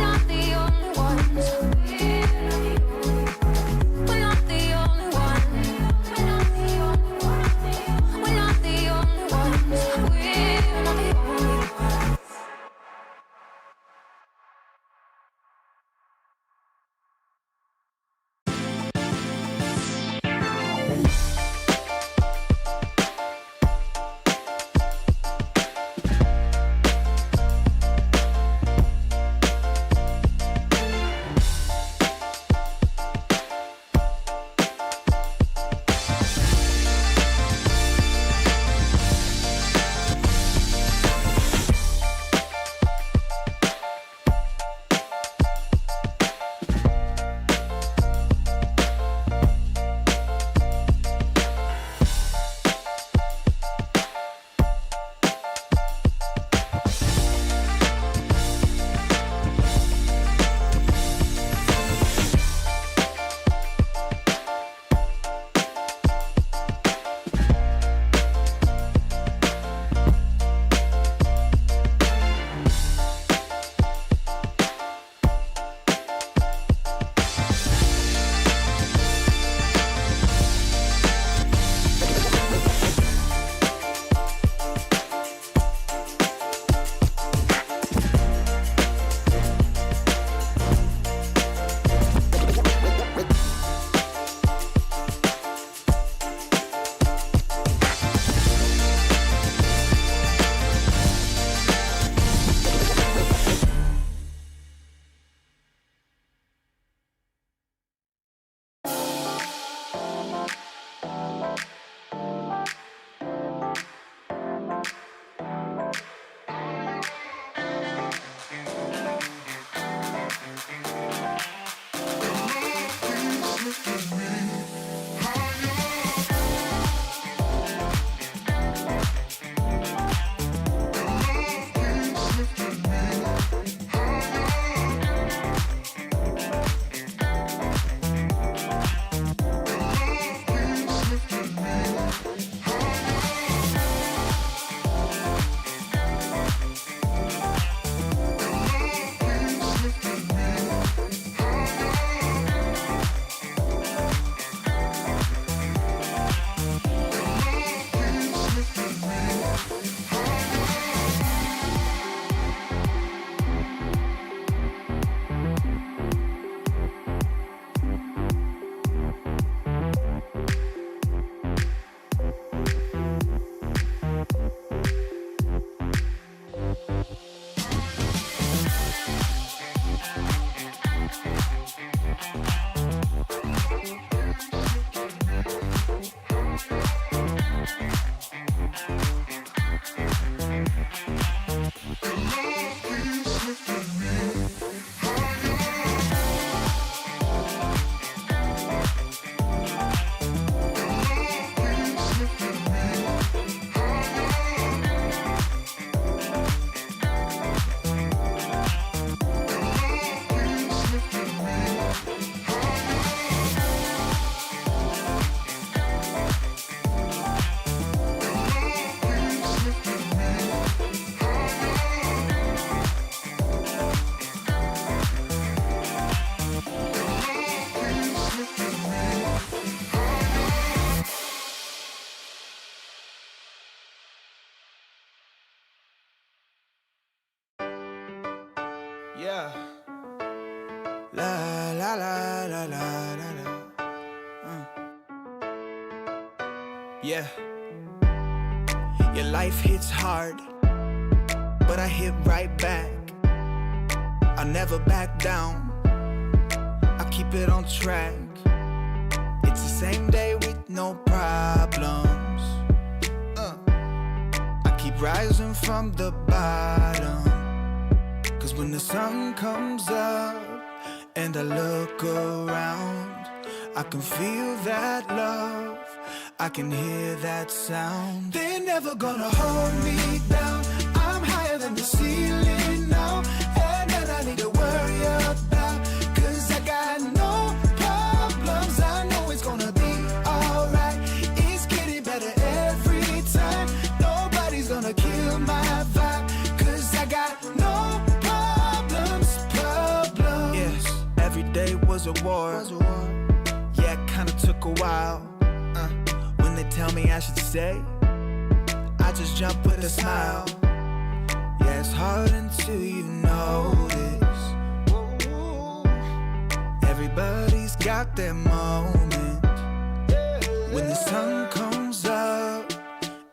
Yeah. La la la la la la la. Yeah. Your life hits hard, but I hit right back. I never back down. I keep it on track. It's the same day with no problems. I keep rising from the bottom. Cause when the sun comes up and I look around, I can feel that love, I can hear that sound. They're never gonna hold me down. I'm higher than the ceiling now. And then I need to worry about, cause I got no problems. I know it's gonna be alright. It's getting better every time. Nobody's gonna kill my vibe, cause I got no problems. Yes, every day was a war. Yeah, it kinda took a while. When they tell me I should stay, I just jump with a smile. Yeah, it's hard until you notice. Everybody's got their moment. When the sun comes up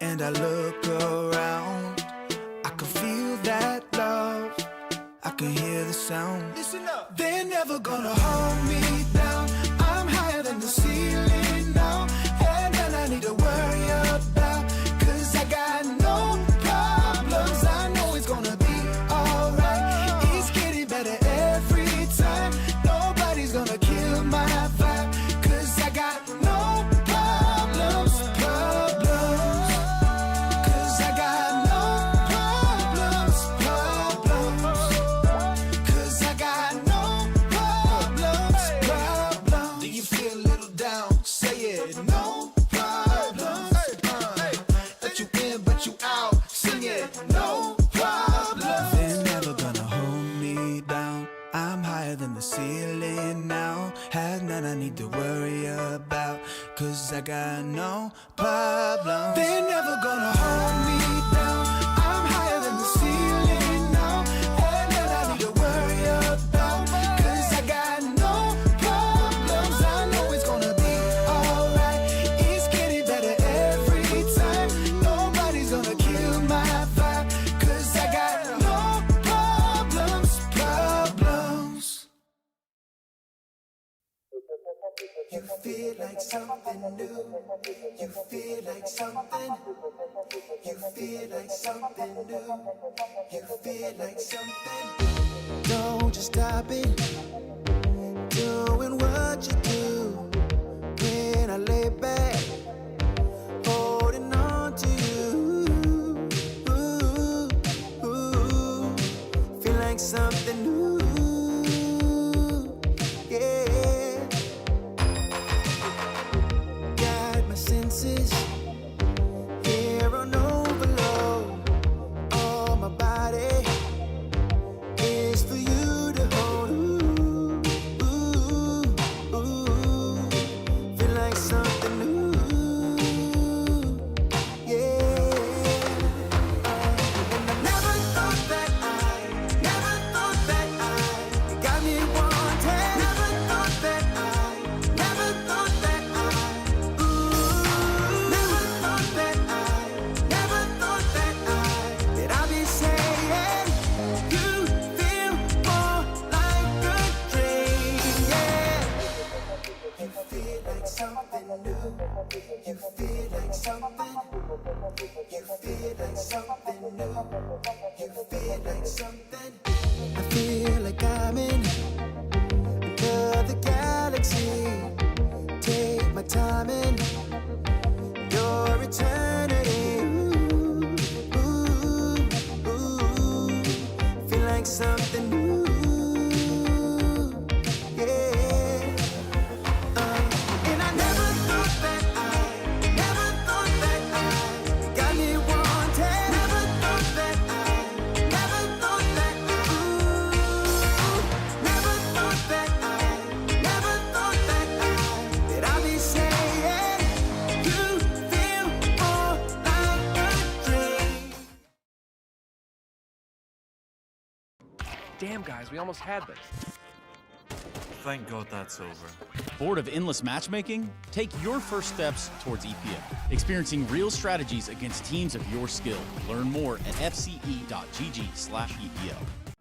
and I look around, I can feel that love, I can hear the sound. Listen up. They're never gonna hold me down. I'm higher than the ceiling now. And then I need to worry about, cause I got no problems. I know it's gonna be alright. It's getting better every time. Nobody's gonna kill my vibe, cause I got no problems. Cause I got no problems. Cause I got no problems. Do you feel a little down? Say it, no problems. Let you in, but you out. Sing it, no problems. They're never gonna hold me down. I'm higher than the ceiling now. Have none I need to worry about, cause I got no problems. They're never gonna hold me down. I'm higher than the ceiling now. And none I need to worry about, cause I got no problems. I know it's gonna be alright. It's getting better every time. Nobody's gonna kill my vibe, cause I got no problems. You feel like something new. You feel like something. You feel like something new. You feel like something. Don't just stop it. Doing what you do. When I lay back, holding on to you. Feel like something new. Yeah. Got my senses here on overload. All my body is for you to hold. Damn, guys, we almost had this. Thank God that's over. Bored of endless matchmaking? Take your first steps towards EPM, experiencing real strategies against teams of your skill. Learn more at fce.gg/EPL.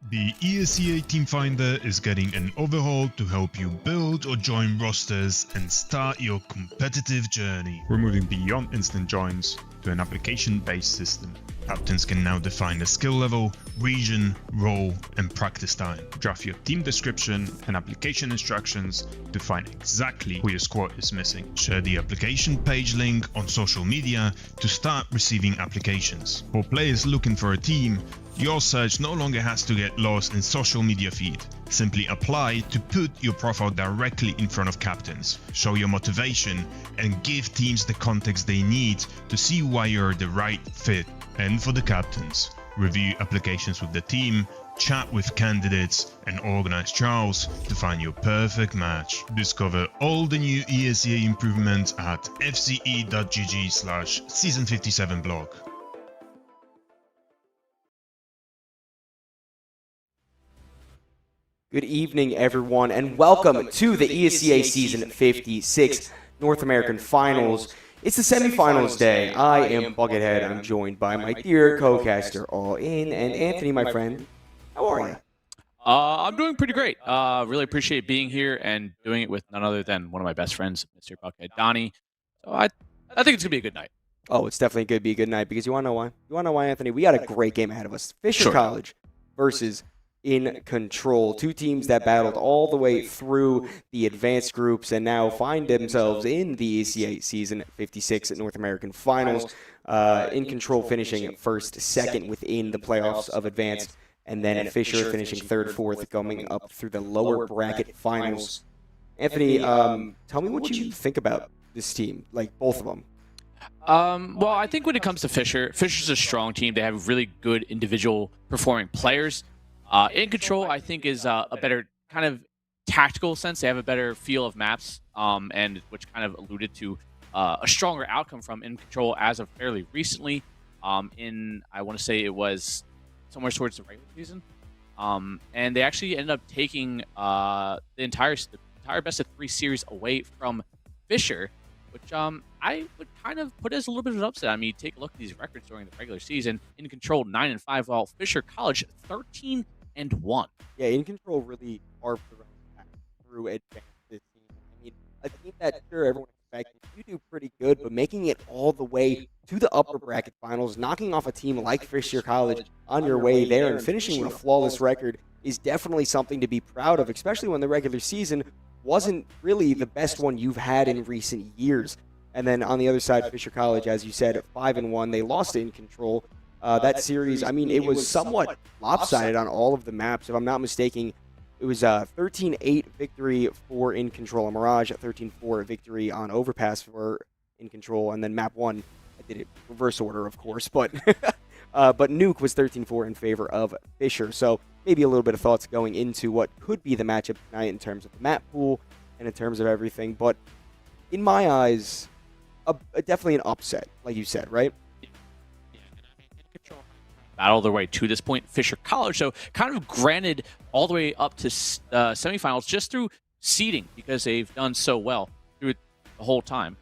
The ESEA Team Finder is getting an overhaul to help you build or join rosters and start your competitive journey. We're moving beyond instant joins to an application-based system. Captains can now define the skill level, region, role, and practice time. Draft your team description and application instructions to find exactly who your squad is missing. Share the application page link on social media to start receiving applications. For players looking for a team, your search no longer has to get lost in social media feed. Simply apply to put your profile directly in front of captains. Show your motivation and give teams the context they need to see why you're the right fit. And for the captains, review applications with the team, chat with candidates, and organize trials to find your perfect match. Discover all the new ESEA improvements at fce.gg/season57 blog. Good evening, everyone, and welcome to the ESEA Season 56 North American Finals. It's the semifinals day. I am Buckethead. I'm joined by my dear co-caster, All In, and Anthony, my friend. How are you? I'm doing pretty great. Really appreciate being here and doing it with none other than one of my best friends, Mr. Buckethead Donnie. So I think it's going to be a good night. Oh, it's definitely going to be a good night because you want to know why? You want to know why, Anthony? We got a great game ahead of us. Fisher College versus In Control. Two teams that battled all the way through the advanced groups and now find themselves in the ESEA Season 56 North American Finals. In Control finishing first, second within the playoffs of advanced, and then Fisher finishing third, fourth, going up through the lower bracket finals. Anthony, tell me what you think about this team, like both of them. Well, I think when it comes to Fisher's a strong team. They have really good individual performing players. In Control, I think, is a better kind of tactical sense. They have a better feel of maps, and which kind of alluded to a stronger outcome from In Control as of fairly recently. I want to say it was somewhere towards the regular season, and they actually ended up taking the entire best of 3 series away from Fisher, which I would kind of put as a little bit of an upset. I mean, take a look at these records during the regular season. In Control 9-5, while Fisher College 13-1. Yeah, In Control really carved around through advanced this season. I mean, a team that sure everyone expected you do pretty good, but making it all the way to the upper bracket finals, knocking off a team like Fisher College on your way there and finishing with a flawless record is definitely something to be proud of, especially when the regular season wasn't really the best one you've had in recent years. And then on the other side, Fisher College, as you said, 5-1. They lost In Control. That series, I mean, it was somewhat lopsided on all of the maps. If I'm not mistaken, it was a 13-8 victory for In Control. A Mirage, a 13-4 victory on Overpass for In Control. And then map 1, I did it reverse order, of course. But Nuke was 13-4 in favor of Fisher. So maybe a little bit of thoughts going into what could be the matchup tonight in terms of the map pool and in terms of everything. But in my eyes, definitely an upset, like you said, right? Battle their way to this point. Fisher College, so kind of granted all the way up to semifinals just through seeding because they've done so well through it the whole time.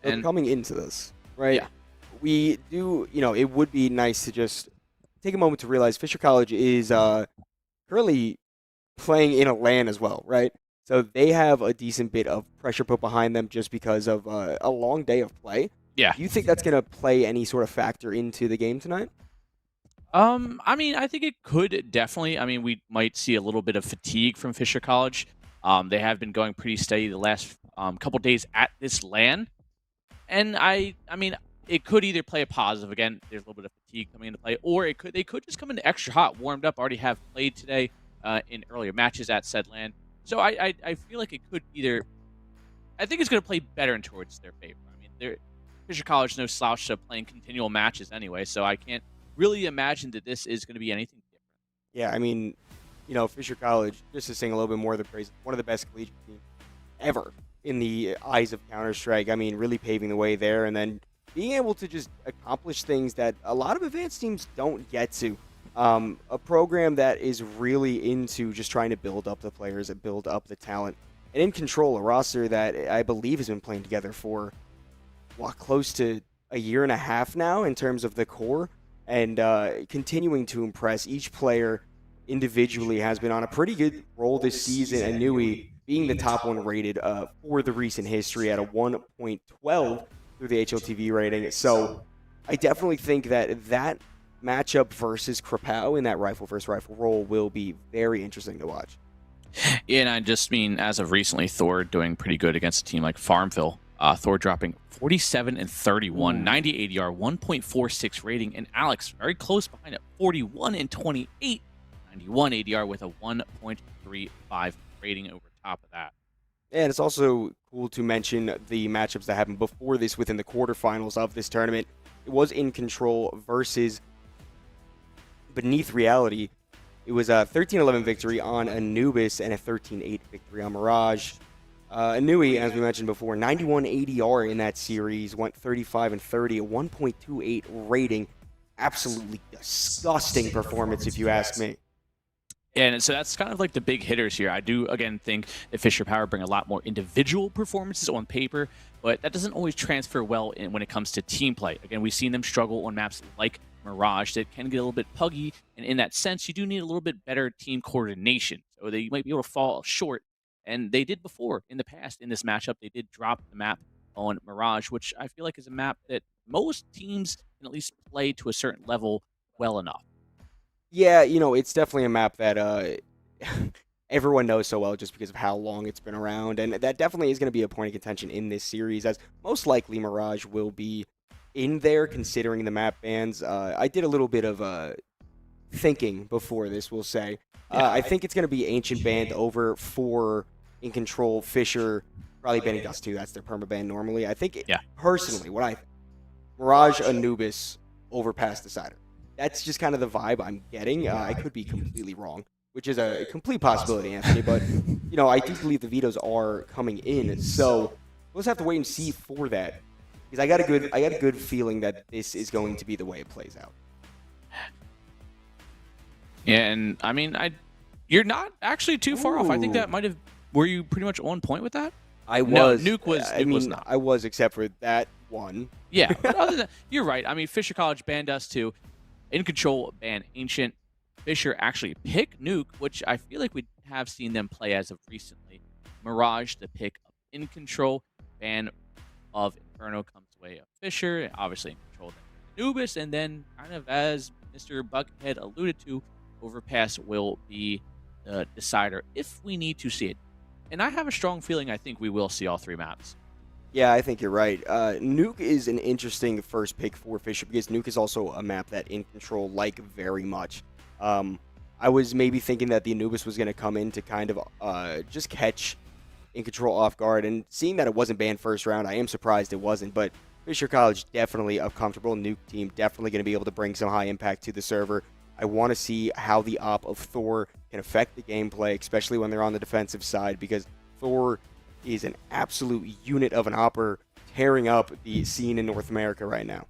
And coming into this, right? Yeah. We do, it would be nice to just take a moment to realize Fisher College is currently playing in a LAN as well, right? So they have a decent bit of pressure put behind them just because of a long day of play. Yeah. Do you think that's going to play any sort of factor into the game tonight? I mean, I think it could definitely. I mean, we might see a little bit of fatigue from Fisher College. They have been going pretty steady the last couple days at this LAN. And I mean, it could either play a positive. Again, there's a little bit of fatigue coming into play, or they could just come in extra hot, warmed up, already have played today in earlier matches at said LAN. So I feel like it could either. I think it's going to play better and towards their favor. I mean, Fisher College no slouch to playing continual matches anyway, so I can't really imagine that this is going to be anything different. Yeah, I mean, Fisher College, just to sing a little bit more of the praise, one of the best collegiate teams ever in the eyes of Counter-Strike. I mean, really paving the way there. And then being able to just accomplish things that a lot of advanced teams don't get to. A program that is really into just trying to build up the players and build up the talent. And in control, a roster that I believe has been playing together for, close to a year and a half now in terms of the core, and continuing to impress. Each player individually has been on a pretty good roll this season, and Nui being the top one rated for the recent history at a 1.12 through the HLTV rating. So I definitely think that matchup versus Krapow in that rifle versus rifle role will be very interesting to watch. Yeah, and I just mean, as of recently, Thor doing pretty good against a team like Farmville. Thor dropping 47 and 31, 90 ADR, 1.46 rating, and Alex very close behind at 41 and 28, 91 ADR with a 1.35 rating over top of that. And it's also cool to mention the matchups that happened before this within the quarterfinals of this tournament. It was In Control versus Beneath Reality. It was a 13-11 victory on Anubis and a 13-8 victory on Mirage. Nui, as we mentioned before, 91 ADR in that series, went 35 and 30, a 1.28 rating. Absolutely disgusting performance, if you ask me. And so that's kind of like the big hitters here. I do, again, think that Fisher Power bring a lot more individual performances on paper, but that doesn't always transfer well when it comes to team play. Again, we've seen them struggle on maps like Mirage that can get a little bit puggy, and in that sense, you do need a little bit better team coordination. So they might be able to fall short, and they did before in the past. In this matchup, they did drop the map on Mirage, which I feel like is a map that most teams can at least play to a certain level well enough. Yeah, it's definitely a map that everyone knows so well just because of how long it's been around, and that definitely is going to be a point of contention in this series, as most likely Mirage will be in there considering the map bans. I did a little bit of thinking before this, we'll say. I think it's going to be Ancient banned over for In Control, Fisher, probably banning Dust too. That's their permaban normally. I think, personally, what I think, Mirage, Anubis, over Pass Decider. That's just kind of the vibe I'm getting. I could be completely wrong, which is a complete possibility, Anthony. But, I do believe the vetoes are coming in. So we'll just have to wait and see for that. Because I got a good feeling that this is going to be the way it plays out. Yeah, and I mean, you're not actually too far off. I think that might have. Were you pretty much on point with that? I was. No, Nuke was not. I was, except for that one. Yeah, but other than that, you're right. I mean, Fisher College banned us too. In Control banned Ancient. Fisher actually picked Nuke, which I feel like we have seen them play as of recently. Mirage, the pick of In Control. Ban of Inferno comes away of Fisher. Obviously, In Control then Anubis, and then kind of as Mr. Buckhead alluded to, Overpass will be the decider if we need to see it. And I have a strong feeling I think we will see all three maps. Yeah, I think you're right. Nuke is an interesting first pick for Fisher because Nuke is also a map that In Control like very much. I was maybe thinking that the Anubis was going to come in to kind of just catch In Control off guard, and seeing that it wasn't banned first round, I am surprised it wasn't, but Fisher College definitely a comfortable Nuke team, definitely going to be able to bring some high impact to the server. I want to see how the op of Thor can affect the gameplay, especially when they're on the defensive side, because Thor is an absolute unit of an opper tearing up the scene in North America right now.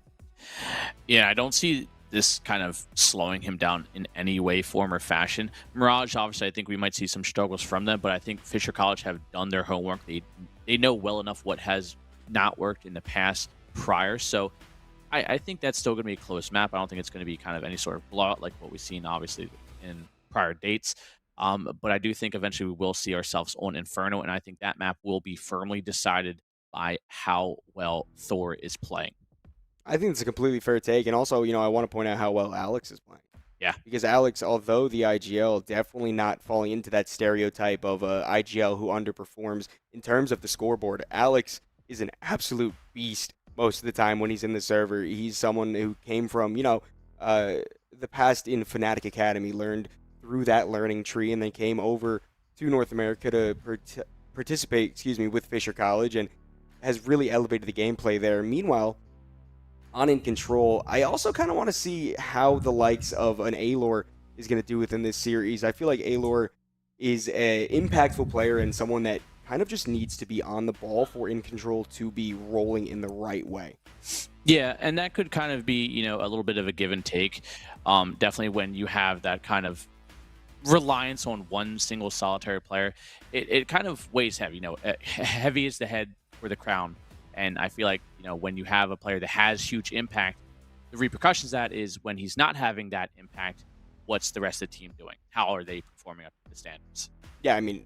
Yeah, I don't see this kind of slowing him down in any way, form, or fashion. Mirage, obviously, I think we might see some struggles from them, but I think Fisher College have done their homework. They know well enough what has not worked in the past prior, so I think that's still going to be a close map. I don't think it's going to be kind of any sort of blowout like what we've seen, obviously, in prior dates. But I do think eventually we will see ourselves on Inferno, and I think that map will be firmly decided by how well Thor is playing. I think it's a completely fair take, and also, I want to point out how well Alex is playing. Yeah. Because Alex, although the IGL, definitely not falling into that stereotype of IGL who underperforms in terms of the scoreboard. Alex is an absolute beast most of the time when he's in the server. He's someone who came from, the past in Fnatic Academy, learned through that learning tree, and then came over to North America to participate, with Fisher College, and has really elevated the gameplay there. Meanwhile, on In Control, I also kind of want to see how the likes of an Alor is going to do within this series. I feel like Alor is an impactful player and someone that kind of just needs to be on the ball for In Control to be rolling in the right way. Yeah, and that could kind of be, a little bit of a give and take. Definitely when you have that kind of reliance on one single solitary player, it kind of weighs heavy. Heavy is the head for the crown. And I feel like, when you have a player that has huge impact, the repercussions of that is when he's not having that impact, what's the rest of the team doing? How are they performing up to the standards? Yeah, I mean,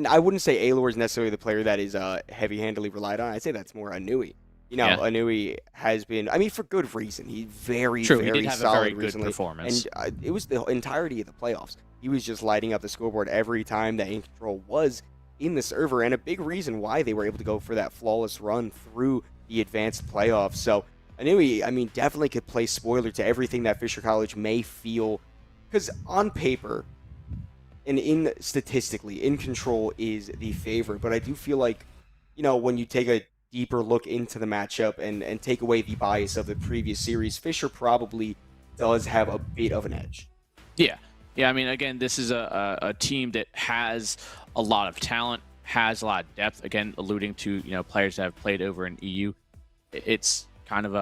I wouldn't say Aloy is necessarily the player that is heavy-handedly relied on. I'd say that's more Anui. Anui has been, I mean, for good reason. He's very, True, very he did have solid a very good recently. performance. And it was the entirety of the playoffs. He was just lighting up the scoreboard every time that In Control was in the server, and a big reason why they were able to go for that flawless run through the advanced playoffs. So Anui, I mean, definitely could play spoiler to everything that Fisher College may feel, because on paper and statistically, In Control is the favorite, but I do feel like, when you take a deeper look into the matchup and take away the bias of the previous series, Fisher probably does have a bit of an edge. Yeah. I mean, again, this is a team that has a lot of talent, has a lot of depth. Again, alluding to players that have played over in EU, it's kind of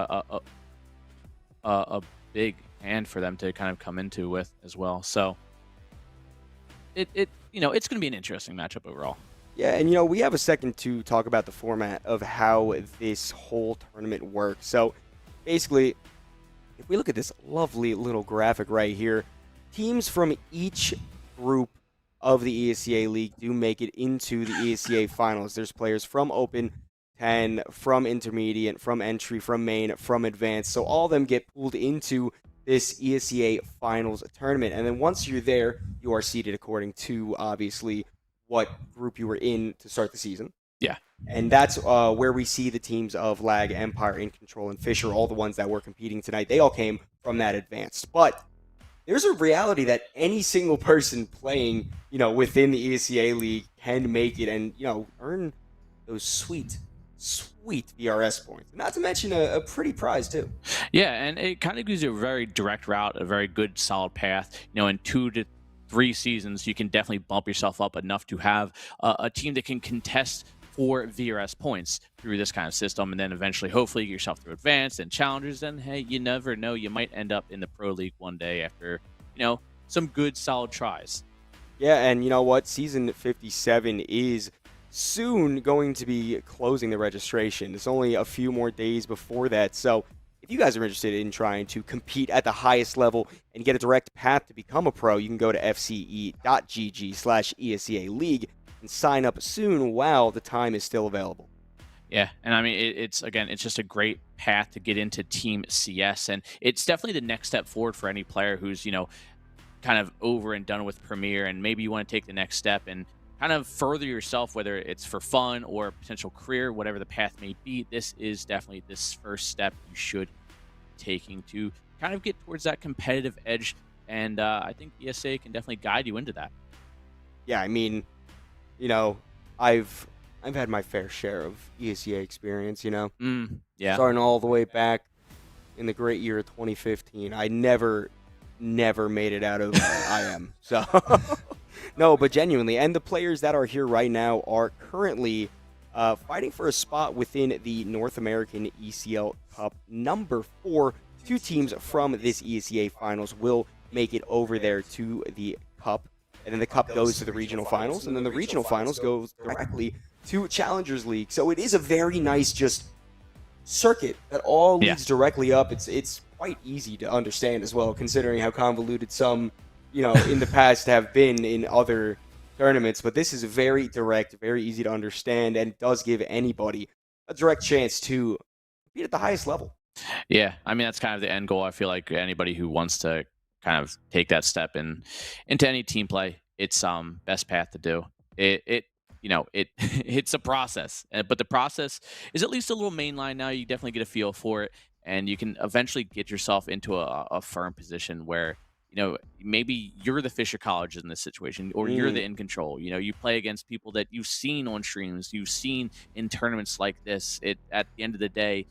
a big hand for them to kind of come into with as well. So it's going to be an interesting matchup overall. Yeah, and we have a second to talk about the format of how this whole tournament works. So basically, if we look at this lovely little graphic right here, teams from each group of the ESEA League do make it into the ESEA Finals. There's players from Open, 10, from Intermediate, from Entry, from Main, from Advanced. So all of them get pulled into this ESEA Finals tournament. And then once you're there, you are seeded according to, obviously, what group you were in to start the season. Yeah. And that's where we see the teams of Lag, Empire, In Control, and Fisher, all the ones that were competing tonight. They all came from that Advanced. But there's a reality that any single person playing, within the ESEA League can make it and, earn those sweet VRS points. Not to mention a pretty prize, too. Yeah, and it kind of gives you a very direct route, a very good, solid path. In 2 to 3 seasons, you can definitely bump yourself up enough to have a team that can contest for VRS points through this kind of system, and then eventually, hopefully, get yourself through Advanced and Challengers. And hey, you never know, you might end up in the Pro League one day after, some good, solid tries. Yeah, and you know what? Season 57 is soon going to be closing the registration. It's only a few more days before that, so if you guys are interested in trying to compete at the highest level and get a direct path to become a pro, you can go to fce.gg/ESEA League and sign up soon while the time is still available. Yeah, and I mean, it's just a great path to get into Team CS, and it's definitely the next step forward for any player who's, kind of over and done with Premier, and maybe you want to take the next step and kind of further yourself, whether it's for fun or potential career, whatever the path may be. This is definitely this first step you should be taking to kind of get towards that competitive edge, and I think ESA can definitely guide you into that. Yeah, I mean, I've had my fair share of ESEA experience, Yeah. Starting all the way back in the great year of 2015. I never made it out of IM. So, no, but genuinely. And the players that are here right now are currently fighting for a spot within the North American ECL Cup number 4. 2 teams from this ESEA Finals will make it over there to the Cup. And then the Cup goes to the regional finals. And then the regional finals goes directly to Challengers League. So it is a very nice just circuit that all leads directly up. It's quite easy to understand as well, considering how convoluted some, in the past have been in other tournaments. But this is very direct, very easy to understand, and does give anybody a direct chance to compete at the highest level. Yeah, I mean, that's kind of the end goal. I feel like anybody who wants to kind of take that step into any team play, it's best path to do. It's a process, but the process is at least a little mainline now. You definitely get a feel for it, and you can eventually get yourself into a firm position where maybe you're the Fisher College in this situation, or you're the In Control. You play against people that you've seen on streams, you've seen in tournaments like this. At the end of the day,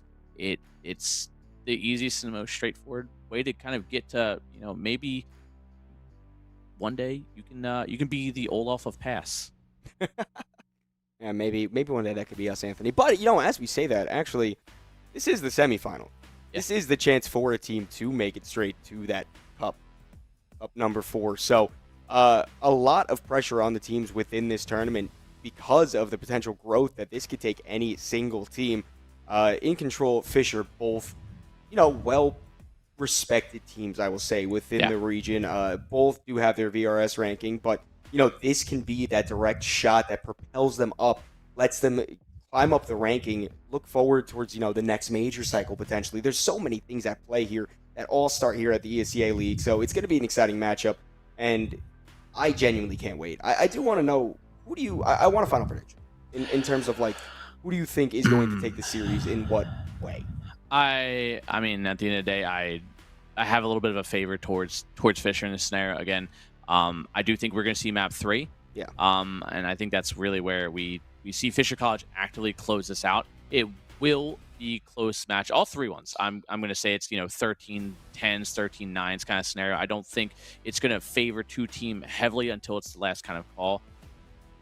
it's the easiest and most straightforward way to kind of get to maybe one day you can be the Olaf of Pass. Yeah, maybe one day that could be us, Anthony. But as we say that, actually, this is the semifinal. This is the chance for a team to make it straight to that cup number 4. So a lot of pressure on the teams within this tournament because of the potential growth that this could take any single team. In Control, Fisher, both, well respected teams, I will say, within the region. Both do have their VRS ranking, but this can be that direct shot that propels them up, lets them climb up the ranking, look forward towards the next major cycle potentially. There's so many things at play here that all start here at the ESEA League, so it's going to be an exciting matchup, and I genuinely can't wait. I do want to know, I want a final prediction in terms of, like, who do you think is going to take the series in what way? I mean, at the end of the day, I have a little bit of a favor towards Fisher in this scenario. Again, I do think we're going to see map 3. Yeah. And I think that's really where we see Fisher College actively close this out. It will be close match. All 3 ones. I'm going to say it's 13-10s, 13-9s kind of scenario. I don't think it's going to favor 2 team heavily until it's the last kind of call.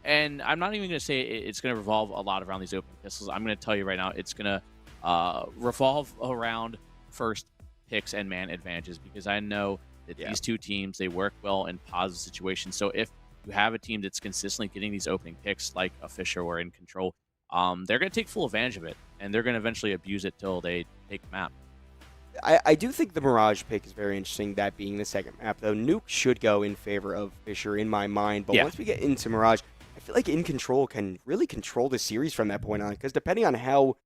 And I'm not even going to say it's going to revolve a lot around these open pistols. I'm going to tell you right now, it's going to revolve around first picks and man advantages, because I know that these 2 teams, they work well in positive situations. So if you have a team that's consistently getting these opening picks like a Fisher or in Control, they're going to take full advantage of it, and they're going to eventually abuse it till they take the map. I do think the Mirage pick is very interesting, that being the second map, though. Nuke should go in favor of Fisher in my mind, but once we get into Mirage, I feel like In Control can really control the series from that point on, because depending on how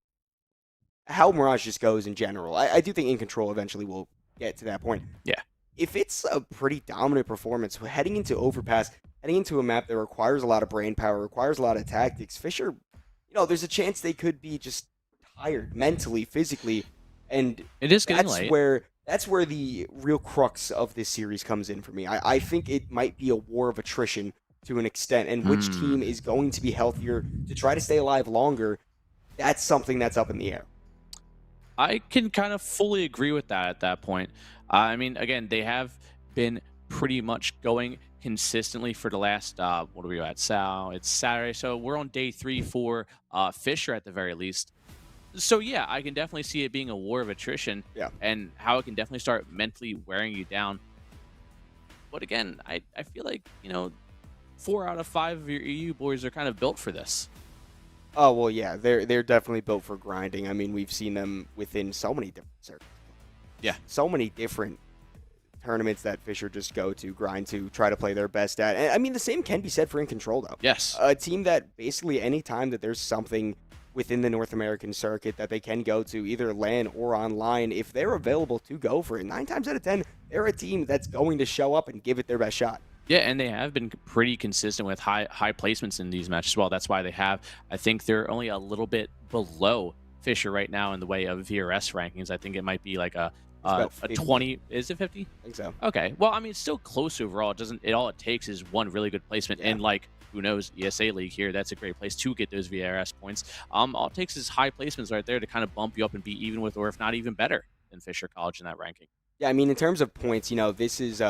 Mirage just goes in general, I do think In Control eventually will get to that point. Yeah. If it's a pretty dominant performance, heading into Overpass, heading into a map that requires a lot of brain power, requires a lot of tactics, Fisher, there's a chance they could be just tired mentally, physically, and it is getting late. That's where the real crux of this series comes in for me. I think it might be a war of attrition to an extent, and which team is going to be healthier to try to stay alive longer, that's something that's up in the air. I can kind of fully agree with that at that point. I mean, again, they have been pretty much going consistently for the last, what are we at? So it's Saturday, so we're on day 3 for Fisher at the very least. So yeah, I can definitely see it being a war of attrition, and how it can definitely start mentally wearing you down. But again, I feel like 4 out of 5 of your EU boys are kind of built for this. Oh well, yeah, they're definitely built for grinding. I mean, we've seen them within so many different circuits. Yeah, so many different tournaments that Fisher just go to, grind to, try to play their best at. And I mean, the same can be said for In Control, though. Yes, a team that basically any time that there's something within the North American circuit that they can go to, either LAN or online, if they're available to go for it, 9 times out of 10, they're a team that's going to show up and give it their best shot. Yeah, and they have been pretty consistent with high placements in these matches as well. That's why they have, I think they're only a little bit below Fisher right now in the way of VRS rankings. I think it might be like a 20. Is it 50? I think so. Okay. Well, I mean, it's still close overall. All it takes is one really good placement. And like, who knows, ESA League here, that's a great place to get those VRS points. All it takes is high placements right there to kind of bump you up and be even with, or if not even better than Fisher College in that ranking. Yeah, I mean, in terms of points, this is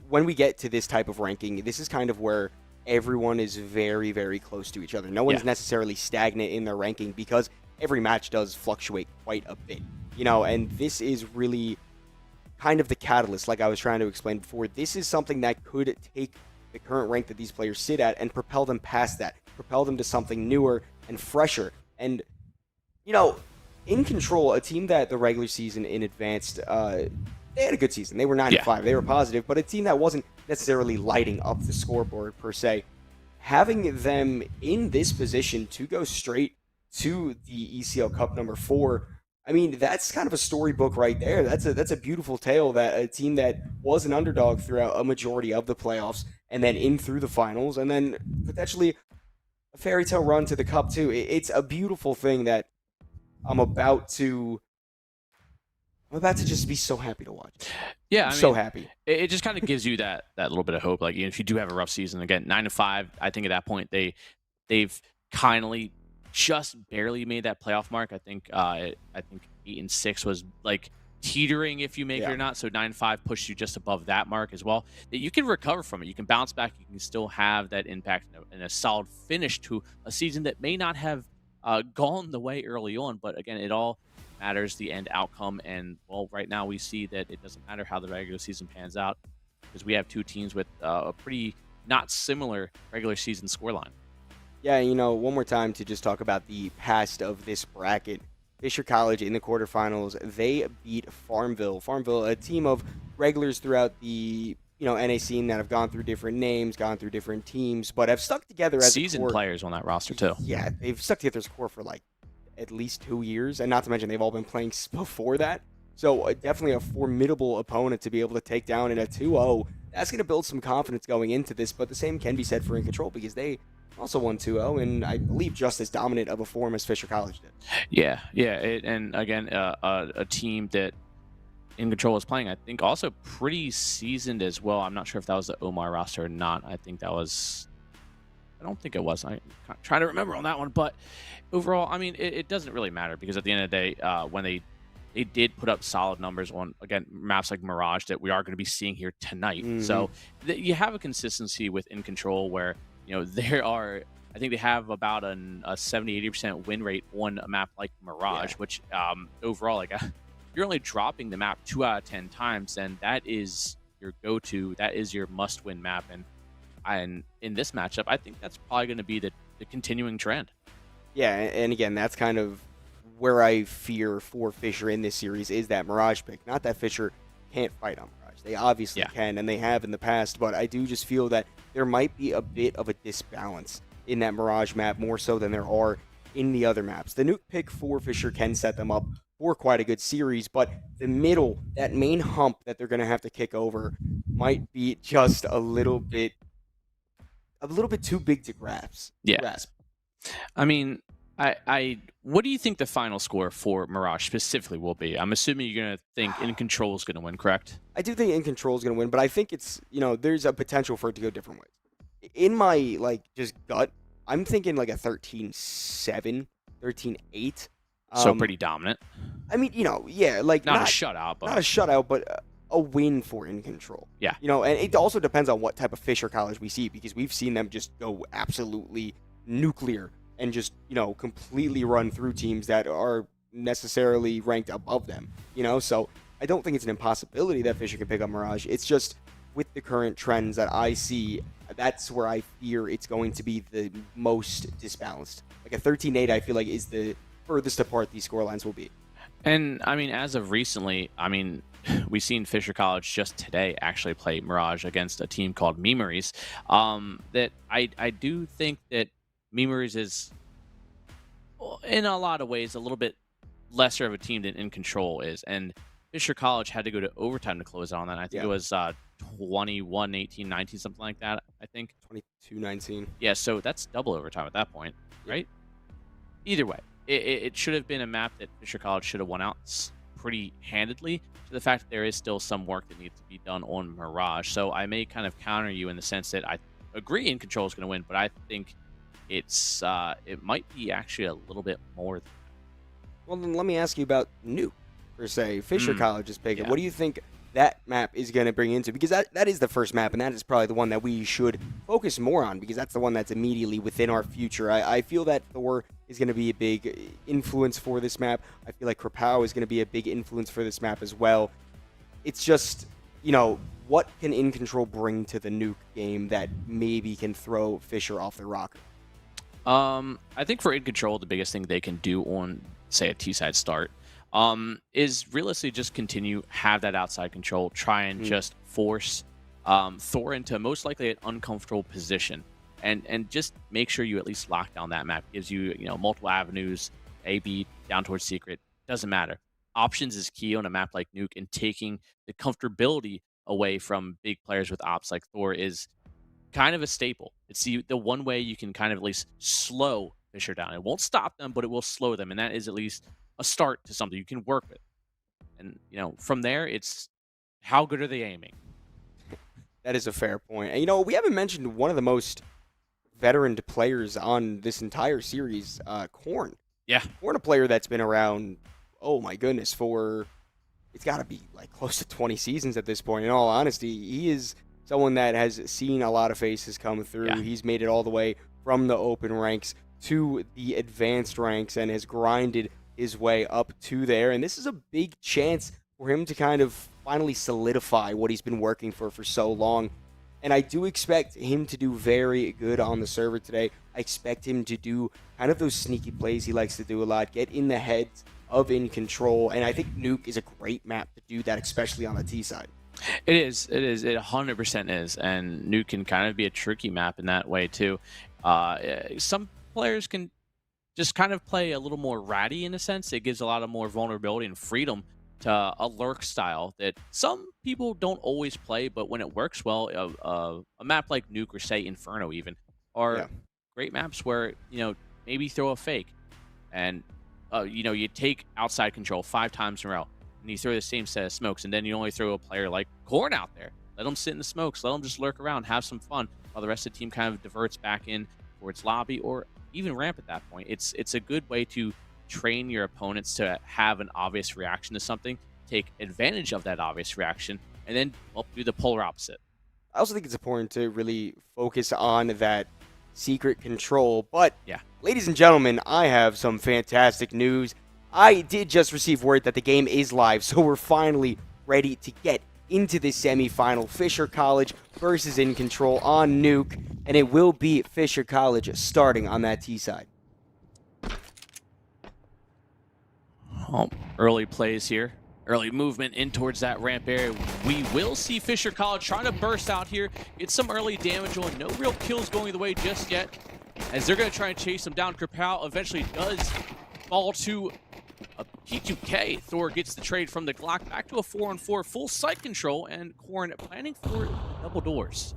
when we get to this type of ranking, this is kind of where everyone is very, very close to each other. No one's necessarily stagnant in their ranking, because every match does fluctuate quite a bit. And this is really kind of the catalyst, like I was trying to explain before. This is something that could take the current rank that these players sit at and propel them past that, propel them to something newer and fresher. And, In Control, a team that the regular season in advanced, they had a good season. They were 9-5. They were positive, but a team that wasn't necessarily lighting up the scoreboard per se. Having them in this position to go straight to the ECL Cup number 4, I mean, that's kind of a storybook right there. That's a beautiful tale, that a team that was an underdog throughout a majority of the playoffs and then in through the finals and then potentially a fairy tale run to the Cup too. It's a beautiful thing that I'm about to just be so happy to watch. Yeah, I'm so happy. It just kind of gives you that little bit of hope. Like, if you do have a rough season, again, 9-5, I think at that point they've kindly just barely made that playoff mark. I think 8-6 was like teetering if you make it or not. So 9-5 pushed you just above that mark as well. That you can recover from it. You can bounce back. You can still have that impact and a solid finish to a season that may not have gone the way early on. But again, it all matters the end outcome. And well, right now we see that it doesn't matter how the regular season pans out because we have two teams with a pretty not similar regular season scoreline. Yeah, one more time to just talk about the past of this bracket. Fisher College in the quarterfinals, they beat Farmville. Farmville, a team of regulars throughout the NA scene that have gone through different names, gone through different teams, but have stuck together as seasoned a core. Players on that roster too. Yeah, they've stuck together as a core for like at least 2 years, and not to mention they've all been playing before that. So definitely a formidable opponent to be able to take down in a 2-0. That's going to build some confidence going into this, but the same can be said for In Control because they also won 2-0, and I believe just as dominant of a form as Fisher College did. Yeah. And again, a team that In Control is playing, I think, also pretty seasoned as well. I'm not sure if that was the Omar roster or not. I think that was. I don't think it was. I'm trying to remember on that one, but overall, I mean, it doesn't really matter because at the end of the day, when they did put up solid numbers on, again, maps like Mirage that we are going to be seeing here tonight. Mm-hmm. So you have a consistency with In Control where. There are, I think they have about a 70-80% win rate on a map like Mirage, which overall, like, if you're only dropping the map 2 out of 10 times, then that is your go-to, that is your must-win map. And in this matchup, I think that's probably going to be the continuing trend. Yeah, and again, that's kind of where I fear for Fisher in this series is that Mirage pick. Not that Fisher can't fight on Mirage. They obviously can, and they have in the past, but I do just feel that there might be a bit of a disbalance in that Mirage map, more so than there are in the other maps. The nuke pick for Fisher can set them up for quite a good series, but the middle, that main hump that they're going to have to kick over, might be just a little bit too big to grasp. I mean, what do you think the final score for Mirage specifically will be? I'm assuming you're going to think In Control is going to win, correct? I do think In Control is going to win, but I think it's, there's a potential for it to go different ways. In my, just gut, I'm thinking like a 13-7, 13-8. So pretty dominant. I mean, not a shutout, but... Not a shutout, but a win for In Control. Yeah. And it also depends on what type of Fisher College we see, because we've seen them just go absolutely nuclear and just, completely run through teams that are necessarily ranked above them, So I don't think it's an impossibility that Fisher can pick up Mirage. It's just with the current trends that I see, that's where I fear it's going to be the most disbalanced. Like a 13-8, I feel like is the furthest apart these scorelines will be. And, I mean, as of recently, we've seen Fisher College just today actually play Mirage against a team called Memories. That I do think that Memories is, in a lot of ways, a little bit lesser of a team than In Control is. And Fisher College had to go to overtime to close out on that. I think it was 21-18, 19, something like that, I think. 22-19. Yeah, so that's double overtime at that point, right? Either way, it should have been a map that Fisher College should have won out pretty handedly, to the fact that there is still some work that needs to be done on Mirage. So I may kind of counter you in the sense that I agree In Control is going to win, but I think it might be actually a little bit more than that. Well, then let me ask you about Nuke, per se. Fisher College is picking. What do you think that map is going to bring into? Because that is the first map, and that is probably the one that we should focus more on, because that's the one that's immediately within our future. I feel that Thor is going to be a big influence for this map. I feel like Krapow is going to be a big influence for this map as well. It's just, what can In Control bring to the Nuke game that maybe can throw Fisher off the rocker? I think for In Control, the biggest thing they can do on, say, a T-side start is realistically just have that outside control, try and just force Thor into most likely an uncomfortable position, and just make sure you at least lock down that map. Gives you, multiple avenues, A, B, down towards secret, doesn't matter. Options is key on a map like Nuke, and taking the comfortability away from big players with ops like Thor is kind of a staple. It's the one way you can kind of at least slow Fisher down. It won't stop them, but it will slow them, and that is at least a start to something you can work with. And, from there, it's how good are they aiming? That is a fair point. And, we haven't mentioned one of the most veteran players on this entire series, Korn. Yeah. Korn, a player that's been around, oh my goodness, for, it's got to be like close to 20 seasons at this point. In all honesty, he is someone that has seen a lot of faces come through. Yeah. He's made it all the way from the open ranks to the advanced ranks and has grinded his way up to there. And this is a big chance for him to kind of finally solidify what he's been working for so long. And I do expect him to do very good on the server today. I expect him to do kind of those sneaky plays he likes to do a lot, get in the heads of In Control. And I think Nuke is a great map to do that, especially on the T side. It is. It 100% is. And Nuke can kind of be a tricky map in that way, too. Some players can just kind of play a little more ratty in a sense. It gives a lot of more vulnerability and freedom to a lurk style that some people don't always play, but when it works well, a map like Nuke or say Inferno even are great maps where, you know, maybe throw a fake and, you know, you take outside control 5 times in a row and you throw the same set of smokes, and then you only throw a player like Corn out there. Let them sit in the smokes, let them just lurk around, have some fun while the rest of the team kind of diverts back in towards lobby or even ramp at that point. It's a good way to train your opponents to have an obvious reaction to something, take advantage of that obvious reaction, and then do the polar opposite. I also think it's important to really focus on that secret control. But, ladies and gentlemen, I have some fantastic news. I did just receive word that the game is live, so we're finally ready to get into the semifinal. Fisher College versus In Control on Nuke, and it will be Fisher College starting on that T side. Early plays here. Early movement in towards that ramp area. We will see Fisher College trying to burst out here, get some early damage on. No real kills going the way just yet, as they're going to try and chase him down. Kripal eventually does fall to a P2K. Thor gets the trade from the Glock back to a 4-on-4, full sight control, and Corn planning for double doors.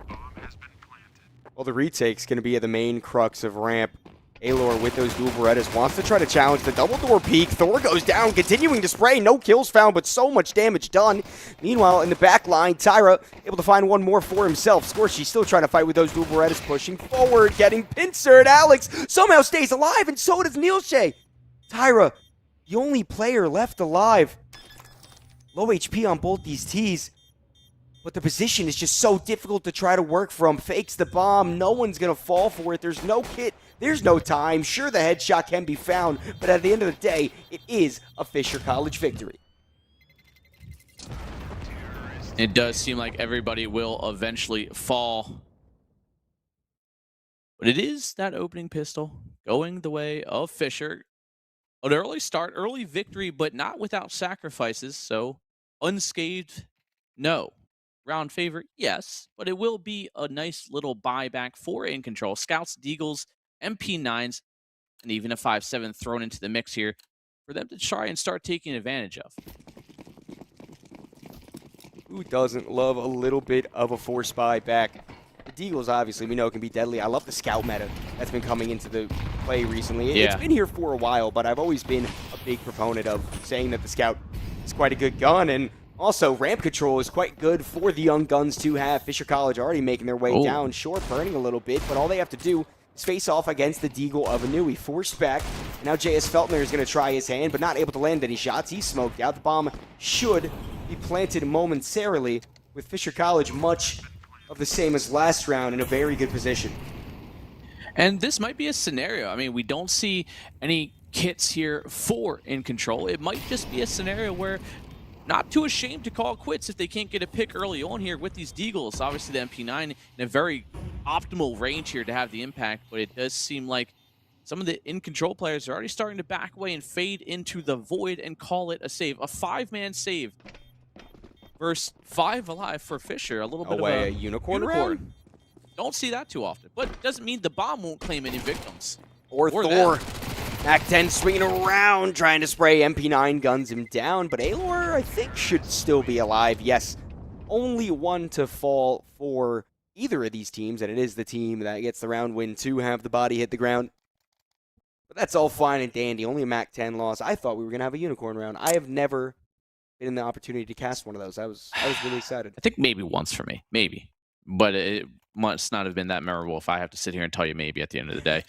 Well, the retake's going to be at the main crux of ramp. Alor with those dual Berettas wants to try to challenge the double door peak. Thor goes down, continuing to spray. No kills found, but so much damage done. Meanwhile, in the back line, Tyra able to find one more for himself. Scorchy's still trying to fight with those dual Berettas, pushing forward, getting pincered. Alex somehow stays alive, and so does Neilshay. Tyra, the only player left alive. Low HP on both these Ts. But the position is just so difficult to try to work from. Fakes the bomb. No one's going to fall for it. There's no kit. There's no time. Sure, the headshot can be found, but at the end of the day, it is a Fisher College victory. It does seem like everybody will eventually fall. But it is that opening pistol going the way of Fisher. An early start, early victory, but not without sacrifices. So unscathed, no. Round favor, yes, but it will be a nice little buyback for In Control. Scouts, Deagles, MP9s, and even a 5.7 thrown into the mix here for them to try and start taking advantage of. Who doesn't love a little bit of a force buyback? The Deagles, obviously, we know can be deadly. I love the Scout meta that's been coming into the play recently. It's been here for a while, but I've always been a big proponent of saying that the Scout is quite a good gun, and also, ramp control is quite good for the young guns to have. Fisher College already making their way down, short burning a little bit, but all they have to do is face off against the Deagle of Anui. Forced back, and now J.S. Feltner is going to try his hand, but not able to land any shots. He's smoked out. The bomb should be planted momentarily, with Fisher College much of the same as last round in a very good position. And this might be a scenario. I mean, we don't see any kits here for In Control. It might just be a scenario where not too ashamed to call quits if they can't get a pick early on here with these Deagles. Obviously, the MP9 in a very optimal range here to have the impact, but it does seem like some of the In Control players are already starting to back away and fade into the void and call it a save. A 5-man save versus 5 alive for Fisher. A little bit of a unicorn round. Don't see that too often, but it doesn't mean the bomb won't claim any victims. Or Thor. Mac-10 swinging around, trying to spray. MP9 guns him down, but Alor, I think, should still be alive. Yes, only one to fall for either of these teams, and it is the team that gets the round win to have the body hit the ground. But that's all fine and dandy. Only a Mac-10 loss. I thought we were going to have a unicorn round. I have never been in the opportunity to cast one of those. I was really excited. I think maybe once for me. Maybe. But it must not have been that memorable if I have to sit here and tell you maybe at the end of the day.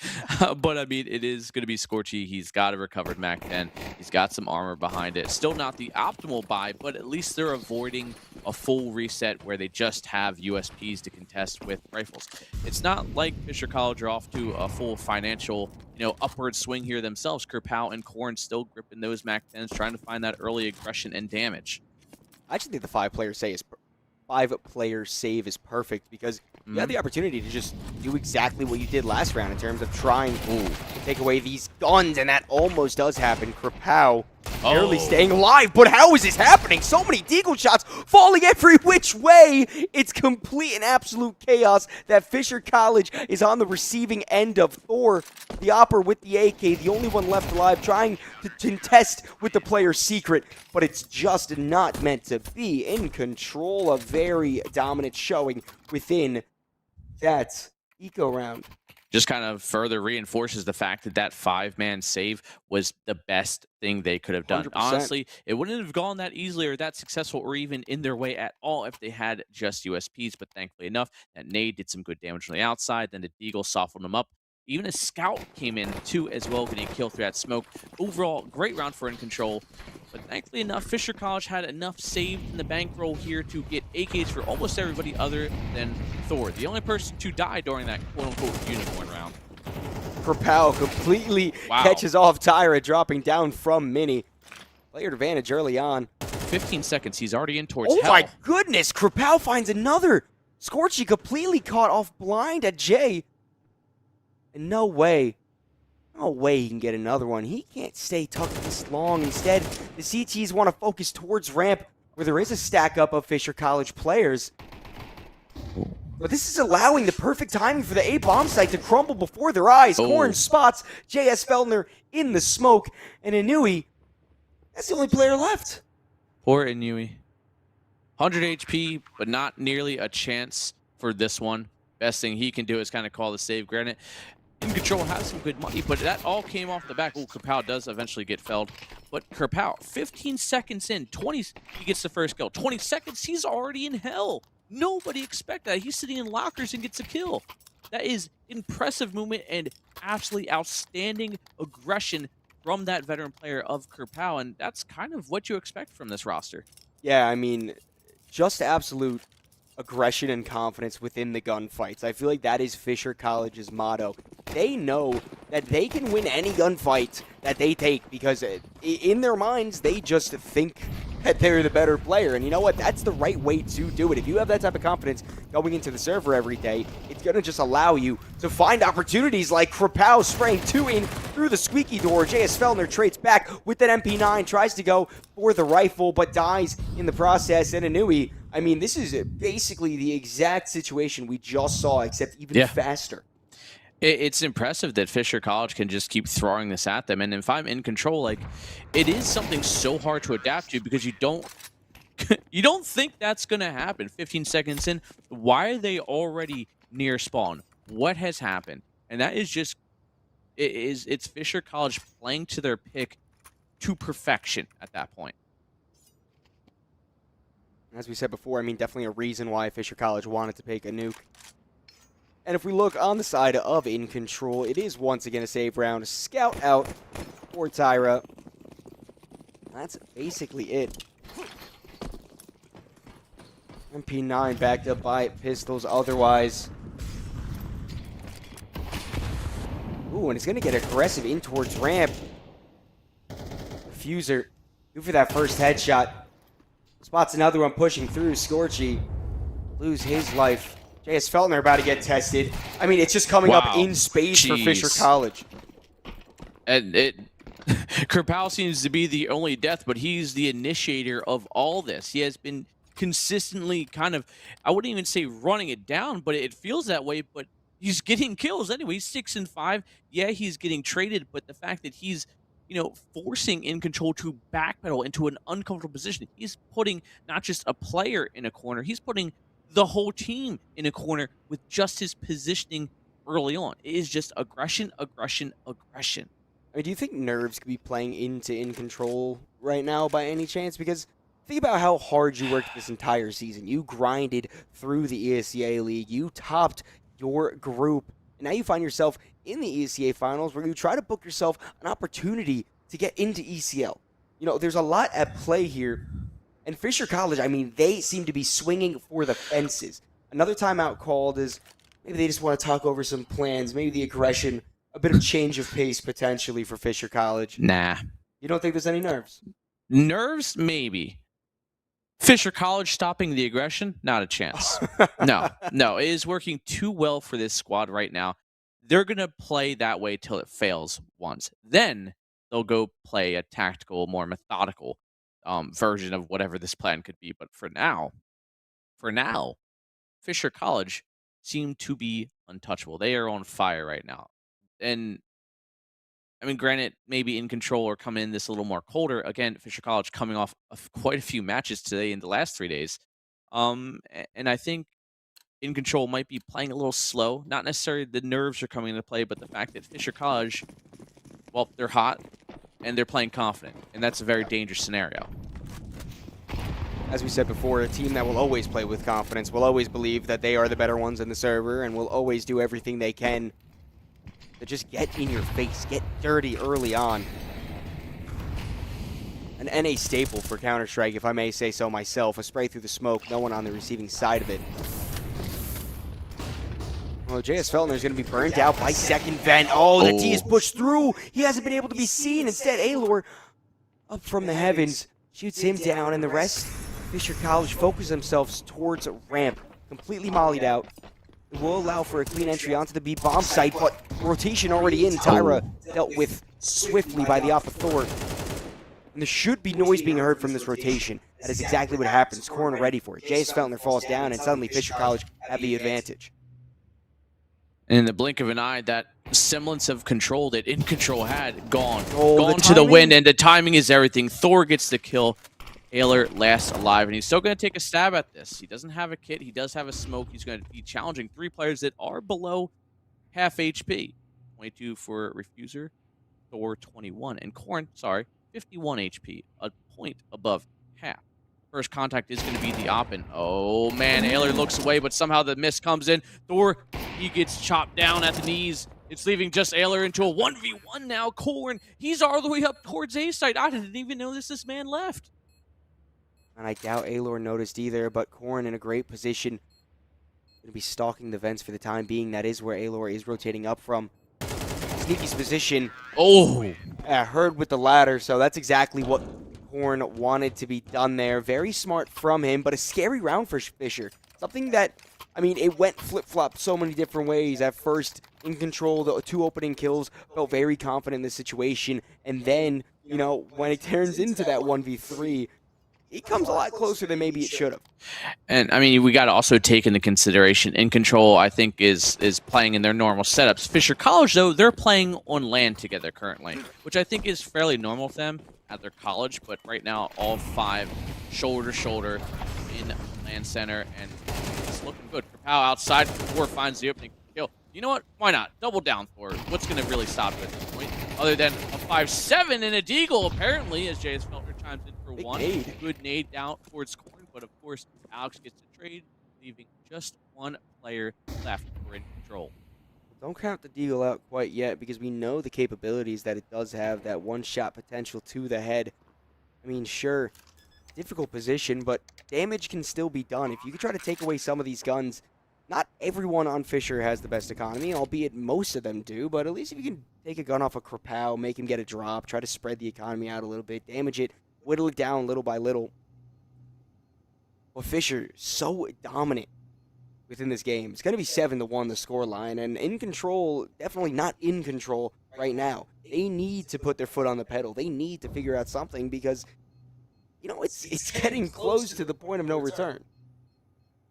But, I mean, it is going to be Scorchy. He's got a recovered Mac-10. He's got some armor behind it. Still not the optimal buy, but at least they're avoiding a full reset where they just have USPs to contest with rifles. It's not like Fisher College are off to a full financial, upward swing here themselves. Kerpow and Corn still gripping those Mac 10s, trying to find that early aggression and damage. I actually think the five-player save is perfect because you have the opportunity to just do exactly what you did last round in terms of trying to take away these guns, and that almost does happen. Kerpow barely staying alive, but how is this happening? So many deagle shots falling every which way. It's complete and absolute chaos that Fisher College is on the receiving end of. Thor, the Opper with the AK, the only one left alive, trying to contest with the player's secret, but it's just not meant to be. In control, a very dominant showing within that eco round. Just kind of further reinforces the fact that that 5-man save was the best thing they could have done. 100%. Honestly, it wouldn't have gone that easily or that successful or even in their way at all if they had just USPs, but thankfully enough, that nade did some good damage on the outside, then the deagle softened them up. Even a scout came in too as well, getting a kill through that smoke. Overall, great round for In Control. But thankfully enough, Fisher College had enough saved in the bankroll here to get AKs for almost everybody other than Thor, the only person to die during that quote-unquote unicorn round. Kerpow completely catches off Tyra, dropping down from Mini. Player advantage early on. 15 seconds, he's already in towards hell. hell. My goodness, Kerpow finds another. Scorchy completely caught off blind at Jay. And no way he can get another one. He can't stay tucked this long. Instead, the CTs want to focus towards ramp, where there is a stack up of Fisher College players. But this is allowing the perfect timing for the A-bomb site to crumble before their eyes. Corn spots J.S. Feldner in the smoke, and Inui, that's the only player left. Poor Inui. 100 HP, but not nearly a chance for this one. Best thing he can do is kind of call the save. Granted, In Control has some good money, but that all came off the back. Kerpow does eventually get felled. But Kerpow, 15 seconds in, he gets the first kill. 20 seconds, he's already in hell. Nobody expected that. He's sitting in lockers and gets a kill. That is impressive movement and absolutely outstanding aggression from that veteran player of Kerpow, and that's kind of what you expect from this roster. Yeah, I mean, just absolute aggression and confidence within the gunfights. I feel like that is Fisher College's motto. They know that they can win any gunfight that they take because in their minds, they just think that they're the better player. And you know what? That's the right way to do it. If you have that type of confidence going into the server every day, it's going to just allow you to find opportunities like Kerpow spraying 2 in through the squeaky door. J.S. Feldner trades back with that MP9, tries to go for the rifle, but dies in the process. And Inui, I mean, this is basically the exact situation we just saw, except even faster. It's impressive that Fisher College can just keep throwing this at them. And if I'm In Control, like, it is something so hard to adapt to because you don't think that's going to happen. 15 seconds in, why are they already near spawn? What has happened? And that is just, it's Fisher College playing to their pick to perfection at that point. As we said before, I mean, definitely a reason why Fisher College wanted to pick a nuke. And if we look on the side of In Control, it is once again a save round. Scout out for Tyra. That's basically it. MP9 backed up by pistols otherwise. Ooh, and it's going to get aggressive in towards ramp. Fuser, go for that first headshot. Spots another one pushing through. Scorchy lose his life. J.S. Feldner about to get tested. I mean, it's just coming up in space for Fisher College. And Kerpow seems to be the only death, but he's the initiator of all this. He has been consistently kind of, I wouldn't even say running it down, but it feels that way, but he's getting kills anyway. 6 and 5. Yeah, he's getting traded, but the fact that he's, forcing In Control to backpedal into an uncomfortable position, he's putting not just a player in a corner, he's putting the whole team in a corner with just his positioning early on. It is just aggression, aggression, aggression. I mean, do you think nerves could be playing into In Control right now by any chance? Because think about how hard you worked this entire season. You grinded through the ESEA League. You topped your group. And now you find yourself in the ESEA Finals where you try to book yourself an opportunity to get into ECL. There's a lot at play here. And Fisher College, I mean, they seem to be swinging for the fences. Another timeout called is maybe they just want to talk over some plans, maybe the aggression, a bit of change of pace potentially for Fisher College. Nah. You don't think there's any nerves? Nerves? Maybe. Fisher College stopping the aggression? Not a chance. No. It is working too well for this squad right now. They're going to play that way till it fails once. Then they'll go play a tactical, more methodical version of whatever this plan could be. But for now, Fisher College seem to be untouchable. They are on fire right now. And I mean, granted, maybe in control or come in this a little more colder. Again, Fisher College coming off of quite a few matches today in the last 3 days. And I think in control might be playing a little slow. Not necessarily the nerves are coming into play, but the fact that Fisher College, well, they're hot and they're playing confident. And that's a very dangerous scenario. As we said before, a team that will always play with confidence, will always believe that they are the better ones in the server, and will always do everything they can to just get in your face, get dirty early on. An NA staple for Counter-Strike, if I may say so myself. A spray through the smoke, no one on the receiving side of it. Well, JS Feltner is going to be burned out by second vent. Oh, the T is pushed through. He hasn't been able to be seen. Instead, Alor up from the heavens shoots him down, and the rest, Fisher College, focus themselves towards a ramp. Completely mollied out. It will allow for a clean entry onto the B bomb site, but rotation already in. Tyra dealt with swiftly by the Oppa Thor. And there should be noise being heard from this rotation. That is exactly what happens. Corn ready for it. JS Feltner falls down, and suddenly Fisher College have the advantage. And in the blink of an eye, that semblance of control that In Control had gone the to the wind, and the timing is everything. Thor gets the kill. Taylor lasts alive, and he's still going to take a stab at this. He doesn't have a kit. He does have a smoke. He's going to be challenging 3 players that are below half HP. 22 for Refuser, Thor 21, and Corn, 51 HP, a point above half. First contact is going to be the Oppen. Oh, man, Ayler looks away, but somehow the miss comes in. Thor, he gets chopped down at the knees. It's leaving just Ayler into a 1v1 now. Corn, he's all the way up towards A site. I didn't even notice this man left. And I doubt Alor noticed either, but Corn in a great position. Going to be stalking the vents for the time being. That is where Alor is rotating up from. Sneaky's position. Oh! Heard with the ladder, so that's exactly what Corn wanted to be done there. Very smart from him, but a scary round for Fisher. Something that, I mean, it went flip-flop so many different ways. At first, In Control, the 2 opening kills, felt very confident in the situation. And then, you know, when it turns into that 1v3, it comes a lot closer than maybe it should have. And, I mean, we got to also take into consideration In Control, I think, is playing in their normal setups. Fisher College, though, they're playing on LAN together currently, which I think is fairly normal for them at their college. But right now, all 5 shoulder to shoulder in LAN center, and it's looking good. Kapow outside, Thor finds the opening kill. You know what? Why not? Double down Thor. What's going to really stop you at this point? Other than a 5-7 and a deagle, apparently, as JS Feltner chimes in for Big 1. nade. Good nade down towards Corn, but of course, Alex gets the trade, leaving just 1 player left for In Control. Don't count the deagle out quite yet, because we know the capabilities that it does have, that one-shot potential to the head. I mean, sure, difficult position, but damage can still be done. If you could try to take away some of these guns, not everyone on Fisher has the best economy, albeit most of them do, but at least if you can take a gun off of Krapow, make him get a drop, try to spread the economy out a little bit, damage it, whittle it down little by little. Well, Fisher, so dominant within this game. It's going to be 7-1 the score line, and In Control, definitely not in control right now. They need to put their foot on the pedal. They need to figure out something because, you know, it's getting close to the point of no return.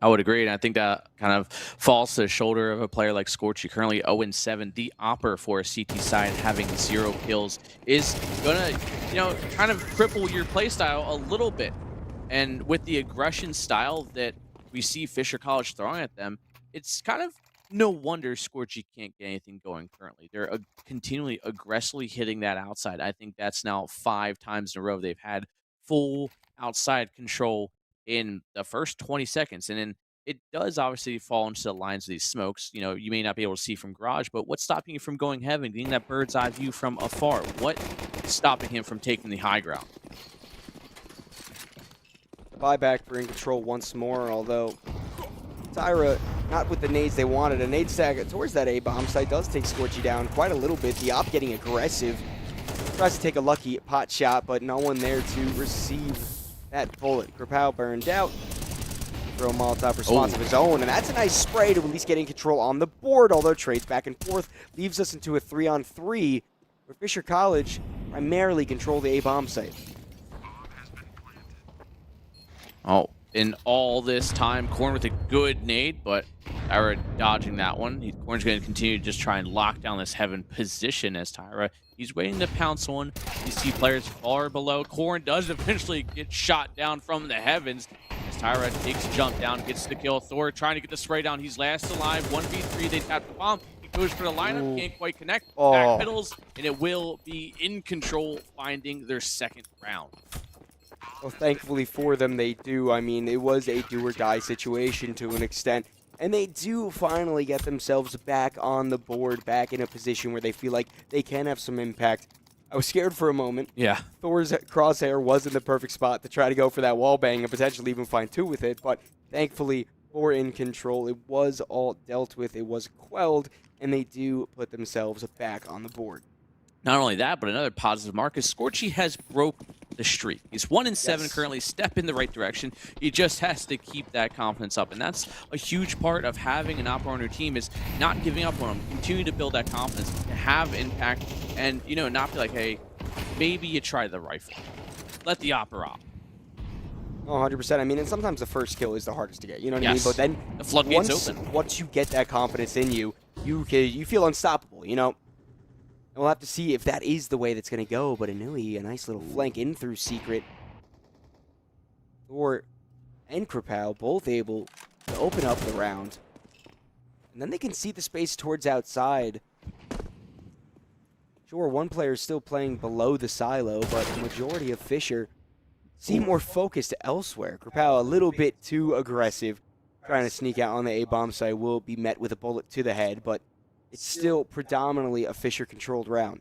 I would agree, and I think that kind of falls to the shoulder of a player like Scorchy, currently 0-7. The Opper for a CT side having 0 kills is going to, you know, kind of cripple your playstyle a little bit. And with the aggression style that we see Fisher College throwing at them, it's kind of no wonder Scorchy can't get anything going currently. They're continually aggressively hitting that outside. I think that's now 5 times in a row they've had full outside control in the first 20 seconds. And then it does obviously fall into the lines of these smokes. You know, you may not be able to see from Garage, but what's stopping you from going heaven, getting that bird's eye view from afar? What's stopping him from taking the high ground? buyback for In Control once more, although Tyra, not with the nades they wanted. A nade stack towards that A-bomb site does take Scorchy down quite a little bit. The op getting aggressive. Tries to take a lucky pot shot, but no one there to receive that bullet. Krapow burned out. Throw a Molotov response of his own, and that's a nice spray to at least get In Control on the board, although trades back and forth leaves us into a 3-on-3 where Fisher College primarily control the A-bomb site. Oh, in all this time, Corn with a good nade, but Tyra dodging that one. Corn's going to continue to just try and lock down this heaven position as Tyra. He's waiting to pounce one. You see players far below. Corn does eventually get shot down from the heavens as Tyra takes a jump down, gets the kill. Thor trying to get the spray down. He's last alive. 1v3, they tap the bomb. He goes for the lineup, can't quite connect. Back middles, and it will be In Control finding their second round. Well, thankfully for them, they do. I mean, it was a do-or-die situation to an extent. And they do finally get themselves back on the board, back in a position where they feel like they can have some impact. I was scared for a moment. Yeah. Thor's crosshair was in the perfect spot to try to go for that wall bang and potentially even find two with it. But thankfully for In Control, it was all dealt with. It was quelled, and they do put themselves back on the board. Not only that, but another positive mark is Scorchy has broke the streak. He's 1-7 currently, step in the right direction. He just has to keep that confidence up, and that's a huge part of having an opera on your team is not giving up on him, continue to build that confidence, to have impact, and not be like, hey, maybe you try the rifle. Let the opera op. Oh, 100%. I mean, and sometimes the first kill is the hardest to get. You know what I mean? But then the floodgates open. Once you get that confidence in you, you feel unstoppable. And we'll have to see if that is the way that's going to go. But Inui, a nice little flank in through Secret. Thor and Krapow both able to open up the round. And then they can see the space towards outside. Sure, one player is still playing below the silo, but the majority of Fisher seem more focused elsewhere. Krapow a little bit too aggressive, trying to sneak out on the A-bomb site, will be met with a bullet to the head, but it's still predominantly a Fisher-controlled round.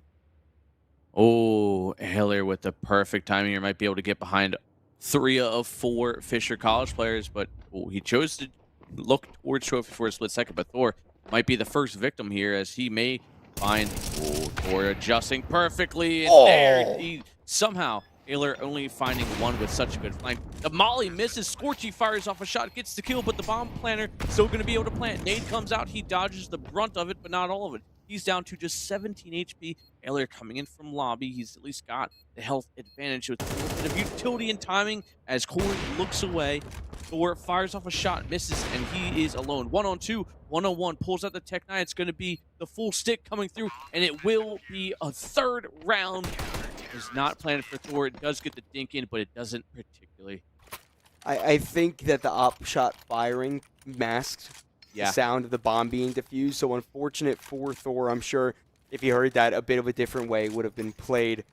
Oh, Hiller with the perfect timing here might be able to get behind 3 of 4 Fisher College players, but he chose to look towards Trophy for a split second, but Thor might be the first victim here as he may find Thor adjusting perfectly, and there he somehow Hiller only finding one with such a good flank. The molly misses. Scorchy fires off a shot, gets the kill, but the bomb planter still going to be able to plant. Nade comes out. He dodges the brunt of it, but not all of it. He's down to just 17 HP. Hiller coming in from lobby. He's at least got the health advantage with a little bit of utility and timing as Corn looks away. Thor fires off a shot, misses, and he is alone. 1-on-2, 1-on-1, pulls out the Tech 9. It's going to be the full stick coming through, and it will be a third round. Is not planted for Thor. It does get the dink in, but it doesn't particularly. I think that the op shot firing masked the sound of the bomb being defused, so unfortunate for Thor. I'm sure if he heard that a bit of a different way would have been played.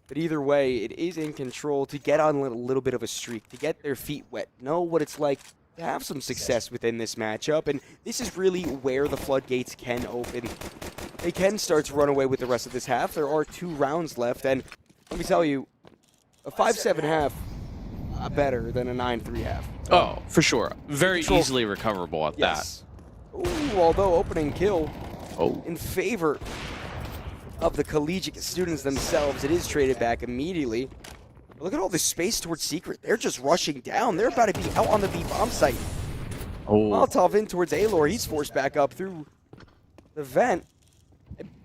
But either way, it is In Control to get on a little bit of a streak, to get their feet wet, know what it's like to have some success within this matchup, and this is really where the floodgates can open. They can start to run away with the rest of this half. There are 2 rounds left, and let me tell you, a 5-7 half better than a 9-3 half. Oh, for sure. Very easily recoverable at that. Ooh, although opening kill in favor of the collegiate students themselves, it is traded back immediately. Look at all this space towards Secret. They're just rushing down. They're about to be out on the B-bomb site. Molotov in towards Alor. He's forced back up through the vent.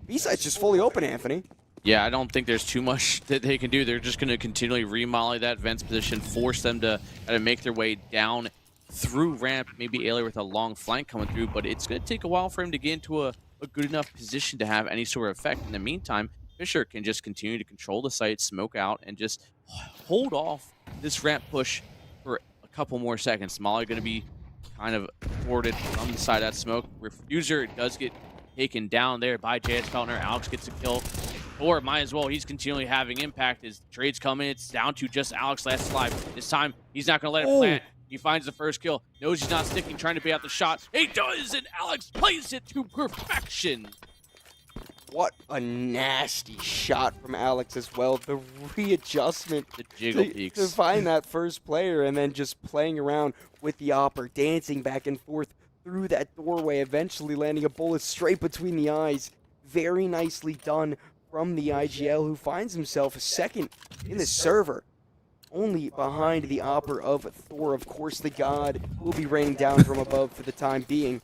B-site's just fully open, Anthony. Yeah, I don't think there's too much that they can do. They're just going to continually remolly that vents position, force them to kind of make their way down through ramp. Maybe Alor with a long flank coming through, but it's going to take a while for him to get into a good enough position to have any sort of effect. In the meantime, Fisher can just continue to control the site, smoke out, and just hold off this ramp push for a couple more seconds. Molly going to be kind of thwarted from the side of that smoke. Refuser does get taken down there by JS Feltner. Alex gets a kill. Thor might as well. He's continually having impact as trades come in. It's down to just Alex last alive. This time, he's not going to let it plant. He finds the first kill. Knows he's not sticking, trying to bait out the shot. He does, and Alex plays it to perfection. What a nasty shot from Alex as well. The readjustment The jiggle to peaks. find that first player and then just playing around with the opper, dancing back and forth through that doorway, eventually landing a bullet straight between the eyes. Very nicely done from the IGL, who finds himself second in the server, only behind the opper of Thor. Of course, the god will be raining down from above for the time being.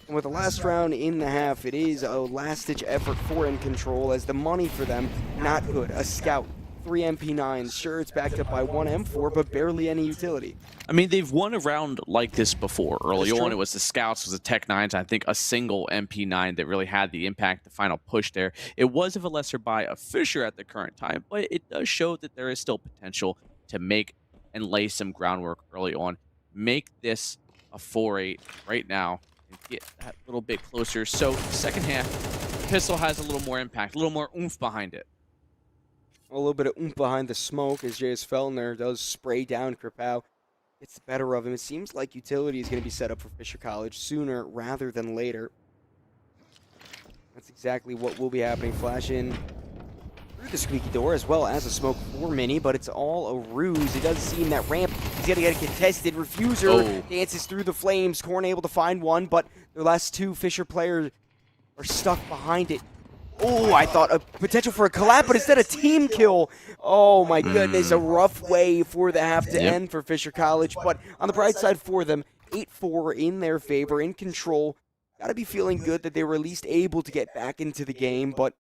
And with the last round in the half, it is a last-ditch effort for In Control, as the money for them, not good. A scout, 3 MP9s. Sure, it's backed up by 1 M4, but barely any utility. I mean, they've won a round like this before. Early That's on, true. it was the Scouts, it was the Tech 9s, I think a single MP9 that really had the impact, the final push there. It was of a lesser buy of Fisher at the current time, but it does show that there is still potential to make and lay some groundwork early on. Make this a 4-8 right now and get that little bit closer. So, second half, Pistol has a little more impact, a little more oomph behind it. A little bit of oomph behind the smoke as J.S. Fellner does spray down Kripow. Gets the better of him. It seems like utility is going to be set up for Fisher College sooner rather than later. That's exactly what will be happening. Flash in through the squeaky door as well as a smoke for Mini, but it's all a ruse. It does seem that ramp is going to get a contested. Refuser dances through the flames. Korn able to find one, but the last two Fisher players are stuck behind it. Oh, I thought a potential for a collab, but instead a team kill. Oh my goodness, a rough way for the half to end for Fisher College. But on the bright side for them, 8-4 in their favor, In Control. Gotta be feeling good that they were at least able to get back into the game, but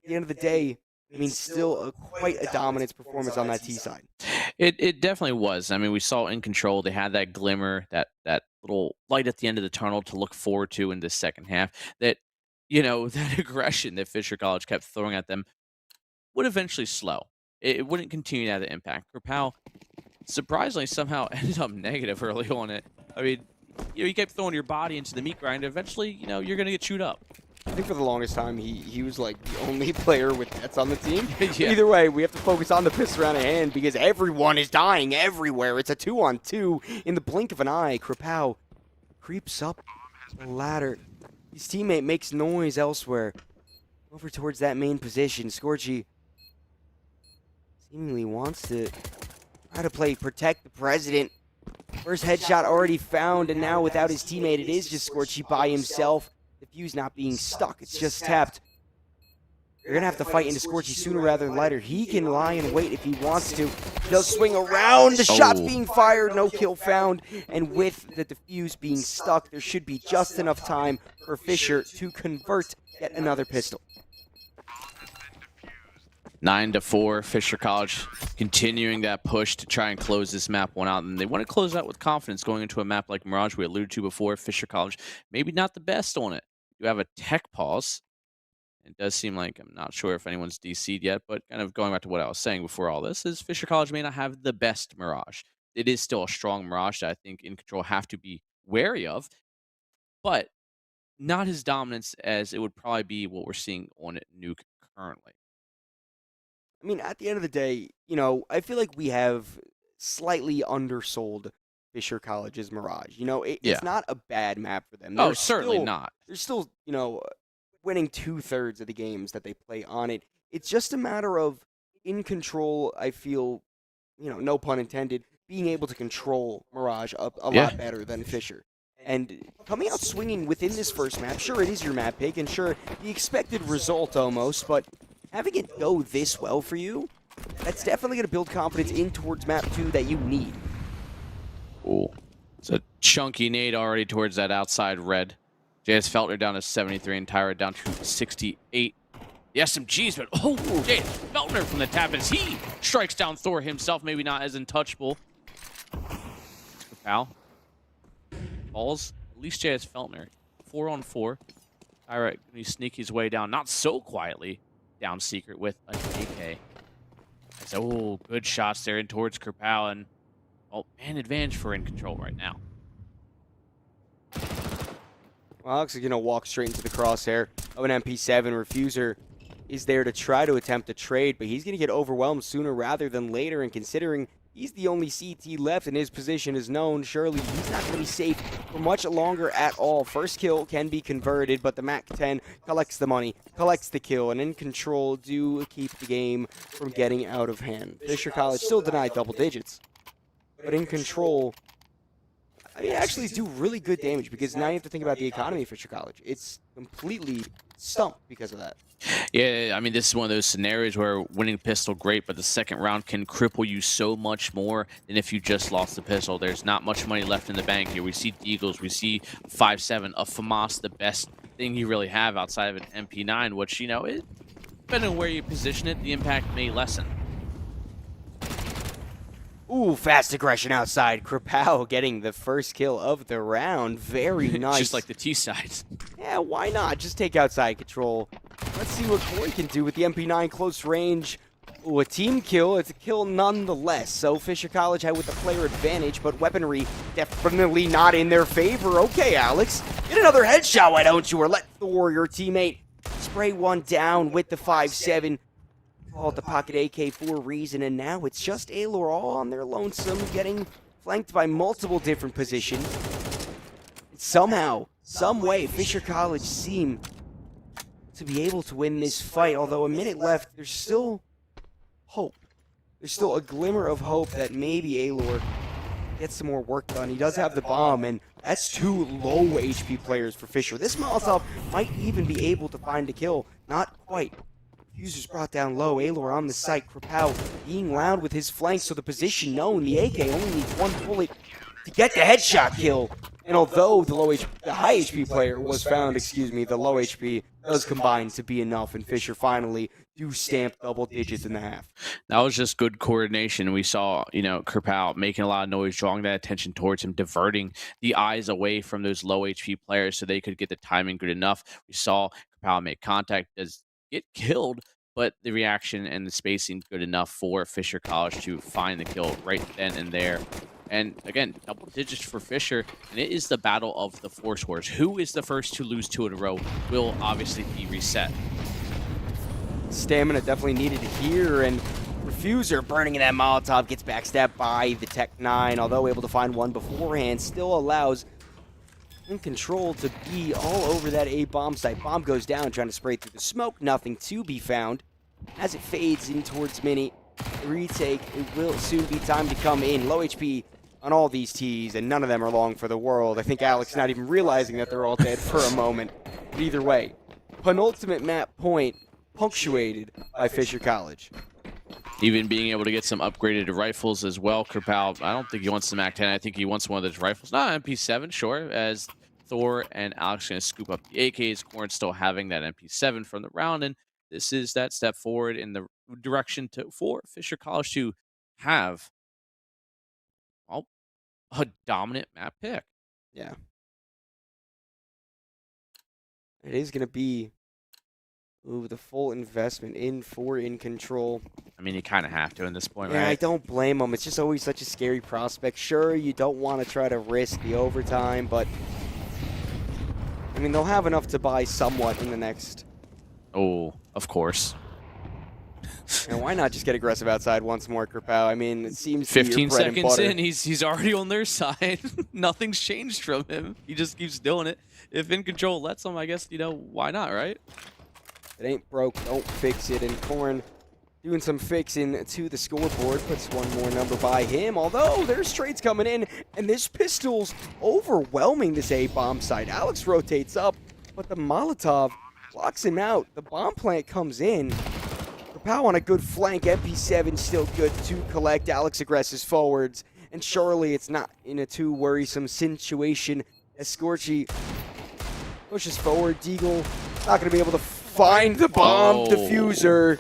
at the end of the day, I mean, still quite a dominance performance on that T side. It definitely was. I mean, we saw In Control. They had that glimmer, that little light at the end of the tunnel to look forward to in the second half. That, you know, that aggression that Fisher College kept throwing at them would eventually slow. It wouldn't continue to have the impact. Kripow, surprisingly, somehow ended up negative early on it. I mean, you know, you kept throwing your body into the meat grinder. Eventually, you know, you're going to get chewed up. I think for the longest time, he was like the only player with nets on the team. Yeah. Either way, we have to focus on the pistol round at hand because everyone is dying everywhere. It's a 2-on-2 in the blink of an eye. Kripow creeps up the ladder. His teammate makes noise elsewhere. Over towards that main position. Scorchy seemingly wants to try to play protect the president. First headshot already found, and now without his teammate, it is just Scorchy by himself. The fuse not being stuck, it's just tapped. You're going to have to fight into Scorchy sooner rather than later. He can lie in wait if he wants to. He does swing around. The shot's being fired. No kill found. And with the defuse being stuck, there should be just enough time for Fisher to convert yet another pistol. 9-4, Fisher College continuing that push to try and close this map one out. And they want to close out with confidence going into a map like Mirage we alluded to before. Fisher College, maybe not the best on it. You have a tech pause. It does seem like, I'm not sure if anyone's DC'd yet, but kind of going back to what I was saying before all this, is Fisher College may not have the best Mirage. It is still a strong Mirage that I think In Control have to be wary of, but not as dominant as it would probably be what we're seeing on Nuke currently. I mean, at the end of the day, you know, I feel like we have slightly undersold Fisher College's Mirage. You know, it's not a bad map for them. Oh, certainly not. They're still, you know, winning 2/3 of the games that they play on it. It's just a matter of In Control, I feel, you know, no pun intended, being able to control Mirage a lot better than Fisher. And coming out swinging within this first map, sure, it is your map pick, and sure, the expected result almost, but having it go this well for you, that's definitely going to build confidence in towards map 2 that you need. Ooh. It's a chunky nade already towards that outside red. J.S. Feltner down to 73 and Tyra down to 68. The SMGs, but J.S. Feltner from the tap as he strikes down Thor himself, maybe not as untouchable. Foul. Balls, at least J.S. Feltner. 4-on-4. Tyra going to sneak his way down, not so quietly, down secret with an AK. So, good shots there in towards Kripow, and man advantage for In Control right now. Well, Alex is going to walk straight into the crosshair of an MP7. Refuser is there to try to attempt a trade, but he's going to get overwhelmed sooner rather than later, and considering he's the only CT left and his position is known, surely he's not going to be safe for much longer at all. First kill can be converted, but the MAC-10 collects the money, collects the kill, and in control do keep the game from getting out of hand. Fisher College still denied double digits, but in control, I mean, actually do really good damage because now you have to think about the economy of Fisher College. It's completely stumped because of that. Yeah, I mean, this is one of those scenarios where winning pistol, great, but the second round can cripple you so much more than if you just lost the pistol. There's not much money left in the bank here. We see Deagles, we see 5.7, a FAMAS, the best thing you really have outside of an MP9, which, you know, depending on where you position it, the impact may lessen. Ooh, fast aggression outside. Krapau getting the first kill of the round. Very nice. Just like the T-sides. Yeah, why not? Just take outside control. Let's see what Corey can do with the MP9 close range. Ooh, a team kill. It's a kill nonetheless. So Fisher College had with the player advantage, but weaponry definitely not in their favor. Okay, Alex, get another headshot, why don't you? Or let Thor, your teammate, spray one down with the 5.7. Called the pocket AK for a reason, and now it's just Aelor all on their lonesome, getting flanked by multiple different positions. Somehow, some way, Fisher College seem to be able to win this fight, although a minute left, there's still hope. There's still a glimmer of hope that maybe Aelor gets some more work done. He does have the bomb, and that's 2 low HP players for Fisher. This Molotov might even be able to find a kill. Not quite. Users brought down low. Aelor on the site. Krapau being loud with his flank, so the position known. The AK only needs 1 bullet to get the headshot kill. And although the high HP player was found, the low HP does combine to be enough, and Fisher finally do stamp double digits in the half. That was just good coordination. We saw, you know, Krapau making a lot of noise, drawing that attention towards him, diverting the eyes away from those low HP players so they could get the timing good enough. We saw Krapau make contact, does get killed, but the reaction and the spacing good enough for Fisher College to find the kill right then and there. And again, double digits for Fisher, and it is the battle of the Force Wars. Who is the first to lose 2 in a row will obviously be reset. Stamina definitely needed here, and Refuser burning in that Molotov gets backstabbed by the Tech 9, although able to find one beforehand, still allows in control to be all over that A bomb site. Bomb goes down, trying to spray through the smoke. Nothing to be found. As it fades in towards Mini, the retake, it will soon be time to come in. Low HP on all these Ts, and none of them are long for the world. I think Alex not even realizing that they're all dead for a moment. But either way, penultimate map point punctuated by Fisher College. Even being able to get some upgraded rifles as well. Krapau, I don't think he wants the MAC-10. I think he wants one of those rifles. Not MP7, sure, as Thor and Alex are going to scoop up the AKs. Corn still having that MP7 from the round, and this is that step forward in the direction for Fisher College to have, well, a dominant map pick. Yeah. It is going to be the full investment in control. I mean, you kind of have to in this point, yeah, right? I don't blame them. It's just always such a scary prospect. Sure, you don't want to try to risk the overtime, but I mean, they'll have enough to buy somewhat in the next. Oh, of course. And why not just get aggressive outside once more, Krapau? I mean, it seems 15 to be your bread and seconds butter. in, he's already on their side. Nothing's changed from him. He just keeps doing it. If in control lets him, I guess, you know, why not, right? It ain't broke, don't fix it. And Corn doing some fixing to the scoreboard, puts one more number by him. Although there's trades coming in, and this pistol's overwhelming this A-bomb site. Alex rotates up, but the Molotov blocks him out. The bomb plant comes in. Krapau on a good flank. MP7 still good to collect. Alex aggresses forwards. And surely it's not in a too worrisome situation as Scorchy pushes forward. Deagle not going to be able to find the bomb diffuser.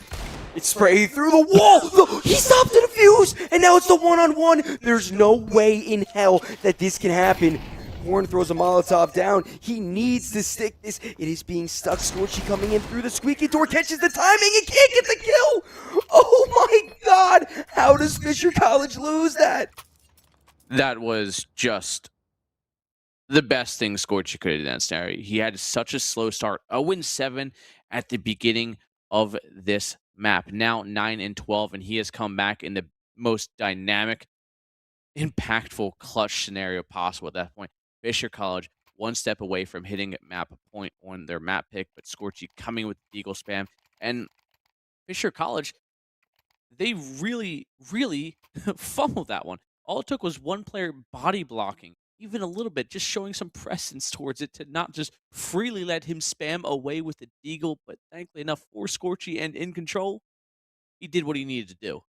It's sprayed through the wall. He stopped the defuse, and now it's the one-on-one. There's no way in hell that this can happen. Horn throws a Molotov down. He needs to stick this. It is being stuck. Scorchy coming in through the squeaky door, catches the timing, and can't get the kill. Oh my God! How does Fisher College lose that? That was just the best thing Scorchy could have done in that scenario. He had such a slow start. 0-7 at the beginning of this map. Now 9-12, and he has come back in the most dynamic, impactful, clutch scenario possible at that point. Fisher College one step away from hitting map a point on their map pick, but Scorchy coming with the Eagle spam. And Fisher College, they really, really fumbled that one. All it took was one player body blocking, even a little bit, just showing some presence towards it to not just freely let him spam away with the Deagle, but thankfully enough for Scorchy and in control, he did what he needed to do.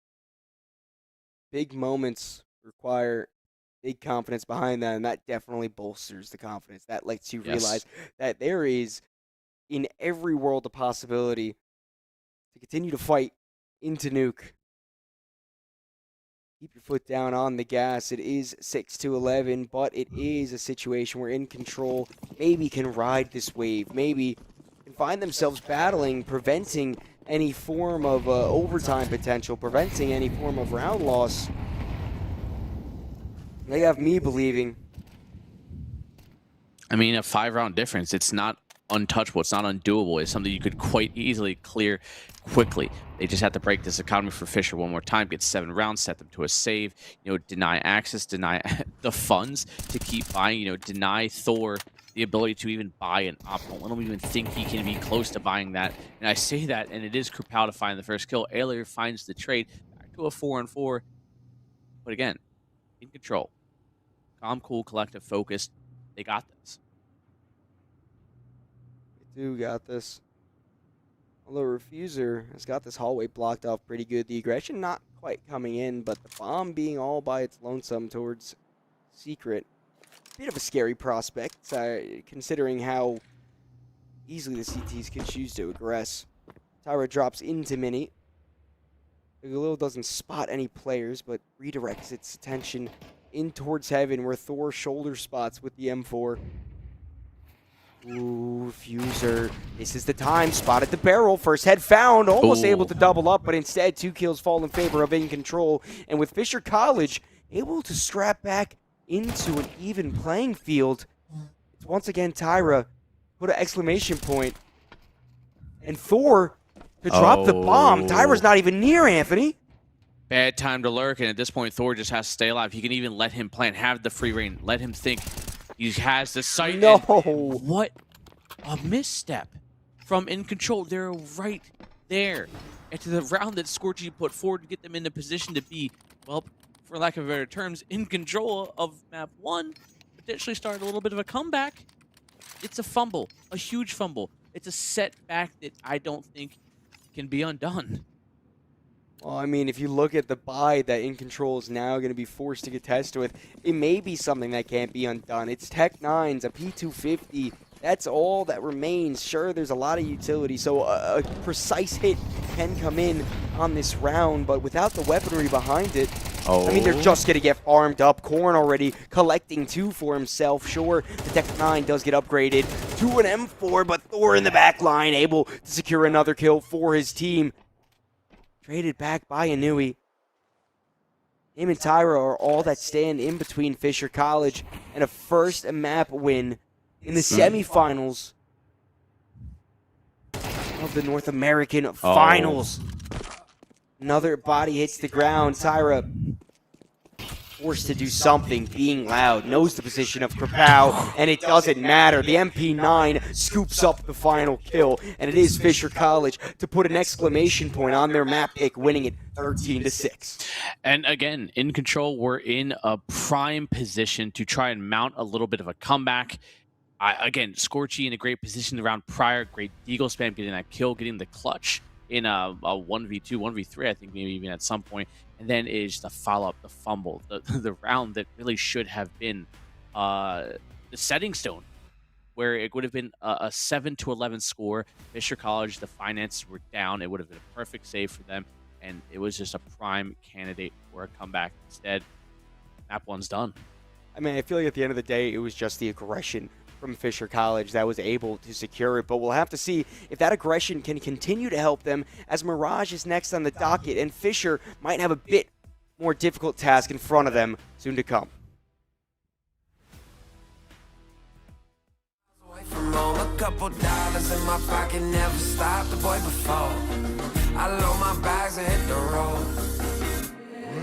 Big moments require big confidence behind that, and that definitely bolsters the confidence. That lets you realize that there is, in every world, a possibility to continue to fight into nuke. Keep your foot down on the gas. It is 6-11, but it is a situation where in control maybe can ride this wave, maybe can find themselves battling, preventing any form of overtime potential, preventing any form of round loss. They have me believing. I mean, a 5-round difference, it's not untouchable, it's not undoable. It's something you could quite easily clear quickly. They just have to break this economy for Fisher one more time, get 7 rounds, set them to a save, deny access, deny the funds to keep buying, deny Thor the ability to even buy an optimal. I don't even think he can be close to buying that. And I say that, and it is Krupal to find the first kill. Ailer finds the trade back to a 4-on-4. But again, in control. Calm, cool, collective, focused. They got this. They do got this. Although Refuser has got this hallway blocked off pretty good. The aggression not quite coming in, but the bomb being all by its lonesome towards Secret. Bit of a scary prospect, considering how easily the CTs can choose to aggress. Tyra drops into Mini. Galil doesn't spot any players, but redirects its attention in towards heaven, where Thor shoulder spots with the M4. Ooh, Refuser. This is the time. Spotted the barrel. First head found. Almost able to double up, but instead 2 kills fall in favor of In Control. And with Fisher College able to scrap back into an even playing field, it's once again Tyra put an exclamation point. And Thor to drop the bomb. Tyra's not even near Anthony. Bad time to lurk, and at this point, Thor just has to stay alive. He can even let him plant, have the free reign, let him think he has the sight. No! What a misstep from In Control. They're right there. And to the round that Scorchy put forward to get them in a position to be, well, for lack of better terms, in control of map 1, potentially start a little bit of a comeback. It's a fumble, a huge fumble. It's a setback that I don't think can be undone. Well, I mean, if you look at the buy that In Control is now going to be forced to contest with, it may be something that can't be undone. It's Tech 9s, a P250. That's all that remains. Sure, there's a lot of utility, so a precise hit can come in on this round, but without the weaponry behind it, I mean, they're just going to get farmed up. Korn already collecting 2 for himself. Sure, the Tech 9 does get upgraded to an M4, but Thor in the back line able to secure another kill for his team. Traded back by Inui. Him and Tyra are all that stand in between Fisher College and a first map win in the semifinals of the North American Finals. Another body hits the ground. Tyra forced to do something, being loud, knows the position of Krupal, and it doesn't matter. The MP9 scoops up the final kill, and it is Fisher College to put an exclamation point on their map pick, winning it 13-6. And again, In Control, we're in a prime position to try and mount a little bit of a comeback. Again, Scorchy in a great position the round prior, great Deagle spam, getting that kill, getting the clutch in a 1v2, 1v3, I think maybe even at some point. And then is the follow-up, the fumble, the round that really should have been the setting stone, where it would have been a 7-11 score. Fisher College, the finances were down. It would have been a perfect save for them, and it was just a prime candidate for a comeback. Instead, map 1's done. I mean, I feel like at the end of the day, it was just the aggression from Fisher College that was able to secure it, but we'll have to see if that aggression can continue to help them, as Mirage is next on the docket, and Fisher might have a bit more difficult task in front of them soon to come. From home, a couple dollars in my pocket, never stopped the boy before. I load my bags and hit the road.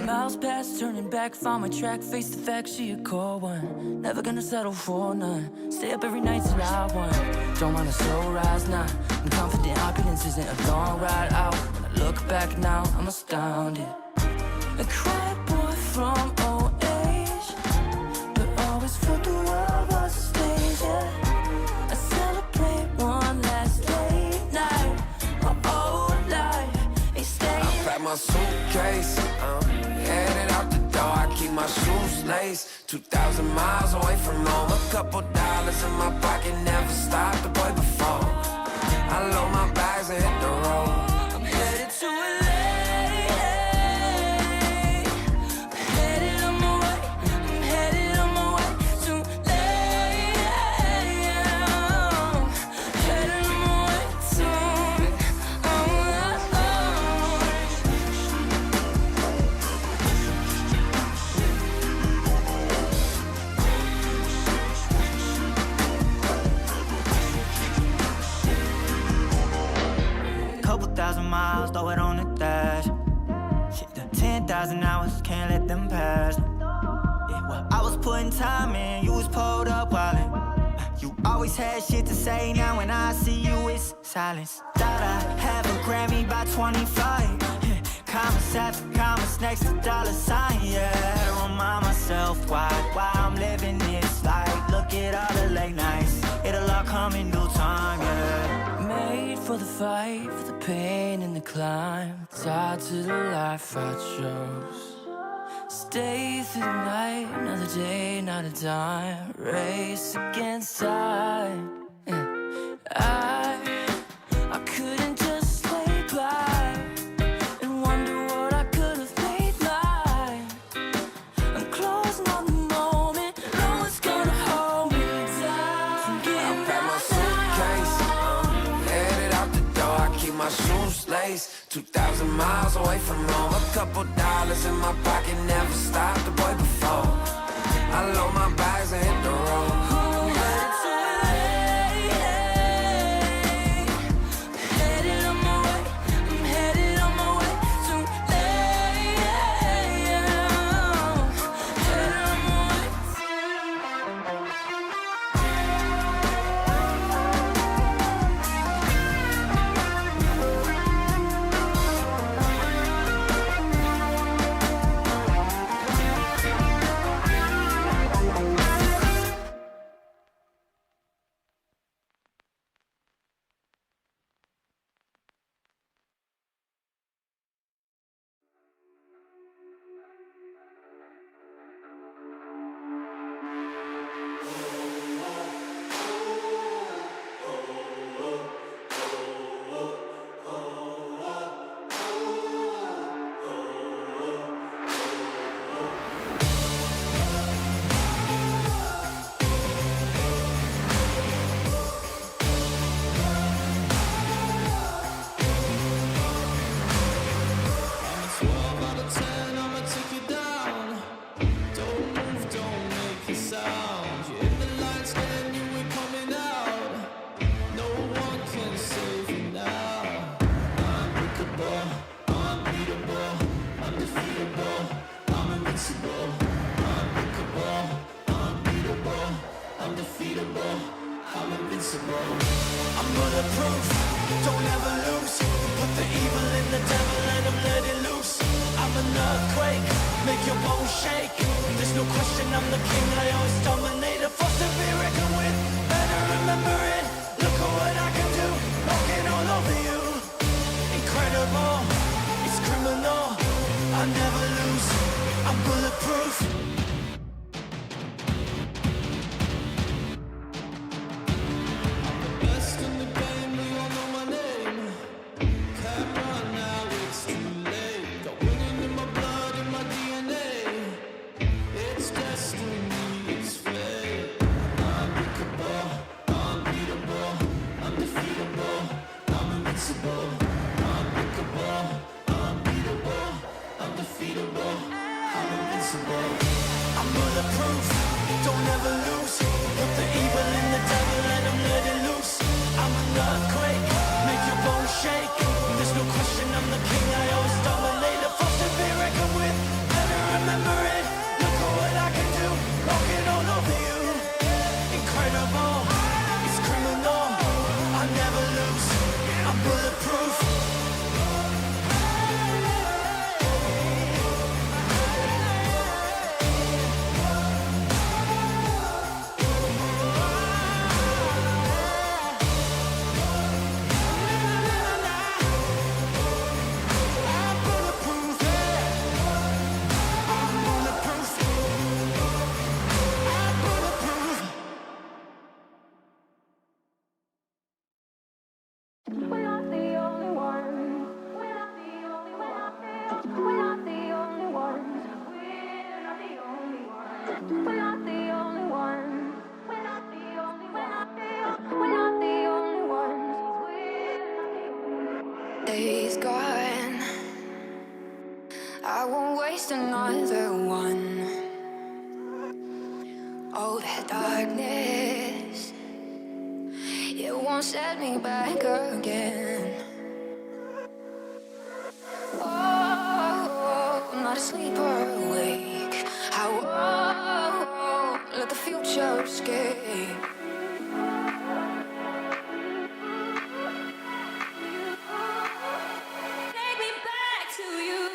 Miles past, turning back, found my track, face the fact, she a core one. Never gonna settle for none. Stay up every night till I won. Don't want a slow rise now. I'm confident opulence isn't a long ride out. When I look back now, I'm astounded. A quiet boy from old age, but always felt the world was a stage, yeah. I celebrate one last late night. My old life ain't staying. I pack my suitcase, headed out the door. I keep my shoes laced. 2,000 miles away from home. A couple dollars in my pocket, never stopped the boy before. I load my bags and hit the road. I'm headed to LA. Miles, throw it on the dash. Shit, the 10,000 hours, can't let them pass. Yeah, well, I was putting time in, you was pulled up wildin'. You always had shit to say, now when I see you, it's silence. Thought I'd have a Grammy by 25. Commas after commas next to dollar sign, yeah. Had to remind myself why I'm living this life. Look at all the late nights, it'll all come in due time, yeah. Made for the fight, for the pain and the climb. Tied to the life I chose. Stay through the night, another day, not a dime. Race against time. I couldn't just lay by and wonder what I could have made mine. I'm closing on the moment, no one's gonna hold me down. I pack my suitcase, headed out the door. I keep my shoes laced. 2,000 miles away from home. A couple dollars in my pocket, never stopped the boy before. I load my bags and hit the road. I'm bulletproof, don't ever lose. Put the evil in the devil and I'm letting loose. I'm an earthquake, make your bones shake. There's no question I'm the king, I always dominate. A force to be reckoned with, better remember it. Look at what I can do, walking all over you. Incredible, it's criminal, I never lose. I'm bulletproof. Unbeatable, We're not the only ones. We're not the only ones. We're not the only ones. We're not the only ones. We're not the only ones. We're not the only ones. We're not the only ones. We're not the only ones. Days gone, I won't waste another one. Oh, that darkness, it won't set me back again. Oh, I'm not asleep or awake. I won't let the future escape. Take me back to you.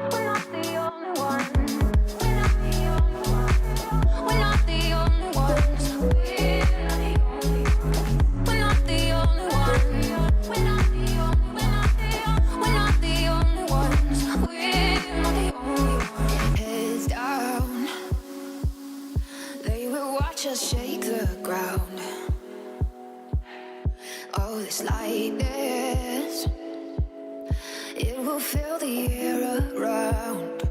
We're not the only ones. We're not the only ones. We're not the only ones. We're not the only ones. We're not the only. We're not the only ones. We're not the only ones. Heads down, they will watch us shake the ground. Oh, this lightness, it will fill the air around.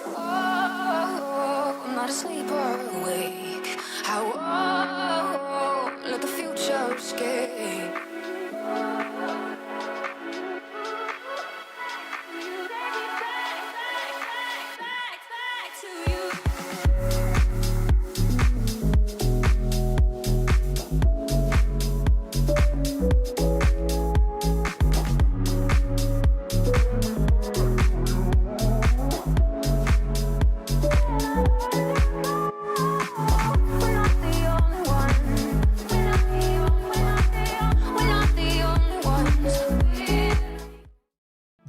Oh, I'm not asleep or awake. I won't let the future escape. Back to you. We're not the only ones. We're not the only. We're not the only ones.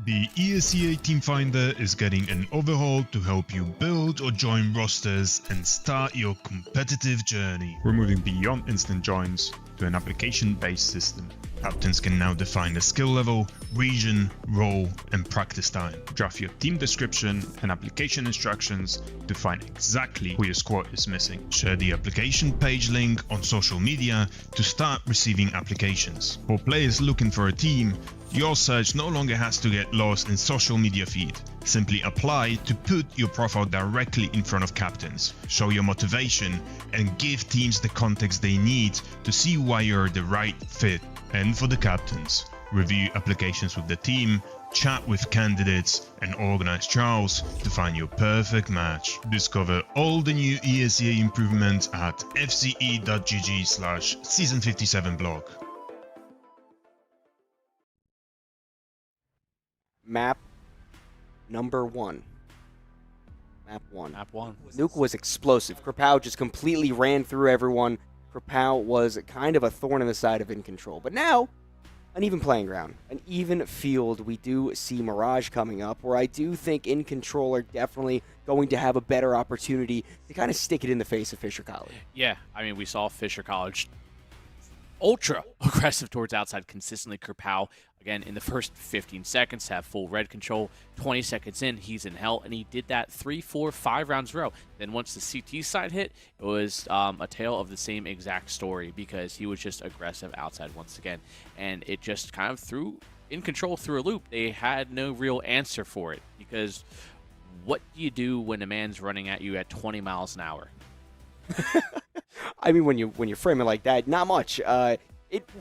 The ESEA Team Finder is getting an overhaul to help you build or join rosters and start your competitive journey. We're moving beyond instant joins to an application-based system. Captains can now define the skill level, region, role, and practice time. Draft your team description and application instructions to find exactly who your squad is missing. Share the application page link on social media to start receiving applications. For players looking for a team, your search no longer has to get lost in social media feed. Simply apply to put your profile directly in front of captains. Show your motivation and give teams the context they need to see why you're the right fit. And for the captains, review applications with the team, chat with candidates, and organize trials to find your perfect match. Discover all the new ESEA improvements at fce.gg/season57 blog. Map number 1. Map 1. Map 1. Nuke was explosive. Krapow just completely ran through everyone. Krapow was kind of a thorn in the side of In Control. But now, an even playing ground, an even field. We do see Mirage coming up, where I do think In Control are definitely going to have a better opportunity to kind of stick it in the face of Fisher College. Yeah, I mean, we saw Fisher College ultra aggressive towards outside consistently. Kerpow, again, in the first 15 seconds, have full red control. 20 seconds in, he's in hell, and he did that 3, 4, 5 rounds in a row. Then once the CT side hit, it was a tale of the same exact story, because he was just aggressive outside once again. And it just kind of threw In Control through a loop. They had no real answer for it, because what do you do when a man's running at you at 20 miles an hour? I mean, when you frame it like that, not much.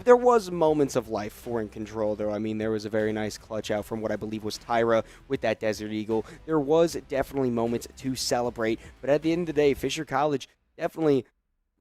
There was moments of life for In Control, though. I mean, there was a very nice clutch out from what I believe was Tyra with that Desert Eagle. There was definitely moments to celebrate, but at the end of the day, Fisher College definitely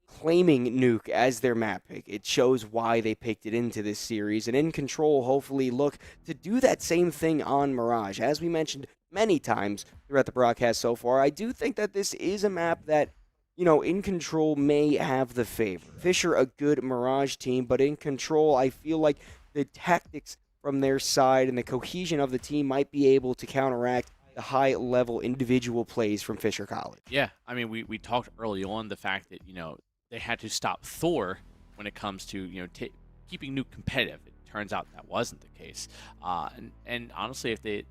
claiming Nuke as their map pick. It shows why they picked it into this series, and In Control hopefully look to do that same thing on Mirage. As we mentioned many times throughout the broadcast so far, I do think that this is a map that, you know, In Control may have the favor. Fisher, a good Mirage team, but In Control, I feel like the tactics from their side and the cohesion of the team might be able to counteract the high-level individual plays from Fisher College. Yeah, I mean, we talked early on the fact that, you know, they had to stop Thor when it comes to keeping Nuke competitive. It turns out that wasn't the case. And honestly, if the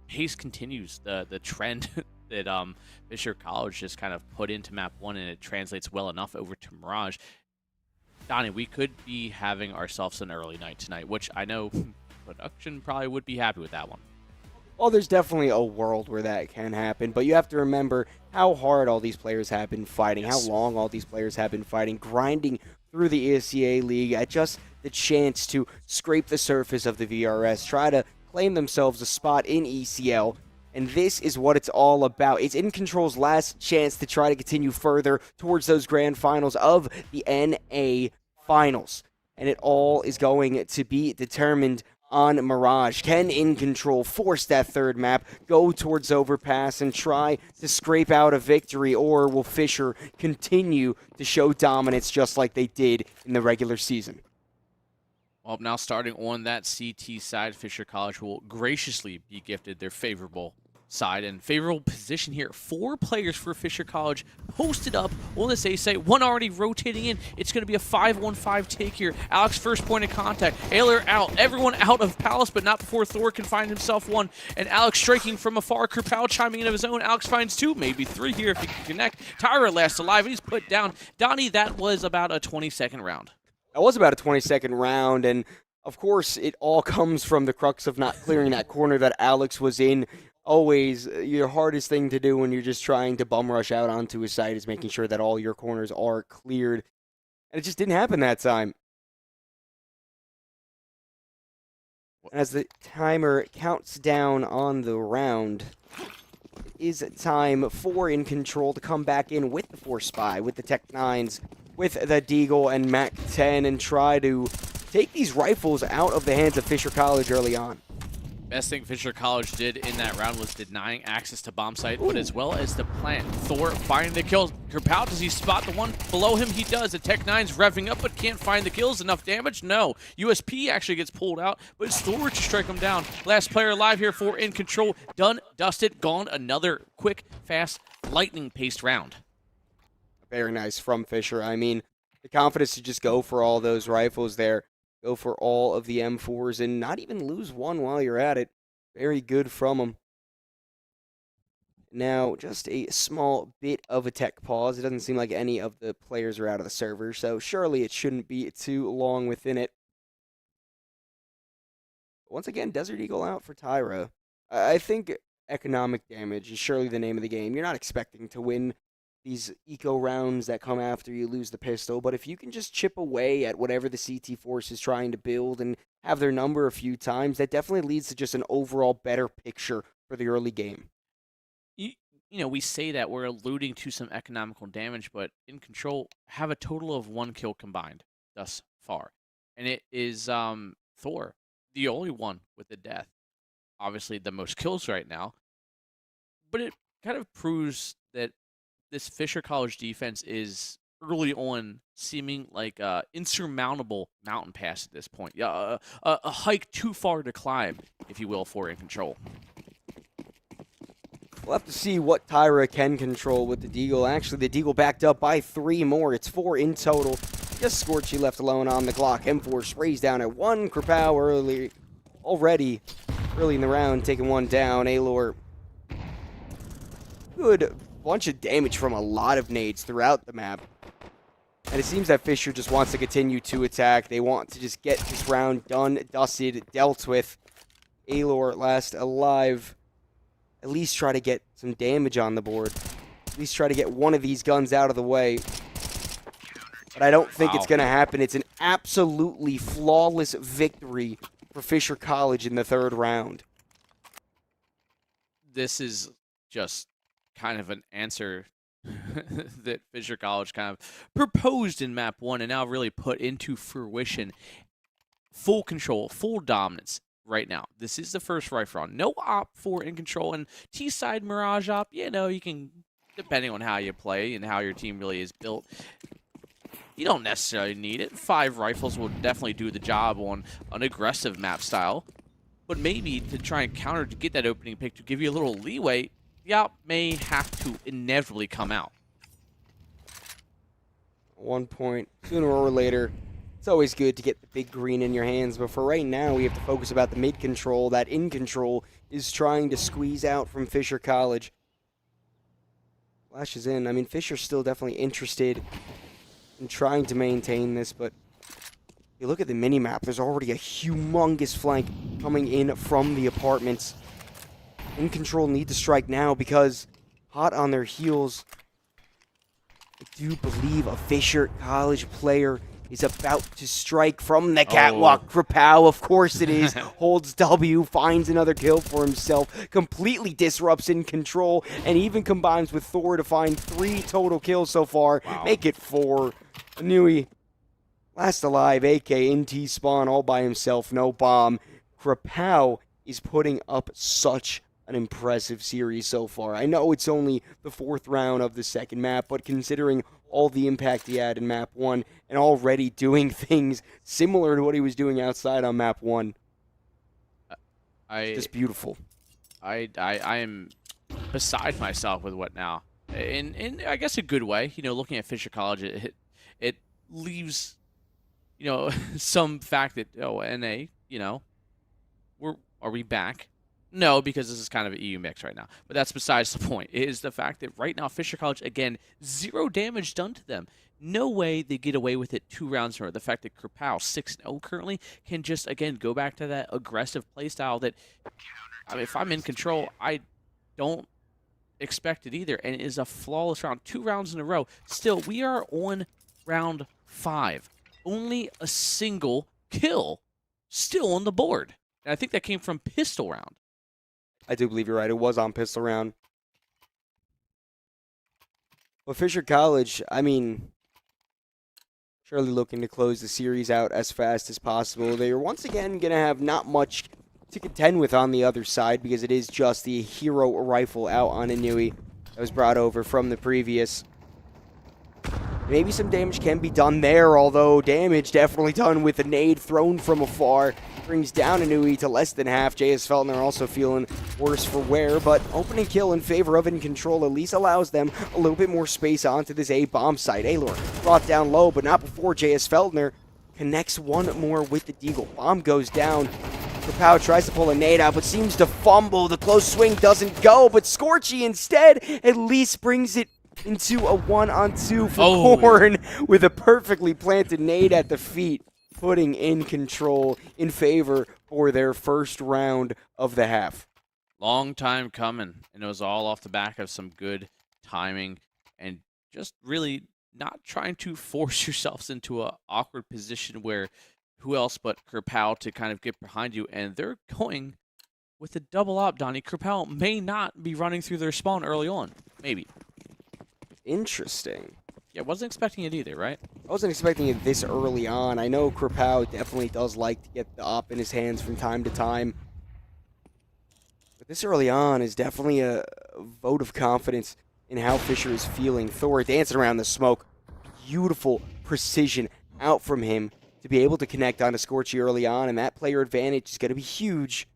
pace continues, the trend that Fisher College just kind of put into map 1 and it translates well enough over to Mirage, Donnie, we could be having ourselves an early night tonight, which I know production probably would be happy with that one. Well, there's definitely a world where that can happen, but you have to remember how hard all these players have been fighting, how long all these players have been fighting, grinding through the ESEA League at just the chance to scrape the surface of the VRS, try to claim themselves a spot in ECL, and this is what it's all about. It's In Control's last chance to try to continue further towards those grand finals of the NA Finals, and it all is going to be determined on Mirage. Can In Control force that third map, go towards Overpass, and try to scrape out a victory, or will Fisher continue to show dominance just like they did in the regular season? Well, now starting on that CT side, Fisher College will graciously be gifted their favorable side and favorable position here. 4 players for Fisher College posted up on this A site, 1 already rotating in. It's going to be a 5-1-5 take here. Alex first point of contact. Ayler out. Everyone out of Palace, but not before Thor can find himself 1. And Alex striking from afar. Krupal chiming in of his own. Alex finds 2, maybe 3 here if he can connect. Tyra last alive. He's put down. Donnie, that was about a 20-second round. That was about a 20-second round, and of course, it all comes from the crux of not clearing that corner that Alex was in. Always, your hardest thing to do when you're just trying to bum rush out onto a site is making sure that all your corners are cleared. And it just didn't happen that time. And as the timer counts down on the round, it is time for In Control to come back in with the Force Spy, with the Tech 9s, with the Deagle and Mac 10, and try to take these rifles out of the hands of Fisher College early on. Best thing Fisher College did in that round was denying access to bomb site, but as well as the plant. Thor finding the kills. Kerpow, does he spot the one below him? He does. The Tech 9's revving up, but can't find the kills. Enough damage? No. USP actually gets pulled out, but it's Thor to strike him down. Last player alive here for In Control. Done, dusted, gone. Another quick, fast, lightning-paced round. Very nice from Fisher. I mean, the confidence to just go for all those rifles there. Go for all of the M4s and not even lose one while you're at it. Very good from him. Now, just a small bit of a tech pause. It doesn't seem like any of the players are out of the server, so surely it shouldn't be too long within it. Once again, Desert Eagle out for Tyra. I think economic damage is surely the name of the game. You're not expecting to win these eco rounds that come after you lose the pistol, but if you can just chip away at whatever the CT Force is trying to build and have their number a few times, that definitely leads to just an overall better picture for the early game. You know, we say that we're alluding to some economical damage, but In Control have a total of 1 kill combined thus far. And it is Thor, the only one with the death. Obviously the most kills right now, but it kind of proves that this Fisher College defense is early on seeming like an insurmountable mountain pass at this point. Yeah, a hike too far to climb, if you will, for In Control. We'll have to see what Tyra can control with the Deagle. Actually, the Deagle backed up by 3 more. It's 4 in total. Just Scorchy left alone on the Glock. M4 sprays down at 1. Krupal already early in the round, taking 1 down. Aylor, good bunch of damage from a lot of nades throughout the map. And it seems that Fisher just wants to continue to attack. They want to just get this round done, dusted, dealt with. Aylor last alive. At least try to get some damage on the board. At least try to get one of these guns out of the way. But I don't think it's going to happen. It's an absolutely flawless victory for Fisher College in the 3rd round. This is just kind of an answer that Fisher College kind of proposed in map 1 and now really put into fruition. Full control, full dominance right now. This is the first rifle round. No op for In Control, and T-side Mirage op, you know, you can, depending on how you play and how your team really is built, you don't necessarily need it. 5 rifles will definitely do the job on an aggressive map style, but maybe to try and counter to get that opening pick to give you a little leeway, the op may have to inevitably come out. one point, sooner or later, it's always good to get the big green in your hands, but for right now, we have to focus about the mid control. That in control is trying to squeeze out from Fisher College. Flashes in. I mean, Fisher's still definitely interested in trying to maintain this, but you look at the mini-map, there's already a humongous flank coming in from the apartments. In control need to strike now because hot on their heels, I do believe a Fisher College player is about to strike from the catwalk. Krapow, of course it is, holds W, finds another kill for himself, completely disrupts in control, and even combines with Thor to find 3 total kills so far. Make it 4. Nui, last alive, AK in T-spawn all by himself, no bomb. Krapow is putting up such an impressive series so far. I know it's only the 4th round of the second map, but considering all the impact he had in map 1 and already doing things similar to what he was doing outside on map 1, it's just beautiful. I am beside myself with what now. In I guess a good way. You know, looking at Fisher College, it leaves, you know, some fact that NA, you know, are we back? No, because this is kind of an EU mix right now. But that's besides the point. It is the fact that right now Fisher College, again, 0 damage done to them. No way they get away with it 2 rounds in a row. The fact that Krapow, 6-0 currently, can just, again, go back to that aggressive playstyle that, I mean, if I'm in control, I don't expect it either. And it is a flawless round. 2 rounds in a row. Still, we are on round 5. Only a single kill still on the board. And I think that came from pistol round. I do believe you're right. It was on pistol round. But Fisher College, I mean, surely looking to close the series out as fast as possible. They are once again going to have not much to contend with on the other side because it is just the hero rifle out on Inui that was brought over from the previous. Maybe some damage can be done there, although damage definitely done with a nade thrown from afar. Brings down Inui to less than half. JS Feltner also feeling worse for wear, but opening kill in favor of In Control at least allows them a little bit more space onto this A bomb site. Aylor brought down low, but not before JS Feltner connects one more with the Deagle. Bomb goes down. Krapow tries to pull a nade out, but seems to fumble. The close swing doesn't go, but Scorchy instead at least brings it into a 1-on-2 for Korn with a perfectly planted nade at the feet, putting In Control in favor for their first round of the half. Long time coming, and it was all off the back of some good timing and just really not trying to force yourselves into an awkward position where who else but Krapow to kind of get behind you, and they're going with a double op, Donnie. Krapow may not be running through their spawn early on. Maybe. Interesting. Yeah, wasn't expecting it either, right? I wasn't expecting it this early on. I know Krapow definitely does like to get the op in his hands from time to time. But this early on is definitely a vote of confidence in how Fisher is feeling. Thor dancing around the smoke. Beautiful precision out from him to be able to connect onto Scorchy early on, and that player advantage is going to be huge.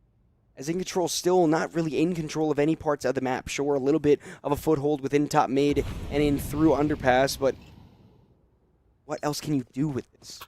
As In Control still not really in control of any parts of the map. Sure, a little bit of a foothold within top mid and in through underpass, but what else can you do with this?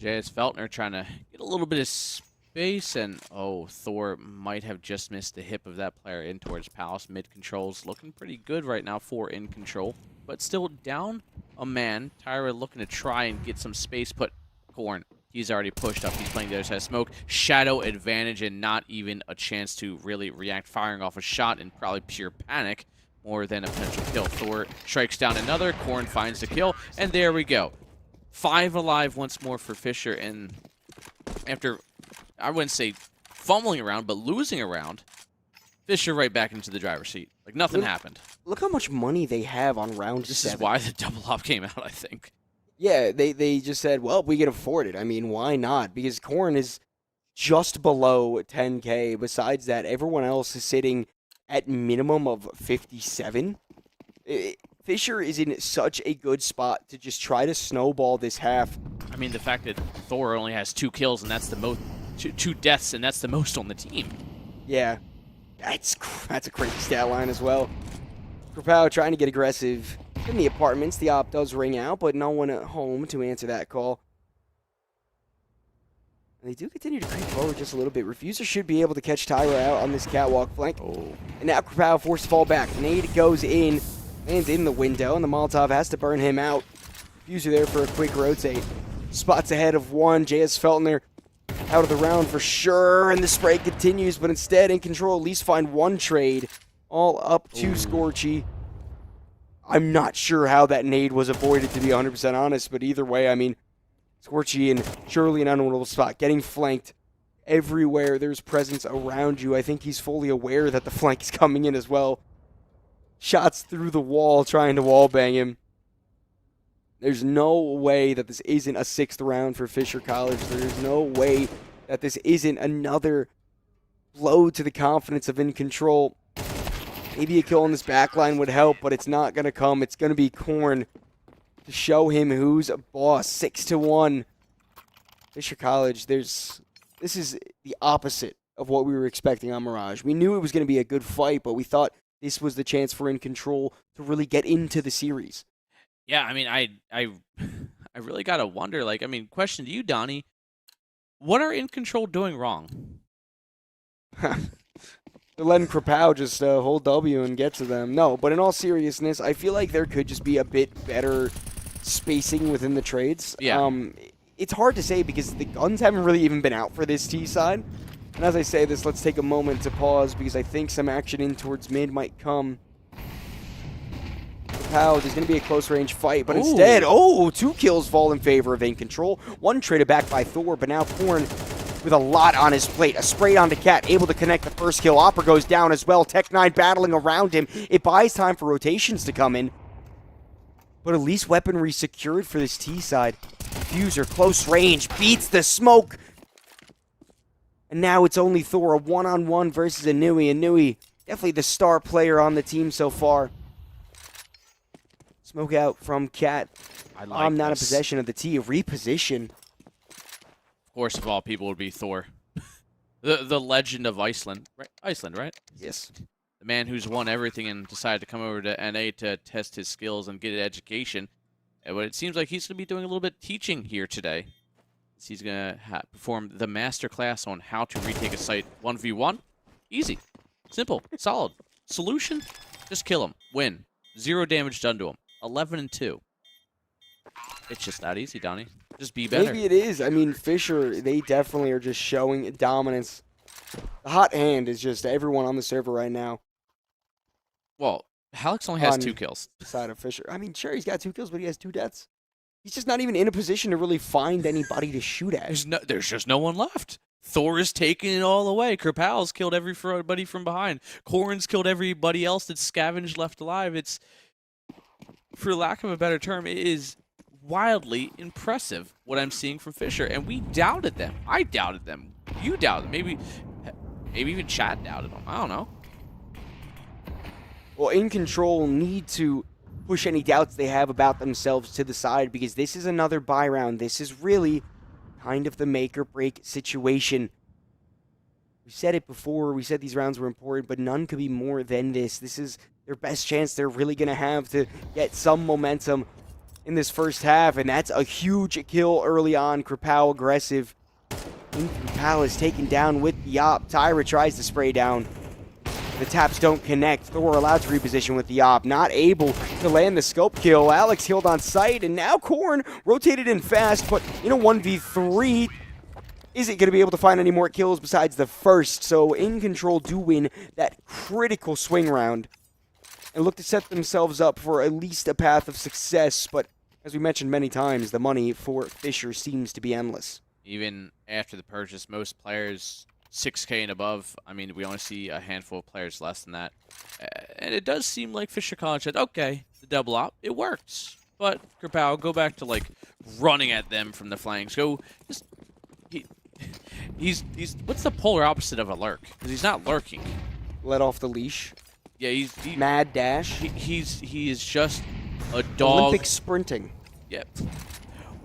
JS Feltner trying to get a little bit of space, and Thor might have just missed the hip of that player in towards Palace. Mid controls looking pretty good right now for In Control, but still down a man. Tyra looking to try and get some space, put Korn. He's already pushed up. He's playing the other side of smoke. Shadow advantage and not even a chance to really react. Firing off a shot in probably pure panic more than a potential kill. Thor strikes down another. Korn finds the kill. And there we go. 5 alive once more for Fisher. And after, I wouldn't say fumbling around, but losing around, Fisher right back into the driver's seat. Like nothing happened. Look how much money they have on round 7. This is why the double op came out, I think. Yeah, they just said, well, we can afford it. I mean, why not? Because Korn is just below 10K. Besides that, everyone else is sitting at minimum of 57. Fisher is in such a good spot to just try to snowball this half. I mean, the fact that Thor only has 2 kills, and that's the most, 2 deaths, and that's the most on the team. Yeah, that's a crazy stat line as well. Krapow trying to get aggressive in the apartments. The op does ring out, but no one at home to answer that call. And they do continue to creep forward just a little bit. Refuser should be able to catch Tyra out on this catwalk flank. And now Krapow forced to fall back. Nade goes in, lands in the window, and the Molotov has to burn him out. Refuser there for a quick rotate. Spots ahead of one. J.S. Feltner out of the round for sure, and the spray continues, but instead, In Control at least find one trade. All up to Scorchy. I'm not sure how that nade was avoided, to be 100% honest, but either way, I mean, Scorchy in surely an unwinnable spot, getting flanked everywhere. There's presence around you. I think he's fully aware that the flank is coming in as well. Shots through the wall, trying to wallbang him. There's no way that this isn't a 6th round for Fisher College. There's no way that this isn't another blow to the confidence of In Control. Maybe a kill on this backline would help, but it's not going to come. It's going to be Korn to show him who's a boss. 6-1. Fisher College, this is the opposite of what we were expecting on Mirage. We knew it was going to be a good fight, but we thought this was the chance for In Control to really get into the series. Yeah, I mean, I really got to wonder, like, I mean, question to you, Donnie. What are In Control doing wrong? They're letting Krapow just hold W and get to them. No, but in all seriousness, I feel like there could just be a bit better spacing within the trades. Yeah. It's hard to say because the guns haven't really even been out for this T side. And as I say this, let's take a moment to pause because I think some action in towards mid might come. Krapow, there's going to be a close-range fight, but instead, 2 kills fall in favor of In Control. One traded back by Thor, but now Korn with a lot on his plate. A spray onto Cat, able to connect the first kill. Opera goes down as well. Tech9 battling around him. It buys time for rotations to come in. But at least weaponry secured for this T side. Fuser, close range, beats the smoke. And now it's only Thor, a one-on-one versus Inui. Inui, definitely the star player on the team so far. Smoke out from Cat. I'm not in possession of the T. Reposition. Of course, of all people, would be Thor. the legend of Iceland. Right? Iceland, right? Yes. The man who's won everything and decided to come over to NA to test his skills and get an education. But it seems like he's going to be doing a little bit of teaching here today. He's going to perform the master class on how to retake a site 1v1. Easy. Simple. Solid. Solution? Just kill him. Win. 0 damage done to him. 11-2. It's just that easy, Donnie. Just be better. Maybe it is. I mean, Fisher, they definitely are just showing dominance. The hot hand is just everyone on the server right now. Well, Alex only has 2 kills. Side of Fisher. I mean, sure, he's got 2 kills, but he has 2 deaths. He's just not even in a position to really find anybody to shoot at. There's just no one left. Thor is taking it all away. Krapal's killed everybody from behind. Korn's killed everybody else that's scavenged left alive. It's, for lack of a better term, it is wildly impressive what I'm seeing from Fisher. And we doubted them. I doubted them. You doubted them. Maybe even Chad doubted them. I don't know. Well, In Control need to push any doubts they have about themselves to the side because this is another buy round. This is really kind of the make or break situation. We said it before. We said these rounds were important, but none could be more than this. This is their best chance they're really going to have to get some momentum in this first half, and that's a huge kill early on. Krapow aggressive. Krapow is taken down with the op. Tyra tries to spray down. The taps don't connect. Thor allowed to reposition with the op. Not able to land the scope kill. Alex killed on sight, and now Korn rotated in fast, but in a 1v3, isn't going to be able to find any more kills besides the first. So In Control do win that critical swing round and look to set themselves up for at least a path of success. But as we mentioned many times, the money for Fisher seems to be endless. Even after the purchase, most players 6K and above. I mean, we only see a handful of players less than that. And it does seem like Fisher College said, okay, the double op, it works. But Krapow, go back to, like, running at them from the flanks. Go, just, he's what's the polar opposite of a lurk? Because he's not lurking. Let off the leash. Yeah, he's mad dash. He is just a dog. Olympic sprinting. Yeah.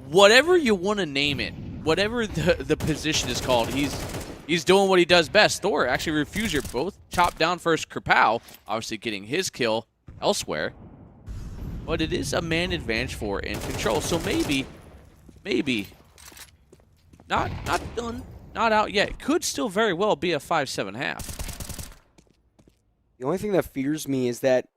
Whatever you want to name it, whatever the position is called, he's doing what he does best. Thor, actually, Refuser, both chopped down first. Krapow, obviously getting his kill. elsewhere. But it is a man advantage for In Control. So maybe, not done, not out yet. Could still very well be a 5-7 half. The only thing that fears me is that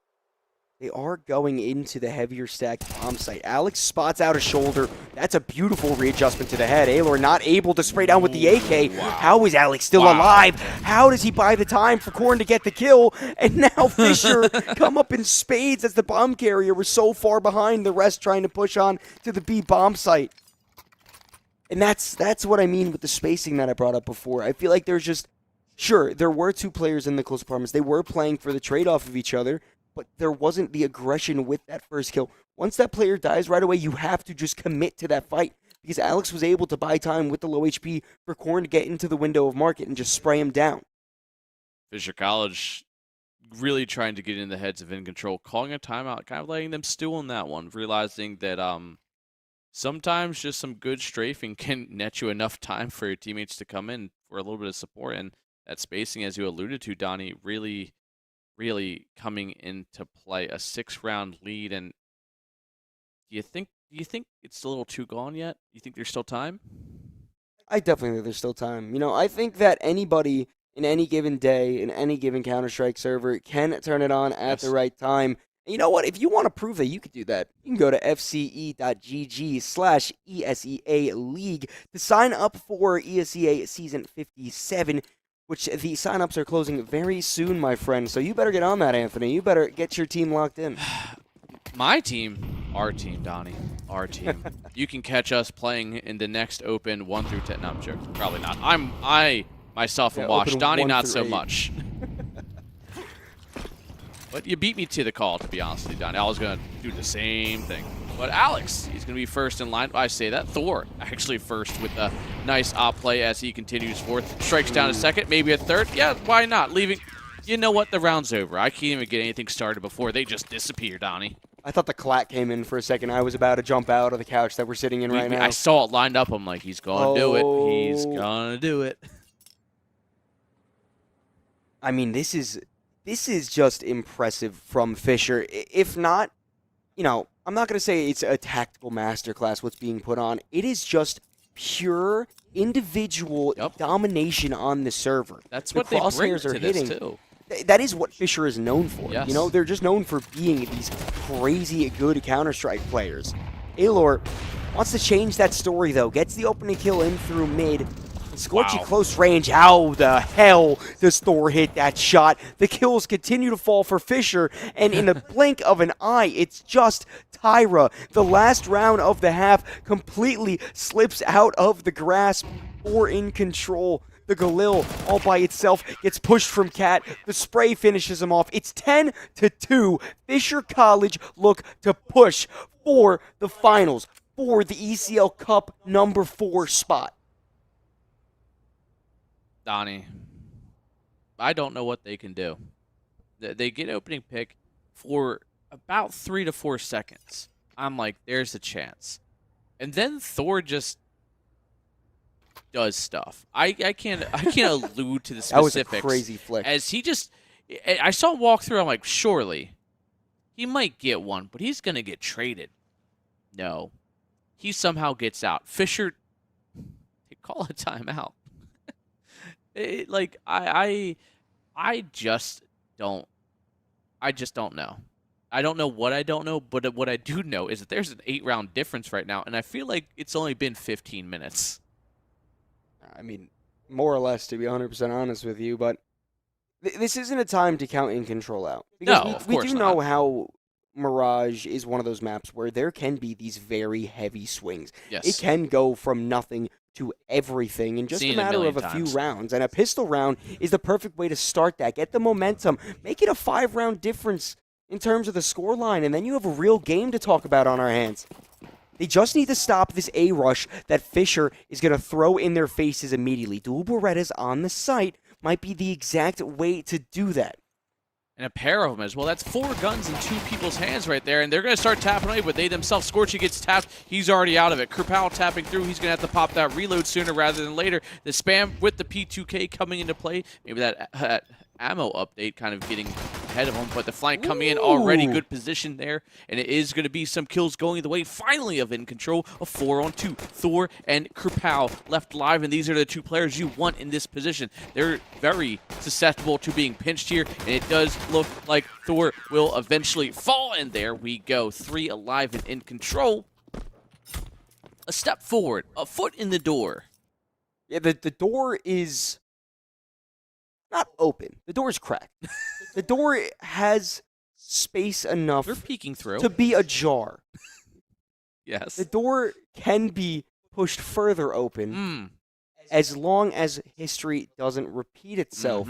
they are going into the heavier stacked bomb site. Alex spots out a shoulder. That's a beautiful readjustment to the head. Aylor not able to spray down with the AK. Wow. How is Alex still alive? How does he buy the time for Corn to get the kill? And now Fisher come up in spades as the bomb carrier was so far behind the rest trying to push on to the B bomb site. And that's what I mean with the spacing that I brought up before. I feel like there's just, sure, there were two players in the close apartments. They were playing for the trade-off of each other, but there wasn't the aggression with that first kill. Once that player dies right away, you have to just commit to that fight because Alex was able to buy time with the low HP for Corn to get into the window of market and just spray him down. Fisher College really trying to get in the heads of In Control, calling a timeout, kind of letting them stew on that one, realizing that sometimes just some good strafing can net you enough time for your teammates to come in for a little bit of support. And that spacing, as you alluded to, Donnie, really coming into play. A 6-round lead. And do you think it's a little too gone yet? Do you think there's still time? I definitely think there's still time. You know, I think that anybody in any given day, in any given Counter-Strike server, can turn it on at the right time. And you know what? If you want to prove that you could do that, you can go to fce.gg/ESEA League to sign up for ESEA Season 57, which the signups are closing very soon, my friend. So you better get on that, Anthony. You better get your team locked in. My team, our team, Donnie, our team. You can catch us playing in the next Open 1 through 10. No, I'm joking. Probably not. I myself am washed. Donnie, not so 8. much. But you beat me to the call, to be honest with you, Donnie. I was going to do the same thing. But Alex, he's going to be first in line. I say that. Thor actually first with a nice op play as he continues fourth. Strikes down a second, maybe a third. Yeah, why not? Leaving. You know what? The round's over. I can't even get anything started before they just disappear, Donnie. I thought the clack came in for a second. I was about to jump out of the couch that we're sitting in right now. I saw it lined up. I'm like, he's going to do it. He's going to do it. I mean, this is just impressive from Fisher. If not, you know, I'm not going to say it's a tactical masterclass what's being put on. It is just pure individual domination on the server. That's what they bring to this, too. That is what Fisher is known for. Yes. You know, they're just known for being these crazy good Counter-Strike players. Aylor wants to change that story, though. Gets the opening kill in through mid. Scorchy close range. How the hell does Thor hit that shot? The kills continue to fall for Fisher, and in a blink of an eye, it's just Tyra. The last round of the half completely slips out of the grasp for In Control. The Galil all by itself gets pushed from Cat. The spray finishes him off. It's 10-2. Fisher College look to push for the finals, for the ECL Cup number 4 spot. Donnie, I don't know what they can do. They get opening pick for about 3 to 4 seconds. I'm like, there's a chance. And then Thor just does stuff. I can't allude to the specifics. That was a crazy flick. As he just, I saw him walk through, I'm like, surely he might get one, but he's going to get traded. No. He somehow gets out. Fisher, they call a timeout. I just don't know. I don't know what I don't know, but what I do know is that there's an 8-round difference right now, and I feel like it's only been 15 minutes. I mean, more or less, to be 100% honest with you, but this isn't a time to count In Control out. Because we do know how Mirage is one of those maps where there can be these very heavy swings. Yes. It can go from nothing to everything in just a matter of a few rounds. And a pistol round is the perfect way to start that. Get the momentum. Make it a 5-round difference in terms of the scoreline, and then you have a real game to talk about on our hands. They just need to stop this A-rush that Fisher is going to throw in their faces immediately. Dual Berettas on the site might be the exact way to do that. And a pair of them as well. That's 4 guns in 2 people's hands right there. And they're going to start tapping away, but they themselves, Scorchy gets tapped. He's already out of it. Kerpal tapping through. He's going to have to pop that reload sooner rather than later. The spam with the P2K coming into play. Maybe that ammo update kind of getting ahead of him, but the flank coming in already good position there, and it is going to be some kills going the way finally of In Control. A 4-on-2. Thor and Kerpow left alive, and these are the two players you want in this position. They're very susceptible to being pinched here, and it does look like Thor will eventually fall, and there we go. 3 alive and In Control. A step forward, a foot in the door. Yeah, the door is not open. The door is cracked. The door has space enough They're peeking through. to be ajar. Yes. The door can be pushed further open as long as history doesn't repeat itself.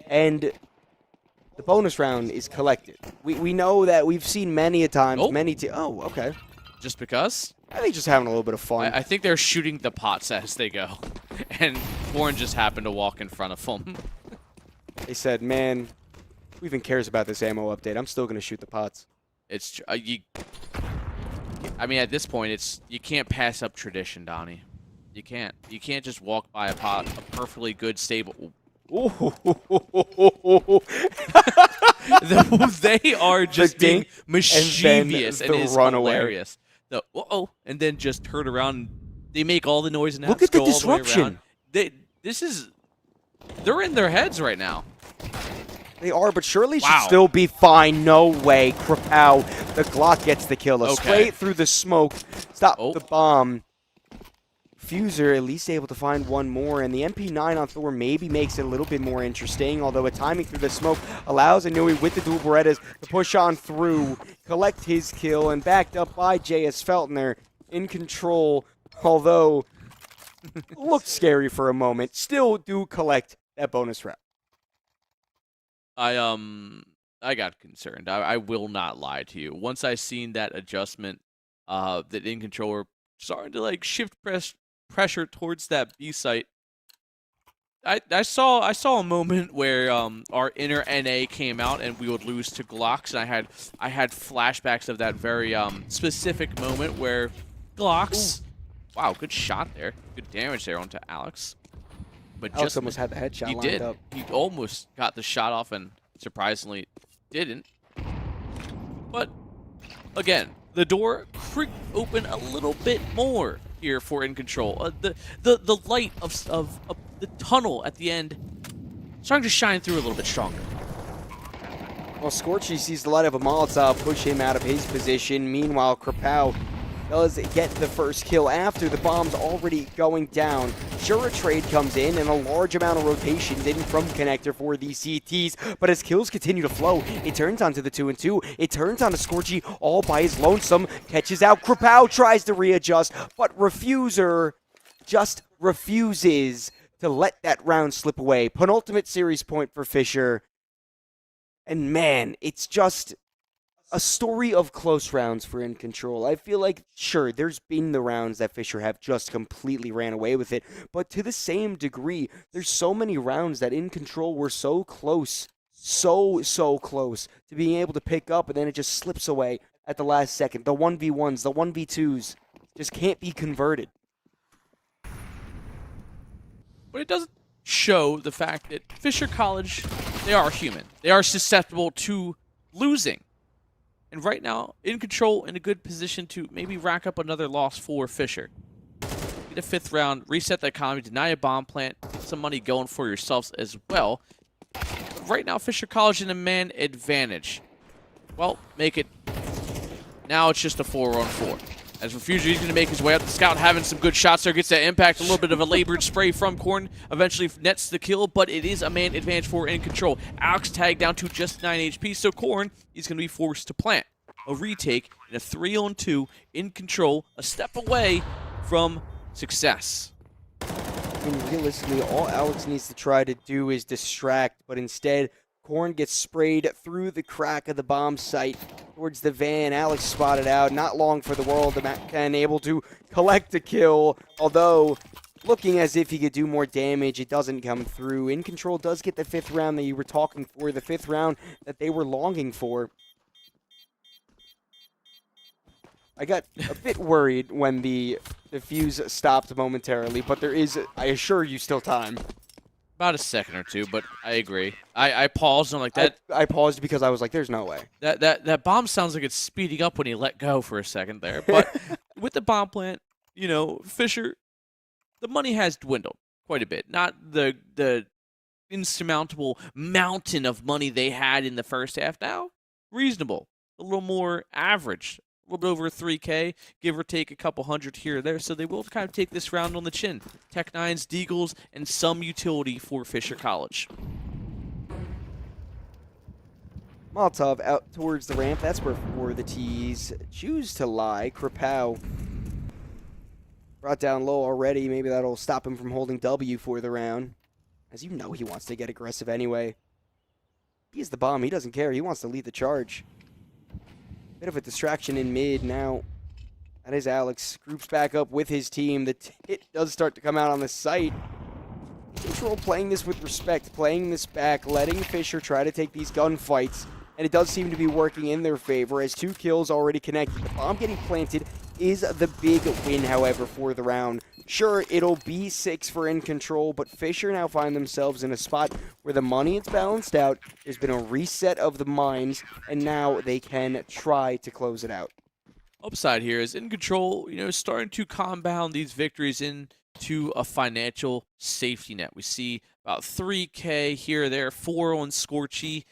And the bonus round is collected. We know that we've seen many a times, oh, okay. Just because? I think just having a little bit of fun. I think they're shooting the pots as they go. And Warren just happened to walk in front of them. They said, man, who even cares about this ammo update? I'm still going to shoot the pots. It's I mean, at this point, it's you can't pass up tradition, Donnie. You can't. You can't just walk by a pot, a perfectly good, stable. They are just being mischievous and is hilarious. The and then just turn around. And they make all the noise and look at the disruption. They're in their heads right now. They are, but surely should still be fine. No way. Krapow, the Glock gets the kill. Straight through the smoke. Stop the bomb. Fuser at least able to find one more, and the MP9 on Thor maybe makes it a little bit more interesting, although a timing through the smoke allows Inui with the dual Berettas to push on through, collect his kill, and backed up by J.S. Feltner In Control, although looked scary for a moment, still do collect that bonus round. I got concerned. I will not lie to you. Once I seen that adjustment, that In Control were starting to like shift pressure towards that B site. I saw a moment where our inner NA came out and we would lose to Glocks, and I had flashbacks of that very specific moment where Glocks. Wow, good shot there. Good damage there onto Alex. But Alex just almost had the headshot he lined did. up. He almost got the shot off and surprisingly didn't. But again, the door creaked open a little bit more here for In Control. The light of the tunnel at the end starting to shine through a little bit stronger. Well, Scorchy sees the light of a Molotov push him out of his position. Meanwhile, Krapow does get the first kill after the bomb's already going down. Sure, a trade comes in and a large amount of rotations in from Connector for the CTs, but as kills continue to flow, it turns onto the 2-2. It turns onto Scorchy all by his lonesome, catches out. Krapow tries to readjust, but Refuser just refuses to let that round slip away. Penultimate series point for Fisher. And man, it's just a story of close rounds for In Control. I feel like, sure, there's been the rounds that Fisher have just completely ran away with it, but to the same degree, there's so many rounds that In Control were so close, so close to being able to pick up, and then it just slips away at the last second. The 1v1s, the 1v2s just can't be converted. But it doesn't show the fact that Fisher College, they are human. They are susceptible to losing. And right now, In Control in a good position to maybe rack up another loss for Fisher. Get a 5th round, reset the economy, deny a bomb plant, get some money going for yourselves as well. But right now, Fisher College in a man advantage. Well, make it. Now it's just a 4-on-4. As Refuser, he's going to make his way up. The scout having some good shots there. Gets that impact. A little bit of a labored spray from Korn. Eventually nets the kill, but it is a man advantage for In Control. Alex tagged down to just 9 HP, so Korn is going to be forced to plant. A retake in a 3-on-2. In Control, a step away from success. I mean, realistically, all Alex needs to try to do is distract, but instead, Korn gets sprayed through the crack of the bomb site towards the van. Alex spotted out. Not long for the world. The Mac-10 able to collect a kill, although looking as if he could do more damage. It doesn't come through. In Control does get the 5th round that you were talking for, the 5th round that they were longing for. I got a bit worried when the fuse stopped momentarily, but there is, I assure you, still time. About a second or two, but I agree. I paused and I'm like that. I paused because I was like, "There's no way." That bomb sounds like it's speeding up when he let go for a second there. But with the bomb plant, you know, Fisher, the money has dwindled quite a bit. Not the insurmountable mountain of money they had in the first half. Now, reasonable, a little more average. A little bit over 3K, give or take a couple hundred here or there, so they will kind of take this round on the chin. Tech 9s, Deagles, and some utility for Fisher College. Molotov out towards the ramp. That's where 4 of the T's choose to lie. Krapow brought down low already. Maybe that'll stop him from holding W for the round. As you know, he wants to get aggressive anyway. He's the bomb. He doesn't care. He wants to lead the charge. Bit of a distraction in mid now. That is Alex. Groups back up with his team. The hit does start to come out on the site. Control playing this with respect, playing this back, letting Fisher try to take these gunfights. And it does seem to be working in their favor as 2 kills already connected. The bomb getting planted is the big win, however, for the round. Sure, it'll be 6 for In Control, but Fisher now find themselves in a spot where the money is balanced out. There's been a reset of the mines, and now they can try to close it out. Upside here is In Control, you know, starting to compound these victories into a financial safety net. We see about 3K here or there, 4 on Scorchy.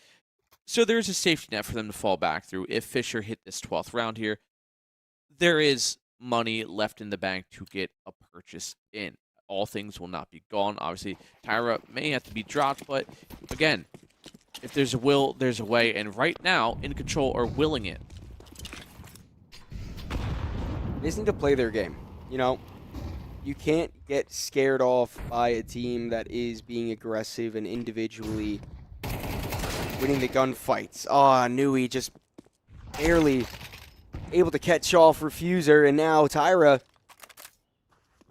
So there's a safety net for them to fall back through if Fisher hit this 12th round here. There is money left in the bank to get a purchase in. All things will not be gone. Obviously, Tyra may have to be dropped, but again, if there's a will, there's a way, and right now, In Control are willing it. They just need to play their game. You know, you can't get scared off by a team that is being aggressive and individually winning the gunfights. Oh, Nui just barely able to catch off Refuser, and now Tyra,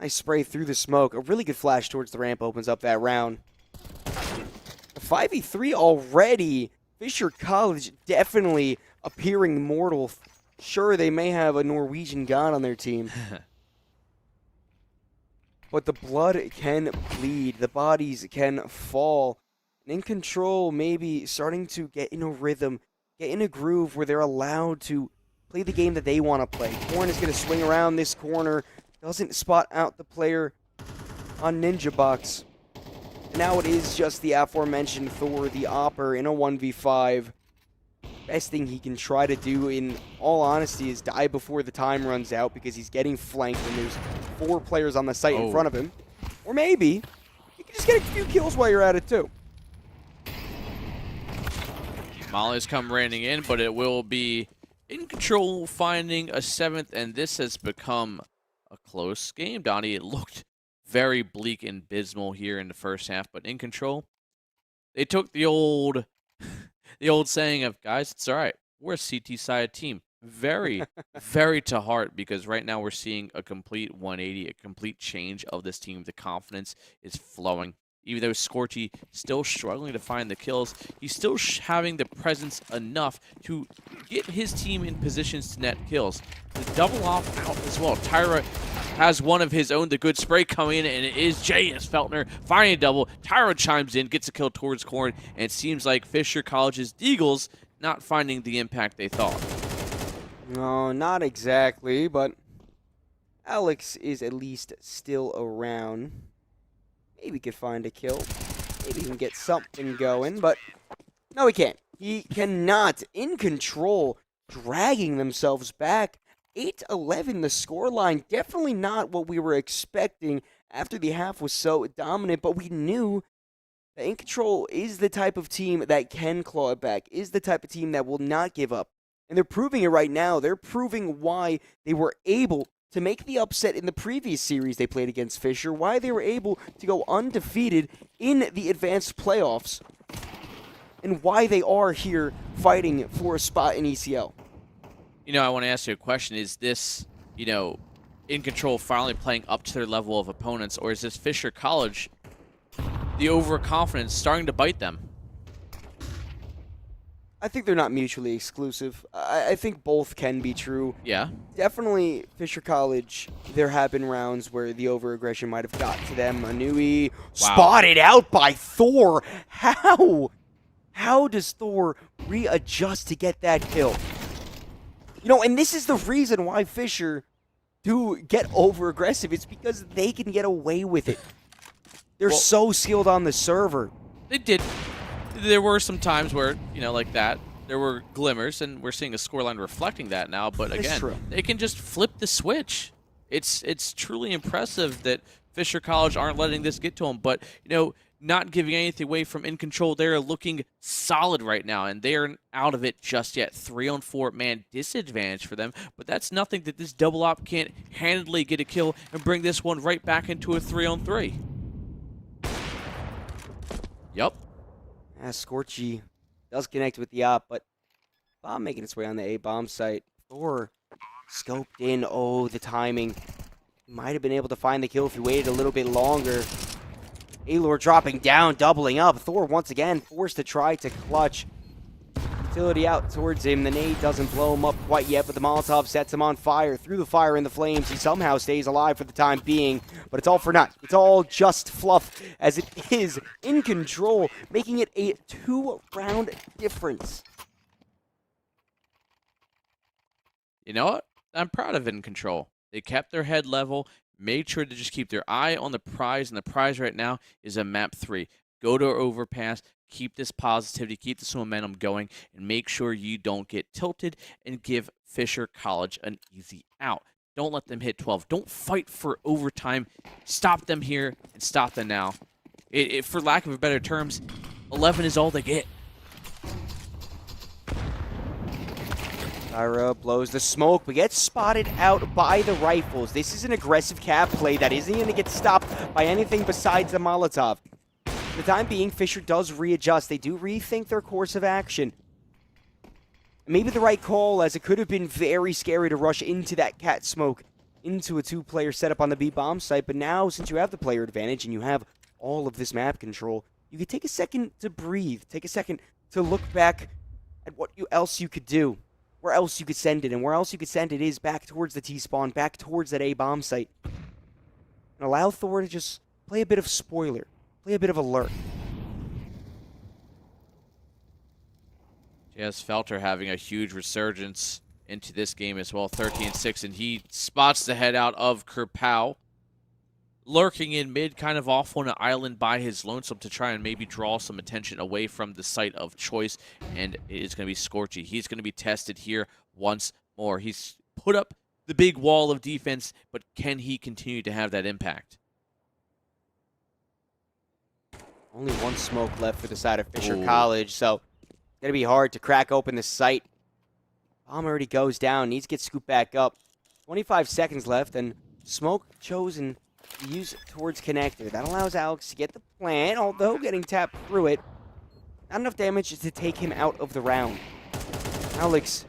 nice spray through the smoke. A really good flash towards the ramp opens up that round. The 5v3 already. Fisher College definitely appearing mortal. Sure, they may have a Norwegian god on their team. But the blood can bleed. The bodies can fall. And In Control maybe starting to get in a rhythm, get in a groove where they're allowed to play the game that they want to play. Korn is going to swing around this corner. Doesn't spot out the player on Ninja Box. Now it is just the aforementioned Thor, the Opper, in a 1v5. Best thing he can try to do, in all honesty, is die before the time runs out because he's getting flanked and there's 4 players on the site in front of him. Or maybe you can just get a few kills while you're at it too. Molly's come raining in, but it will be In Control finding a 7th, and this has become a close game, Donnie. It looked very bleak and abysmal here in the first half, but In Control, they took the old saying of, guys, it's all right. We're a CT-side team. Very, very to heart, because right now we're seeing a complete 180, a complete change of this team. The confidence is flowing. Even though Scorchy still struggling to find the kills, he's still having the presence enough to get his team in positions to net kills. The double off out as well. Tyra has one of his own, the good spray coming in, and it is J.S. Feltner finding a double. Tyra chimes in, gets a kill towards Korn, and it seems like Fisher College's Deagles not finding the impact they thought. No, not exactly, but Alex is at least still around. Maybe he could find a kill. Maybe he can get something going, but no, he can't. He cannot. In Control, dragging themselves back. 8-11 the scoreline. Definitely not what we were expecting after the half was so dominant, but we knew that In Control is the type of team that can claw it back, is the type of team that will not give up. And they're proving it right now. They're proving why they were able to make the upset in the previous series they played against Fisher, why they were able to go undefeated in the advanced playoffs, and why they are here fighting for a spot in ECL. You know, I want to ask you a question. Is this, you know, In Control finally playing up to their level of opponents, or is this Fisher College, the overconfidence, starting to bite them? I think they're not mutually exclusive. I think both can be true. Yeah. Definitely, Fisher College, there have been rounds where the over-aggression might have got to them. Anui spotted out by Thor. How? How does Thor readjust to get that kill? You know, and this is the reason why Fisher do get over-aggressive. It's because they can get away with it. They're so skilled on the server. They did. There were some times where, like that, there were glimmers, and we're seeing a scoreline reflecting that now. But again, they can just flip the switch. It's truly impressive that Fisher College aren't letting this get to them. But, not giving anything away from In Control, they're looking solid right now, and they aren't out of it just yet. 3-on-4 man disadvantage for them, but that's nothing that this double op can't handily get a kill and bring this one right back into a 3-on-3. Yep. Scorchy does connect with the op, but bomb making its way on the A-bomb site. Thor scoped in. Oh, the timing. He might have been able to find the kill if he waited a little bit longer. Alor dropping down, doubling up. Thor once again forced to try to clutch. Utility out towards him. The nade doesn't blow him up quite yet, but the Molotov sets him on fire. Through the fire and the flames, he somehow stays alive for the time being, but it's all for naught. It's all just fluff, as it is In Control, making it a 2-round difference. You know what? I'm proud of In Control. They kept their head level, made sure to just keep their eye on the prize, and the prize right now is a map 3. Go to overpass, keep this positivity, keep this momentum going, and make sure you don't get tilted and give Fisher College an easy out. Don't let them hit 12. Don't fight for overtime. Stop them here and stop them now. For lack of better terms, 11 is all they get. Kyra blows the smoke, but gets spotted out by the rifles. This is an aggressive cap play that isn't going to get stopped by anything besides the Molotov. For the time being, Fisher does readjust. They do rethink their course of action. Maybe the right call, as it could have been very scary to rush into that cat smoke, into a 2-player setup on the B-bomb site. But now, since you have the player advantage and you have all of this map control, you could take a second to breathe. Take a second to look back at what else you could do. Where else you could send it, and where else you could send it is back towards the T-spawn, back towards that A-bomb site. And allow Thor to just play a bit of spoiler, play a bit of alert. J.S. Felter having a huge resurgence into this game as well, 13-6, and he spots the head out of Kerpow. Lurking in mid, kind of off on an island by his lonesome to try and maybe draw some attention away from the site of choice, and it is going to be Scorchy. He's going to be tested here once more. He's put up the big wall of defense, but can he continue to have that impact? Only one smoke left for the side of Fisher College, so it's going to be hard to crack open the site. Bomb already goes down, needs to get scooped back up. 25 seconds left, and smoke chosen to use towards connector. That allows Alex to get the plant, although getting tapped through it. Not enough damage to take him out of the round. Alex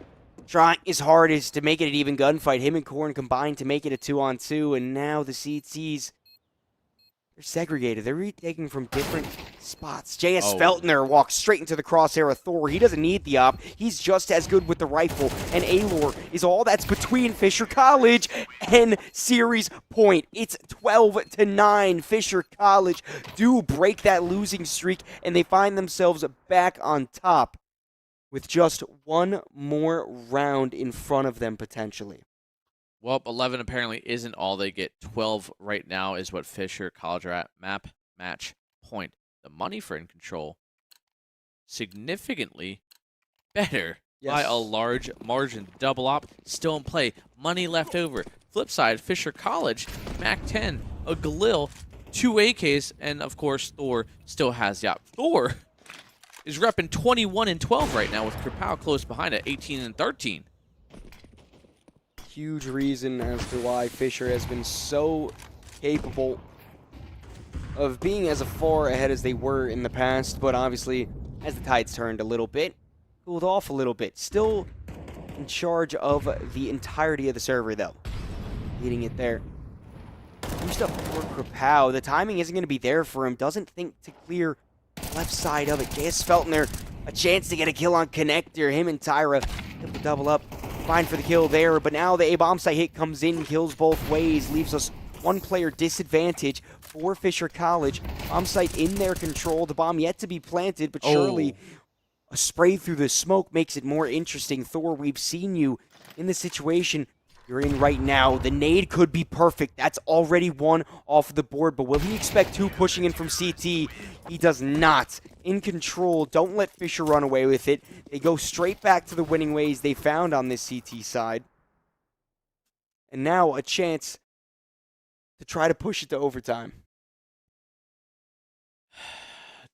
trying his hardest to make it an even gunfight. Him and Korn combined to make it a 2-on-2, and now the CTs, they're segregated. They're retaking from different spots. J.S. Feltner walks straight into the crosshair of Thor. He doesn't need the op. He's just as good with the rifle. And Alor is all that's between Fisher College and series point. It's 12-9. Fisher College do break that losing streak, and they find themselves back on top with just one more round in front of them potentially. Well, 11 apparently isn't all they get. 12 right now is what Fisher College are at. Map, match, point. The money for In Control, significantly better by a large margin. Double op, still in play. Money left over. Flip side, Fisher College, MAC-10, a Galil, 2 AKs, and of course Thor still has the op. Thor is repping 21-12 right now with Kerpow close behind at 18-13. Huge reason as to why Fisher has been so capable of being as far ahead as they were in the past, but obviously as the tides turned a little bit, cooled off a little bit. Still in charge of the entirety of the server though. Leading it there. Boost up for Kerpow. The timing isn't going to be there for him. Doesn't think to clear left side of it. J.S. Feltner A chance to get a kill on Connector. Him and Tyra able to double up. Fine for the kill there, but now the A-bomb site hit comes in, kills both ways, leaves us one player disadvantage for Fisher College. Bomb site in their control. The bomb yet to be planted, but surely a spray through the smoke makes it more interesting. Thor, we've seen you in the situation you're in right now. The nade could be perfect. That's already one off the board, but will he expect two pushing in from CT? He does not. In control. Don't let Fisher run away with it. They go straight back to the winning ways they found on this CT side. And now a chance to try to push it to overtime.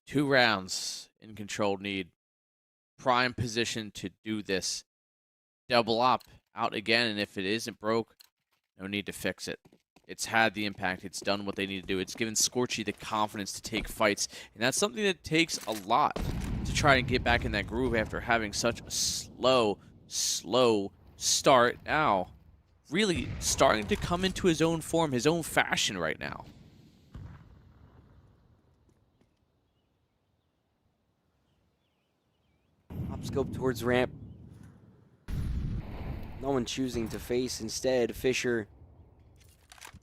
2 rounds in control need. Prime position to do this. Double up. Out again, and if it isn't broke, no need to fix it. It's had the impact. It's done what they need to do. It's given Scorchy the confidence to take fights, and that's something that takes a lot to try and get back in that groove after having such a slow start. Now, really starting to come into his own form, his own fashion right now. Up scope towards ramp. No one choosing to face. Instead, Fisher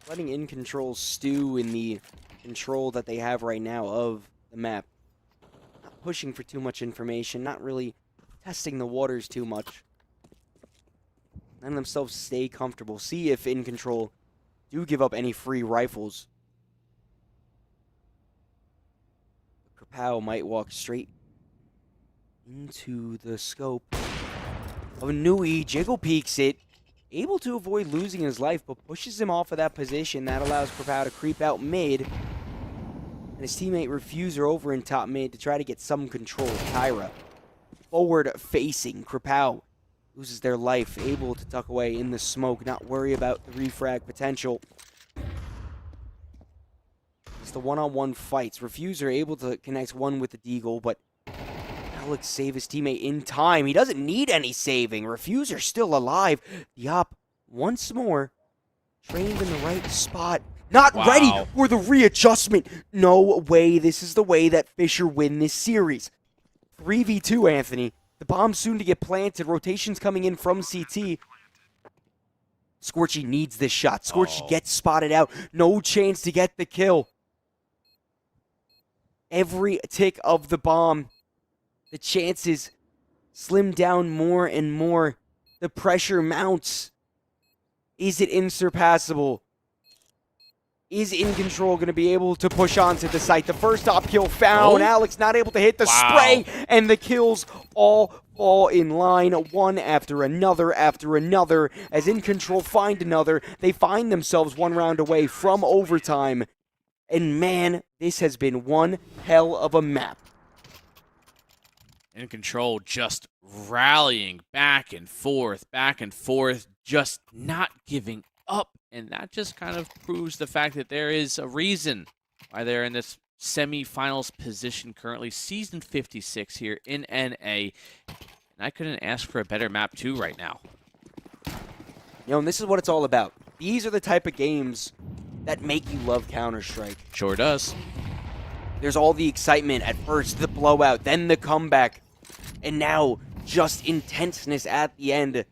letting In Control stew in the control that they have right now of the map. Not pushing for too much information, not really testing the waters too much. Letting themselves stay comfortable. See if In Control do give up any free rifles. Krapow might walk straight into the scope of Nui. Jiggle peeks it, able to avoid losing his life, but pushes him off of that position. That allows Krapow to creep out mid. And his teammate Refuser over in top mid to try to get some control. Tyra, forward facing. Krapow loses their life, able to tuck away in the smoke, not worry about the refrag potential. It's the one-on-one fights. Refuser able to connect one with the Deagle, but Alex save his teammate in time. He doesn't need any saving. Refuser still alive. The op once more trained in the right spot. Not ready for the readjustment. No way. This is the way that Fisher win this series. 3v2, Anthony. The bomb soon to get planted. Rotations coming in from CT. Scorchy needs this shot. Scorchy gets spotted out. No chance to get the kill. Every tick of the bomb, the chances slim down more and more. The pressure mounts. Is it unsurpassable? Is In Control going to be able to push on to the site? The first op kill found. Alex not able to hit the spray. And the kills all fall in line. One after another after another. As In Control find another, they find themselves one round away from overtime. And man, this has been one hell of a map. In Control just rallying back and forth, just not giving up. And that just kind of proves the fact that there is a reason why they're in this semifinals position currently. Season 56 here in NA. And I couldn't ask for a better map too right now. You know, and this is what it's all about. These are the type of games that make you love Counter-Strike. Sure does. There's all the excitement at first, the blowout, then the comeback. And now, just intenseness at the end.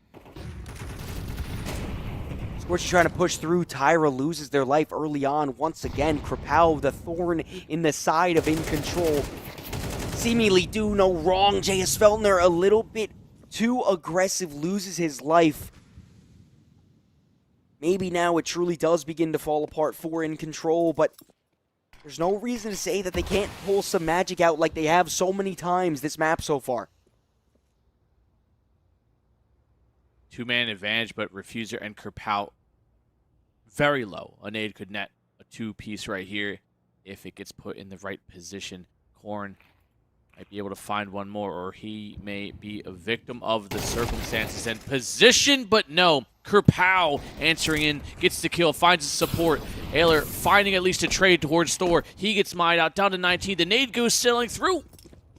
Scorchy trying to push through. Tyra loses their life early on. Once again, Krapow, the thorn in the side of In Control. Seemingly do no wrong. J.S. Feltner, a little bit too aggressive, loses his life. Maybe now it truly does begin to fall apart for In Control, but there's no reason to say that they can't pull some magic out like they have so many times this map so far. Two-man advantage, but Refuser and Krapow very low. A nade could net a two-piece right here if it gets put in the right position. Korn might be able to find one more, or he may be a victim of the circumstances and position, but no. Krapow answering in, gets the kill, finds the support. Ayler finding at least a trade towards Thor. He gets mined out, down to 19. The nade goes sailing through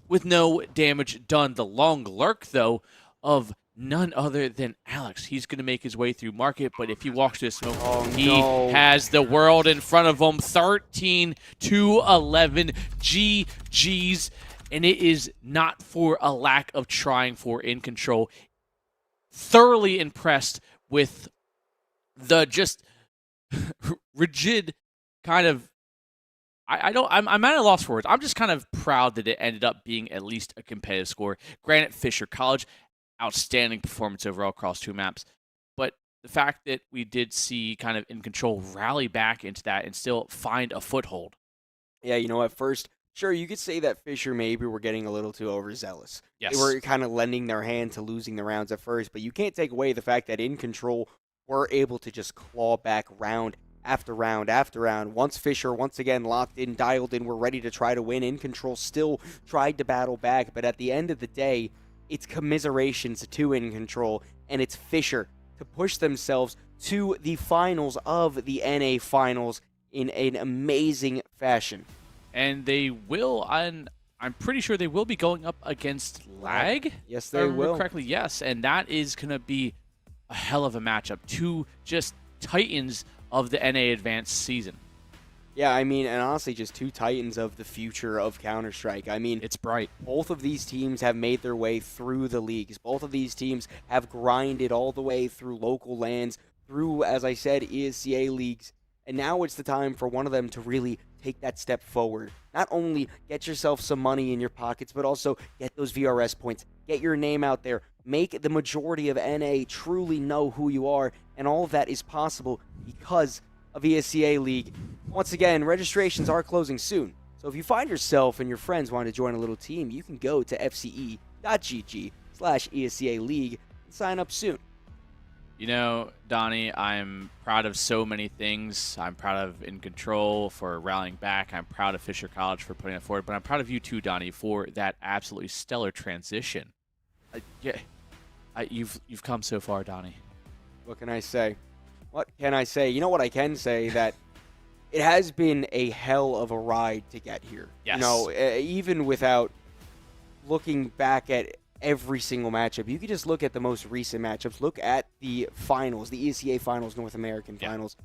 with no damage done. The long lurk, though, of none other than Alex. He's going to make his way through market, but if he walks to the smoke, he has the world in front of him. 13-11. GG's. and it is not for a lack of trying for In Control. Thoroughly impressed with the just rigid kind of. I'm at a loss for words. I'm just kind of proud that it ended up being at least a competitive score. Granted, Fisher College, outstanding performance overall across 2 maps. But the fact that we did see kind of In Control rally back into that and still find a foothold. Yeah, at first, sure, you could say that Fisher maybe were getting a little too overzealous. Yes. They were kind of lending their hand to losing the rounds at first, but you can't take away the fact that In Control were able to just claw back round after round after round. Once Fisher, once again, locked in, dialed in, were ready to try to win. In Control still tried to battle back, but at the end of the day, it's commiserations to In Control, and it's Fisher to push themselves to the finals of the NA finals in an amazing fashion. And they will, I'm pretty sure they will be going up against Lag. Yes, If they I remember will. correctly, yes. And that is going to be a hell of a matchup. 2 just titans of the NA Advanced season. Yeah, I mean, and honestly, just 2 titans of the future of Counter-Strike. I mean, it's bright. Both of these teams have made their way through the leagues. Both of these teams have grinded all the way through local lands, through, as I said, ESEA leagues. And now it's the time for one of them to really take that step forward. Not only get yourself some money in your pockets, but also get those VRS points. Get your name out there. Make the majority of NA truly know who you are. And all of that is possible because of ESEA League. Once again, registrations are closing soon. So if you find yourself and your friends want to join a little team, you can go to fce.gg/ESEA League and sign up soon. You know, Donnie, I'm proud of so many things. I'm proud of In Control for rallying back. I'm proud of Fisher College for putting it forward. But I'm proud of you too, Donnie, for that absolutely stellar transition. You've come so far, Donnie. What can I say? What can I say? You know what I can say? That it has been a hell of a ride to get here. Yes. Even without looking back at every single matchup, you could just look at the most recent matchups. Look at the finals, the ESEA finals, North American finals.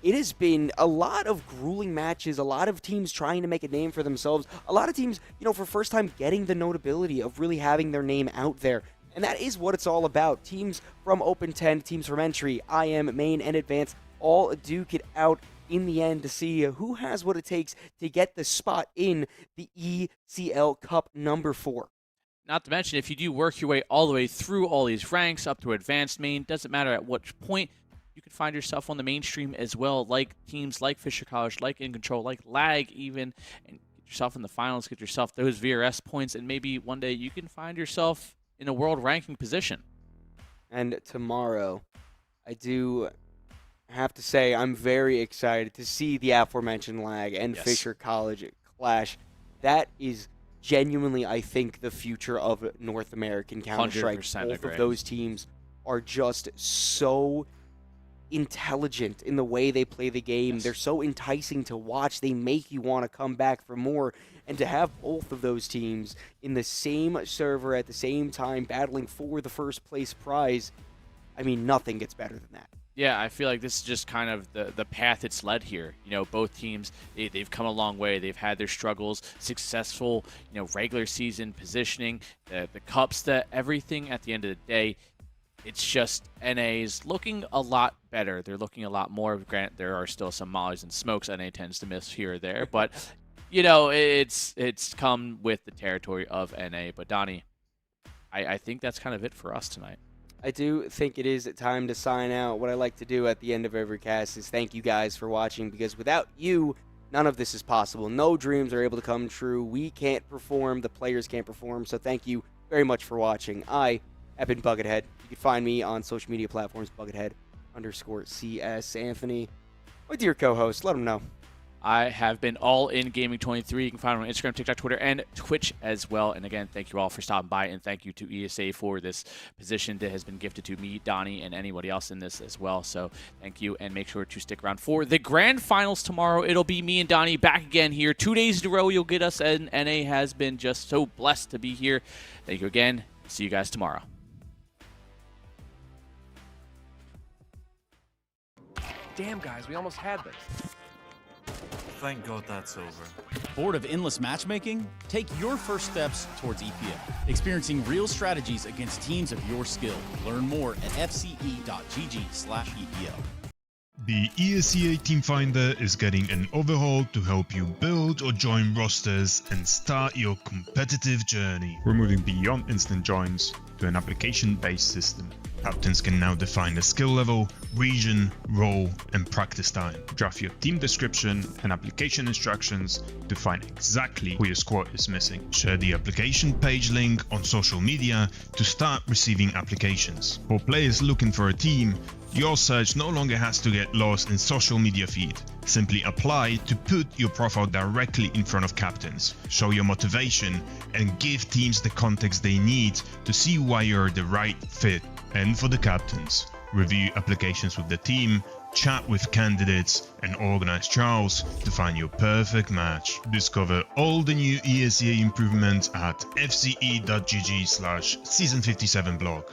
It has been a lot of grueling matches, a lot of teams trying to make a name for themselves, a lot of teams, for first time getting the notability of really having their name out there. And that is what it's all about. Teams from Open 10, teams from Entry, IM, Main, and Advanced all duke it out in the end to see who has what it takes to get the spot in the ECL Cup number 4. Not to mention, if you do work your way all the way through all these ranks up to Advanced Main, doesn't matter at which point, you can find yourself on the mainstream as well, like teams like Fisher College, like In Control, like Lag even, and get yourself in the finals, get yourself those VRS points, and maybe one day you can find yourself in a world ranking position. And tomorrow, I do have to say I'm very excited to see the aforementioned Lag and Fisher College clash. That is genuinely, I think, the future of North American Counter-Strike. 100% Both agree. of those teams are just so intelligent in the way they play the game. They're so enticing to watch. They make you want to come back for more. And to have both of those teams in the same server at the same time battling for the first place prize, I mean, nothing gets better than that. Yeah, I feel like this is just kind of the path it's led here. Both teams, they've come a long way. They've had their struggles, successful, regular season positioning, the cups, everything at the end of the day. It's just NA's looking a lot better. They're looking a lot more. Granted, there are still some mollies and smokes NA tends to miss here or there, but it's come with the territory of NA. But Donnie, I think that's kind of it for us tonight. I do think it is time to sign out. What I like to do at the end of every cast is thank you guys for watching, because without you, none of this is possible. No dreams are able to come true. We can't perform. The players can't perform. So thank you very much for watching. I have been Buckethead. You can find me on social media platforms, Buckethead_CS. Anthony, my dear co-host, let them know. I have been All In Gaming 23. You can find me on Instagram, TikTok, Twitter, and Twitch as well. And again, thank you all for stopping by, and thank you to ESEA for this position that has been gifted to me, Donnie, and anybody else in this as well. So thank you, and make sure to stick around for the grand finals tomorrow. It'll be me and Donnie back again here 2 days in a row. You'll get us, and NA has been just so blessed to be here. Thank you again. See you guys tomorrow. Damn, guys, we almost had this. Thank God that's over. Bored of endless matchmaking? Take your first steps towards EPL, experiencing real strategies against teams of your skill. Learn more at fce.gg/EPL. The ESEA Team Finder is getting an overhaul to help you build or join rosters and start your competitive journey. We're moving beyond instant joins to an application-based system. Captains can now define the skill level, region, role, and practice time. Draft your team description and application instructions to find exactly who your squad is missing. Share the application page link on social media to start receiving applications. For players looking for a team, your search no longer has to get lost in social media feed. Simply apply to put your profile directly in front of captains. Show your motivation and give teams the context they need to see why you're the right fit. And for the captains, review applications with the team, chat with candidates, and organize trials to find your perfect match. Discover all the new ESEA improvements at fce.gg/season57blog.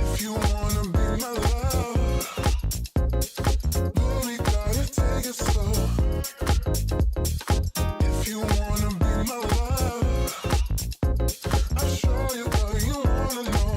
If you wanna be my love, boy, we gotta take it slow. If you wanna be my love, I'll show you what you wanna know.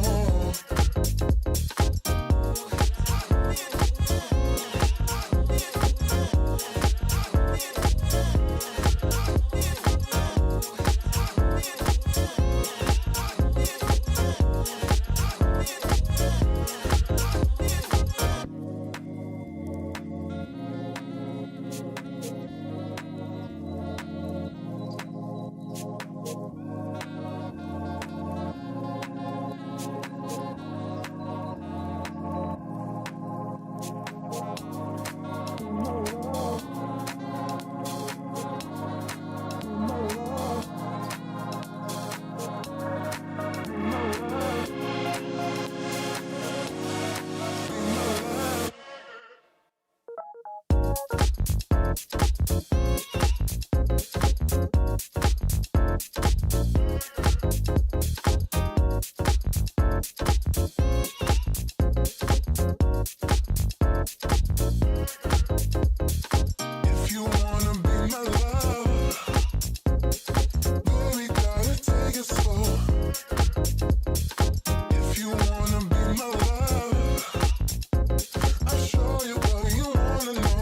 If you wanna be my love, boy, we gotta take it slow. If you wanna be my love, I'll show you what you wanna know.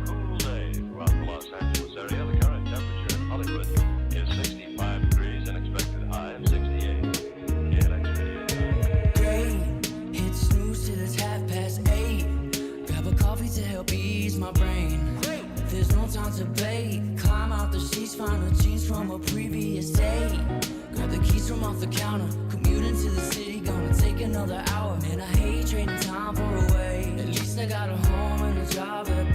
Cool day throughout the Los Angeles area. The current temperature in Hollywood is 65 degrees and expected high of 68. KLX Radio. Great, hit snooze till it's 8:30. Grab a coffee to help ease my brain. There's no time to play. Climb out the sheets, find the jeans from a previous day. Grab the keys from off the counter. Commute into the city, gonna take another hour. Man, I hate trading time for away. At least I got a home and a job that